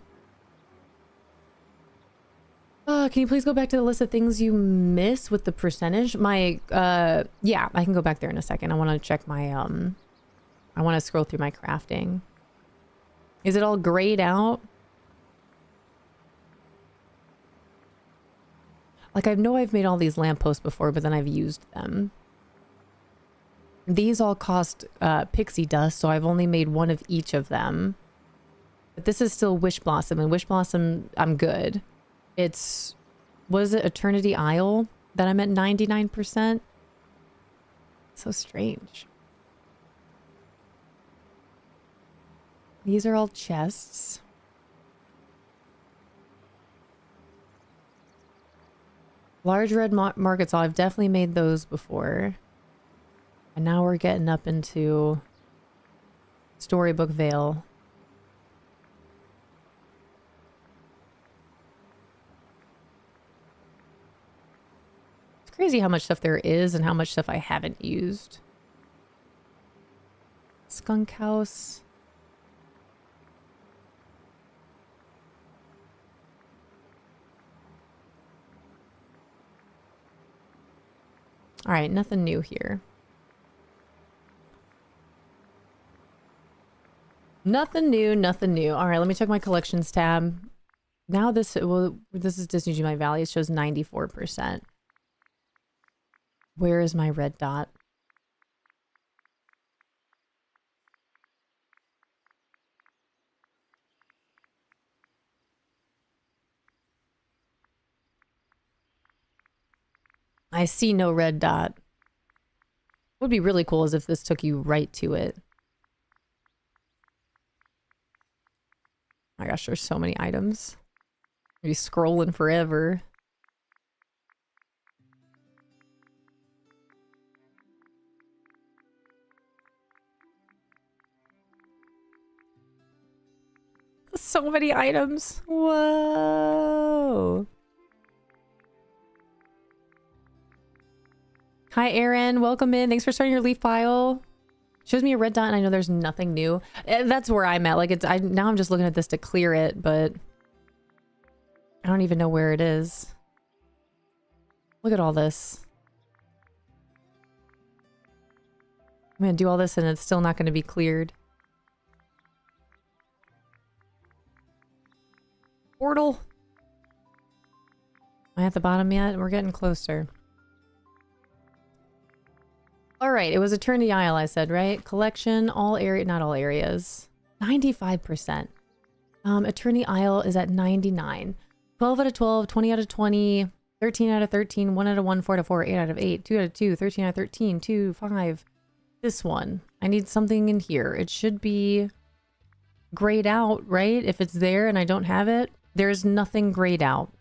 Can you please go back to the list of things you miss with the percentage? My, yeah, I can go back there in a second. I want to check my, I want to scroll through my crafting. Is it all grayed out? Like, I know I've made all these lampposts before, but then I've used them. These all cost pixie dust, so I've only made one of each of them. But this is still Wish Blossom, and Wish Blossom, I'm good. It's, what is it, Eternity Isle that I'm at 99%? So strange. These are all chests. Large red market saw, I've definitely made those before. And now we're getting up into Storybook Vale. It's crazy how much stuff there is and how much stuff I haven't used. Skunk House. All right, nothing new here. Nothing new, nothing new. All right, let me check my collections tab. Now this, well, this is Disney Dreamlight Valley. It shows 94%. Where is my red dot? I see no red dot. What would be really cool is if this took you right to it. My gosh, there's so many items. You'd be scrolling forever. So many items. Whoa. Hi, Aaron. Welcome in. Thanks for starting your leaf pile. Shows me a red dot and I know there's nothing new. That's where I'm at. Like, it's, now I'm just looking at this to clear it, but I don't even know where it is. Look at all this. I'm going to do all this and it's still not going to be cleared. Portal. Am I at the bottom yet? We're getting closer. All right, it was Eternity Isle, I said, right? Collection, all area, not all areas. 95%. Eternity Isle is at 99. 12 out of 12, 20 out of 20, 13 out of 13, 1 out of 1, 4 out of 4, 8 out of 8, 2 out of 2, 13 out of 13, 2, 5. This one. I need something in here. It should be grayed out, right? If it's there and I don't have it, there's nothing grayed out.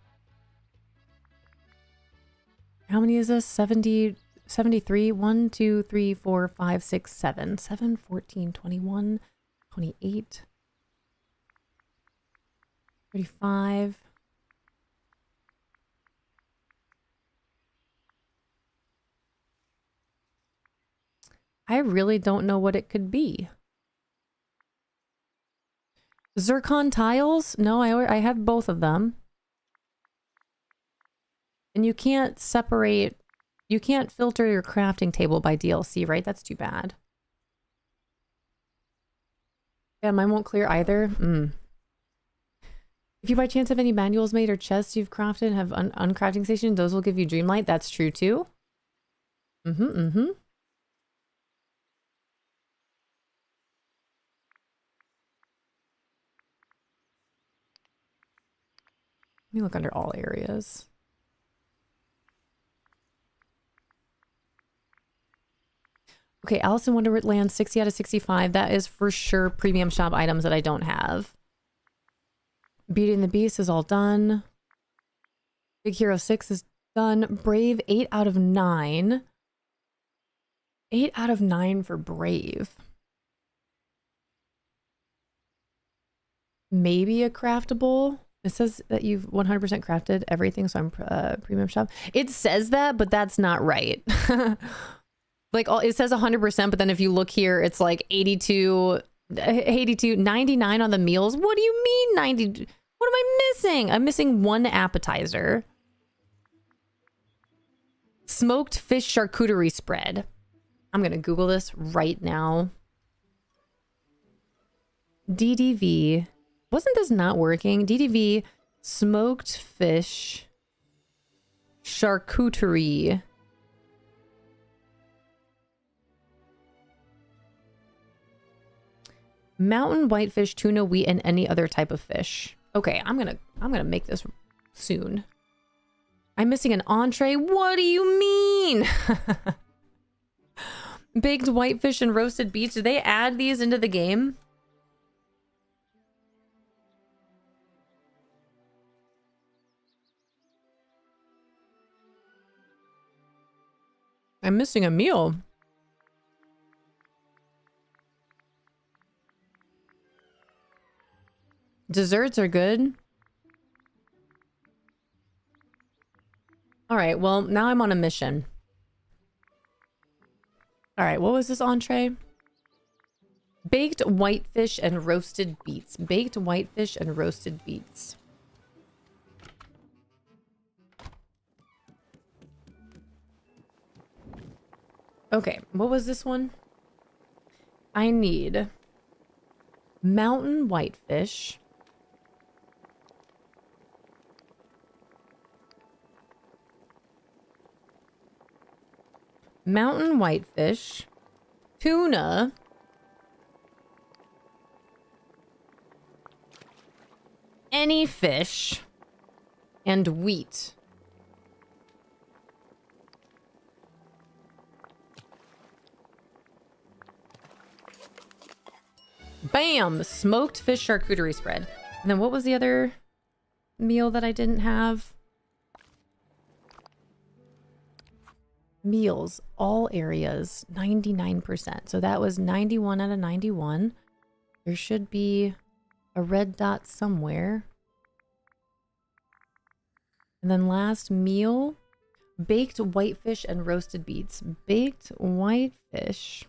How many is this? 70... 73, 1, 2, 3, 4, 5, 6, 7, 7, 14, 21, 28, 35. I really don't know what it could be. Zircon tiles? No, I have both of them. And you can't separate... You can't filter your crafting table by DLC, right? That's too bad. Yeah, mine won't clear either. If you by chance have any manuals made or chests you've crafted and have uncrafting station, those will give you Dreamlight. That's true too. Let me look under all areas. Okay, Alice in Wonderland, 60 out of 65. That is for sure premium shop items that I don't have. Beauty and the Beast is all done. Big Hero 6 is done. Brave, 8 out of 9. 8 out of 9 for Brave. Maybe a craftable. It says that you've 100% crafted everything, so I'm premium shop. It says that, but that's not right. Like, it says 100%, but then if you look here, it's like 82, 99 on the meals. What do you mean 90? What am I missing? I'm missing one appetizer. Smoked fish charcuterie spread. I'm going to Google this right now. DDV. Wasn't this not working? DDV smoked fish charcuterie. Mountain whitefish, tuna, wheat, and any other type of fish. Okay, I'm gonna make this soon. I'm missing an entree. What do you mean? Baked whitefish and roasted beets. Did they add these into the game? I'm missing a meal. Desserts are good. All right, well, now I'm on a mission. All right, what was this entree? Baked whitefish and roasted beets. Baked whitefish and roasted beets. Okay, what was this one? I need mountain whitefish. Mountain whitefish, tuna, any fish, and wheat. Bam! Smoked fish charcuterie spread. And then what was the other meal that I didn't have? Meals, all areas, 99%. So that was 91 out of 91. There should be a red dot somewhere. And then last meal, baked whitefish and roasted beets. Baked whitefish.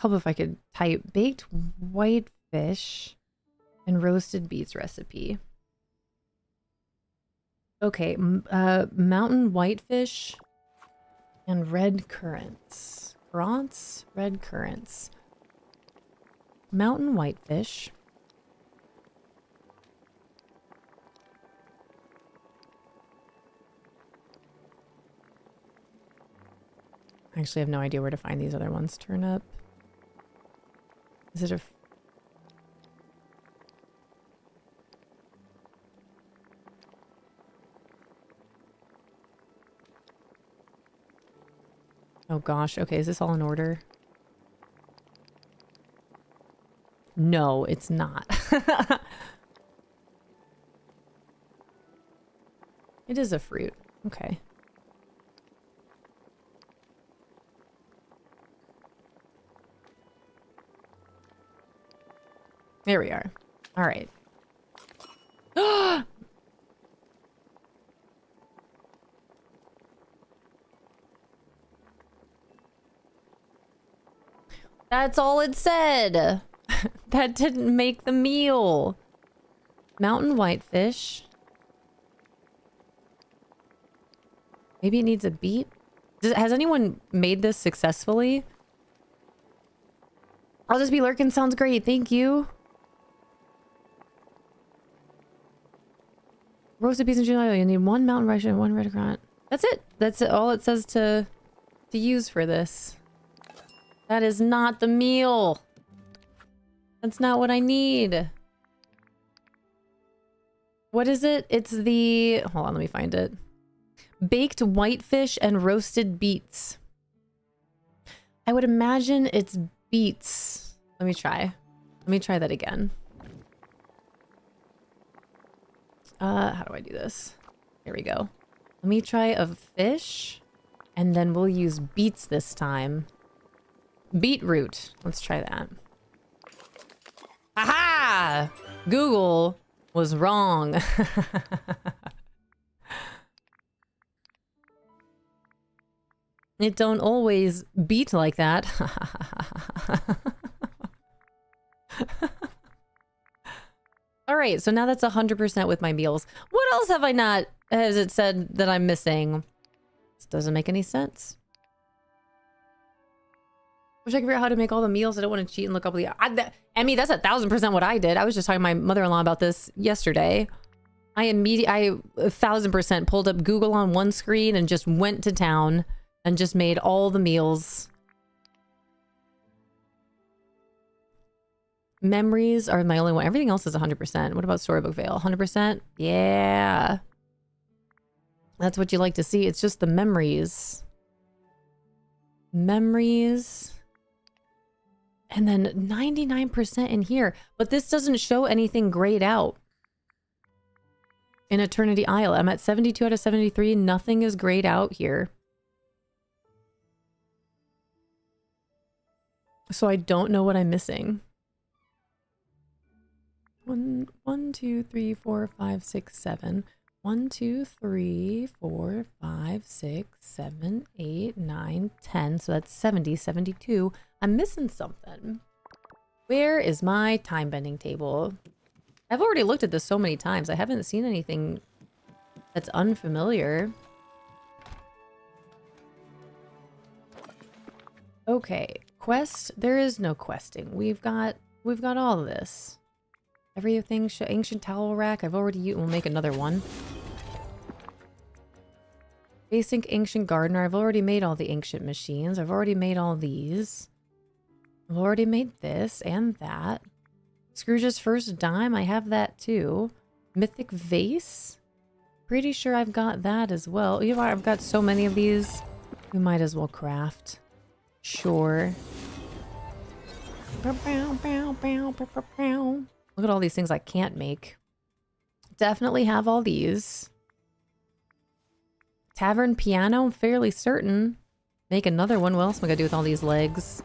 Help if I could type baked whitefish and roasted beets recipe. Okay, mountain whitefish and red currants. Currants? Red currants. Mountain whitefish. I actually have no idea where to find these other ones. Turnip. Is it a... Oh gosh, okay, is this all in order? No, it's not. It is a fruit. Okay. There we are. All right. That's all it said. That didn't make the meal. Mountain whitefish. Maybe it needs a beet. Has anyone made this successfully? I'll just be lurking. Sounds great. Thank you. Roasted beets and Dreamlight. You need one mountain rice and one red currant. That's it. That's it. All it says to use for this. That is not the meal. That's not what I need. What is it? It's the... Hold on, let me find it. Baked whitefish and roasted beets. I would imagine it's beets. Let me try. Let me try that again. How do I do this? Here we go. Let me try a fish, and then we'll use beets this time. Beetroot. Let's try that. Aha! Google was wrong. It don't always beat like that. All right, so now that's 100% with my meals. What else have I not, has it said that I'm missing? This doesn't make any sense. Wish I could figure out how to make all the meals. I don't want to cheat and look up the... Emmy, that's 1,000% what I did. I was just talking to my mother-in-law about this yesterday. I 1,000% pulled up Google on one screen and just went to town and just made all the meals. Memories are my only one. Everything else is 100%. What about Storybook Vale? 100%? Yeah. That's what you like to see. It's just the memories. Memories. And then 99% in here. But this doesn't show anything grayed out. In Eternity Isle. I'm at 72 out of 73. Nothing is grayed out here. So I don't know what I'm missing. 1, 2, 3, 4, 5, 6, 7. 1, 2, 3, 4, 5, 6, 7, 8, 9, 10. So that's 70, 72. I'm missing something. Where is my time bending table? I've already looked at this so many times. I haven't seen anything that's unfamiliar. Okay, quest. There is no questing. We've got all of this. Everything. Ancient towel rack. I've already used. We'll make another one. Basic ancient gardener. I've already made all the ancient machines. I've already made all these. I've already made this and that. Scrooge's first dime. I have that too. Mythic vase. Pretty sure I've got that as well. You know, I've got so many of these. We might as well craft. Sure. Look at all these things I can't make. Definitely have all these. Tavern piano, I'm fairly certain. Make another one. What else am I gonna do with all these legs?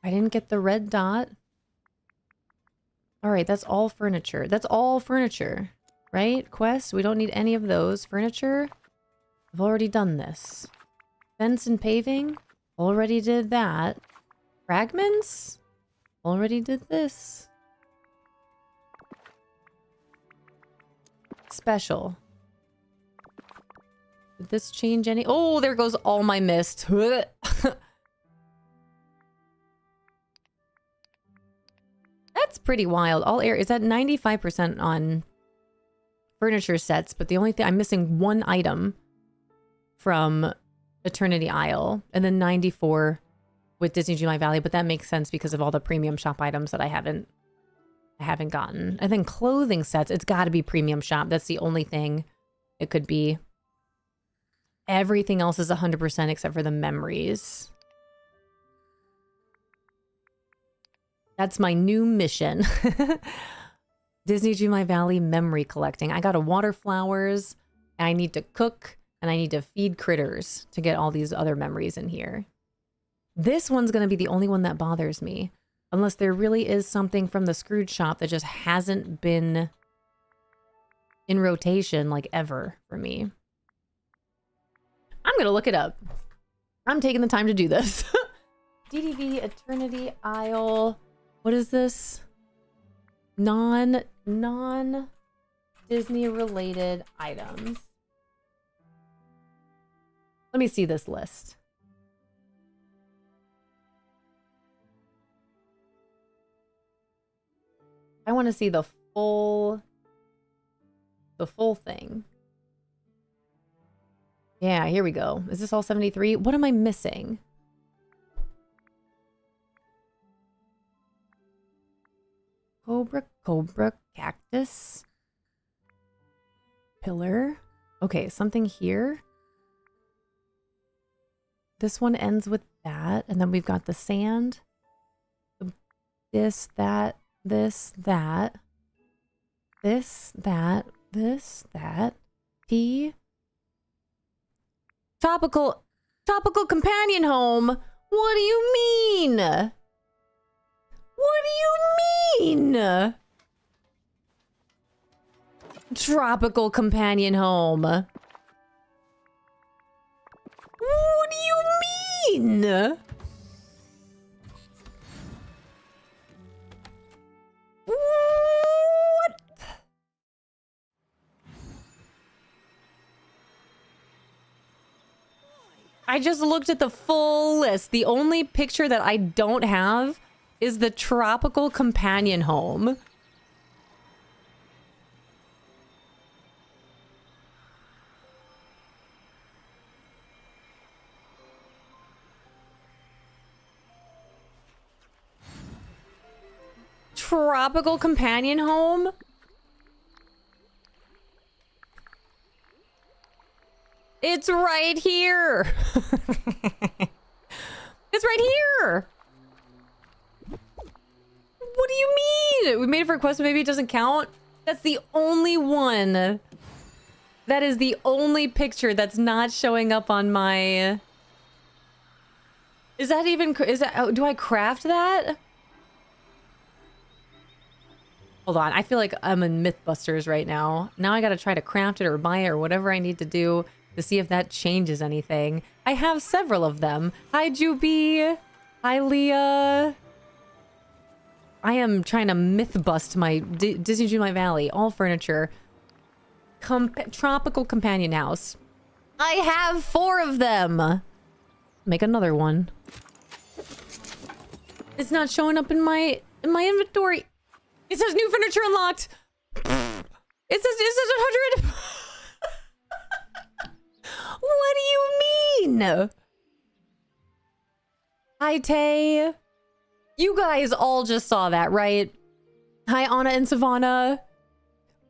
I didn't get the red dot. Alright, that's all furniture. That's all furniture. Right? Quest, we don't need any of those. Furniture, I've already done this. Fence and paving, already did that. Fragments, already did this. Special. Did this change any? Oh, there goes all my mist. That's pretty wild. All air is at 95% on furniture sets, but the only thing I'm missing one item from Eternity Isle, and then 94 with Disney Dreamlight Valley, but that makes sense because of all the premium shop items that I haven't gotten. And then clothing sets, it's got to be premium shop. That's the only thing it could be. Everything else is 100% except for the memories. That's my new mission. Disney Dreamlight Valley memory collecting. I got to water flowers, and I need to cook, and I need to feed critters to get all these other memories in here. This one's going to be the only one that bothers me. Unless there really is something from the Scrooge shop that just hasn't been in rotation like ever for me. I'm going to look it up. I'm taking the time to do this. DDV Eternity Isle. What is this? Non-Disney related items. Let me see this list. I want to see the full thing. Yeah, here we go. Is this all 73? What am I missing? Cobra, cactus, pillar. Okay, something here. This one ends with that. And then we've got the sand. This, that, this, that. This, that, this, that. Tea. Tropical companion home. What do you mean? What do you mean? Tropical companion home. What do you mean? What? I just looked at the full list. The only picture that I don't have is the tropical companion home. Tropical companion home? It's right here. It's right here. What do you mean? We made it for request, maybe it doesn't count? That's the only one. That is the only picture that's not showing up on my... Is that even... Is that... Do I craft that? Hold on. I feel like I'm in Mythbusters right now. Now I gotta try to craft it or buy it or whatever I need to do to see if that changes anything. I have several of them. Hi, Juby. Hi, Leah. I am trying to myth-bust my Disney Dreamlight Valle. All furniture. Tropical companion house. I have 4 of them. Make another one. It's not showing up in my inventory. It says new furniture unlocked. It says 100. What do you mean? Hi, Tay. You guys all just saw that, right? Hi, Anna and Savannah.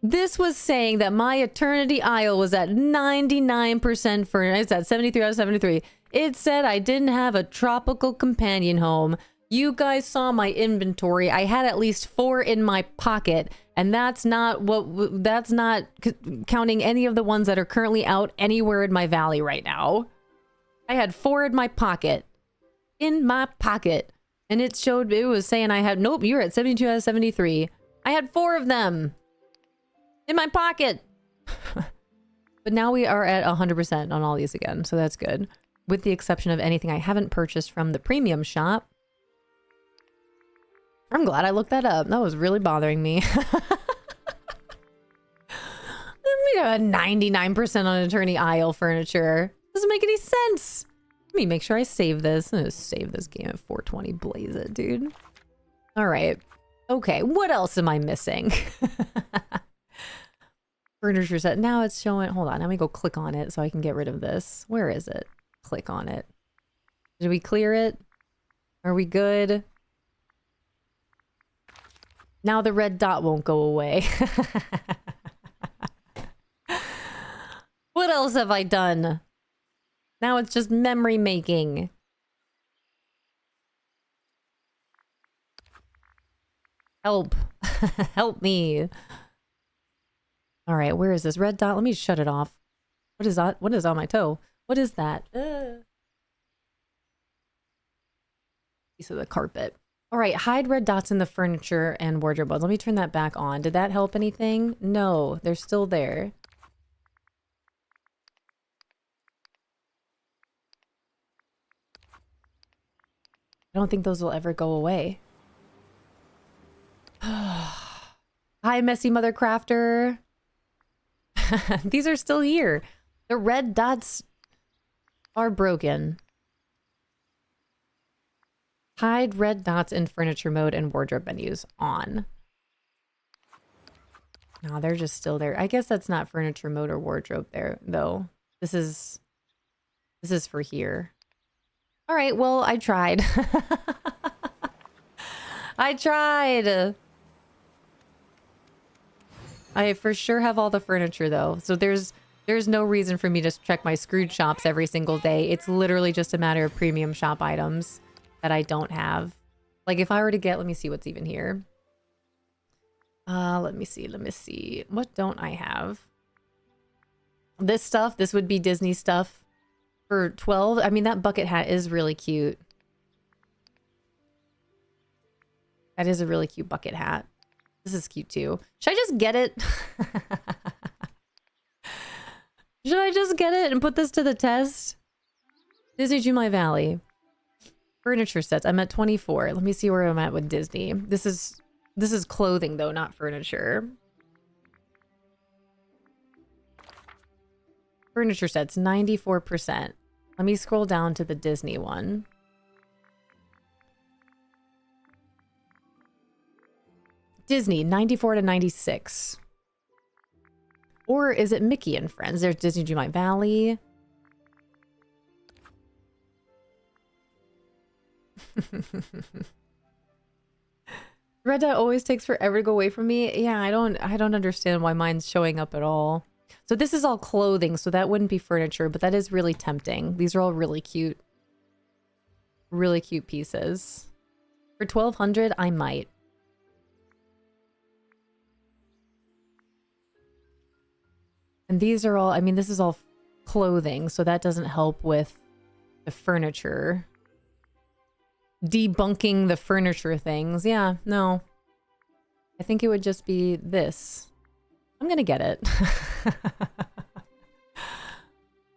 This was saying that my Eternity Isle was at 99% furnished. It's at 73 out of 73. It said I didn't have a tropical companion home. You guys saw my inventory. I had at least 4 in my pocket, and that's not counting any of the ones that are currently out anywhere in my valley right now. I had 4 in my pocket. In my pocket. And it was saying I had, nope, you're at 72 out of 73. I had 4 of them in my pocket. But now we are at 100% on all these again, so that's good. With the exception of anything I haven't purchased from the premium shop. I'm glad I looked that up. That was really bothering me. We have a 99% on Eternity Isle furniture. Doesn't make any sense. Let me make sure I save this. I'm gonna save this game at 420. Blaze it, dude. All right. Okay, what else am I missing? Furniture set. Now it's showing... Hold on, let me go click on it so I can get rid of this. Where is it? Click on it. Did we clear it? Are we good? Now the red dot won't go away. What else have I done? Now it's just memory making. Help. Help me. All right, where is this red dot? Let me shut it off. What is that? What is on my toe? What is that? Piece of the carpet. All right, hide red dots in the furniture and wardrobe buttons. Let me turn that back on. Did that help anything? No, they're still there. I don't think those will ever go away. Hi, Messy Mother Crafter. These are still here. The red dots are broken. Hide red dots in furniture mode and wardrobe menus on. No, they're just still there. I guess that's not furniture mode or wardrobe there, though. This is for here. All right, well, I tried. I tried. I for sure have all the furniture, though. So there's There's no reason for me to check my screwed shops every single day. It's literally just a matter of premium shop items that I don't have. Like if I were to get, let me see what's even here. Let me see. What don't I have? This stuff, this would be Disney stuff for 12. I mean, that bucket hat is really cute. That is a really cute bucket hat. This is cute too. Should I just get it? Should I just get it and put this to the test? Disney Dreamlight Valle. Furniture sets. I'm at 24. Let me see where I'm at with Disney. This is clothing though, not furniture. Furniture sets, 94%. Let me scroll down to the Disney one. Disney, 94 to 96. Or is it Mickey and Friends? There's Disney Dreamlight Valle. Red dot always takes forever to go away from me. Yeah, I don't understand why mine's showing up at all. So this is all clothing, so that wouldn't be furniture, but that is really tempting. These are all really cute. Really cute pieces. For 1200, I might. And these are all, I mean, this is all clothing, so that doesn't help with the furniture. Debunking the furniture things. Yeah, no. I think it would just be this. I'm gonna get it.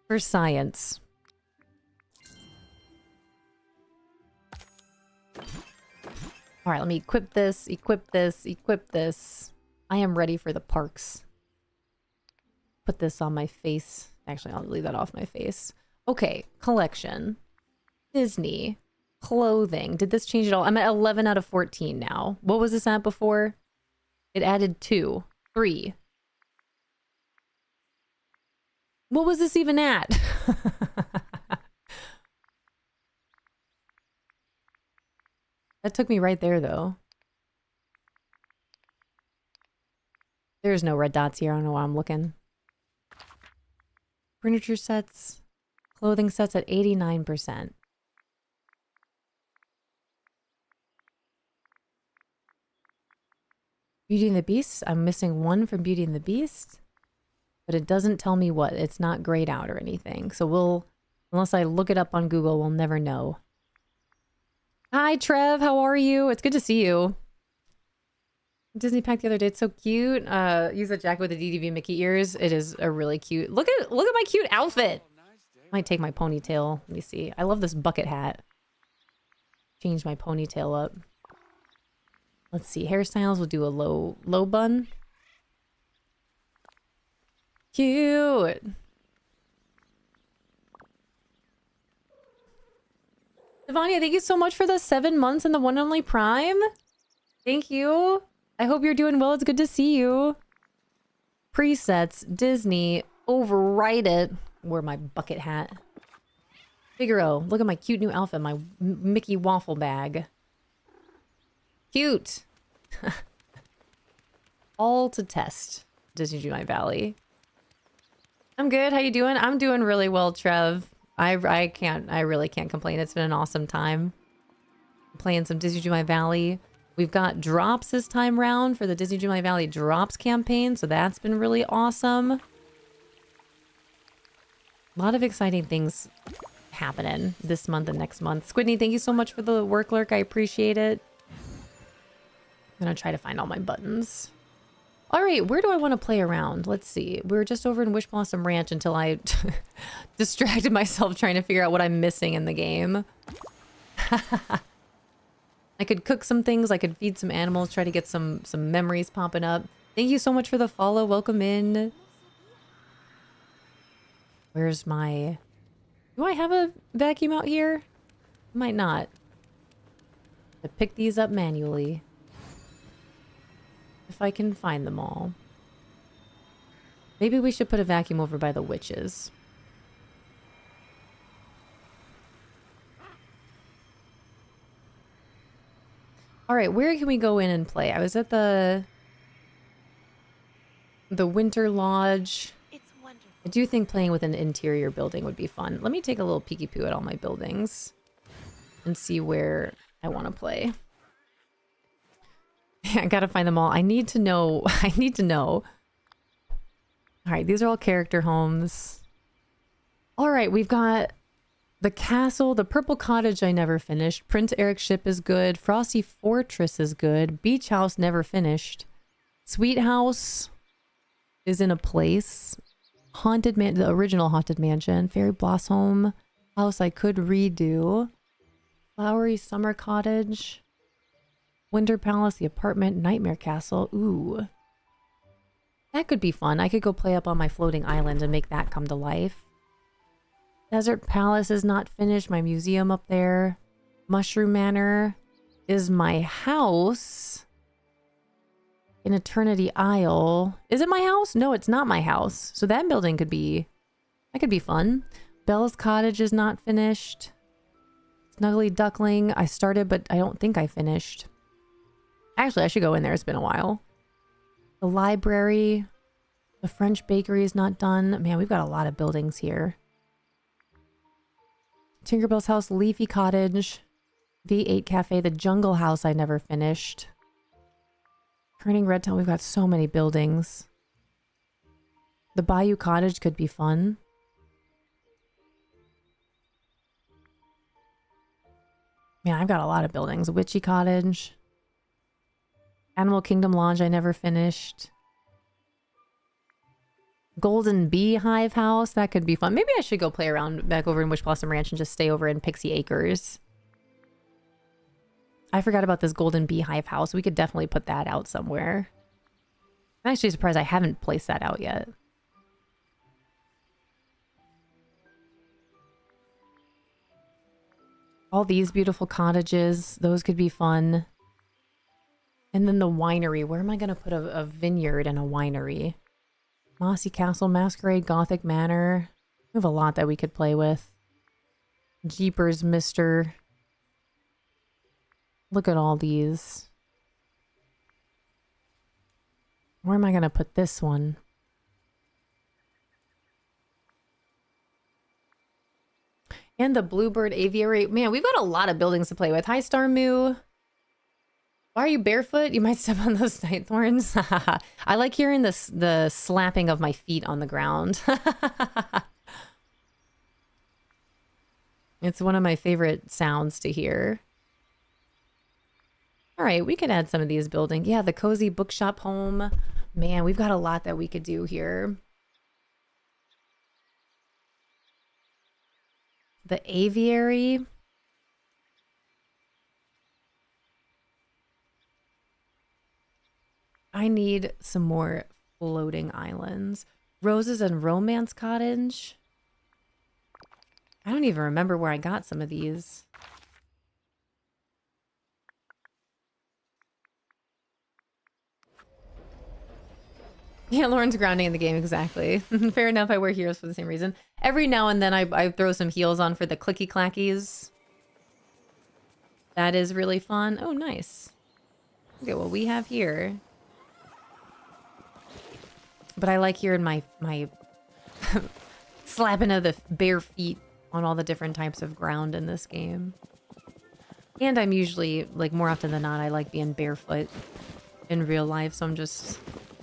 For science. All right, let me equip this, equip this, equip this. I am ready for the parks. Put this on my face. Actually, I'll leave that off my face. Okay, collection. Disney. Clothing. Did this change at all? I'm at 11 out of 14 now. What was this at before? It added 2. 3. What was this even at? That took me right there, though. There's no red dots here. I don't know why I'm looking. Furniture sets. Clothing sets at 89%. Beauty and the Beast. I'm missing 1 from Beauty and the Beast. But it doesn't tell me what. It's not grayed out or anything. So we'll, unless I look it up on Google, we'll never know. Hi, Trev. How are you? It's good to see you. Disney pack the other day. It's so cute. Use that jacket with the DDV Mickey ears. It is a really cute. Look at my cute outfit. Might take my ponytail. Let me see. I love this bucket hat. Change my ponytail up. Let's see. Hairstyles. We'll do a low bun. Cute. Devania, thank you so much for the 7 months and the one and only Prime. Thank you. I hope you're doing well. It's good to see you. Presets, Disney, override it. Wear my bucket hat. Figaro, look at my cute new outfit, my Mickey waffle bag. Cute. All to test. Disney Dreamlight Valle. I'm good. How you doing? I'm doing really well, Trev. I really can't complain. It's been an awesome time. Playing some Disney Dreamlight Valle. We've got drops this time round for the Disney Dreamlight Valle drops campaign, so that's been really awesome. A lot of exciting things happening this month and next month. Squidney, thank you so much for the work lurk. I appreciate it. I'm gonna try to find all my buttons. All right, where do I want to play around? Let's see. We were just over in Wish Blossom Ranch until I distracted myself trying to figure out what I'm missing in the game. I could cook some things. I could feed some animals, try to get some memories popping up. Thank you so much for the follow. Welcome in. Where's my... Do I have a vacuum out here? Might not. To pick these up manually. If I can find them all. Maybe we should put a vacuum over by the witches. All right, where can we go in and play? I was at the Winter Lodge. It's wonderful I do think playing with an interior building would be fun. Let me take a little peeky poo at all my buildings and see where I want to play. I gotta find them all. I need to know. I need to know. All right, these are all character homes. All right, we've got the castle, the purple cottage I never finished. Prince Eric's ship is good. Frosty Fortress is good. Beach house never finished. Sweet house is in a place. Haunted man, the original haunted mansion. Fairy blossom house I could redo. Flowery summer cottage. Winter palace, the apartment, nightmare castle. Ooh, that could be fun. I could go play up on my floating island and make that come to life. Desert Palace is not finished. My museum up there. Mushroom Manor is my house. In Eternity Isle. Is it my house? No, it's not my house. So that building could be... that could be fun. Belle's Cottage is not finished. Snuggly Duckling. I started, but I don't think I finished. Actually, I should go in there. It's been a while. The library. The French bakery is not done. Man, we've got a lot of buildings here. Tinkerbell's house, Leafy Cottage, V8 Cafe, the Jungle House I never finished. Turning Red Town, we've got so many buildings. The Bayou Cottage could be fun. Man, I've got a lot of buildings. Witchy Cottage. Animal Kingdom Lodge I never finished. Golden Beehive House, that could be fun. Maybe I should go play around back over in Wish Blossom Ranch and just stay over in Pixie Acres. I forgot about this Golden Beehive House. We could definitely put that out somewhere. I'm actually surprised I haven't placed that out yet. All these beautiful cottages, those could be fun. And then the winery. Where am I going to put a vineyard and a winery? Mossy Castle, Masquerade, Gothic Manor. We have a lot that we could play with. Jeepers, Mister. Look at all these. Where am I going to put this one? And the Bluebird Aviary. Man, we've got a lot of buildings to play with. Hi, Star Moo. Why are you barefoot? You might step on those night thorns. I like hearing the slapping of my feet on the ground. It's one of my favorite sounds to hear. All right, we could add some of these buildings. Yeah, the cozy bookshop home. Man, we've got a lot that we could do here. The aviary. I need some more floating islands. Roses and Romance Cottage. I don't even remember where I got some of these. Yeah, Lauren's grounding in the game, exactly. Fair enough, I wear heroes for the same reason. Every now and then I throw some heels on for the clicky clackies. That is really fun. Oh, nice. Okay, what we have here. But I like hearing my slapping of the bare feet on all the different types of ground in this game. And I'm usually, like, more often than not, I like being barefoot in real life, so I'm just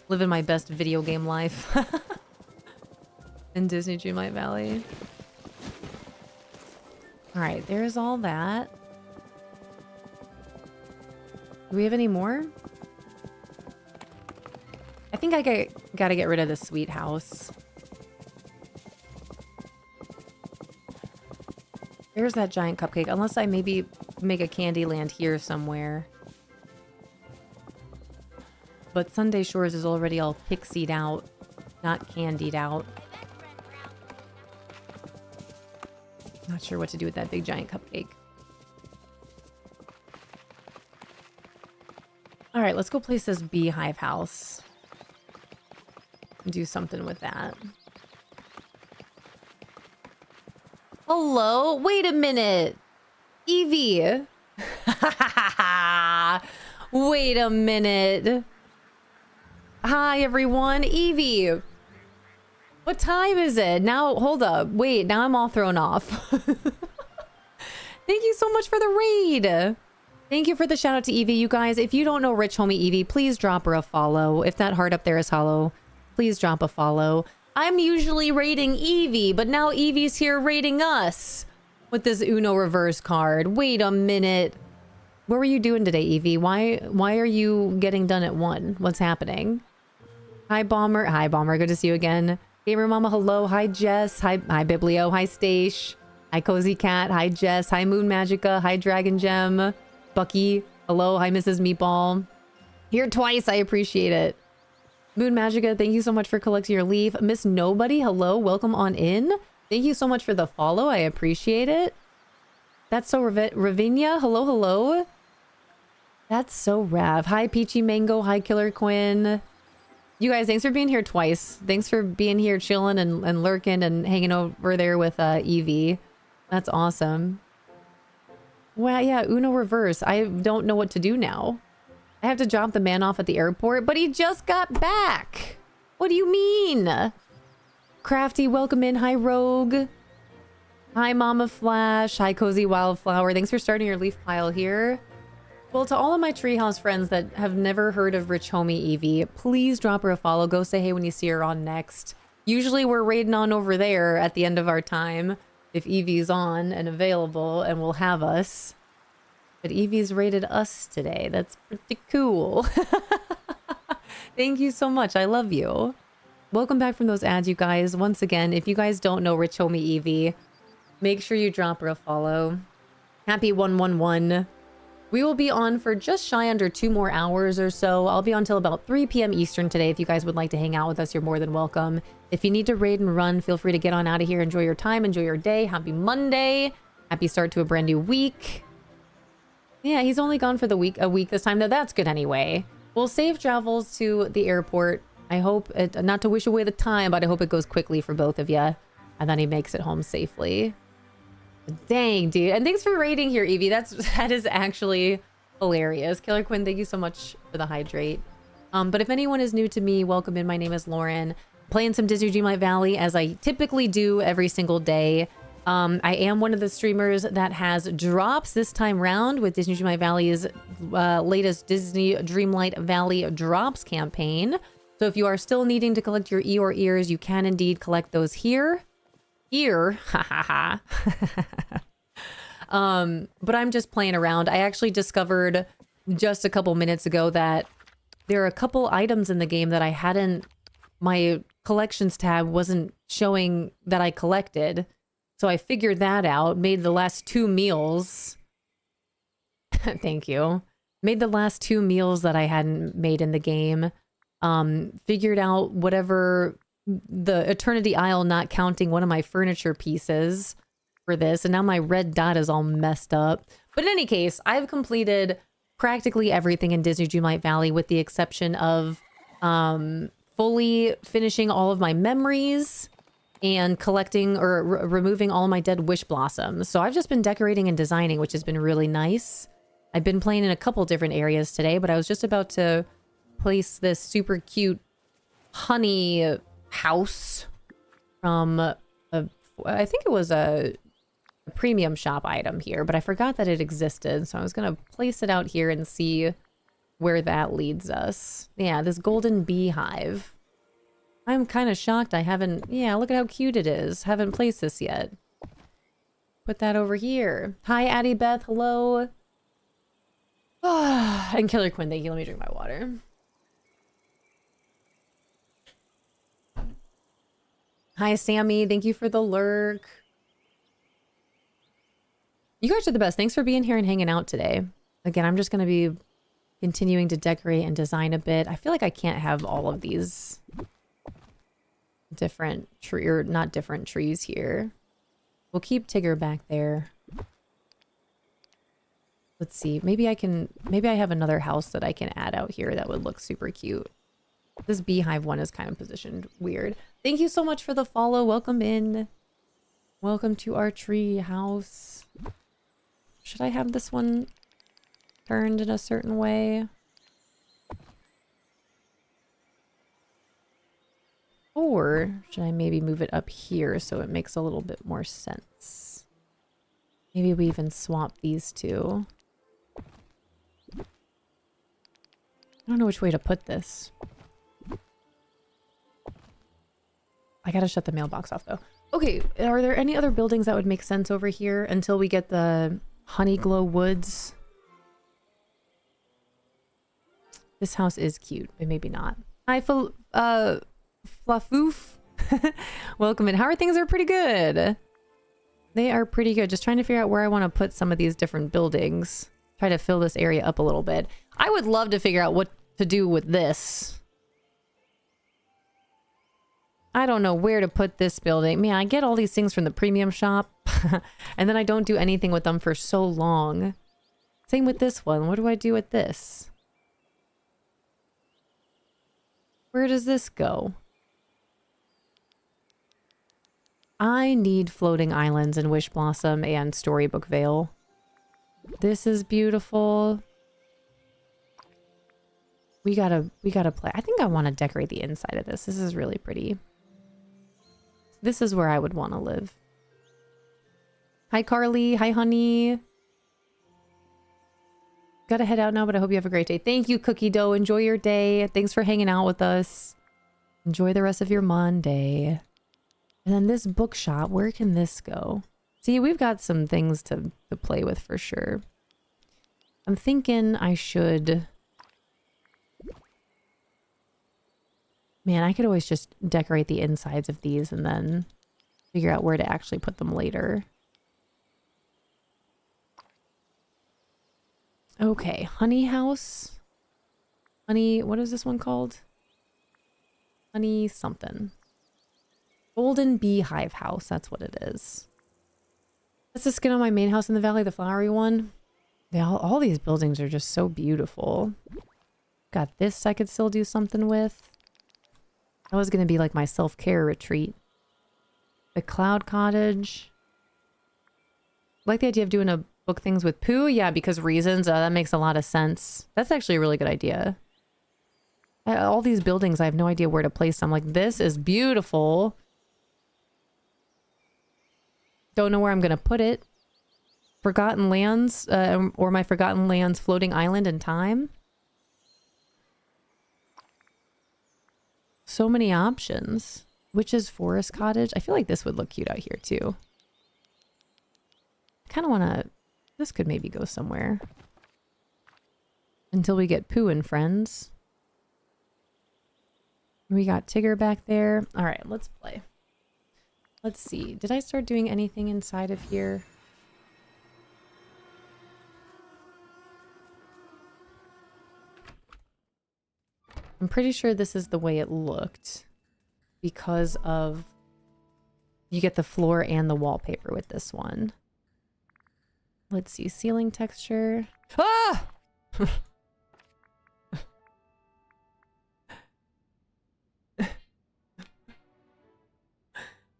living my best video game life in Disney Dreamlight Valley. All right, there's all that. Do we have any more? I think I gotta get rid of the sweet house. There's that giant cupcake. Unless I maybe make a candy land here somewhere. But Sunday Shores is already all pixied out, not candied out. Not sure what to do with that big giant cupcake. All right, let's go place this beehive house. Do something with that. Hello? Wait a minute. Evie. Wait a minute. Hi, everyone. Evie. What time is it? Now, hold up. Wait, now I'm all thrown off. Thank you so much for the raid. Thank you for the shout out to Evie. You guys, if you don't know Rich Homie Evie, please drop her a follow. If that heart up there is hollow, please drop a follow. I'm usually raiding Evie, but now Evie's here raiding us with this Uno reverse card. Wait a minute. What were you doing today, Evie? Why are you getting done at 1? What's happening? Hi, Bomber. Hi, Bomber. Good to see you again. Gamer Mama, hello. Hi, Jess. Hi, Biblio. Hi, Stash. Hi, Cozy Cat. Hi, Jess. Hi, Moon Magica. Hi, Dragon Gem. Bucky. Hello. Hi, Mrs. Meatball. Here twice. I appreciate it. Moon Magica, thank you so much for collecting your leaf. Miss Nobody, hello. Welcome on in. Thank you so much for the follow. I appreciate it. That's so Ravinia. Hello, hello. That's so Rav. Hi, Peachy Mango. Hi, Killer Quinn. You guys, thanks for being here twice. Thanks for being here chilling and lurking and hanging over there with Evie. That's awesome. Well, yeah, Uno reverse. I don't know what to do now. I have to drop the man off at the airport, but he just got back. What do you mean? Crafty, welcome in. Hi, Rogue. Hi, Mama Flash. Hi, Cozy Wildflower. Thanks for starting your leaf pile here. Well, to all of my treehouse friends that have never heard of Rich Homie Evie, please drop her a follow. Go say hey when you see her on next. Usually we're raiding on over there at the end of our time if Evie's on and available and will have us. But Evie's raided us today. That's pretty cool. Thank you so much. I love you. Welcome back from those ads, you guys. Once again, if you guys don't know Rich Homie Evie, make sure you drop her a follow. Happy 111. We will be on for just shy under 2 more hours or so. I'll be on till about 3 p.m. Eastern today. If you guys would like to hang out with us, you're more than welcome. If you need to raid and run, feel free to get on out of here. Enjoy your time. Enjoy your day. Happy Monday. Happy start to a brand new week. Yeah, he's only gone for a week this time, though. That's good anyway. Well, safe travels to the airport. I hope, not to wish away the time, but I hope it goes quickly for both of you. And then he makes it home safely. Dang, dude. And thanks for raiding here, Evie. That is actually hilarious. Killer Quinn, thank you so much for the hydrate. But if anyone is new to me, welcome in. My name is Lauren. Playing some Disney Dreamlight Valley as I typically do every single day. I am one of the streamers that has drops this time round with Disney Dreamlight Valley's latest Disney Dreamlight Valley drops campaign. So if you are still needing to collect your Eeyore ears, you can indeed collect those here. Ha ha ha. But I'm just playing around. I actually discovered just a couple minutes ago that there are a couple items in the game that I hadn't, my collections tab wasn't showing that I collected. So I figured that out, made the last 2 meals. Thank you. Made the last 2 meals that I hadn't made in the game. Figured out whatever the Eternity Isle, not counting one of my furniture pieces for this. And now my red dot is all messed up. But in any case, I've completed practically everything in Disney Dreamlight Valley with the exception of fully finishing all of my memories and collecting or removing all my dead wish blossoms. So I've just been decorating and designing, which has been really nice. I've been playing in a couple different areas today, but I was just about to place this super cute honey house from I think it was a premium shop item here, but I forgot that it existed. So I was going to place it out here and see where that leads us. Yeah, this golden beehive. I'm kind of shocked I haven't... Yeah, look at how cute it is. Haven't placed this yet. Put that over here. Hi, Addie Beth. Hello. And Killer Quinn, thank you. Let me drink my water. Hi, Sammy. Thank you for the lurk. You guys are the best. Thanks for being here and hanging out today. Again, I'm just going to be continuing to decorate and design a bit. I feel like I can't have all of these different not different trees here. We'll keep Tigger back there. Let's see. Maybe I have another house that I can add out here that would look super cute. This beehive one is kind of positioned weird. Thank you so much for the follow. Welcome in. Welcome to our tree house. Should I have this one turned in a certain way? Or should I maybe move it up here so it makes a little bit more sense? Maybe we even swap these two. I don't know which way to put this. I gotta shut the mailbox off though. Okay, are there any other buildings that would make sense over here until we get the Honeyglow Woods? This house is cute, but maybe not. Hi, Flafoof. Welcome in. How are things? Are pretty good. They are pretty good. Just trying to figure out where I want to put some of these different buildings. Try to fill this area up a little bit. I would love to figure out what to do with this. I don't know where to put this building. Man, I get all these things from the premium shop. And then I don't do anything with them for so long. Same with this one. What do I do with this? Where does this go? I need Floating Islands and Wish Blossom and Storybook Vale. This is beautiful. We gotta play. I think I want to decorate the inside of this. This is really pretty. This is where I would want to live. Hi, Carly. Hi, honey. Gotta head out now, but I hope you have a great day. Thank you, Cookie Dough. Enjoy your day. Thanks for hanging out with us. Enjoy the rest of your Monday. And then this bookshop, where can this go? See, we've got some things to play with for sure. I'm thinking I should... Man, I could always just decorate the insides of these and then figure out where to actually put them later. Okay, Honey House. Honey, what is this one called? Honey something. Golden Beehive House, that's what it is. That's the skin on my main house in the valley, the flowery one. Yeah, all these buildings are just so beautiful. Got this I could still do something with. That was going to be like my self-care retreat. The Cloud Cottage. I like the idea of doing a book things with Pooh. Yeah, because reasons. That makes a lot of sense. That's actually a really good idea. All these buildings, I have no idea where to place them. Like, this is beautiful. Don't know where I'm going to put it. Forgotten Lands, or my Forgotten Lands floating island in time. So many options. Witch's Forest Cottage. I feel like this would look cute out here too. I kind of want to... This could maybe go somewhere. Until we get Pooh and friends. We got Tigger back there. All right, let's play. Let's see. Did I start doing anything inside of here? I'm pretty sure this is the way it looked because of you get the floor and the wallpaper with this one. Let's see, ceiling texture. Ah!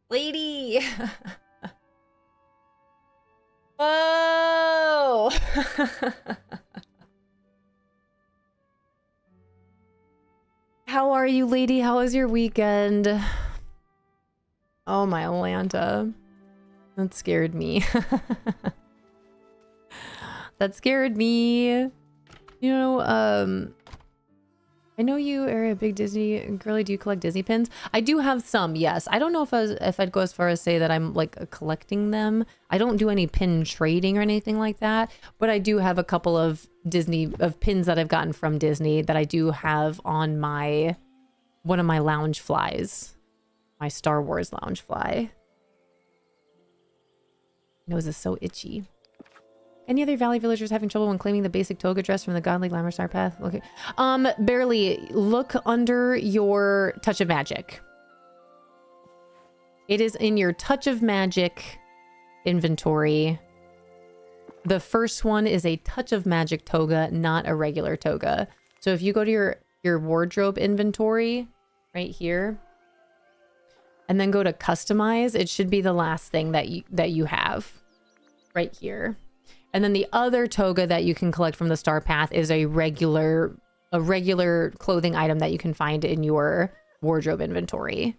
Lady! Whoa! How are you, lady? How was your weekend? Oh, my Atlanta. That scared me. That scared me. You know, I know you are a big Disney girly. Do you collect Disney pins? I do have some, yes. I don't know if I'd go as far as say that I'm like collecting them. I don't do any pin trading or anything like that, but I do have a couple of pins that I've gotten from Disney that I do have on one of my lounge flies, my Star Wars lounge fly. Nose is so itchy. Any other Valley villagers having trouble when claiming the basic toga dress from the godly glamour star path? Okay. Barely. Look under your Touch of Magic. It is in your Touch of Magic inventory. The first one is a Touch of Magic toga, not a regular toga. So if you go to your wardrobe inventory right here and then go to customize, it should be the last thing that you have right here. And then the other toga that you can collect from the Star Path is a regular clothing item that you can find in your wardrobe inventory.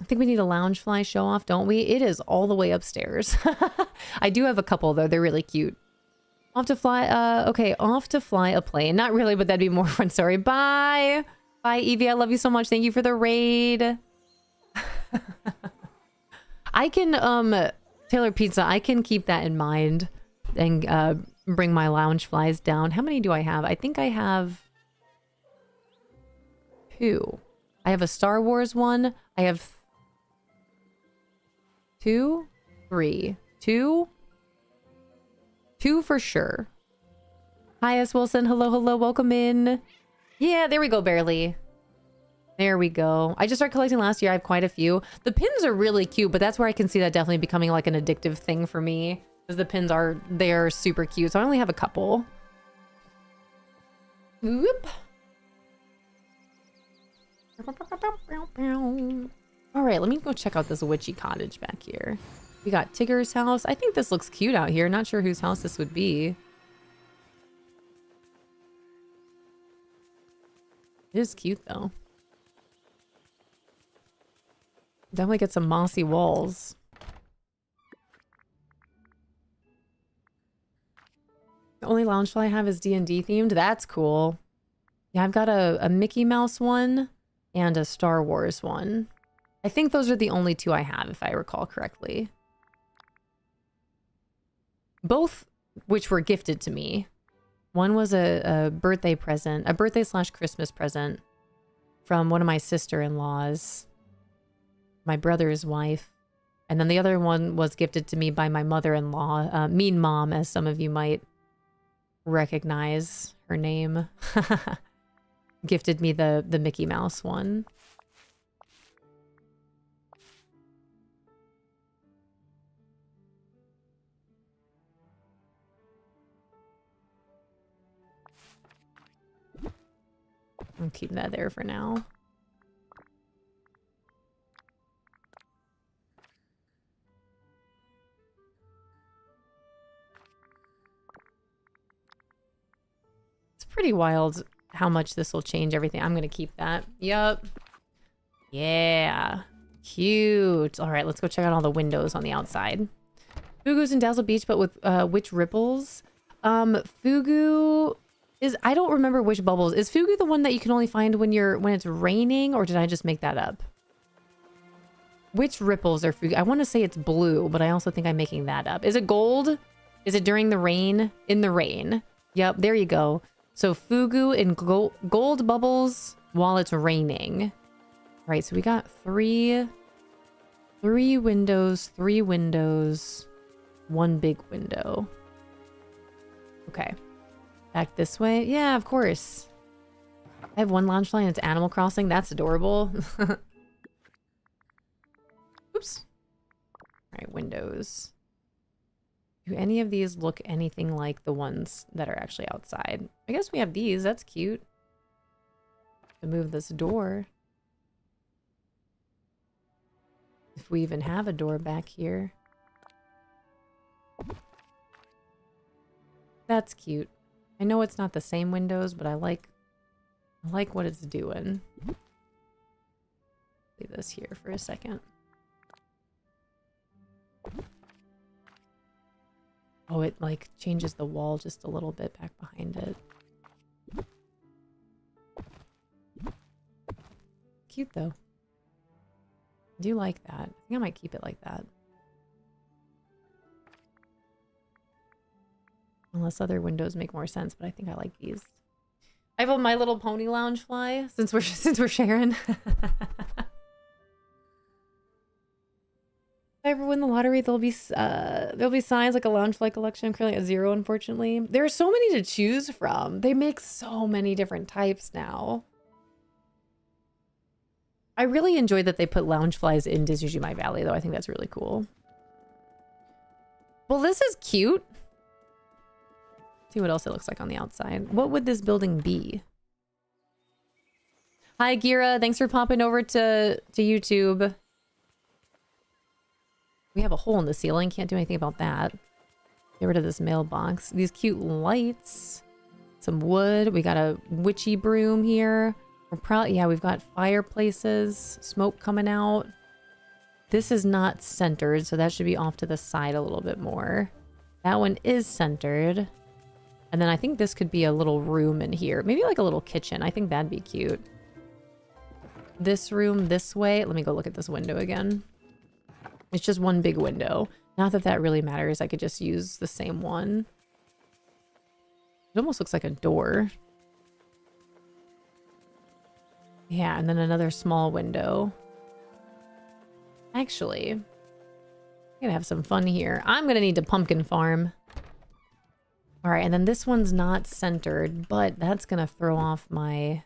I think we need a loungefly show off, don't we? It is all the way upstairs. I do have a couple though. They're really cute. Off to fly. Okay, off to fly a plane. Not really, but that'd be more fun. Sorry. Bye. Bye, Evie. I love you so much. Thank you for the raid. I can, Taylor Pizza, I can keep that in mind and bring my lounge flies down. How many do I have? I think I have 2. I have a Star Wars one. I have 2, 3, 2 for sure. Hi, S. Wilson. Hello, hello. Welcome in. Yeah, there we go, barely. There we go. I just started collecting last year. I have quite a few. The pins are really cute, but that's where I can see that definitely becoming like an addictive thing for me. Because the pins are, they're super cute. So I only have a couple. Whoop. All right, let me go check out this witchy cottage back here. We got Tigger's house. I think this looks cute out here. Not sure whose house this would be. It is cute though. Definitely get some mossy walls. The only loungefly I have is D&D themed. That's cool. Yeah, I've got a Mickey Mouse one and a Star Wars one. I think those are the only 2 I have, if I recall correctly. Both which were gifted to me. One was a birthday present, a birthday/Christmas present from one of my sister-in-laws, my brother's wife. And then the other one was gifted to me by my mother-in-law, Mean Mom, as some of you might recognize her name. Gifted me the Mickey Mouse one. I'll keep that there for now. It's pretty wild how much this will change everything. I'm going to keep that. Yup. Yeah. Cute. All right, let's go check out all the windows on the outside. Fugu's in Dazzle Beach, but with witch ripples. Fugu is, I don't remember which bubbles. Is Fugu the one that you can only find when it's raining, or did I just make that up? Which ripples are Fugu? I want to say it's blue, but I also think I'm making that up. Is it gold? Is it during the rain? In the rain. Yep, there you go. So Fugu in gold bubbles while it's raining. All right, so we got three windows, 1 big window. Okay. Back this way? Yeah, of course. I have 1 loungefly and it's Animal Crossing. That's adorable. Oops. All right, windows. Do any of these look anything like the ones that are actually outside? I guess we have these. That's cute. To move this door. If we even have a door back here. That's cute. I know it's not the same windows, but I like what it's doing. Leave this here for a second. Oh, it like changes the wall just a little bit back behind it. Cute though. I do like that. I think I might keep it like that. Unless other windows make more sense, but I think I like these. I have a My Little Pony loungefly since we're sharing. If I ever win the lottery, there'll be signs like a loungefly collection. I'm currently at 0, unfortunately. There are so many to choose from. They make so many different types now. I really enjoyed that they put loungeflies in Disney Dreamlight Valle, though. I think that's really cool. Well, this is cute. See what else it looks like on the outside. What would this building be? Hi, Gira. Thanks for popping over to YouTube. We have a hole in the ceiling. Can't do anything about that. Get rid of this mailbox. These cute lights. Some wood. We got a witchy broom here. We're probably, yeah, we've got fireplaces. Smoke coming out. This is not centered, so that should be off to the side a little bit more. That one is centered. And then I think this could be a little room in here. Maybe like a little kitchen. I think that'd be cute. This room this way. Let me go look at this window again. It's just one big window. Not that that really matters. I could just use the same one. It almost looks like a door. Yeah, and then another small window. Actually, I'm gonna have some fun here. I'm gonna need to pumpkin farm. All right, and then this one's not centered, but that's gonna throw off my...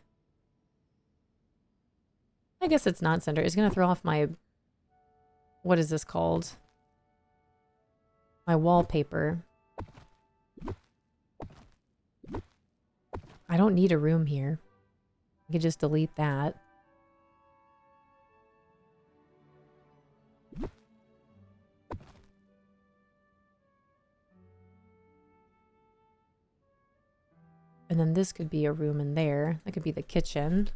I guess it's not centered. It's gonna throw off my... What is this called? My wallpaper. I don't need a room here. I could just delete that. And then this could be a room in there. That could be the kitchen.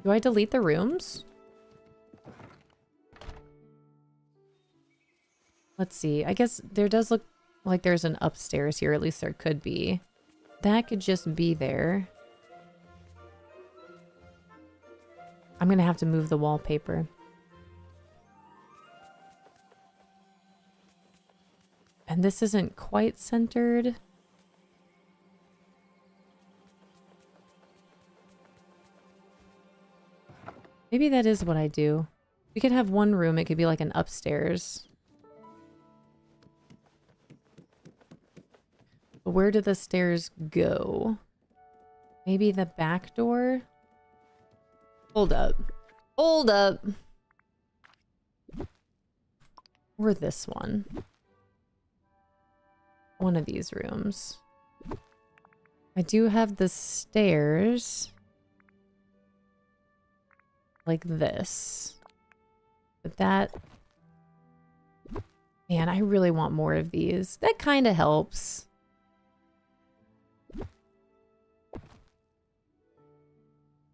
Do I delete the rooms? Let's see. I guess there does look like there's an upstairs here. At least there could be. That could just be there. I'm gonna have to move the wallpaper. And this isn't quite centered. Maybe that is what I do. We could have one room. It could be like an upstairs. But where do the stairs go? Maybe the back door? Hold up. Hold up. Or this one. One of these rooms. I do have the stairs. Like this. But that... Man, I really want more of these. That kind of helps.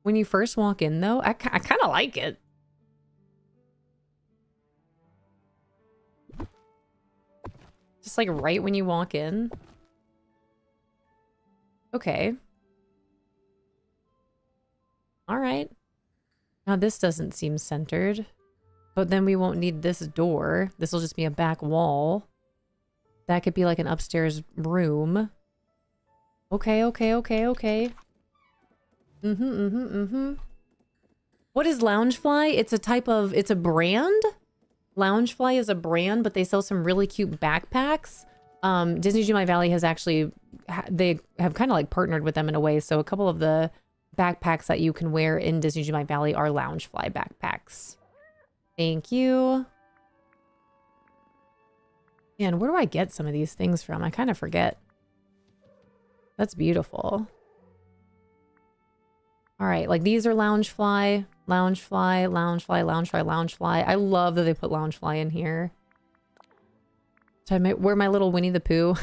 When you first walk in, though, I kind of like it. Just like right when you walk in. Okay. All right. Now this doesn't seem centered. But then we won't need this door. This will just be a back wall. That could be like an upstairs room. Okay, okay, okay, okay. What is Loungefly? It's a type of... It's a brand? Loungefly is a brand, but they sell some really cute backpacks. Disney Dreamlight Valle has actually... They have kind of like partnered with them in a way. So a couple of the backpacks that you can wear in Disney Dreamlight Valle are Loungefly backpacks. Thank you. Man, where do I get some of these things from? I kind of forget. That's beautiful. All right, like these are Loungefly, Loungefly, Loungefly, Loungefly, Loungefly. I love that they put Loungefly in here. So I might wear my little Winnie the Pooh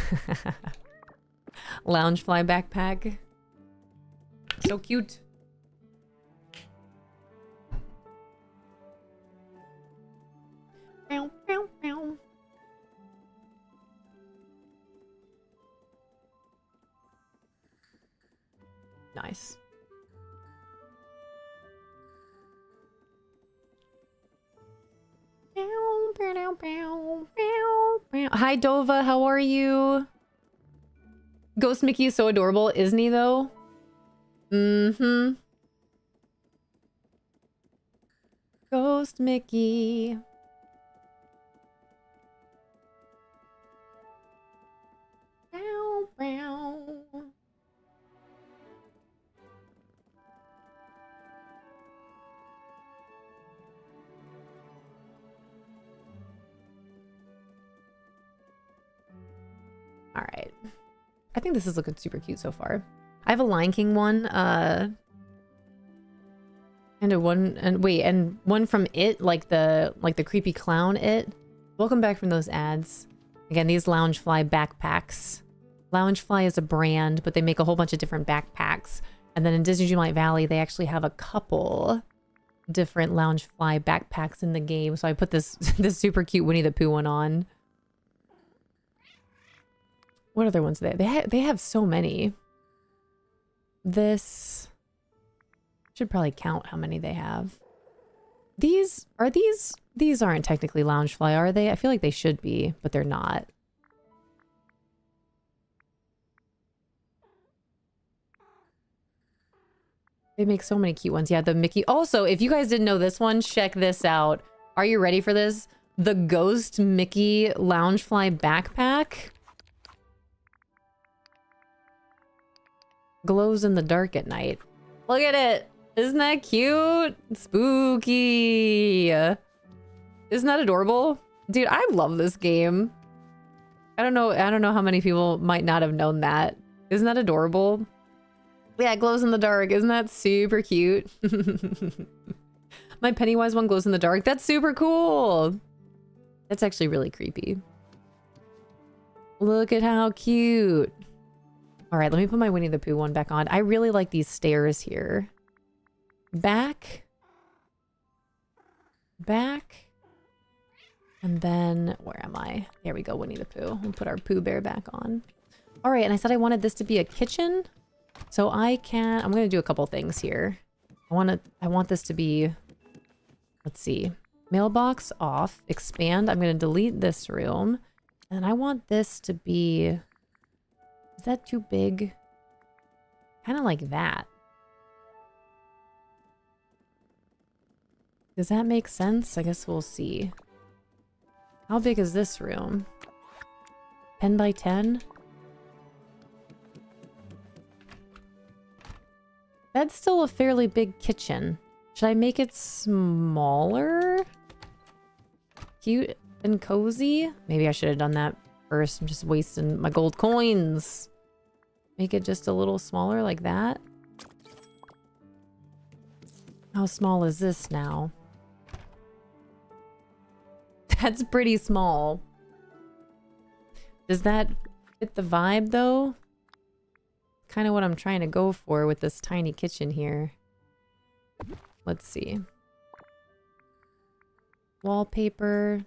Loungefly backpack. So cute. Meow, meow, meow. Nice. Hi Dova, how are you? Ghost Mickey is so adorable, isn't he though? Mm-hmm. Ghost Mickey. Bow, bow. All right. I think this is looking super cute so far. I have a Lion King one, and one from It, like the creepy clown It. Welcome back from those ads. Again, these Loungefly backpacks. Loungefly is a brand, but they make a whole bunch of different backpacks. And then in Disney Dreamlight Valley, they actually have a couple different Loungefly backpacks in the game. So I put this this super cute Winnie the Pooh one on. What other ones do they have so many. This should probably count how many they have. These aren't technically Loungefly, are they? I feel like they should be, but they're not. They make so many cute ones. Yeah, the Mickey. Also, if you guys didn't know this one, check this out. Are you ready for this? The Ghost Mickey Loungefly backpack. Glows in the dark at night. Look at it. Isn't that cute? Spooky. Isn't that adorable? Dude, I love this game. I don't know how many people might not have known that. Isn't that adorable? Yeah, it glows in the dark. Isn't that super cute? My Pennywise one glows in the dark. That's super cool. That's actually really creepy. Look at how cute. All right, let me put my Winnie the Pooh one back on. I really like these stairs here. Back. Back. And then, where am I? There we go, Winnie the Pooh. We'll put our Pooh Bear back on. All right, and I said I wanted this to be a kitchen. So I'm going to do a couple things here. I want this to be, let's see, mailbox off, expand. I'm going to delete this room. And I want this to be, is that too big? Kind of like that. Does that make sense? I guess we'll see. How big is this room? 10 by 10? That's still a fairly big kitchen. Should I make it smaller? Cute and cozy? Maybe I should have done that first. I'm just wasting my gold coins. Make it just a little smaller like that. How small is this now? That's pretty small. Does that fit the vibe though? Kind of what I'm trying to go for with this tiny kitchen here. Let's see. Wallpaper.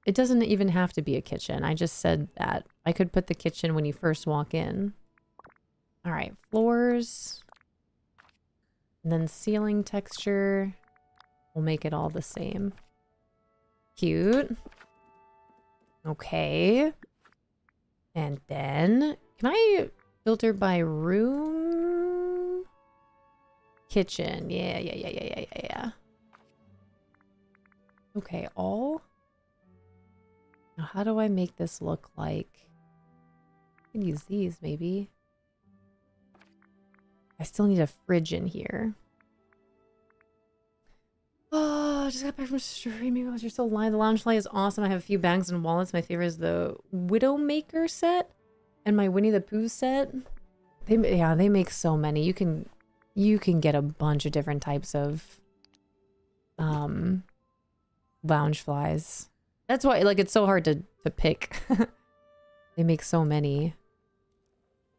It doesn't even have to be a kitchen. I just said that. I could put the kitchen when you first walk in. All right, floors. And then ceiling texture. We'll make it all the same. Cute. Okay. And then, can I filter by room? Kitchen. Yeah. Okay, all. Now, how do I make this look like? I can use these, maybe. I still need a fridge in here. Oh, I just got back from streaming. You're so lying. The Loungefly is awesome. I have a few bags and wallets. My favorite is the Widowmaker set and my Winnie the Pooh set. They make so many. You can get a bunch of different types of Loungeflies. That's why, like, it's so hard to pick. They make so many.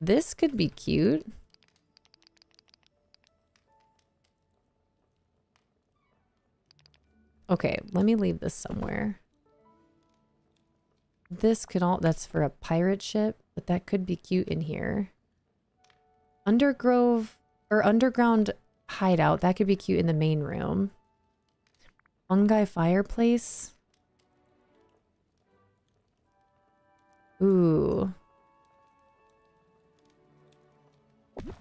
This could be cute. Okay, let me leave this somewhere. This could all, that's for a pirate ship, but that could be cute in here. Undergrove or underground hideout, that could be cute in the main room. Fungi fireplace. Ooh. All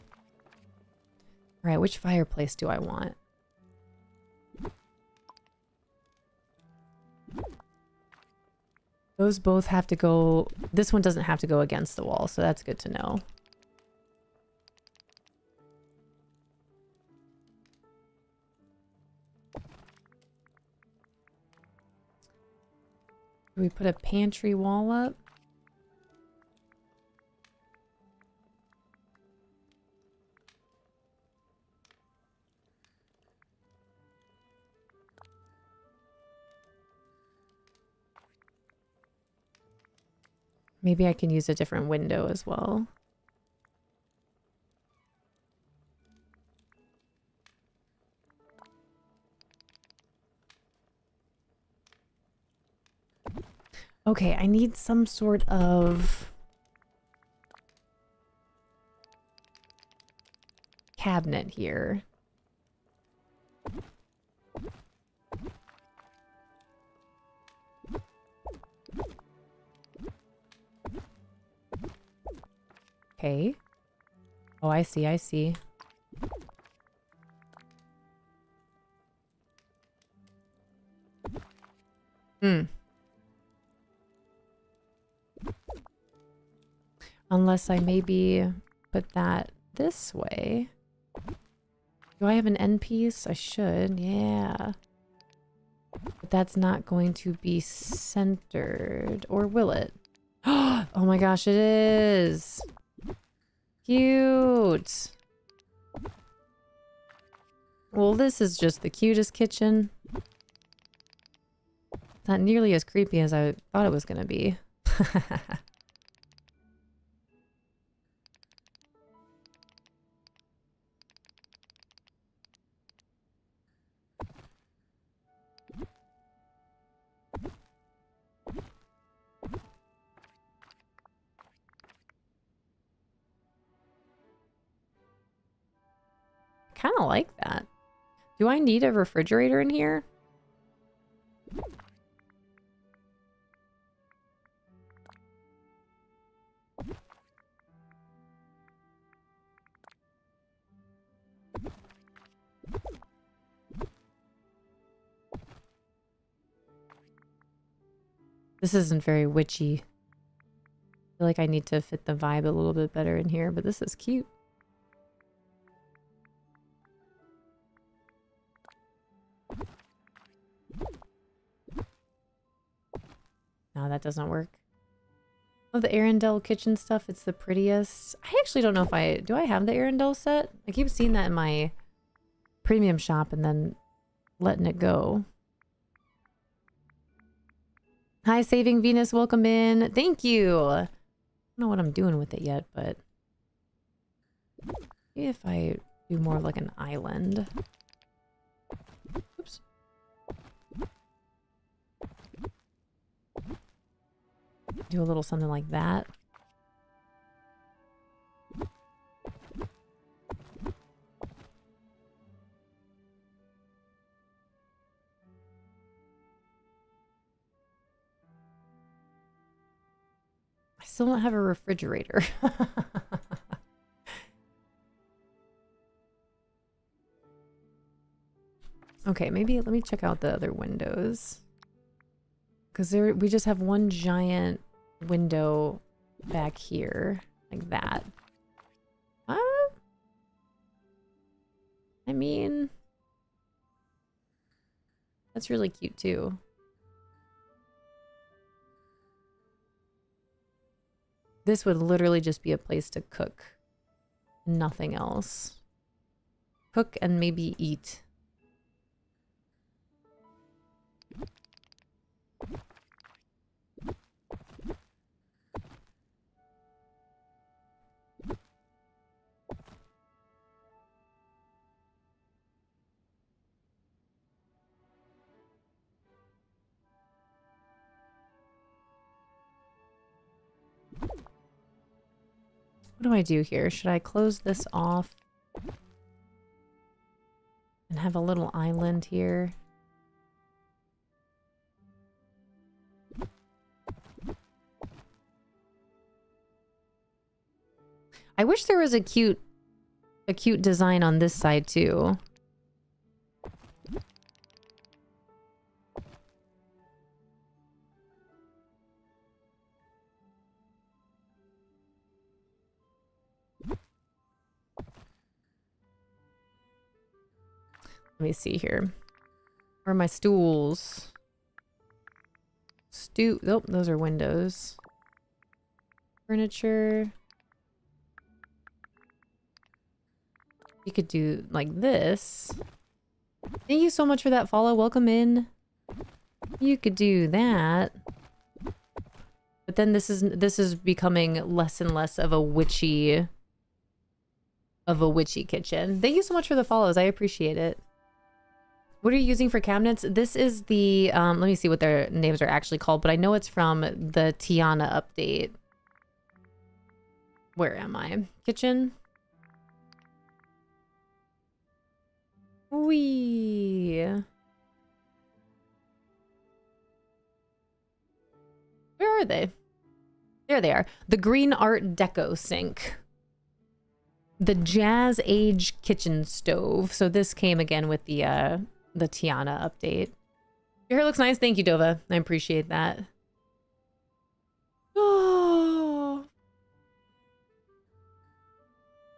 right, which fireplace do I want? Those both have to go... This one doesn't have to go against the wall, so that's good to know. Do we put a pantry wall up? Maybe I can use a different window as well. Okay, I need some sort of cabinet here. Okay. Oh, I see, I see. Hmm. Unless I maybe put that this way. Do I have an end piece? I should, yeah. But that's not going to be centered. Or will it? Oh my gosh, it is! Cute! Well, this is just the cutest kitchen. It's not nearly as creepy as I thought it was gonna be. Kind of like that. Do I need a refrigerator in here? This isn't very witchy. I feel like I need to fit the vibe a little bit better in here, but this is cute. No, that doesn't work. Oh, the Arendelle kitchen stuff, it's the prettiest. I actually don't know if do I have the Arendelle set? I keep seeing that in my premium shop and then letting it go. Hi, Saving Venus, welcome in. Thank you. I don't know what I'm doing with it yet, but maybe if I do more of like an island. Oops. Do a little something like that. I still don't have a refrigerator. Okay, maybe let me check out the other windows. Because we just have one giant window back here, like that. I mean, that's really cute too. This would literally just be a place to cook. Nothing else. Cook and maybe eat. What do I do here? Should I close this off and have a little island here? I wish there was a cute design on this side too. Let me see here. Where are my stools? Nope, those are windows. Furniture. You could do like this. Thank you so much for that follow. Welcome in. You could do that. But then this is becoming less and less of a witchy kitchen. Thank you so much for the follows. I appreciate it. What are you using for cabinets? This is the, let me see what their names are actually called, but I know it's from the Tiana update. Where am I? Kitchen? Wee. Where are they? There they are. The green Art Deco sink. The Jazz Age kitchen stove. So this came again with the Tiana update. Your hair looks nice. Thank you, Dova. I appreciate that. Oh.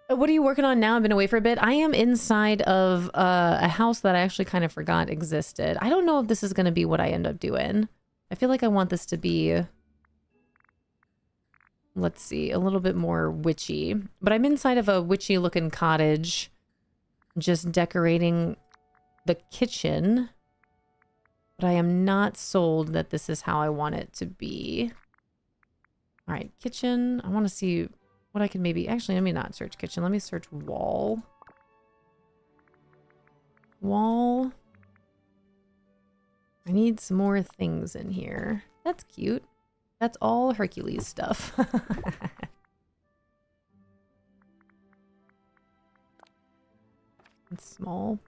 What are you working on now? I've been away for a bit. I am inside of a house that I actually kind of forgot existed. I don't know if this is going to be what I end up doing. I feel like I want this to be, let's see, a little bit more witchy. But I'm inside of a witchy looking cottage, just decorating the kitchen. But I am not sold that this is how I want it to be. All right, kitchen. I want to see what I can maybe... Actually, let me not search kitchen. Let me search wall. Wall. I need some more things in here. That's cute. That's all Hercules stuff. It's small.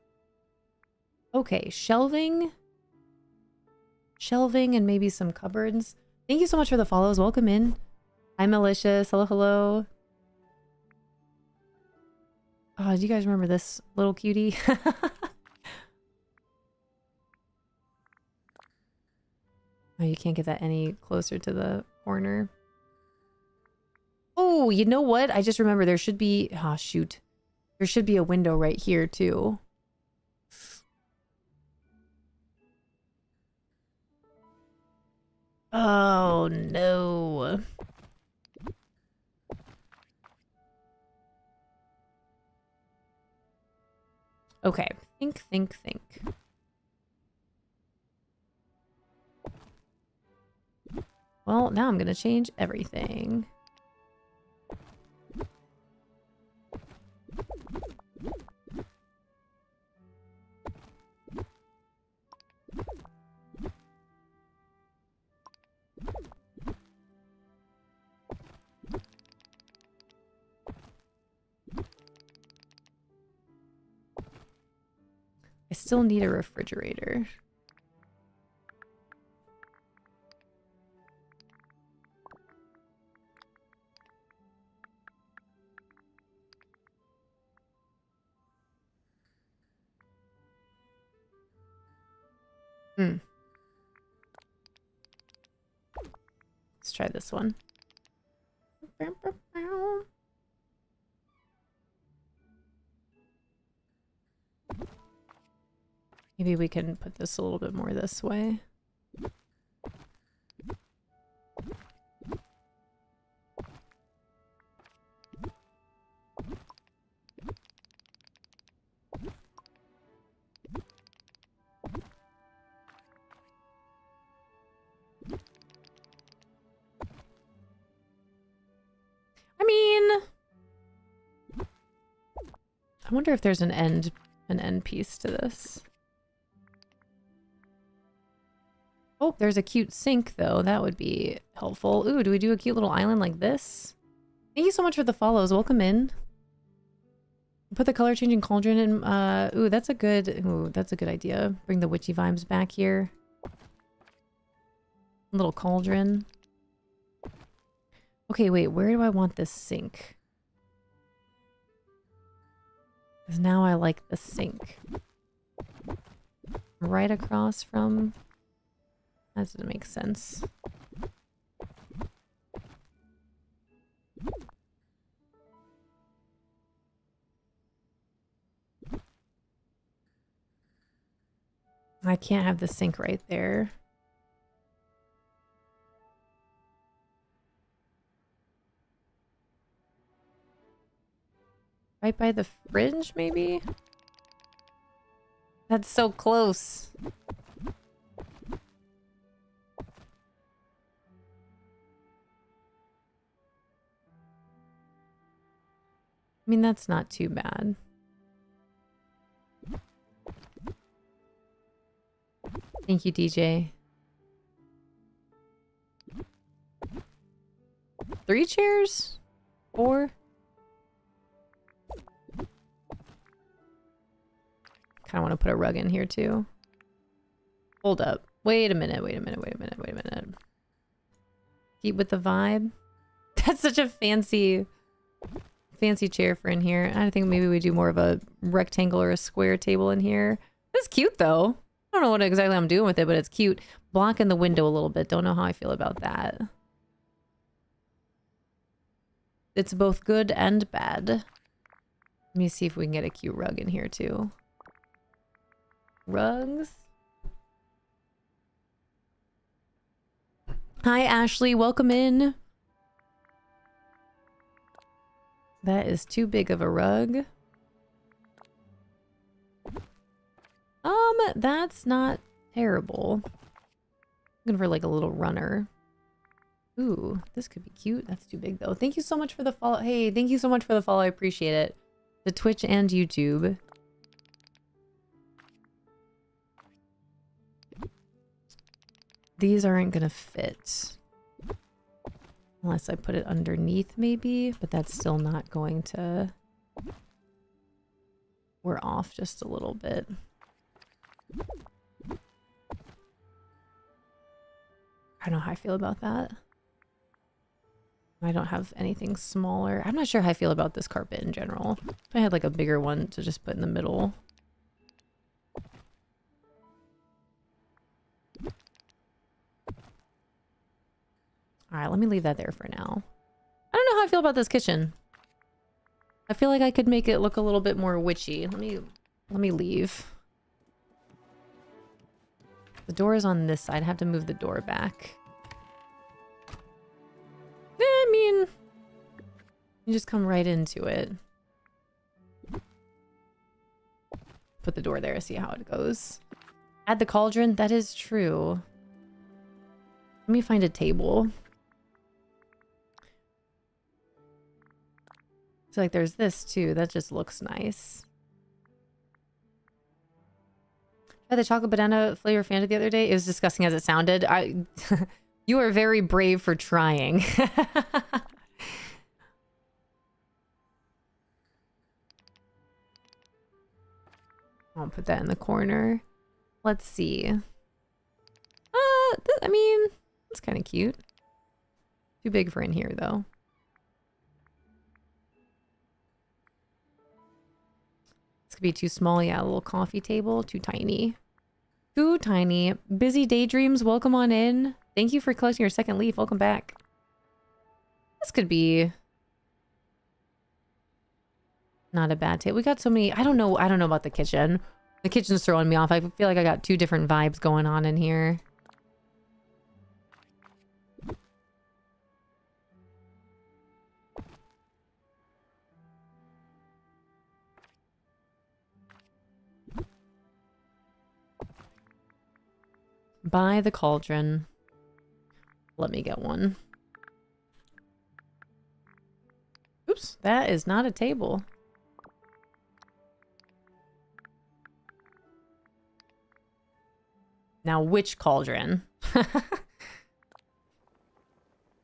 Okay, shelving. Shelving and maybe some cupboards. Thank you so much for the follows. Welcome in. Hi, Malicious. Hello, hello. Oh, do you guys remember this little cutie? Oh, you can't get that any closer to the corner. Oh, you know what? I just remember there should be... Oh, shoot. There should be a window right here, too. Oh, no. Okay. Think, think, think. Well, now I'm going to change everything. I still need a refrigerator. Let's try this one. Maybe we can put this a little bit more this way. I mean, I wonder if there's an end piece to this. Oh, there's a cute sink though. That would be helpful. Ooh, do we do a cute little island like this? Thank you so much for the follows. Welcome in. Put the color changing cauldron in. Ooh, that's a good idea. Bring the witchy vibes back here. Little cauldron. Okay, wait, where do I want this sink? Because now I like the sink. Right across from... That doesn't make sense. I can't have the sink right there. Right by the fridge, maybe? That's so close. I mean, that's not too bad. Thank you, DJ. 3 chairs? 4? Kind of want to put a rug in here too. Hold up. Wait a minute. Keep with the vibe. That's such a fancy chair for in here. I think maybe we do more of a rectangle or a square table in here. It's cute though. I don't know what exactly I'm doing with it, but it's cute. Blocking the window a little bit. Don't know how I feel about that. It's both good and bad. Let me see if we can get a cute rug in here too. Rugs. Hi, Ashley. Welcome in. That is too big of a rug. That's not terrible. Looking for like a little runner. Ooh, this could be cute. That's too big though. Thank you so much for the follow. Hey, thank you so much for the follow. I appreciate it. The Twitch and YouTube. These aren't gonna fit. Unless I put it underneath maybe, but that's still not going to... We're off just a little bit. I don't know how I feel about that. I don't have anything smaller. I'm not sure how I feel about this carpet in general. If I had like a bigger one to just put in the middle. Alright, let me leave that there for now. I don't know how I feel about this kitchen. I feel like I could make it look a little bit more witchy. Let me leave. The door is on this side. I have to move the door back. I mean, you just come right into it. Put the door there, see how it goes. Add the cauldron. That is true. Let me find a table. So like there's this too. That just looks nice. I had the chocolate banana flavor Fanta the other day. It was disgusting as it sounded. You are very brave for trying. I'll put that in the corner. Let's see. I mean, it's kind of cute. Too big for in here though. Could be too small. Yeah, a little coffee table. Too tiny. Too tiny. Busy Daydreams, welcome on in. Thank you for collecting your second leaf. Welcome back. This could be not a bad table. We got so many. I don't know about the kitchen. The kitchen's throwing me off. I feel like I got 2 different vibes going on in here. Buy the cauldron. Let me get one. Oops, that is not a table. Now, which cauldron?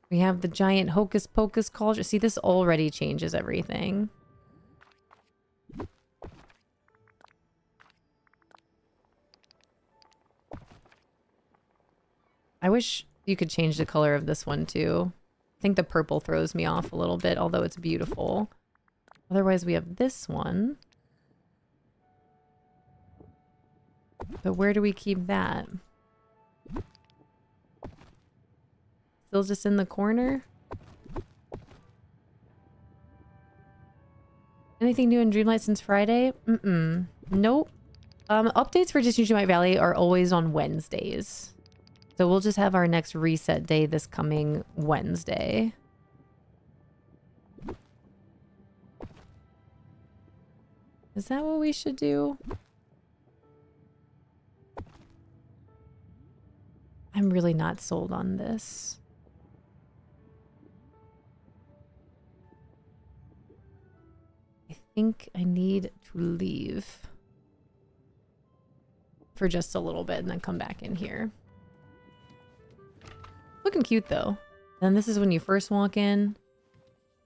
We have the giant hocus pocus cauldron. See, this already changes everything. I wish you could change the color of this one too. I think the purple throws me off a little bit, although it's beautiful. Otherwise, we have this one. But where do we keep that? Still just in the corner? Anything new in Dreamlight since Friday? Nope. Updates for Disney Dreamlight Valley are always on Wednesdays. So we'll just have our next reset day this coming Wednesday. Is that what we should do? I'm really not sold on this. I think I need to leave for just a little bit and then come back in here. Looking cute though. Then this is when you first walk in.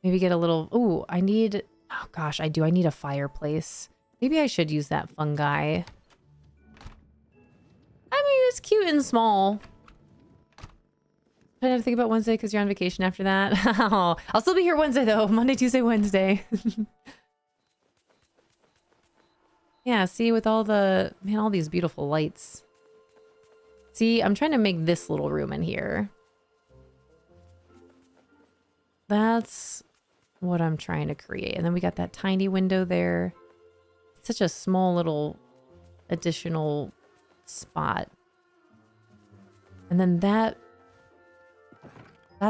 Maybe get a little, ooh, I need, oh gosh, I need a fireplace. Maybe I should use that fungi. I mean, it's cute and small. I have to think about Wednesday because you're on vacation after that. I'll still be here Wednesday though. Monday, Tuesday, Wednesday. Yeah, see, with all the, man, all these beautiful lights. See, I'm trying to make this little room in here. That's what I'm trying to create. And then we got that tiny window there. Such a small little additional spot. And then that's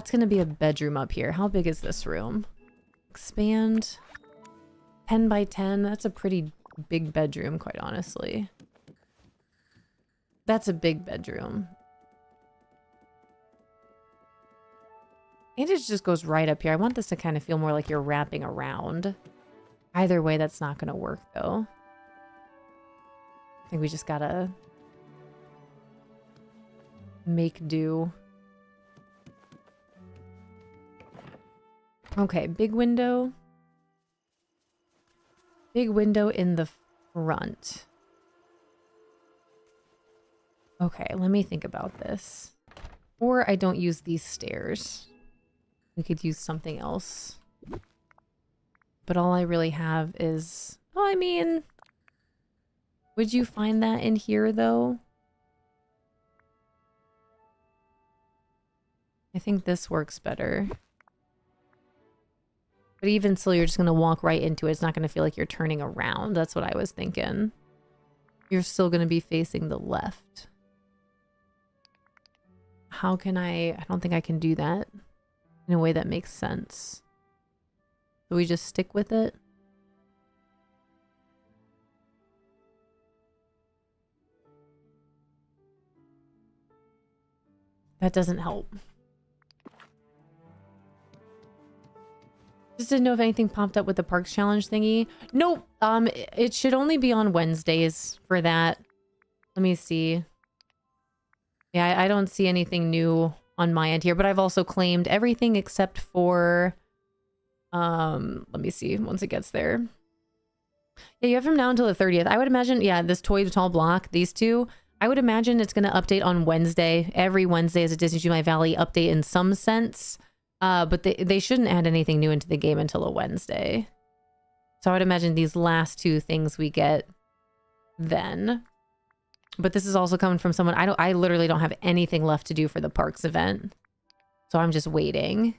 going to be a bedroom up here. How big is this room? Expand. 10 by 10. That's a pretty big bedroom, quite honestly. That's a big bedroom. And it just goes right up here. I want this to kind of feel more like you're wrapping around. Either way, that's not going to work, though. I think we just gotta make do. Okay, big window. Big window in the front. Okay, let me think about this. Or I don't use these stairs. We could use something else. But all I really have is... Oh, I mean... Would you find that in here, though? I think this works better. But even still, you're just going to walk right into it. It's not going to feel like you're turning around. That's what I was thinking. You're still going to be facing the left. How can I don't think I can do that in a way that makes sense. So we just stick with it. That doesn't help. Just didn't know if anything popped up with the Parks Challenge thingy. Nope. It should only be on Wednesdays for that. Let me see. Yeah, I don't see anything new on my end here, but I've also claimed everything except for... let me see once it gets there. Yeah, you have from now until the 30th. I would imagine, yeah, this Toy Tall Block, these two, I would imagine it's going to update on Wednesday. Every Wednesday is a Disney Dreamlight Valley update in some sense. But they shouldn't add anything new into the game until a Wednesday. So I would imagine these last two things we get then. But this is also coming from someone, I literally don't have anything left to do for the parks event. So I'm just waiting.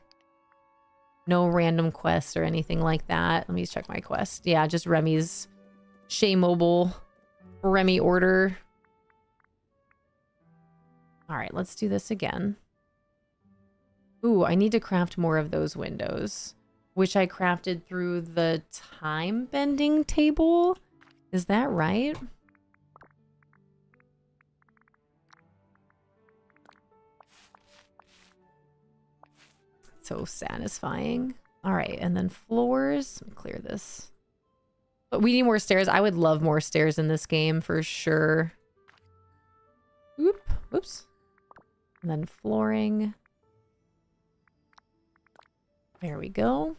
No random quests or anything like that. Let me check my quest. Yeah, just Remy's Shea Mobile Remy order. All right, let's do this again. Ooh, I need to craft more of those windows, which I crafted through the time bending table. Is that right? So satisfying. All right, and then floors. Let me clear this. But we need more stairs. I would love more stairs in this game for sure. Oop, whoops. And then flooring. There we go.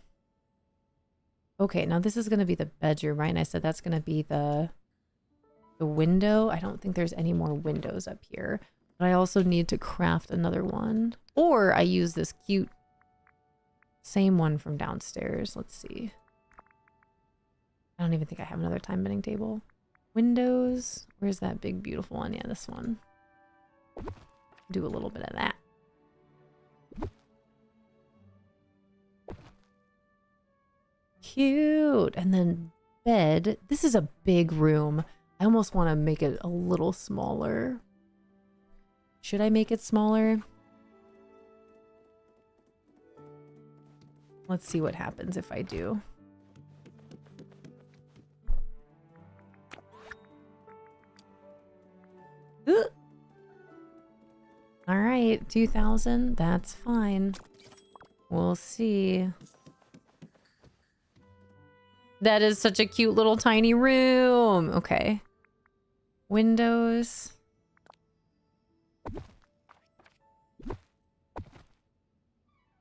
Okay, now this is going to be the bedroom, right? And I said that's going to be the window. I don't think there's any more windows up here. But I also need to craft another one. Or I use this cute same one from downstairs. Let's see. I don't even think I have another time bending table. Windows. Where's that big beautiful one? Yeah, this one. Do a little bit of that. Cute. And then bed. This is a big room. I almost want to make it a little smaller. Should I make it smaller? Let's see what happens if I do. All right, 2,000. That's fine. We'll see. That is such a cute little tiny room. Okay. Windows.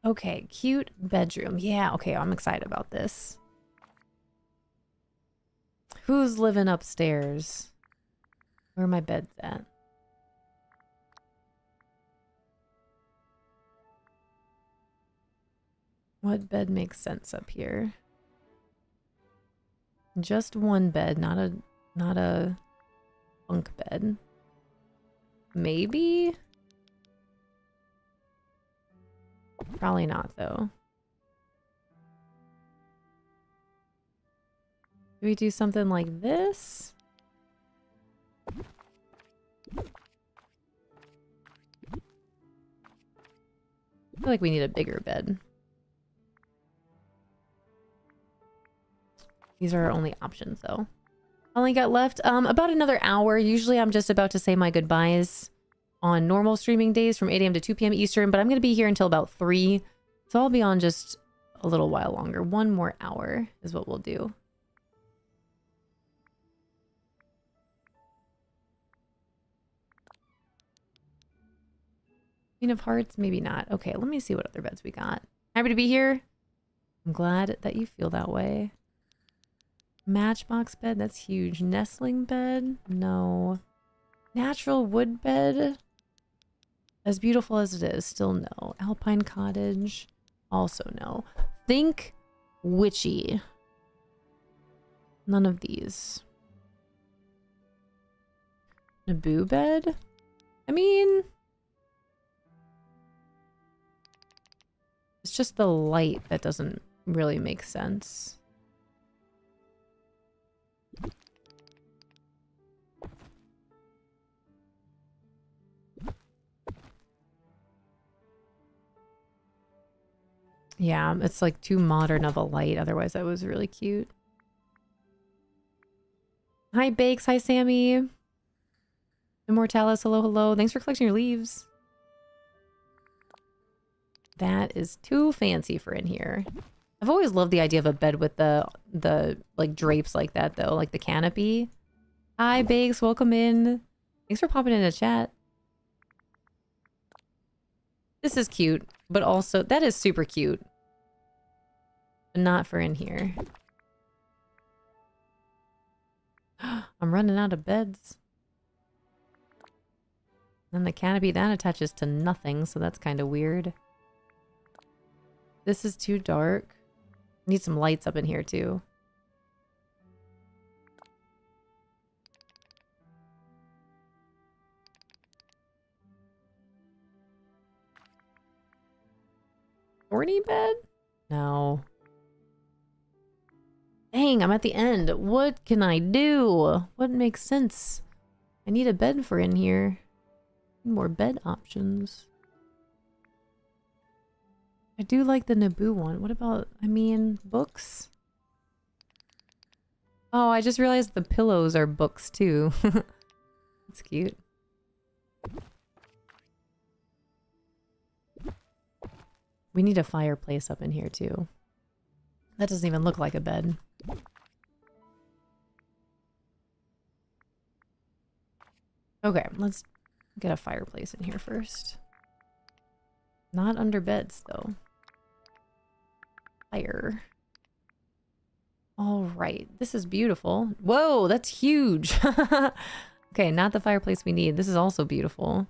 Okay, cute bedroom. Yeah, okay, I'm excited about this. Who's living upstairs? Where are my beds at? What bed makes sense up here? Just one bed, not a bunk bed. Maybe? Probably not though. Do we do something like this? I feel like we need a bigger bed. These are our only options though. Only got left about another hour. Usually I'm just about to say my goodbyes on normal streaming days from 8 a.m. to 2 p.m. Eastern, but I'm going to be here until about 3. So I'll be on just a little while longer. 1 more hour is what we'll do. Queen of Hearts? Maybe not. Okay, let me see what other beds we got. Happy to be here. I'm glad that you feel that way. Matchbox bed? That's huge. Nestling bed? No. Natural wood bed? As beautiful as it is, still no. Alpine cottage? Also no. Think witchy. None of these. Naboo bed? I mean... it's just the light that doesn't really make sense. Yeah, it's like too modern of a light. Otherwise, that was really cute. Hi, Bakes. Hi, Sammy. Immortalis. Hello, hello. Thanks for collecting your leaves. That is too fancy for in here. I've always loved the idea of a bed with the like drapes like that though, like the canopy. Hi, Bakes. Welcome in. Thanks for popping in the chat. This is cute, but also that is super cute. But not for in here. I'm running out of beds. And the canopy that attaches to nothing, so that's kind of weird. This is too dark. Need some lights up in here too. Horny bed? No. Dang, I'm at the end. What can I do? What makes sense? I need a bed for in here. More bed options. I do like the Naboo one. What about, I mean, books? Oh, I just realized the pillows are books too. That's cute. We need a fireplace up in here too. That doesn't even look like a bed. Okay, let's get a fireplace in here first. Not under beds though. Fire. All right, this is beautiful. Whoa, that's huge. Okay, not the fireplace we need. This is also beautiful,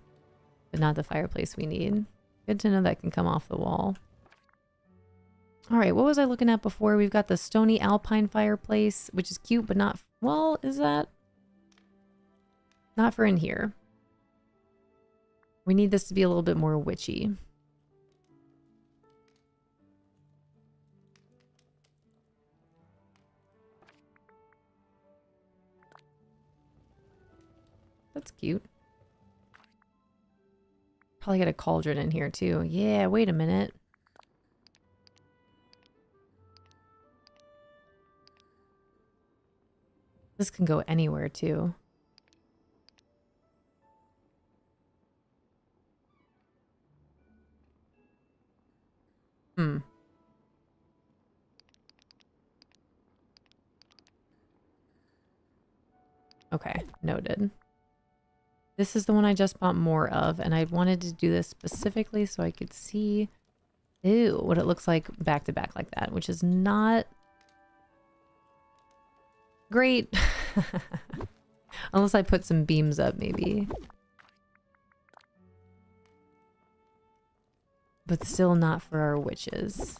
but not the fireplace we need. Good to know that can come off the wall. All right, what was I looking at before? We've got the stony alpine fireplace, which is cute, but not... well, is that... not for in here. We need this to be a little bit more witchy. That's cute. Probably get a cauldron in here too. Yeah, wait a minute. This can go anywhere too. Hmm. Okay, noted. This is the one I just bought more of, and I wanted to do this specifically so I could see, ew, what it looks like back to back like that, which is not great. Unless I put some beams up, maybe. But still not for our witches.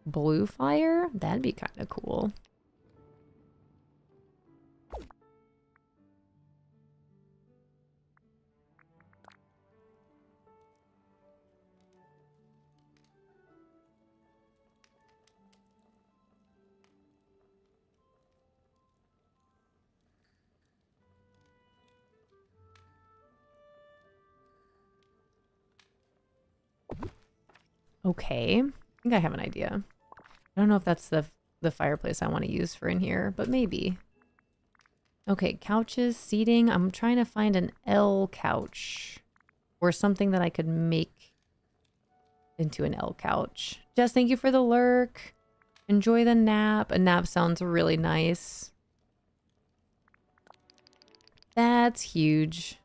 Blue fire? That'd be kind of cool. Okay, I think I have an idea. I don't know if that's the fireplace I want to use for in here, but maybe. Okay, couches, seating. I'm trying to find an L couch or something that I could make into an L couch. Jess, thank you for the lurk. Enjoy the nap. A nap sounds really nice. That's huge.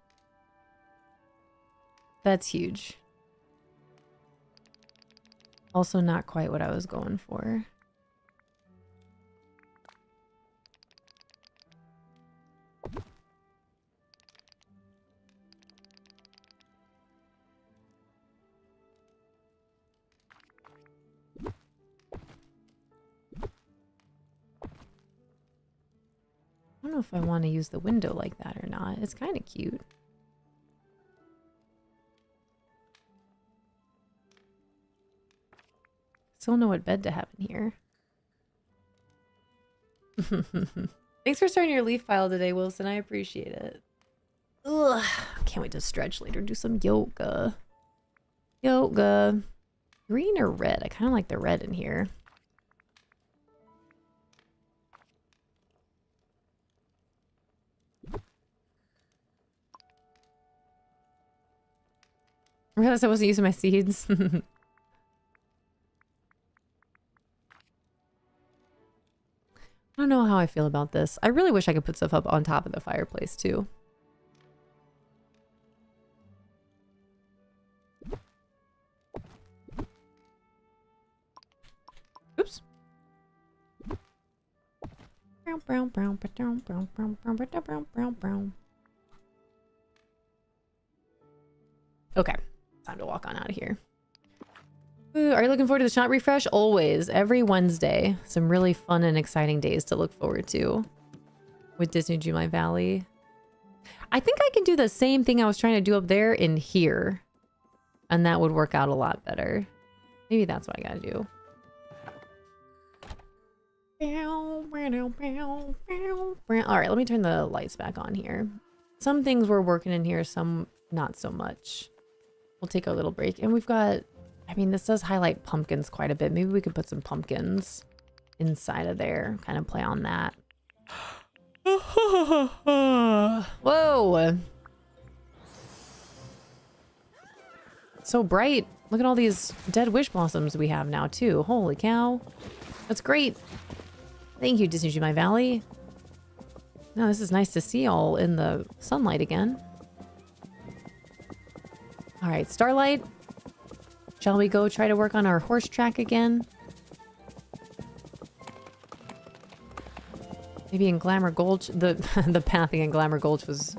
That's huge. Also not quite what I was going for. I don't know if I want to use the window like that or not. It's kind of cute. Still know what bed to have in here. Thanks for starting your leaf pile today, Wilson. I appreciate it. Ugh, can't wait to stretch later. Do some yoga. Yoga. Green or red? I kind of like the red in here. I realized I wasn't using my seeds. I don't know how I feel about this. I really wish I could put stuff up on top of the fireplace too. Oops. Okay, time to walk on out of here. Ooh, are you looking forward to the shot refresh? Always, every Wednesday. Some really fun and exciting days to look forward to with Disney Dreamlight Valley. I think I can do the same thing I was trying to do up there in here, and that would work out a lot better. Maybe that's what I gotta do. All right, let me turn the lights back on here. Some things were working in here, some not so much. We'll take a little break, and we've got, I mean, this does highlight pumpkins quite a bit. Maybe we could put some pumpkins inside of there, kind of play on that. Whoa! It's so bright. Look at all these dead wish blossoms we have now, too. Holy cow. That's great. Thank you, Disney Dreamlight Valley. Now, this is nice to see all in the sunlight again. All right, Starlight. Shall we go try to work on our horse track again? Maybe in Glamour Gulch. The pathing in Glamour Gulch was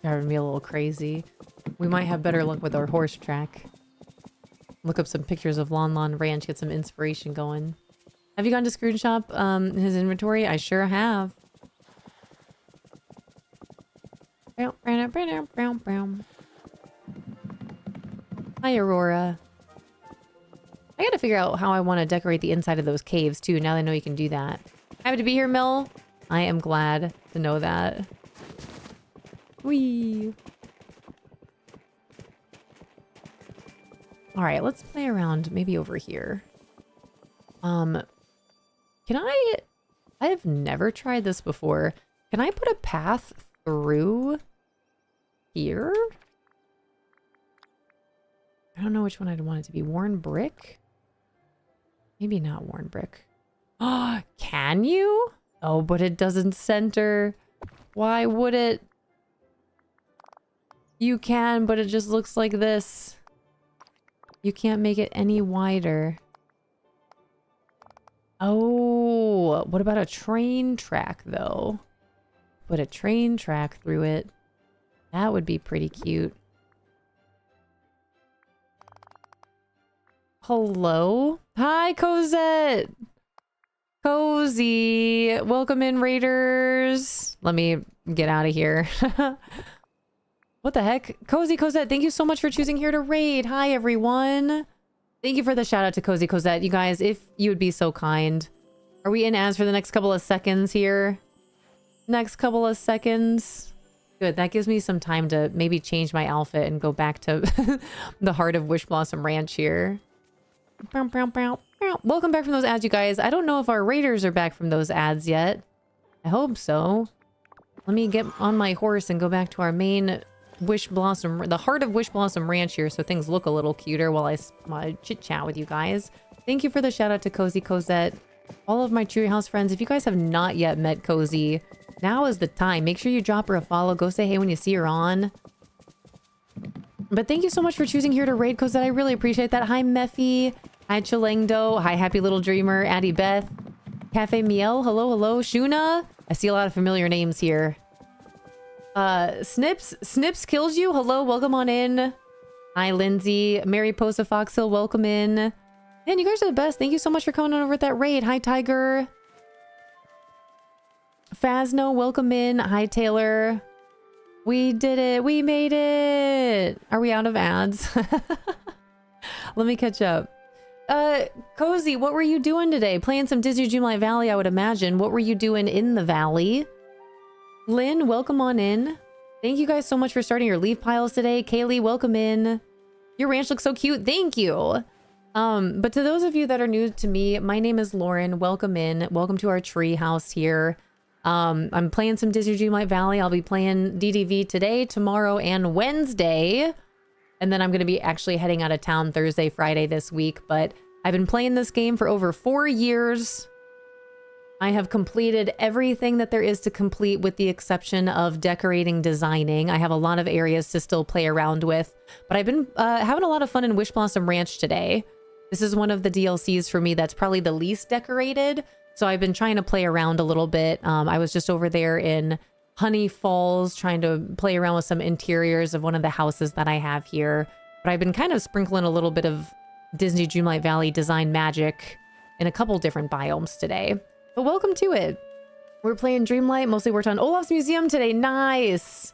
driving me a little crazy. We might have better luck with our horse track. Look up some pictures of Lon Lon Ranch, get some inspiration going. Have you gone to Scrooge Shop, his inventory? I sure have. Hi, Aurora. I gotta figure out how I want to decorate the inside of those caves, too, now that I know you can do that. Happy to be here, Mel. I am glad to know that. Whee! Alright, let's play around maybe over here. Can I have never tried this before. Can I put a path through here? I don't know which one I'd want it to be. Worn brick? Maybe not worn brick. Can you? Oh, but it doesn't center. Why would it? You can, but it just looks like this. You can't make it any wider. Oh, what about a train track, though? Put a train track through it. That would be pretty cute. Hello? Hi, Cosette! Cozy! Welcome in, Raiders! Let me get out of here. What the heck? Cozy Cosette, thank you so much for choosing here to raid. Hi, everyone. Thank you for the shout out to Cozy Cosette. You guys, if you would be so kind. Are we in ads for the next couple of seconds here? Next couple of seconds. Good, that gives me some time to maybe change my outfit and go back to the heart of Wish Blossom Ranch here. Welcome back from those ads, you guys. I don't know if our raiders are back from those ads yet. I hope so. Let me get on my horse and go back to our main Wish Blossom, the heart of Wish Blossom Ranch here, so things look a little cuter while I chit chat with you guys. Thank you for the shout out to Cozy Cosette. All of my Treehouse friends, if you guys have not yet met Cozy, now is the time. Make sure you drop her a follow. Go say hey when you see her on. But thank you so much for choosing here to raid, Cosette. I really appreciate that. Hi, Mephi. Hi, Chilengdo. Hi, Happy Little Dreamer. Addie Beth. Cafe Miel. Hello, hello. Shuna. I see a lot of familiar names here. Snips kills you. Hello, welcome on in. Hi, Lindsay. Mary Posa Foxhill, welcome in. Man, you guys are the best. Thank you so much for coming on over at that raid. Hi, Tiger. Fazno, welcome in. Hi, Taylor. We did it. We made it. Are we out of ads? Let me catch up. Cozy, what were you doing today? Playing some Disney Dreamlight Valley, I would imagine. What were you doing in the valley? Lynn, welcome on in. Thank you guys so much for starting your leaf piles today. Kaylee, welcome in. Your ranch looks so cute. Thank you. But to those of you that are new to me, my name is Lauren. Welcome in. Welcome to our tree house here. I'm playing some Disney Dreamlight Valley. I'll be playing DDV today, tomorrow, and Wednesday. And then I'm going to be actually heading out of town Thursday, Friday this week. But I've been playing this game for over 4 years. I have completed everything that there is to complete with the exception of decorating, designing. I have a lot of areas to still play around with. But I've been having a lot of fun in Wish Blossom Ranch today. This is one of the DLCs for me that's probably the least decorated. So I've been trying to play around a little bit. I was just over there in Honey Falls trying to play around with some interiors of one of the houses that I have here. But I've been kind of sprinkling a little bit of Disney Dreamlight Valley design magic in a couple different biomes today. But welcome to it. We're playing Dreamlight, mostly worked on Olaf's Museum today. Nice!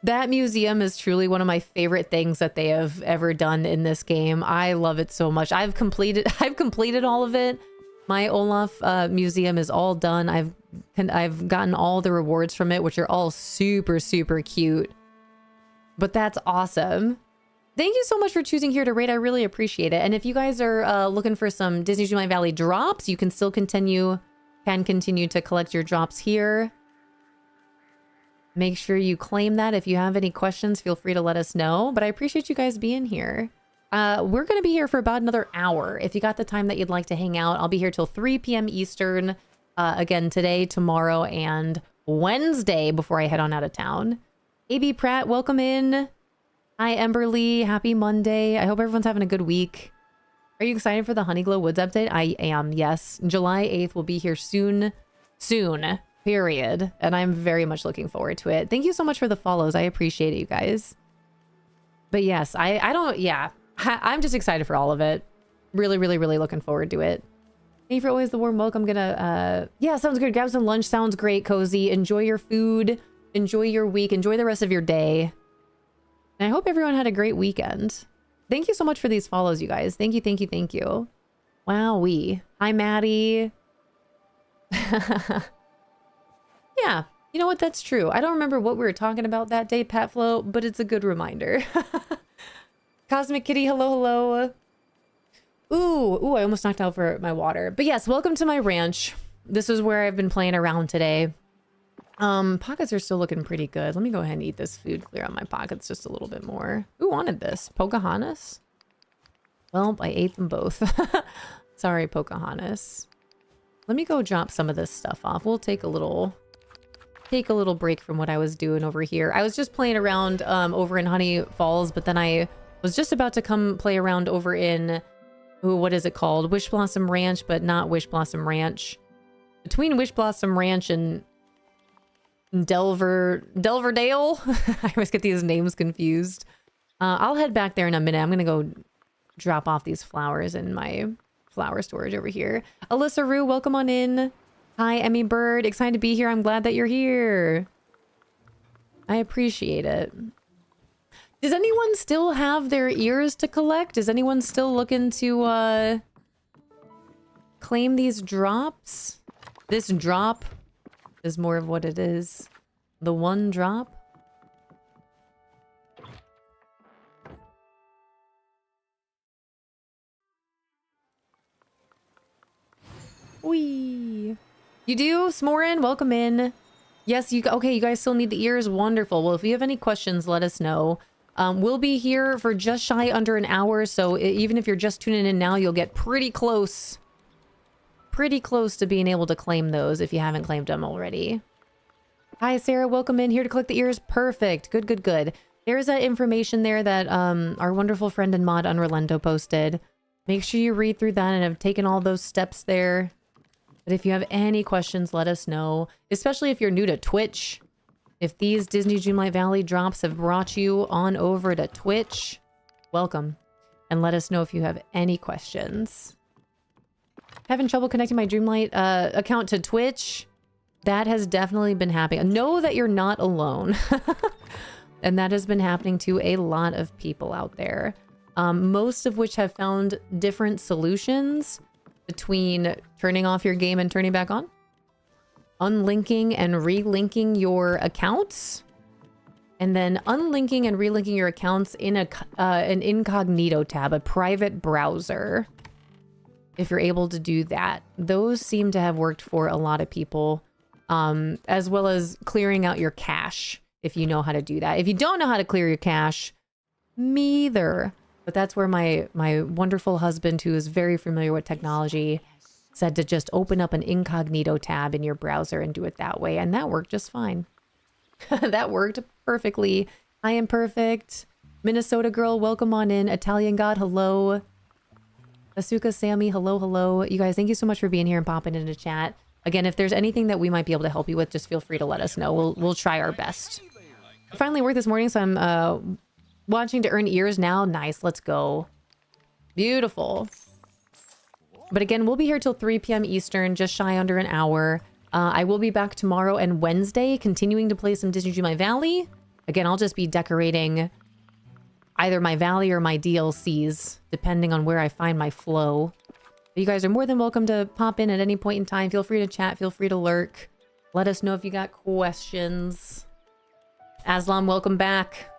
That museum is truly one of my favorite things that they have ever done in this game. I love it so much. I've completed all of it. My Olaf museum is all done. I've gotten all the rewards from it, which are all super, super cute. But that's awesome. Thank you so much for choosing here to raid. I really appreciate it. And if you guys are looking for some Disney Dreamlight Valley drops, you can still continue to collect your drops here. Make sure you claim that. If you have any questions, feel free to let us know. But I appreciate you guys being here. We're going to be here for about another hour. If you got the time that you'd like to hang out, I'll be here till 3 p.m. Eastern. Again, today, tomorrow, and Wednesday before I head on out of town. AB Pratt, welcome in. Hi, Emberly. Happy Monday. I hope everyone's having a good week. Are you excited for the Honeyglow Woods update? I am, yes. July 8th will be here soon. Soon, period. And I'm very much looking forward to it. Thank you so much for the follows. I appreciate it, you guys. But yes, I'm just excited for all of it. Really, really, really looking forward to it. Thank you for always the warm welcome. Yeah, sounds good. Grab some lunch. Sounds great, Cozy. Enjoy your food. Enjoy your week. Enjoy the rest of your day. And I hope everyone had a great weekend. Thank you so much for these follows, you guys. Thank you, thank you, thank you. Wowee. Hi, Maddie. Yeah, you know what? That's true. I don't remember what we were talking about that day, Patflo, but it's a good reminder. Cosmic Kitty, hello, hello. Ooh, I almost knocked out for my water. But yes, welcome to my ranch. This is where I've been playing around today. Pockets are still looking pretty good. Let me go ahead and eat this food, clear out my pockets just a little bit more. Who wanted this? Pocahontas? Well, I ate them both. Sorry, Pocahontas. let me go drop some of this stuff off. We'll take a little break from what I was doing over here. I was just playing around over in Honey Falls, but then I was just about to come play around over in, ooh, what is it called? Wish Blossom Ranch, but not Wish Blossom Ranch. Between Wish Blossom Ranch and Delverdale. I always get these names confused. I'll head back there in a minute. I'm gonna go drop off these flowers in my flower storage over here. Alyssa Rue, welcome on in. Hi, Emmy Bird. Excited to be here. I'm glad that you're here. I appreciate it. Does anyone still have their ears to collect? Is anyone still looking to claim these drops? This drop is more of what it is. The one drop. Wee. You do? Smorin, welcome in. Yes, okay, you guys still need the ears? Wonderful. Well, if you have any questions, let us know. We'll be here for just shy under an hour, so even if you're just tuning in now, you'll get pretty close to being able to claim those if you haven't claimed them already. Hi, Sarah. Welcome in. Here to collect the ears. Perfect. Good, good, good. There's that information there that our wonderful friend and mod Unrelento posted. Make sure you read through that and have taken all those steps there. But if you have any questions, let us know. Especially if you're new to Twitch. If these Disney Dreamlight Valley drops have brought you on over to Twitch, welcome. And let us know if you have any questions. Having trouble connecting my Dreamlight account to Twitch? That has definitely been happening. Know that you're not alone. And that has been happening to a lot of people out there. Most of which have found different solutions between turning off your game and turning back on. Unlinking and relinking your accounts. And then unlinking and relinking your accounts in an incognito tab, a private browser. If you're able to do that. Those seem to have worked for a lot of people. As well as clearing out your cache, if you know how to do that. If you don't know how to clear your cache, me either. But that's where my wonderful husband, who is very familiar with technology, said to just open up an incognito tab in your browser and do it that way. And that worked just fine. That worked perfectly. I am perfect. Minnesota girl, welcome on in. Italian God, hello. Asuka Sammy, hello, hello. You guys, thank you so much for being here and popping into chat. Again, if there's anything that we might be able to help you with, just feel free to let us know. We'll try our best. I finally worked this morning, so I'm watching to earn ears now. Nice, let's go. Beautiful. But again, we'll be here till 3 p.m. Eastern, just shy under an hour. I will be back tomorrow and Wednesday, continuing to play some Disney Dreamlight Valley. Again, I'll just be decorating either my Valley or my DLCs, depending on where I find my flow. But you guys are more than welcome to pop in at any point in time. Feel free to chat. Feel free to lurk. Let us know if you got questions. Aslam, welcome back.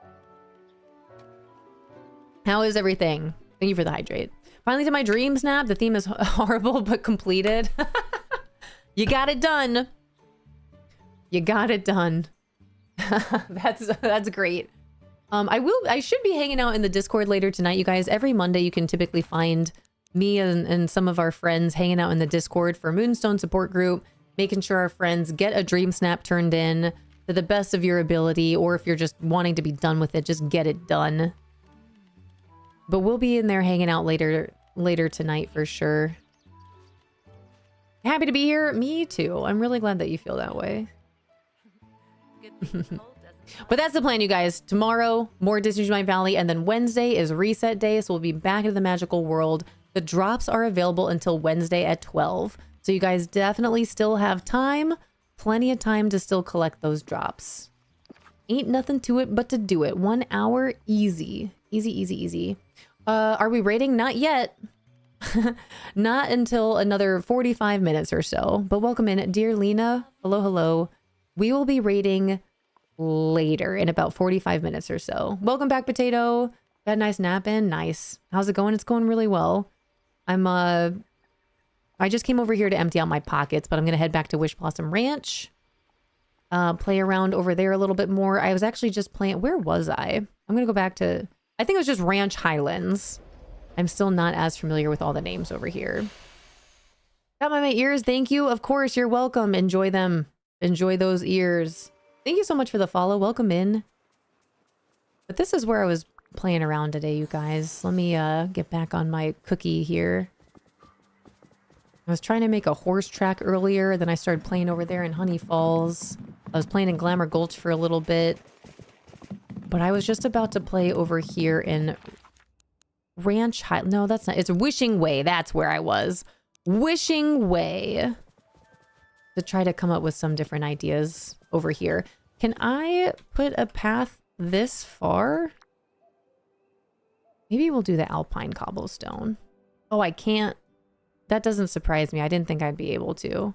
How is everything? Thank you for the hydrate. Finally did my dream snap. The theme is horrible, but completed. You got it done. You got it done. That's great. I should be hanging out in the Discord later tonight, you guys. Every Monday you can typically find me and some of our friends hanging out in the Discord for Moonstone support group, making sure our friends get a dream snap turned in to the best of your ability, or if you're just wanting to be done with it, just get it done. But we'll be in there hanging out later tonight for sure. Happy to be here. Me too. I'm really glad that you feel that way. But that's the plan, you guys. Tomorrow, more Disney Dreamlight Valley, and then Wednesday is reset day, so we'll be back into the magical world. The drops are available until Wednesday at 12. So you guys definitely still have time. Plenty of time to still collect those drops. Ain't nothing to it but to do it. 1 hour, easy. Easy, easy, easy. Are we raiding? Not yet. Not until another 45 minutes or so. But welcome in. Dear Lena, hello, hello. We will be raiding later in about 45 minutes or so. Welcome back, Potato. Got a nice nap in. Nice. How's it going? It's going really well. I just came over here to empty out my pockets, but I'm going to head back to Wish Blossom Ranch. Play around over there a little bit more. I was actually just playing... Where was I? I'm going to go back to... I think it was just Ranch Highlands. I'm still not as familiar with all the names over here. Got my ears. Thank you. Of course, you're welcome. Enjoy them. Enjoy those ears. Thank you so much for the follow. Welcome in. But this is where I was playing around today, you guys. Let me get back on my cookie here. I was trying to make a horse track earlier. Then I started playing over there in Honey Falls. I was playing in Glamour Gulch for a little bit. But I was just about to play over here in Ranch High. No, that's not. It's Wishing Way. That's where I was. Wishing Way. To try to come up with some different ideas over here. Can I put a path this far? Maybe we'll do the Alpine Cobblestone. Oh, I can't. That doesn't surprise me. I didn't think I'd be able to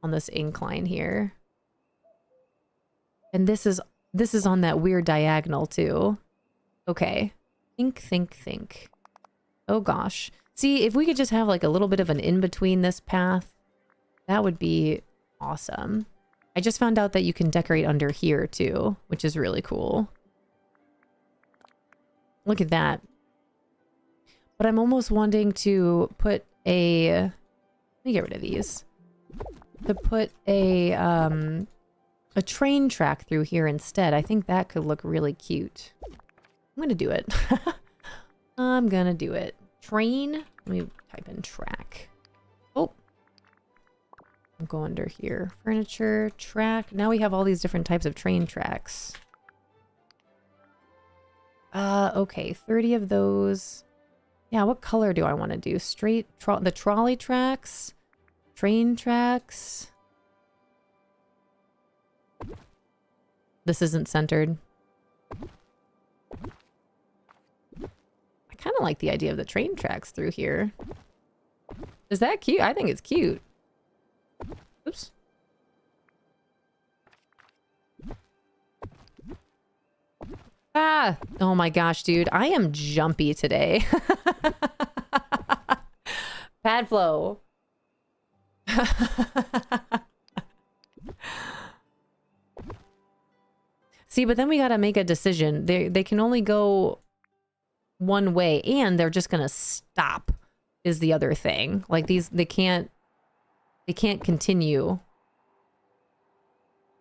on this incline here. And this is on that weird diagonal too. Okay. Think. Oh gosh. See, if we could just have like a little bit of an in-between this path, that would be awesome. I just found out that you can decorate under here too, which is really cool. Look at that. But I'm almost wanting to put a... Let me get rid of these. To put a train track through here instead. I think that could look really cute. I'm gonna do it. I'm gonna do it. Train. Let me type in track. Oh. I'll go under here. Furniture, track. Now we have all these different types of train tracks. Okay. 30 of those. Yeah, what color do I want to do? Straight, the trolley tracks, train tracks. This isn't centered. I kind of like the idea of the train tracks through here. Is that cute? I think it's cute. Oops. Ah! Oh my gosh, dude. I am jumpy today. Pad flow. See, but then we gotta make a decision. They can only go one way, and they're just gonna stop is the other thing. Like these, they can't continue.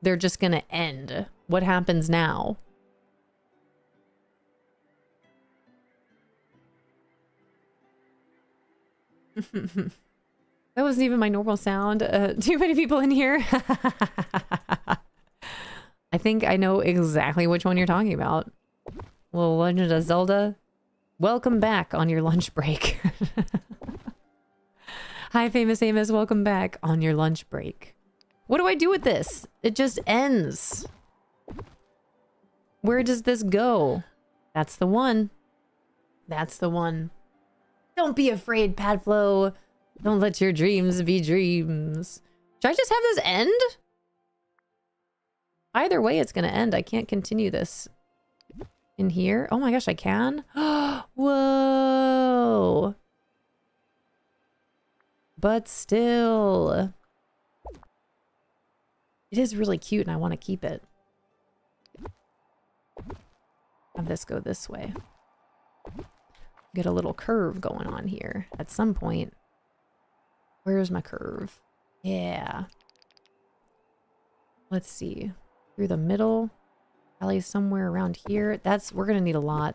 They're just gonna end. What happens now? That wasn't even my normal sound. Too many people in here. I think I know exactly which one you're talking about. Little Legend of Zelda. Welcome back on your lunch break. Hi, Famous Amos. Welcome back on your lunch break. What do I do with this? It just ends. Where does this go? That's the one. That's the one. Don't be afraid, Padflow. Don't let your dreams be dreams. Should I just have this end? Either way, it's going to end. I can't continue this in here. Oh my gosh, I can? Whoa. But still. It is really cute and I want to keep it. Have this go this way. Get a little curve going on here at some point. Where's my curve? Yeah. Let's see. Through the middle. Probably somewhere around here. We're gonna need a lot.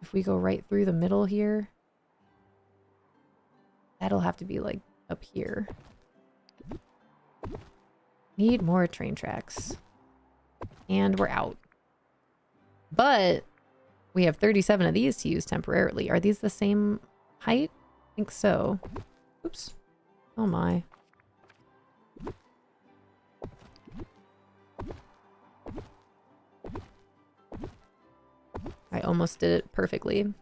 If we go right through the middle here, that'll have to be like up here. Need more train tracks. And we're out. But we have 37 of these to use temporarily. Are these the same height? I think so. Oops. Oh my. I almost did it perfectly.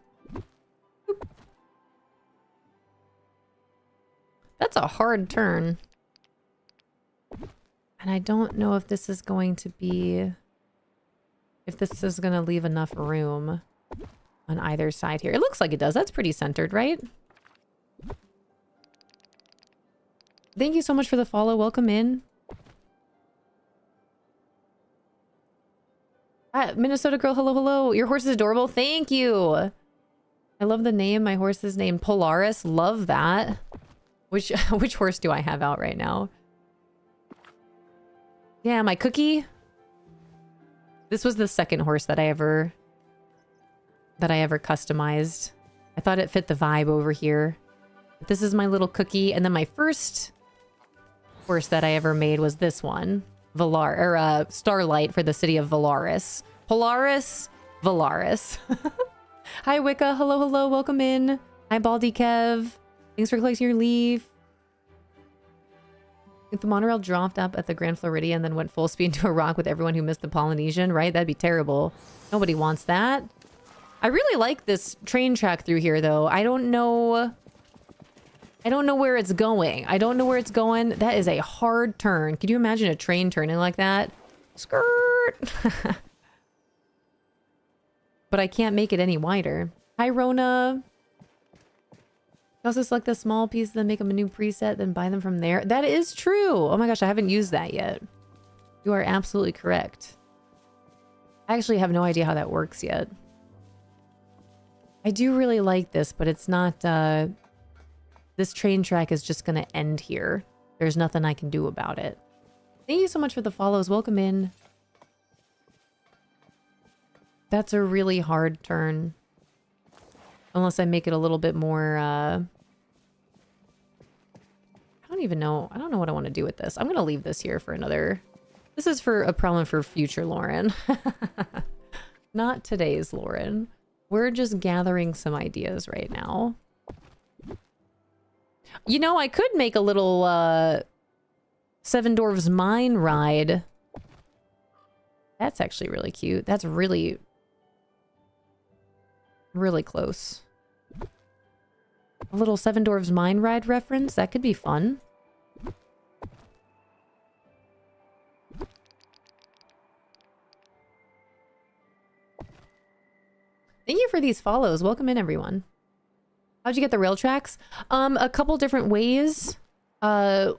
Oop. That's a hard turn. And I don't know if this is going to be... If this is going to leave enough room on either side here. It looks like it does. That's pretty centered, right? Thank you so much for the follow. Welcome in. Minnesota girl, hello, hello. Your horse is adorable. Thank you. I love the name. My horse is named Polaris. Love that. Which horse do I have out right now? Yeah, my Cookie. This was the second horse that I ever customized. I thought it fit the vibe over here. But this is my little Cookie, and then my first horse that I ever made was this one, Starlight for the city of Valaris. Polaris, Valaris. Hi Wicca, hello, hello, welcome in. Hi Baldy Kev, thanks for collecting your leaf. If the monorail dropped up at the Grand Floridian and then went full speed into a rock with everyone who missed the Polynesian, right? That'd be terrible. Nobody wants that. I really like this train track through here though. I don't know where it's going. I don't know where it's going. That is a hard turn. Could you imagine a train turning like that? Skirt. But I can't make it any wider. Hi, Rona. You also select the small pieces, then make them a new preset, then buy them from there. That is true. Oh my gosh, I haven't used that yet. You are absolutely correct. I actually have no idea how that works yet. I do really like this, but it's not... This train track is just going to end here. There's nothing I can do about it. Thank you so much for the follows. Welcome in. That's a really hard turn. Unless I make it a little bit more... I don't even know. I don't know what I want to do with this. I'm going to leave this here for another... This is for a problem for future Lauren. Not today's Lauren. We're just gathering some ideas right now. You know, I could make a little Seven Dwarfs Mine ride. That's actually really cute. That's really, really close. A little Seven Dwarfs Mine ride reference. That could be fun. Thank you for these follows. Welcome in, everyone. How'd you get the rail tracks? A couple different ways. The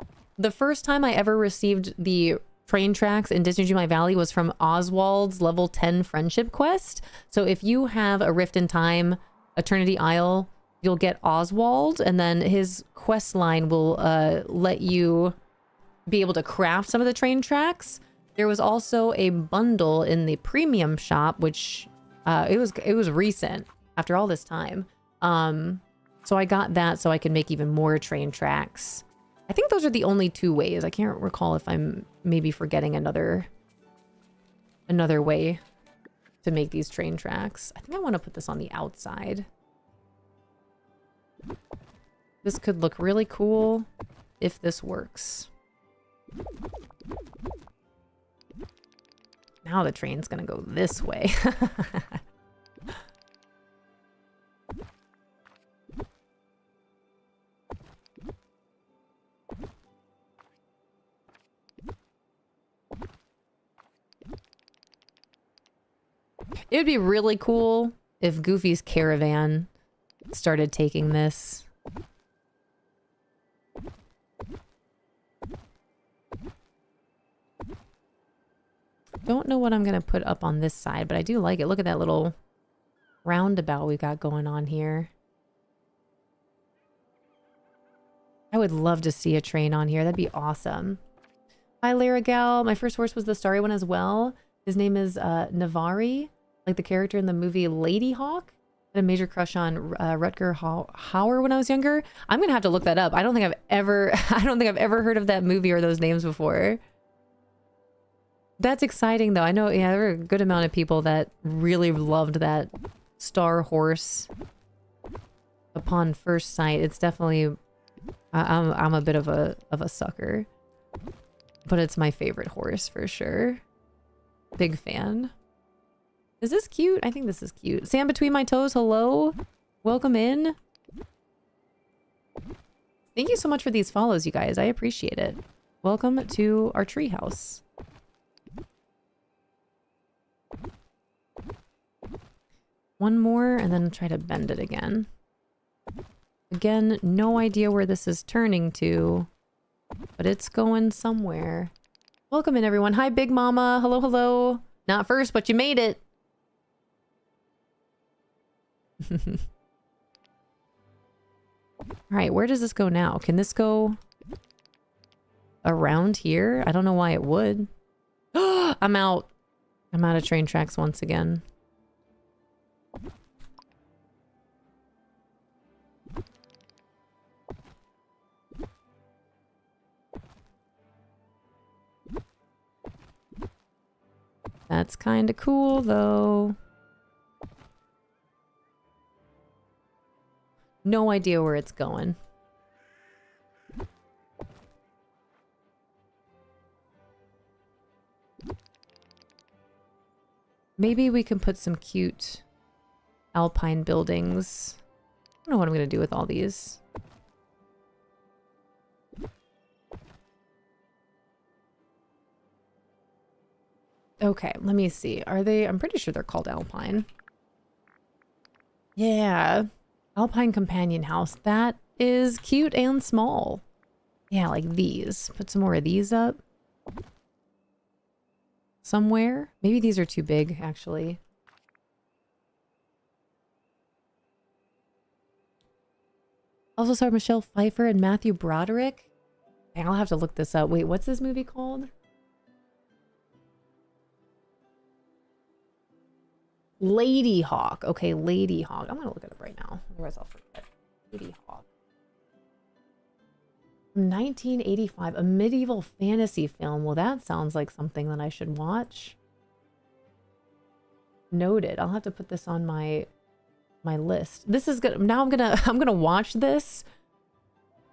first time I ever received the train tracks in Disney Dreamlight Valley was from Oswald's level 10 friendship quest. So if you have a Rift in Time, Eternity Isle, you'll get Oswald, and then his quest line will let you be able to craft some of the train tracks. There was also a bundle in the premium shop, which it was recent after all this time. So I got that so I could make even more train tracks. I think those are the only two ways. I can't recall if I'm maybe forgetting another way to make these train tracks. I think I want to put this on the outside. This could look really cool if this works. Now the train's gonna go this way. It would be really cool if Goofy's Caravan started taking this. Don't know what I'm going to put up on this side, but I do like it. Look at that little roundabout we got going on here. I would love to see a train on here. That'd be awesome. Hi, Laragal. My first horse was the starry one as well. His name is Navari, like the character in the movie Lady Hawk. I had a major crush on Rutger Hauer when I was younger. I'm gonna have to look that up. I don't think I've ever heard of that movie or those names before. That's exciting though. I know, yeah, there were a good amount of people that really loved that star horse upon first sight. It's definitely, I'm a bit of a sucker, but it's my favorite horse for sure. Big fan. Is this cute? I think this is cute. Sand between my toes, hello. Welcome in. Thank you so much for these follows, you guys. I appreciate it. Welcome to our treehouse. One more and then try to bend it again. Again, no idea where this is turning to, but it's going somewhere. Welcome in, everyone. Hi, Big Mama. Hello, hello. Not first, but you made it. All right, where does this go now? Can this go around here? I don't know why it would. I'm out. I'm out of train tracks once again. That's kind of cool, though. No idea where it's going. Maybe we can put some cute alpine buildings. I don't know what I'm going to do with all these. Okay, let me see. Are they... I'm pretty sure they're called alpine. Yeah. Alpine companion house. That is cute and small. Yeah, like these. Put some more of these up. Somewhere. Maybe these are too big, actually. Also saw Michelle Pfeiffer and Matthew Broderick. I'll have to look this up. Wait, what's this movie called? Lady Hawk. Okay, Lady Hawk. I'm gonna look it up right now. Otherwise I'll forget. Lady Hawk. 1985. A medieval fantasy film. Well, that sounds like something that I should watch. Noted. I'll have to put this on my list. This is good. Now I'm gonna watch this.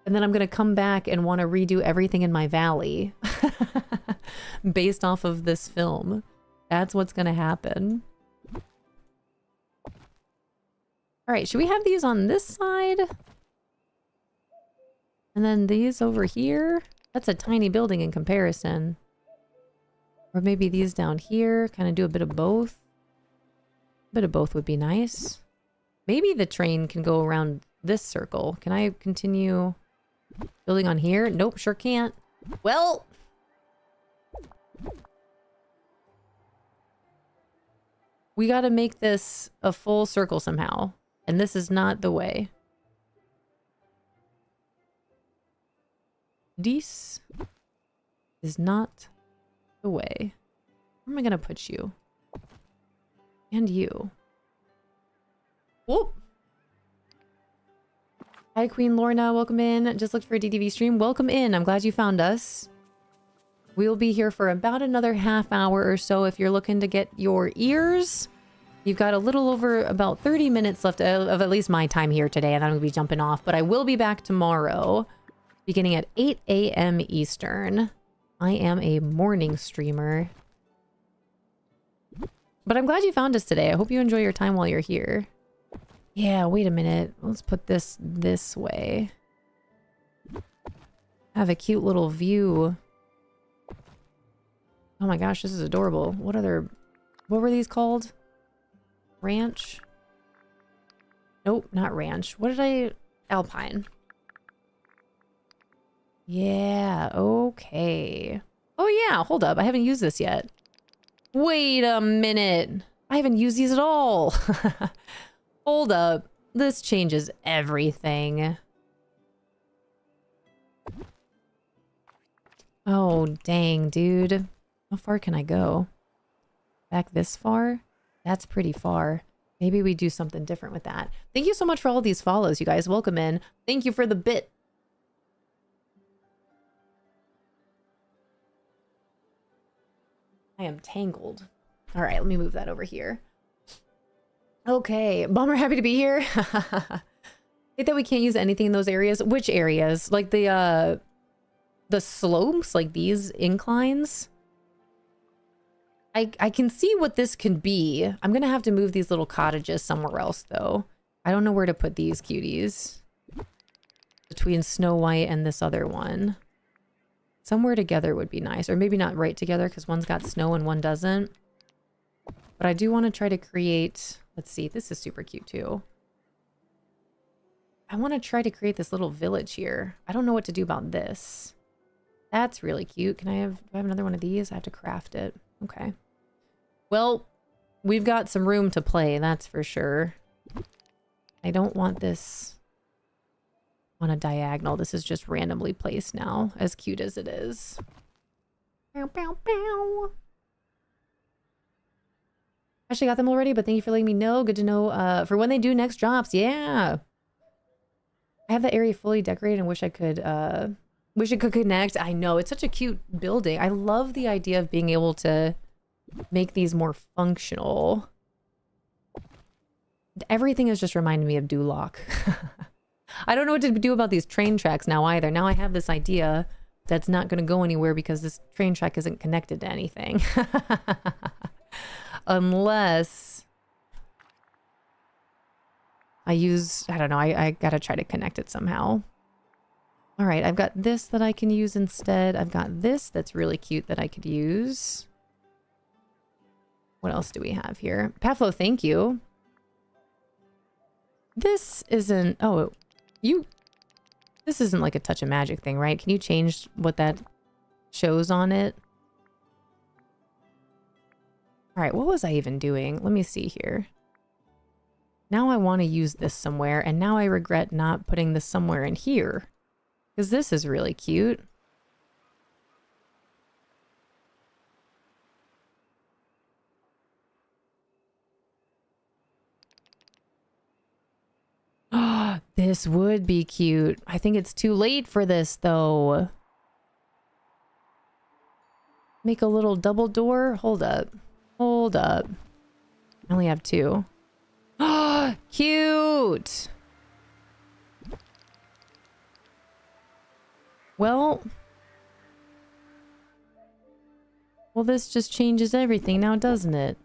And then I'm gonna come back and want to redo everything in my valley. Based off of this film. That's what's gonna happen. Alright, should we have these on this side? And then these over here? That's a tiny building in comparison. Or maybe these down here. Kind of do a bit of both. A bit of both would be nice. Maybe the train can go around this circle. Can I continue building on here? Nope, sure can't. Well... we gotta make this a full circle somehow. And this is not the way. This is not the way. Where am I gonna put you? And you. Whoop! Hi, Queen Lorna. Welcome in. Just looked for a DDV stream. Welcome in. I'm glad you found us. We'll be here for about another half hour or so if you're looking to get your ears. You've got a little over about 30 minutes left of at least my time here today, and I'm going to be jumping off. But I will be back tomorrow, beginning at 8 a.m. Eastern. I am a morning streamer. But I'm glad you found us today. I hope you enjoy your time while you're here. Yeah, wait a minute. Let's put this way. Have a cute little view. Oh my gosh, this is adorable. What were these called? Ranch? Nope, not ranch. Alpine. Yeah, okay. Oh yeah, hold up. I haven't used this yet. Wait a minute. I haven't used these at all. Hold up. This changes everything. Oh, dang, dude. How far can I go? Back this far? That's pretty far. Maybe we do something different with that. Thank you so much for all these follows, you guys. Welcome in. Thank you for the bit. I am tangled. All right, let me move that over here. Okay, Bomber, happy to be here. Hate that we can't use anything in those areas. Which areas? Like the slopes, like these inclines? I can see what this can be. I'm gonna have to move these little cottages somewhere else, though. I don't know where to put these cuties. Between Snow White and this other one. Somewhere together would be nice. Or maybe not right together, because one's got snow and one doesn't. But I do want to try to create... Let's see, this is super cute, too. I want to try to create this little village here. I don't know what to do about this. That's really cute. Do I have another one of these? I have to craft it. Okay. Well, we've got some room to play, that's for sure. I don't want this on a diagonal. This is just randomly placed now, as cute as it is. Bow, bow, bow. Actually got them already, but thank you for letting me know. Good to know for when they do next drops. Yeah. I have the area fully decorated and wish it could connect. I know, it's such a cute building. I love the idea of being able to make these more functional. Everything is just reminding me of Duloc. I don't know what to do about these train tracks now either. Now I have this idea that's not going to go anywhere because this train track isn't connected to anything. Unless I don't know, I gotta try to connect it somehow. All right, I've got this that I can use instead. I've got this that's really cute that I could use. What else do we have here? Paflo, thank you. This isn't, this isn't like a touch of magic thing, right? Can you change what that shows on it? All right, what was I even doing? Let me see here. Now I want to use this somewhere, and now I regret not putting this somewhere in here. Because this is really cute. This would be cute. I think it's too late for this, though. Make a little double door? Hold up. Hold up. I only have 2. Cute! Well, this just changes everything now, doesn't it?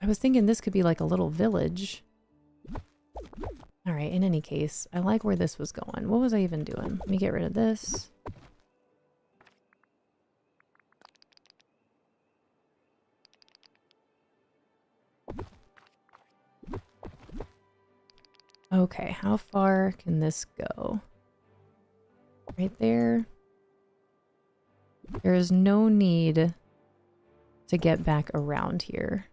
I was thinking this could be like a little village. All right, in any case, I like where this was going. What was I even doing? Let me get rid of this. Okay, how far can this go? Right there. There is no need to get back around here.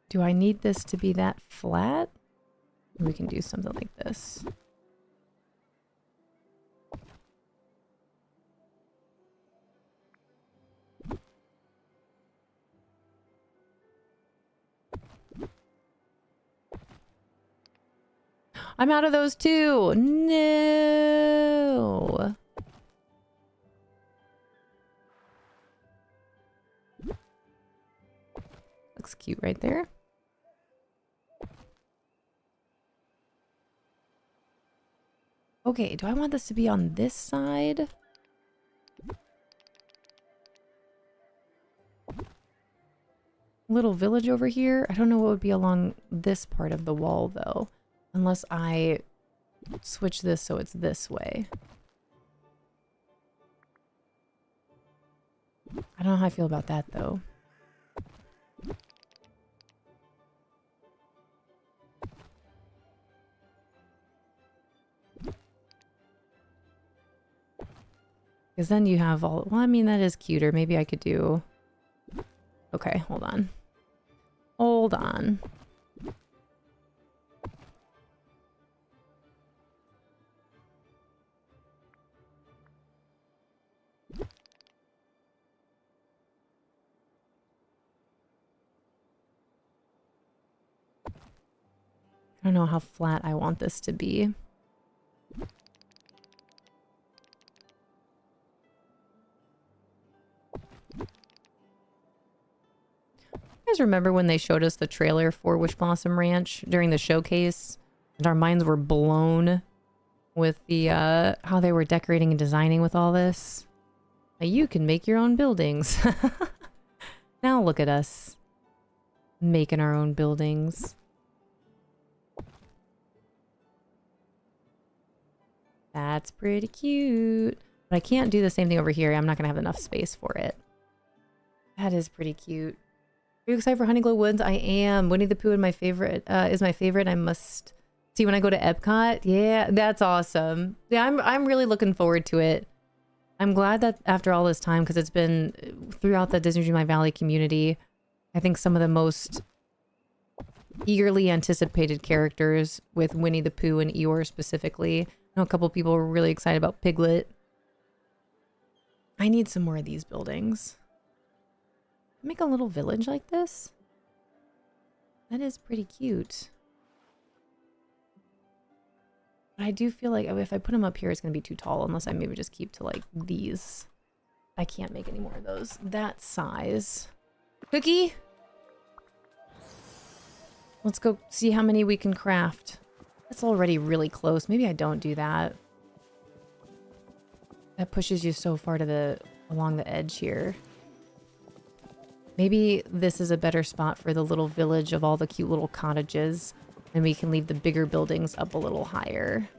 Do I need this to be that flat? We can do something like this. I'm out of those too. No. Looks cute right there. Okay, do I want this to be on this side? Little village over here. I don't know what would be along this part of the wall though. Unless I switch this so it's this way. I don't know how I feel about that though. Because then you have all... Well, I mean, that is cuter. Maybe I could do... Okay, hold on. Hold on. I don't know how flat I want this to be. You guys remember when they showed us the trailer for Wish Blossom Ranch during the showcase? And our minds were blown with the how they were decorating and designing with all this. Now you can make your own buildings. Now look at us making our own buildings. That's pretty cute. But I can't do the same thing over here. I'm not gonna have enough space for it. That is pretty cute. you excited for Honeyglow Woods? I am. Winnie the Pooh and my favorite is my favorite. I must see when I go to Epcot. Yeah, that's awesome. Yeah, I'm really looking forward to it. I'm glad that after all this time, because it's been throughout the Disney Dreamlight Valley community, I think some of the most eagerly anticipated characters with Winnie the Pooh and Eeyore specifically. I know a couple people were really excited about Piglet. I need some more of these buildings. Make a little village like this? That is pretty cute. But I do feel like if I put them up here, it's going to be too tall unless I maybe just keep to like these. I can't make any more of those. That size. Cookie? Let's go see how many we can craft. That's already really close. Maybe I don't do that. That pushes you so far to the along the edge here. Maybe this is a better spot for the little village of all the cute little cottages. And we can leave the bigger buildings up a little higher.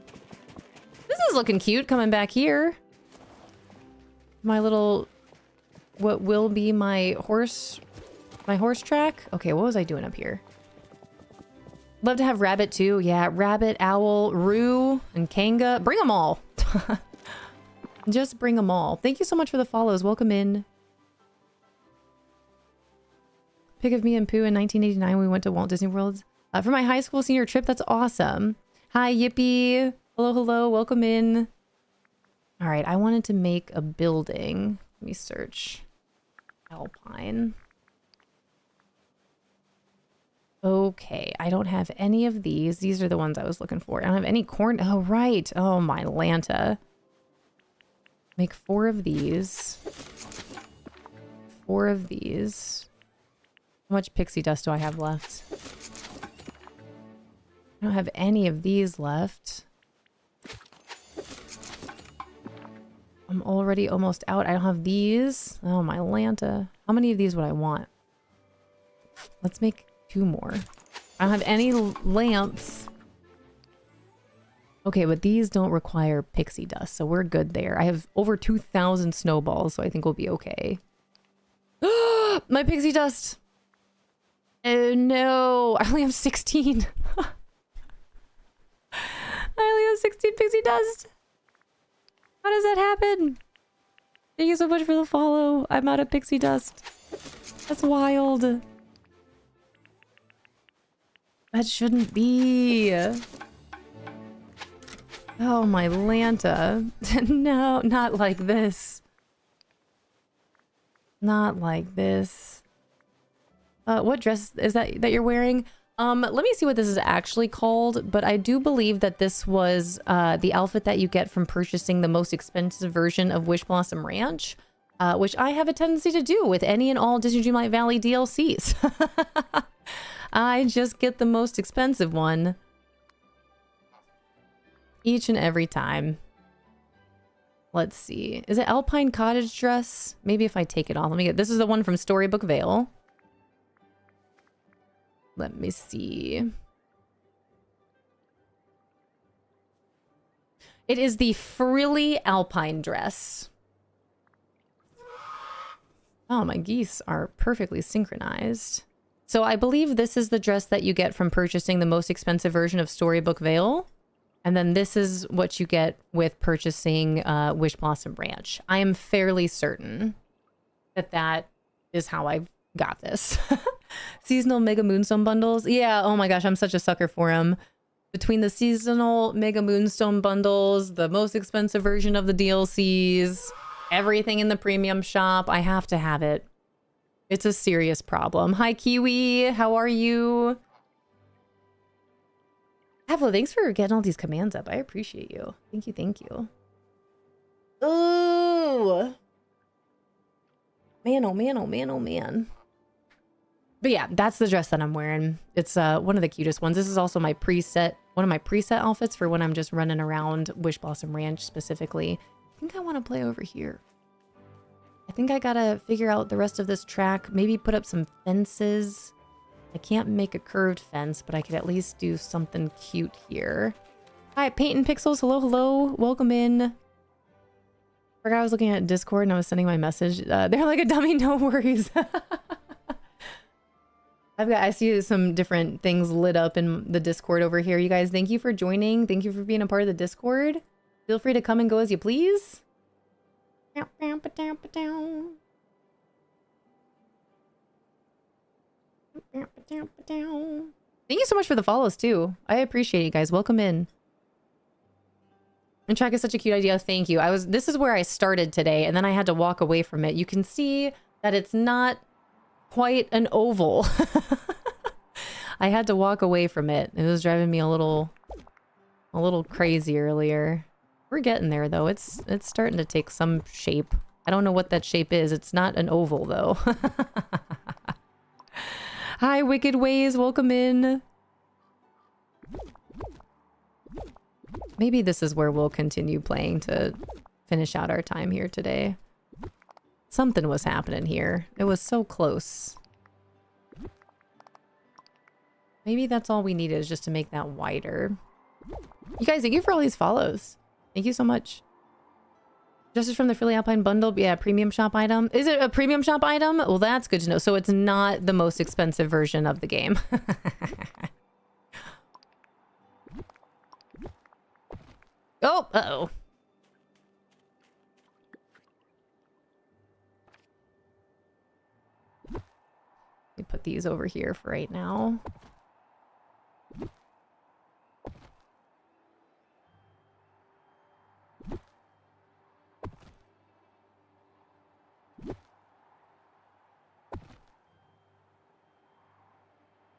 This is looking cute coming back here. My little... What will be my horse track? Okay, what was I doing up here? Love to have rabbit too. Yeah, rabbit, owl, roo, and kanga. Bring them all. Just bring them all. Thank you so much for the follows. Welcome in. Pic of me and Pooh in 1989 when we went to Walt Disney World. For my high school senior trip. That's awesome. Hi, Yippee. Hello, hello. Welcome in. All right, I wanted to make a building. Let me search. Alpine. Okay, I don't have any of these. These are the ones I was looking for. I don't have any corn. Oh, right. Oh, my Lanta. Make 4 of these. 4 of these. How much pixie dust do I have left? I don't have any of these left. I'm already almost out. I don't have these. Oh, my Lanta. How many of these would I want? Let's make 2 more. I don't have any lamps. Okay, but these don't require pixie dust, so we're good there. I have over 2,000 snowballs, so I think we'll be okay. My pixie dust! Oh no, I only have 16. I only have 16 pixie dust. How does that happen? Thank you so much for the follow. I'm out of pixie dust. That's wild. That shouldn't be. Oh, my Lanta. No, not like this. Not like this. What dress is that you're wearing? Let me see what this is actually called, but I do believe that this was the outfit that you get from purchasing the most expensive version of Wish Blossom Ranch, which I have a tendency to do with any and all Disney Dreamlight Valley DLCs. I just get the most expensive one each and every time. Let's see. Is it Alpine Cottage dress? Maybe if I take it off. Let me get... This is the one from Storybook Vale. Let me see. It is the frilly Alpine dress. Oh, my geese are perfectly synchronized. So I believe this is the dress that you get from purchasing the most expensive version of Storybook Vale. And then this is what you get with purchasing Wish Blossom Ranch. I am fairly certain that that is how I got this. Seasonal Mega Moonstone bundles. Yeah, oh my gosh, I'm such a sucker for them. Between the seasonal Mega Moonstone bundles, the most expensive version of the DLCs, everything in the premium shop, I have to have it. It's a serious problem. Hi, Kiwi. How are you? Pavlo, thanks for getting all these commands up. I appreciate you. Thank you, thank you. Oh. Man, oh man, oh man, oh man. But yeah, that's the dress that I'm wearing. It's one of the cutest ones. This is also my preset, one of my preset outfits for when I'm just running around Wish Blossom Ranch specifically. I think I want to play over here. I think I gotta figure out the rest of this track. Maybe put up some fences. I can't make a curved fence, but I could at least do something cute here. Hi, Paint and Pixels. Hello, hello. Welcome in. Forgot I was looking at Discord and I was sending my message. They're like a dummy. No worries. I see some different things lit up in the Discord over here. You guys, thank you for joining. Thank you for being a part of the Discord. Feel free to come and go as you please. Thank you so much for the follows too. I appreciate you guys. Welcome in. And track is such a cute idea. Thank you. This is where I started today, and then I had to walk away from it. You can see that it's not quite an oval. I had to walk away from it. It was driving me a little crazy earlier. We're getting there though. It's starting to take some shape. I don't know what that shape is. It's not an oval though. Hi, Wicked Ways. Welcome in. Maybe this is where we'll continue playing to finish out our time here today. Something was happening here. It was so close. Maybe that's all we needed is just to make that wider. You guys, thank you for all these follows. Thank you so much. Justice from the Freely Alpine bundle. Yeah, premium shop item. Is it a premium shop item? Well, that's good to know. So it's not the most expensive version of the game. Oh, uh-oh. Let me put these over here for right now.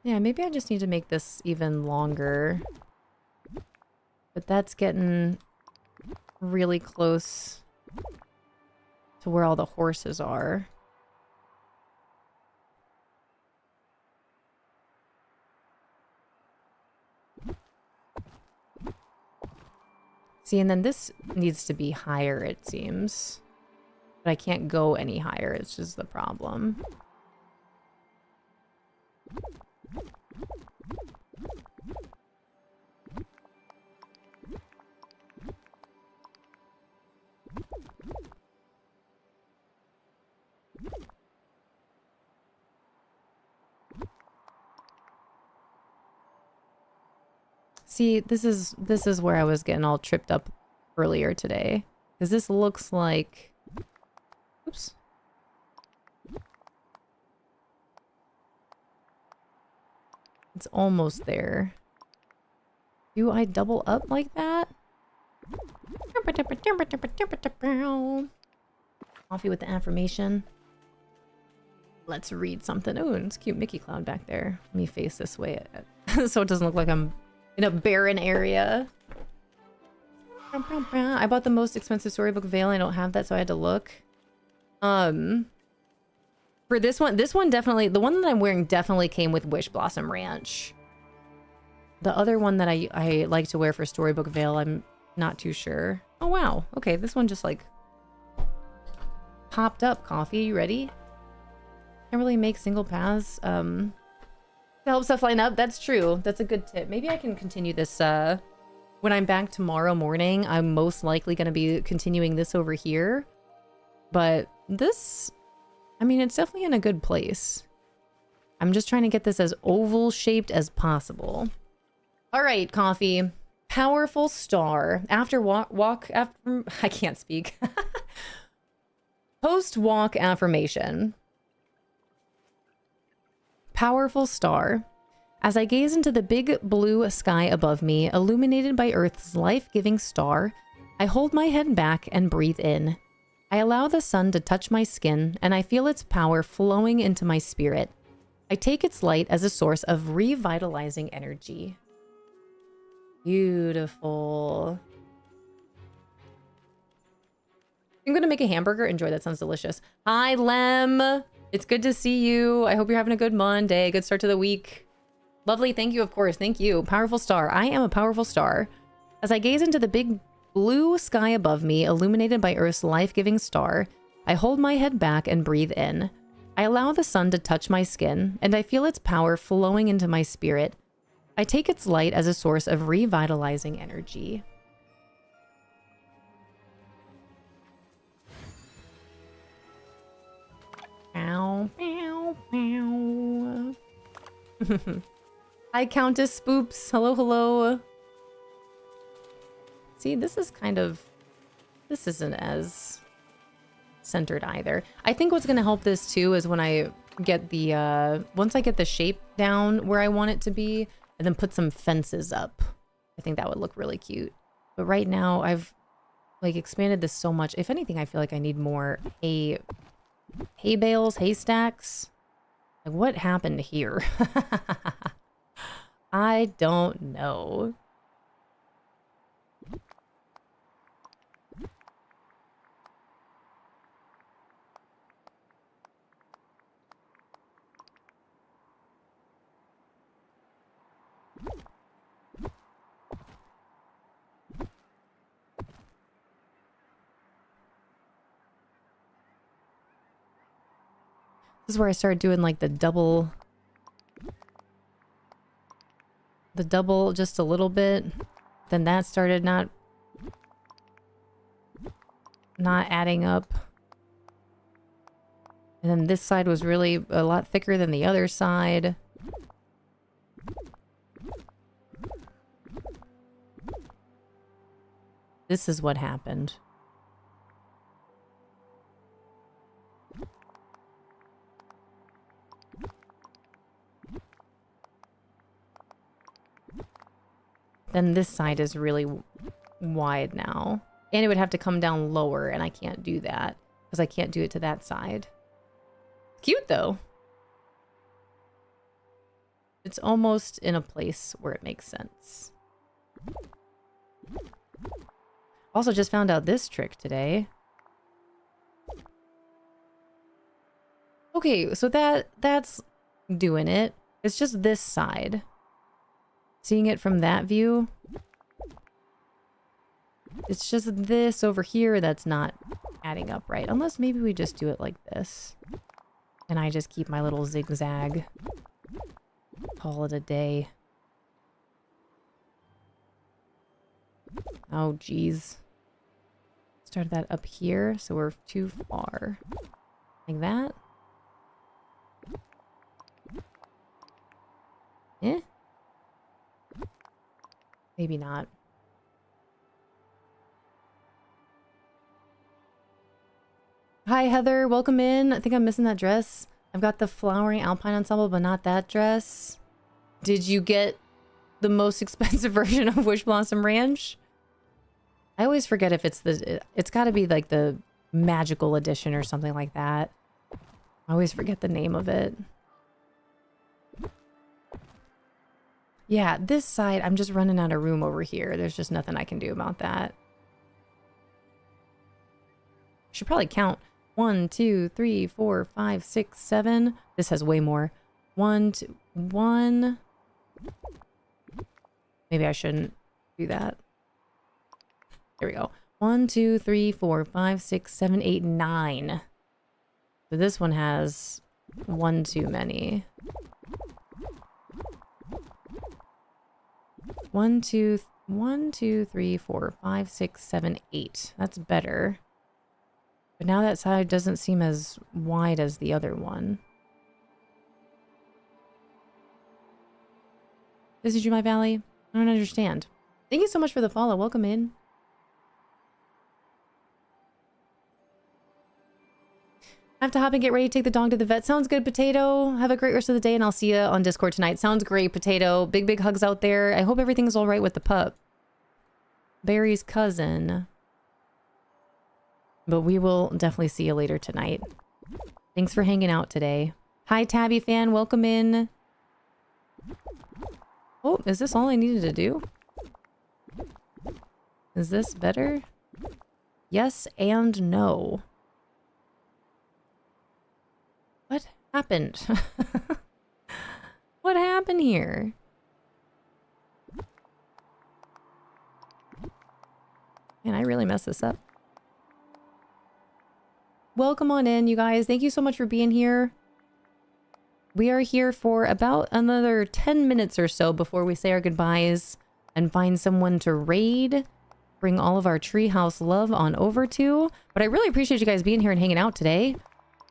Yeah, maybe I just need to make this even longer. But that's getting really close to where all the horses are. See, and then this needs to be higher, it seems. But I can't go any higher, it's just the problem. See, this is where I was getting all tripped up earlier today. Because this looks like... Oops. It's almost there. Do I double up like that? Coffee with the affirmation. Let's read something. Oh, it's a cute Mickey cloud back there. Let me face this way so it doesn't look like I'm in a barren area. I bought the most expensive storybook veil. I don't have that, so I had to look. For this one definitely, the one that I'm wearing definitely came with Wish Blossom Ranch. The other one that I like to wear for storybook veil, I'm not too sure. Oh wow, okay, this one just like popped up. Coffee, you ready? Can't really make single paths to help stuff line up. That's true. That's a good tip. Maybe I can continue this when I'm back tomorrow morning. I'm most likely going to be continuing this over here. But this, I mean, it's definitely in a good place. I'm just trying to get this as oval shaped as possible. All right, Coffee. Powerful star. After walk after I can't speak. Post walk affirmation. Powerful star. As I gaze into the big blue sky above me, illuminated by Earth's life-giving star, I hold my head back and breathe in. I allow the sun to touch my skin, and I feel its power flowing into my spirit. I take its light as a source of revitalizing energy. Beautiful. I'm gonna make a hamburger. Enjoy, that sounds delicious. Hi, Lem. It's good to see you. I hope you're having a good Monday. Good start to the week. Lovely. Thank you, of course. Thank you. Powerful star. I am a powerful star. As I gaze into the big blue sky above me, illuminated by Earth's life-giving star, I hold my head back and breathe in. I allow the sun to touch my skin, and I feel its power flowing into my spirit. I take its light as a source of revitalizing energy. Ow, ow, ow. Hi, Countess Spoops. Hello, hello. See, this isn't as centered either. I think what's going to help this too is when I get the, once I get the shape down where I want it to be, and then put some fences up. I think that would look really cute. But right now, I've like expanded this so much. If anything, I feel like I need more hay bales, hay stacks. Like, what happened here? I don't know. This is where I started doing like the double just a little bit. Then that started not adding up. And then this side was really a lot thicker than the other side. This is what happened. Then this side is really wide now. And it would have to come down lower, and I can't do that because I can't do it to that side. Cute, though. It's almost in a place where it makes sense. Also just found out this trick today. Okay, so that's doing it. It's just this side. Seeing it from that view. It's just this over here that's not adding up right. Unless maybe we just do it like this. And I just keep my little zigzag. Call it a day. Oh, geez. Started that up here, so we're too far. Like that. Eh? Maybe not. Hi, Heather. Welcome in. I think I'm missing that dress. I've got the flowering alpine ensemble, but not that dress. Did you get the most expensive version of Wish Blossom Ranch? I always forget if it's the... It's got to be like the magical edition or something like that. I always forget the name of it. Yeah, this side, I'm just running out of room over here. There's just nothing I can do about that. I should probably count. 1, 2, 3, 4, 5, 6, 7. This has way more. 1, 2, 1. Maybe I shouldn't do that. There we go. 1, 2, 3, 4, 5, 6, 7, 8, 9. So this one has one too many. 1, 2, 3, 4, 5, 6, 7, 8. That's better. But now that side doesn't seem as wide as the other one. Disney Dreamlight Valle? I don't understand. Thank you so much for the follow. Welcome in. I have to hop and get ready to take the dog to the vet. Sounds good, Potato. Have a great rest of the day, and I'll see you on Discord tonight. Sounds great, Potato. Big, big hugs out there. I hope everything's all right with the pup. Barry's cousin. But we will definitely see you later tonight. Thanks for hanging out today. Hi, Tabby fan. Welcome in. Oh, is this all I needed to do? Is this better? Yes and no. What happened? What happened here? Man, I really messed this up. Welcome on in, you guys. Thank you so much for being here. We are here for about another 10 minutes or so before we say our goodbyes and find someone to raid. Bring all of our treehouse love on over to. But I really appreciate you guys being here and hanging out today.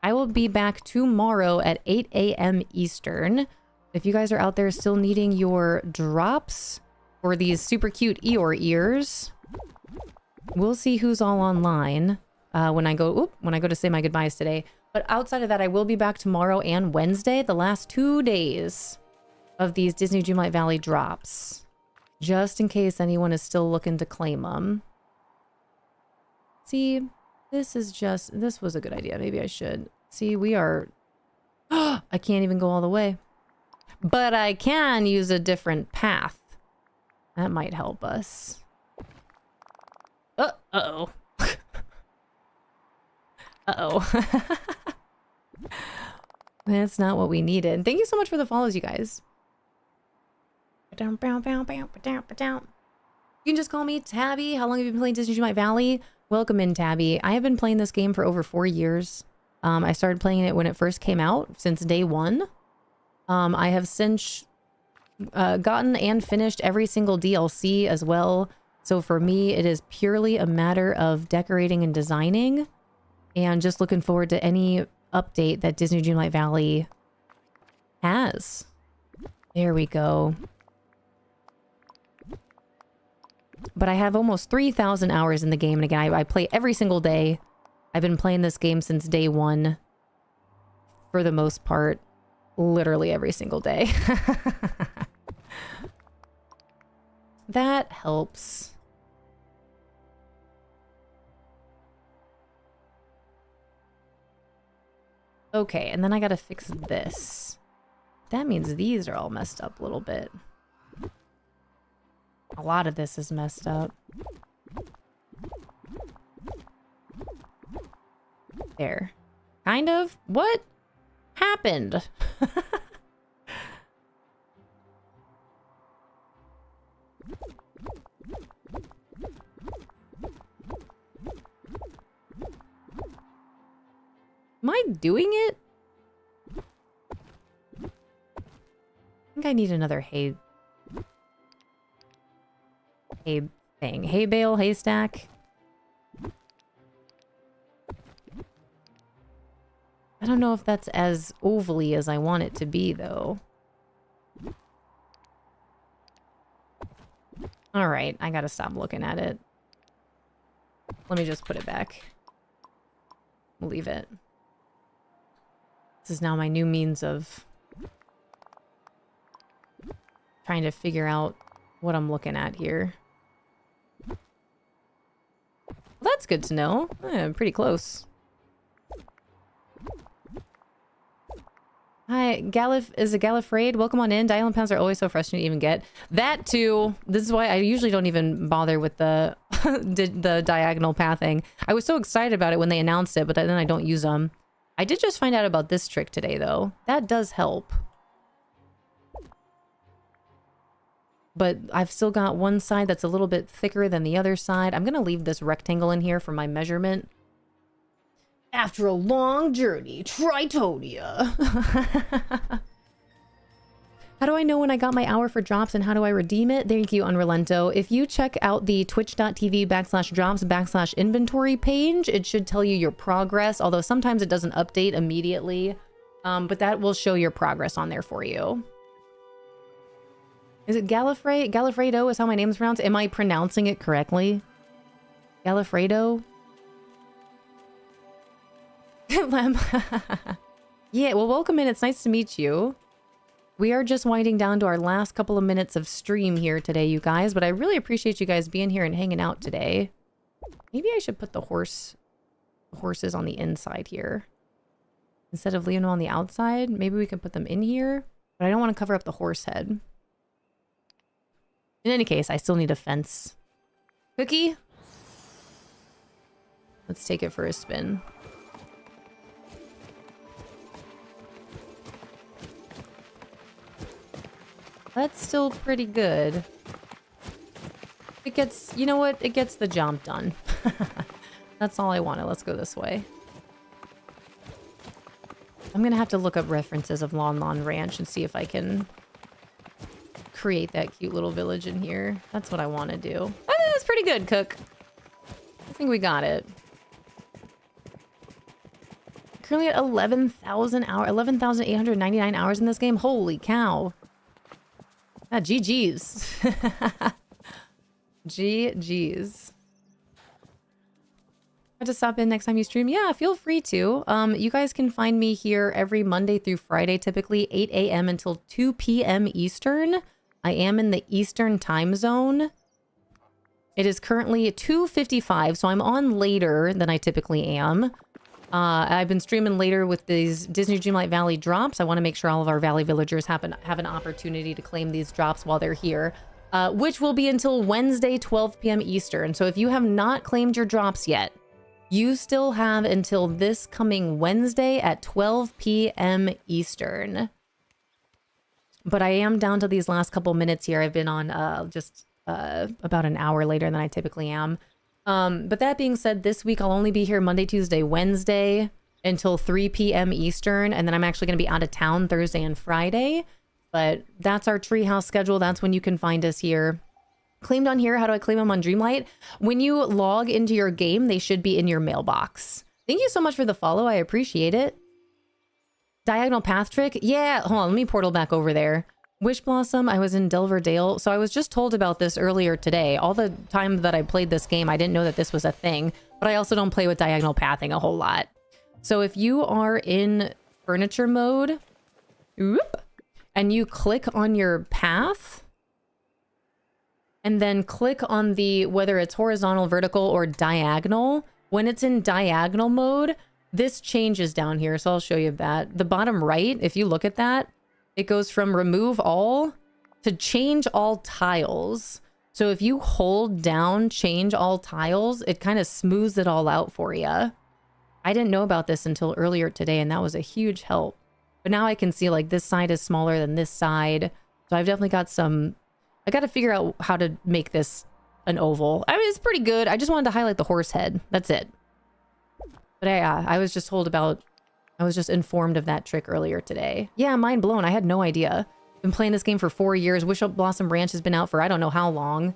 I will be back tomorrow at 8 a.m. Eastern If you guys are out there still needing your drops for these super cute Eeyore ears, we'll see who's all online when I go to say my goodbyes today. But outside of that, I will be back tomorrow and Wednesday, the last 2 days of these Disney Dreamlight Valley drops, just in case anyone is still looking to claim them. See, this was a good idea. Maybe I should. See, we are... I can't even go all the way. But I can use a different path. That might help us. Uh-oh. Uh-oh. That's not what we needed. Thank you so much for the follows, you guys. You can just call me Tabby. How long have you been playing Disney Dreamlight Valley? Welcome in, Tabby. I have been playing this game for over 4 years. I started playing it when it first came out, since day one. I have since gotten and finished every single DLC as well. So for me, it is purely a matter of decorating and designing, and just looking forward to any update that Disney Dreamlight Valley has. There we go. But I have almost 3,000 hours in the game, and again, I play every single day. I've been playing this game since day one, for the most part. Literally every single day. That helps. Okay, and then I gotta fix this. That means these are all messed up a little bit. A lot of this is messed up. There. Kind of? What happened? Am I doing it? I think I need another hay thing. Hay bale, haystack. I don't know if that's as ovally as I want it to be, though. Alright, I gotta stop looking at it. Let me just put it back. We'll leave it. This is now my new means of trying to figure out what I'm looking at here. Well, that's good to know. I'm pretty close. Hi, is it Gallifreyed? Welcome on in. Dial pounds are always so frustrating to even get. That too. This is why I usually don't even bother with the the diagonal pathing. I was so excited about it when they announced it, but then I don't use them. I did just find out about this trick today, though. That does help. But I've still got one side that's a little bit thicker than the other side. I'm going to leave this rectangle in here for my measurement. After a long journey, Tritonia. How do I know when I got my hour for drops and how do I redeem it? Thank you, Unrelento. If you check out the twitch.tv/drops/inventory page, it should tell you your progress, although sometimes it doesn't update immediately. But that will show your progress on there for you. Is it Gallifrey? Gallifredo is how my name's pronounced. Am I pronouncing it correctly? Gallifredo? Yeah, well, welcome in. It's nice to meet you. We are just winding down to our last couple of minutes of stream here today, you guys, but I really appreciate you guys being here and hanging out today. Maybe I should put the horses on the inside here. Instead of leaving them on the outside, maybe we can put them in here, but I don't want to cover up the horse head. In any case, I still need a fence. Cookie? Let's take it for a spin. That's still pretty good. It gets, you know what? It gets the job done. That's all I wanted. Let's go this way. I'm gonna have to look up references of Lon Lon Ranch and see if I can create that cute little village in here. That's what I want to do. I think that's pretty good, Cook. I think we got it. currently at 11,000 hours, 11,899 hours in this game. Holy cow. Ah, GG's. GG's. To stop in next time you stream? Yeah, feel free to. You guys can find me here every Monday through Friday, typically 8 a.m. until 2 p.m. Eastern. I am in the Eastern time zone. It is currently 2:55, so I'm on later than I typically am. I've been streaming later with these Disney Dreamlight Valley drops. I want to make sure all of our Valley villagers have an opportunity to claim these drops while they're here, which will be until Wednesday, 12 p.m. Eastern. So if you have not claimed your drops yet, you still have until this coming Wednesday at 12 p.m. Eastern. But I am down to these last couple minutes here. I've been on just about an hour later than I typically am. But that being said, this week I'll only be here Monday, Tuesday, Wednesday until 3 p.m. Eastern. And then I'm actually going to be out of town Thursday and Friday. But that's our treehouse schedule. That's when you can find us here. Claimed on here. How do I claim them on Dreamlight? When you log into your game, they should be in your mailbox. Thank you so much for the follow. I appreciate it. Diagonal path trick. Yeah. Hold on. Let me portal back over there. Wish Blossom. I was in Delver Dale. So I was just told about this earlier today. All the time that I played this game, I didn't know that this was a thing. But I also don't play with diagonal pathing a whole lot. So if you are in furniture mode, and you click on your path, and then click on the, whether it's horizontal, vertical, or diagonal. When it's in diagonal mode, this changes down here. So I'll show you that. The bottom right, if you look at that, it goes from remove all to change all tiles. So if you hold down change all tiles, it kind of smooths it all out for you. I didn't know about this until earlier today, and that was a huge help. But now I can see like this side is smaller than this side. So I've definitely got some... I got to figure out how to make this an oval. I mean, it's pretty good. I just wanted to highlight the horse head. That's it. But I was just told about... I was just informed of that trick earlier today. Yeah, mind blown. I had no idea. Been playing this game for 4 years. Wish Blossom Ranch has been out for I don't know how long.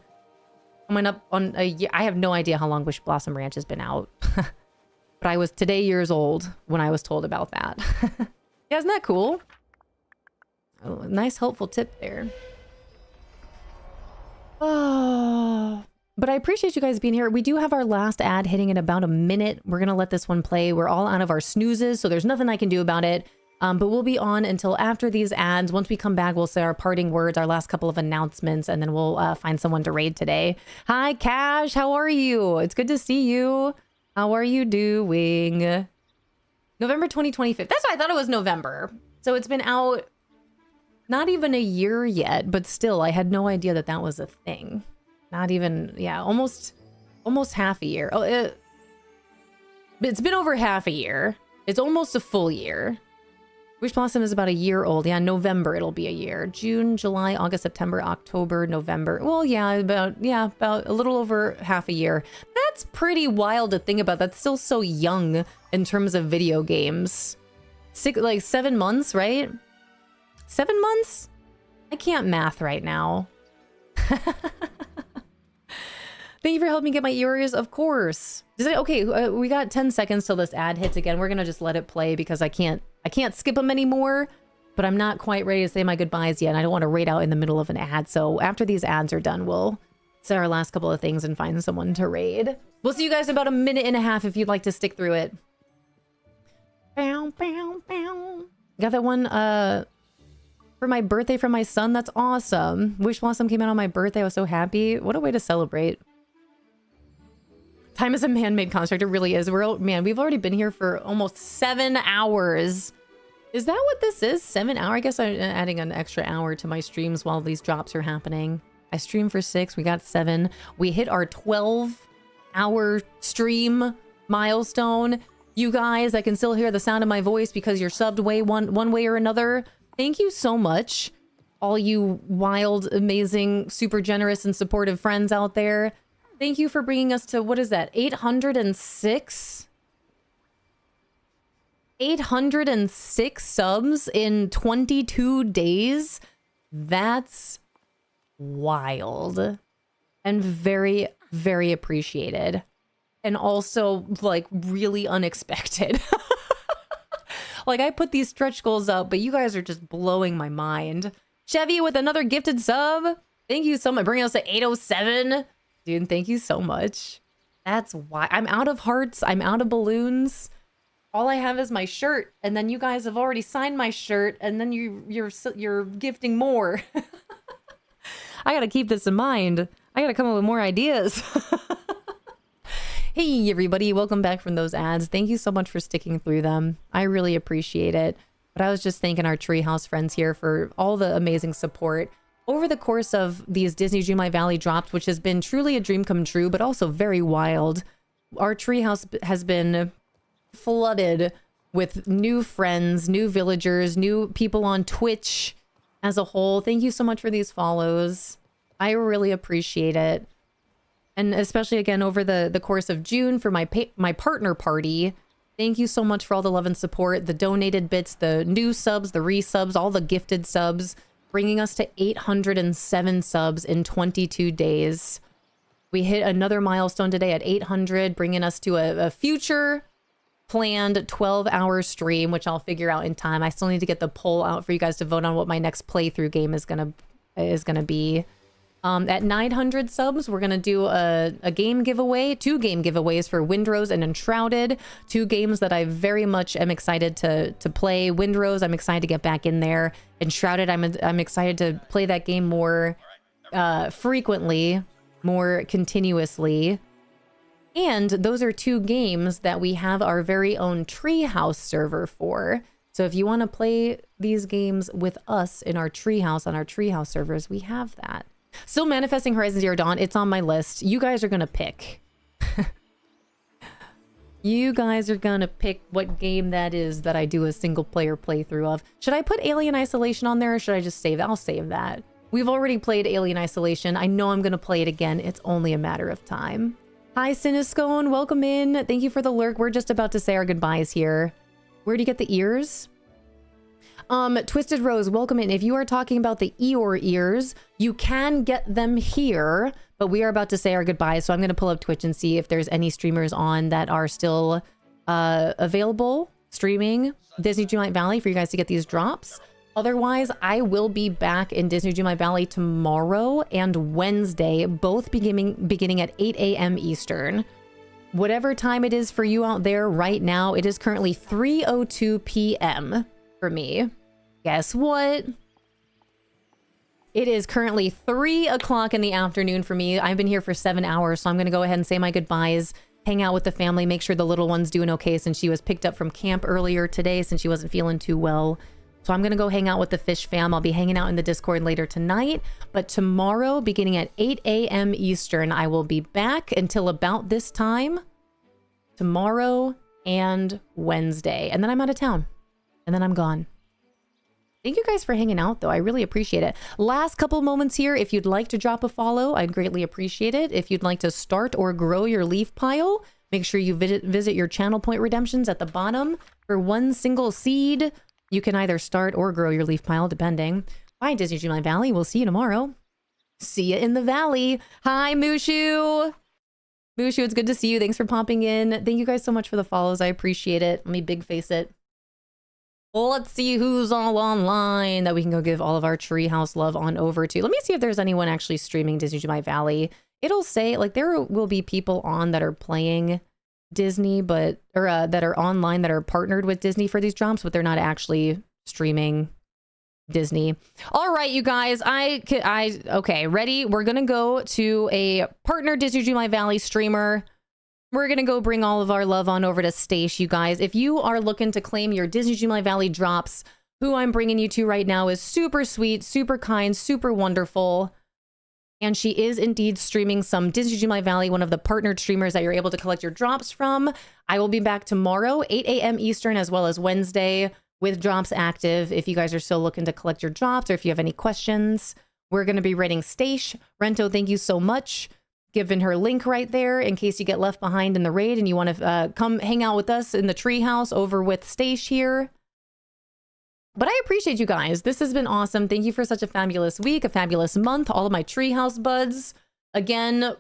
Coming up on a year. I have no idea how long Wish Blossom Ranch has been out. But I was today years old when I was told about that. Yeah, isn't that cool? Oh, nice helpful tip there. Oh, but I appreciate you guys being here. We do have our last ad hitting in about a minute. We're going to let this one play. We're all out of our snoozes, so there's nothing I can do about it. But we'll be on until after these ads. Once we come back, we'll say our parting words, our last couple of announcements, and then we'll find someone to raid today. Hi, Cash. How are you? It's good to see you. How are you doing? November 2025. That's why I thought it was November. So it's been out not even a year yet, but still, I had no idea that that was a thing. Not even, yeah, almost half a year. Oh, it's been over half a year. It's almost a full year. Wish Blossom is about a year old. Yeah, November it'll be a year. June, July, August, September, October, November. Well, yeah, about a little over half a year. That's pretty wild to think about. That's still so young in terms of video games. Like 7 months, right? 7 months? I can't math right now. Thank you for helping me get my ears. Of course. Okay, we got 10 seconds till this ad hits again. We're gonna just let it play because I can't skip them anymore. But I'm not quite ready to say my goodbyes yet. And I don't want to raid out in the middle of an ad. So after these ads are done, we'll say our last couple of things and find someone to raid. We'll see you guys in about a minute and a half if you'd like to stick through it. Bow, bow, bow. Got that one for my birthday from my son. That's awesome. Wish Blossom came out on my birthday. I was so happy. What a way to celebrate. Time is a man-made construct. It really is. We've already been here for almost 7 hours. Is that what this is? 7 hours? I guess I'm adding an extra hour to my streams while these drops are happening. I streamed for 6. We got 7. We hit our 12-hour stream milestone. You guys, I can still hear the sound of my voice because you're subbed one way or another. Thank you so much, all you wild, amazing, super generous and supportive friends out there. Thank you for bringing us to, what is that, 806? 806 subs in 22 days? That's wild. And very, very appreciated. And also, like, really unexpected. Like, I put these stretch goals up, but you guys are just blowing my mind. Chevy with another gifted sub. Thank you so much. Bringing us to 807. Dude, thank you so much. That's why I'm out of hearts. I'm out of balloons. All I have is my shirt, and then you guys have already signed my shirt, and then you're gifting more. I gotta keep this in mind. I gotta come up with more ideas. Hey everybody, welcome back from those ads. Thank you so much for sticking through them. I really appreciate it. But I was just thanking our Treehouse friends here for all the amazing support over the course of these Disney Dreamlight Valley drops, which has been truly a dream come true, but also very wild. Our Treehouse has been flooded with new friends, new villagers, new people on Twitch as a whole. Thank you so much for these follows. I really appreciate it. And especially again over the course of June for my partner party. Thank you so much for all the love and support, the donated bits, the new subs, the resubs, all the gifted subs, bringing us to 807 subs in 22 days. We hit another milestone today at 800, bringing us to a future planned 12-hour stream, which I'll figure out in time. I still need to get the poll out for you guys to vote on what my next playthrough game is gonna be. At 900 subs, we're gonna do a game giveaway, 2 game giveaways for Windrose and Enshrouded, 2 games that I very much am excited to play. Windrose, I'm excited to get back in there. Enshrouded, I'm excited to play that game more frequently, more continuously. And those are 2 games that we have our very own Treehouse server for. So if you want to play these games with us in our Treehouse, on our Treehouse servers, we have that. Still manifesting Horizon Zero Dawn. It's on my list. You guys are going to pick. You guys are going to pick what game that is that I do a single player playthrough of. Should I put Alien Isolation on there or should I just save that? I'll save that. We've already played Alien Isolation. I know I'm going to play it again. It's only a matter of time. Hi, Cinescone. Welcome in. Thank you for the lurk. We're just about to say our goodbyes here. Where do you get the ears? Twisted Rose, welcome in. If you are talking about the Eeyore ears, you can get them here, but we are about to say our goodbyes. So I'm going to pull up Twitch and see if there's any streamers on that are still available streaming Disney Dreamlight Valley for you guys to get these drops. Otherwise, I will be back in Disney Dreamlight Valley tomorrow and Wednesday, both beginning at 8 a.m. Eastern. Whatever time it is for you out there right now, it is currently 3:02 p.m. for me. Guess what? It is currently 3 o'clock in the afternoon for me. I've been here for 7 hours, so I'm going to go ahead and say my goodbyes, hang out with the family, make sure the little one's doing okay since she was picked up from camp earlier today since she wasn't feeling too well. So I'm going to go hang out with the fish fam. I'll be hanging out in the Discord later tonight. But tomorrow, beginning at 8 a.m. Eastern, I will be back until about this time. Tomorrow and Wednesday. And then I'm out of town. And then I'm gone. Thank you guys for hanging out, though. I really appreciate it. Last couple moments here. If you'd like to drop a follow, I'd greatly appreciate it. If you'd like to start or grow your leaf pile, make sure you visit your channel point redemptions at the bottom. For 1 single seed, you can either start or grow your leaf pile, depending. Bye, Disney Dreamlight Valley. We'll see you tomorrow. See you in the valley. Hi, Mushu. Mushu, it's good to see you. Thanks for popping in. Thank you guys so much for the follows. I appreciate it. Let me big face it. Well, let's see who's all online that we can go give all of our Treehouse love on over to. Let me see if there's anyone actually streaming Disney Dreamlight Valley. It'll say, like, there will be people on that are playing Disney, but, or that are online that are partnered with Disney for these drops, but they're not actually streaming Disney. All right, you guys, okay, ready? We're going to go to a partner Disney Dreamlight Valley streamer. We're going to go bring all of our love on over to Stace, you guys. If you are looking to claim your Disney Dreamlight Valley drops, who I'm bringing you to right now is super sweet, super kind, super wonderful. And she is indeed streaming some Disney Dreamlight Valley, one of the partnered streamers that you're able to collect your drops from. I will be back tomorrow, 8 a.m. Eastern, as well as Wednesday with drops active. If you guys are still looking to collect your drops or if you have any questions, we're going to be rating Stace. Rento, thank you so much. Giving her link right there in case you get left behind in the raid and you want to come hang out with us in the Treehouse over with Stace here. But I appreciate you guys. This has been awesome. Thank you for such a fabulous week, a fabulous month. All of my Treehouse buds. Again,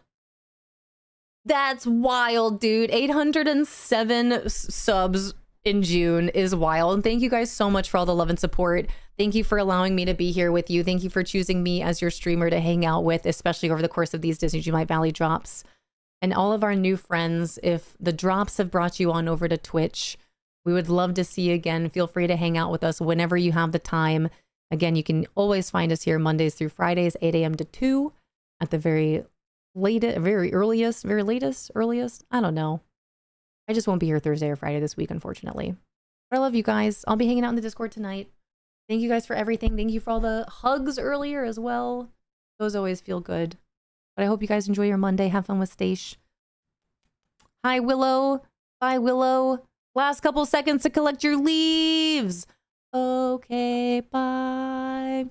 that's wild, dude. 807 subs in June is wild. And thank you guys so much for all the love and support. Thank you for allowing me to be here with you. Thank you for choosing me as your streamer to hang out with, especially over the course of these Disney Dreamlight Valley drops. And all of our new friends, if the drops have brought you on over to Twitch, we would love to see you again. Feel free to hang out with us whenever you have the time. Again, you can always find us here Mondays through Fridays, 8 a.m. to 2 at the very latest, earliest. I don't know. I just won't be here Thursday or Friday this week, unfortunately. But I love you guys. I'll be hanging out in the Discord tonight. Thank you guys for everything. Thank you for all the hugs earlier as well. Those always feel good. But I hope you guys enjoy your Monday. Have fun with Stash. Hi, Willow. Bye, Willow. Last couple seconds to collect your leaves. Okay, bye.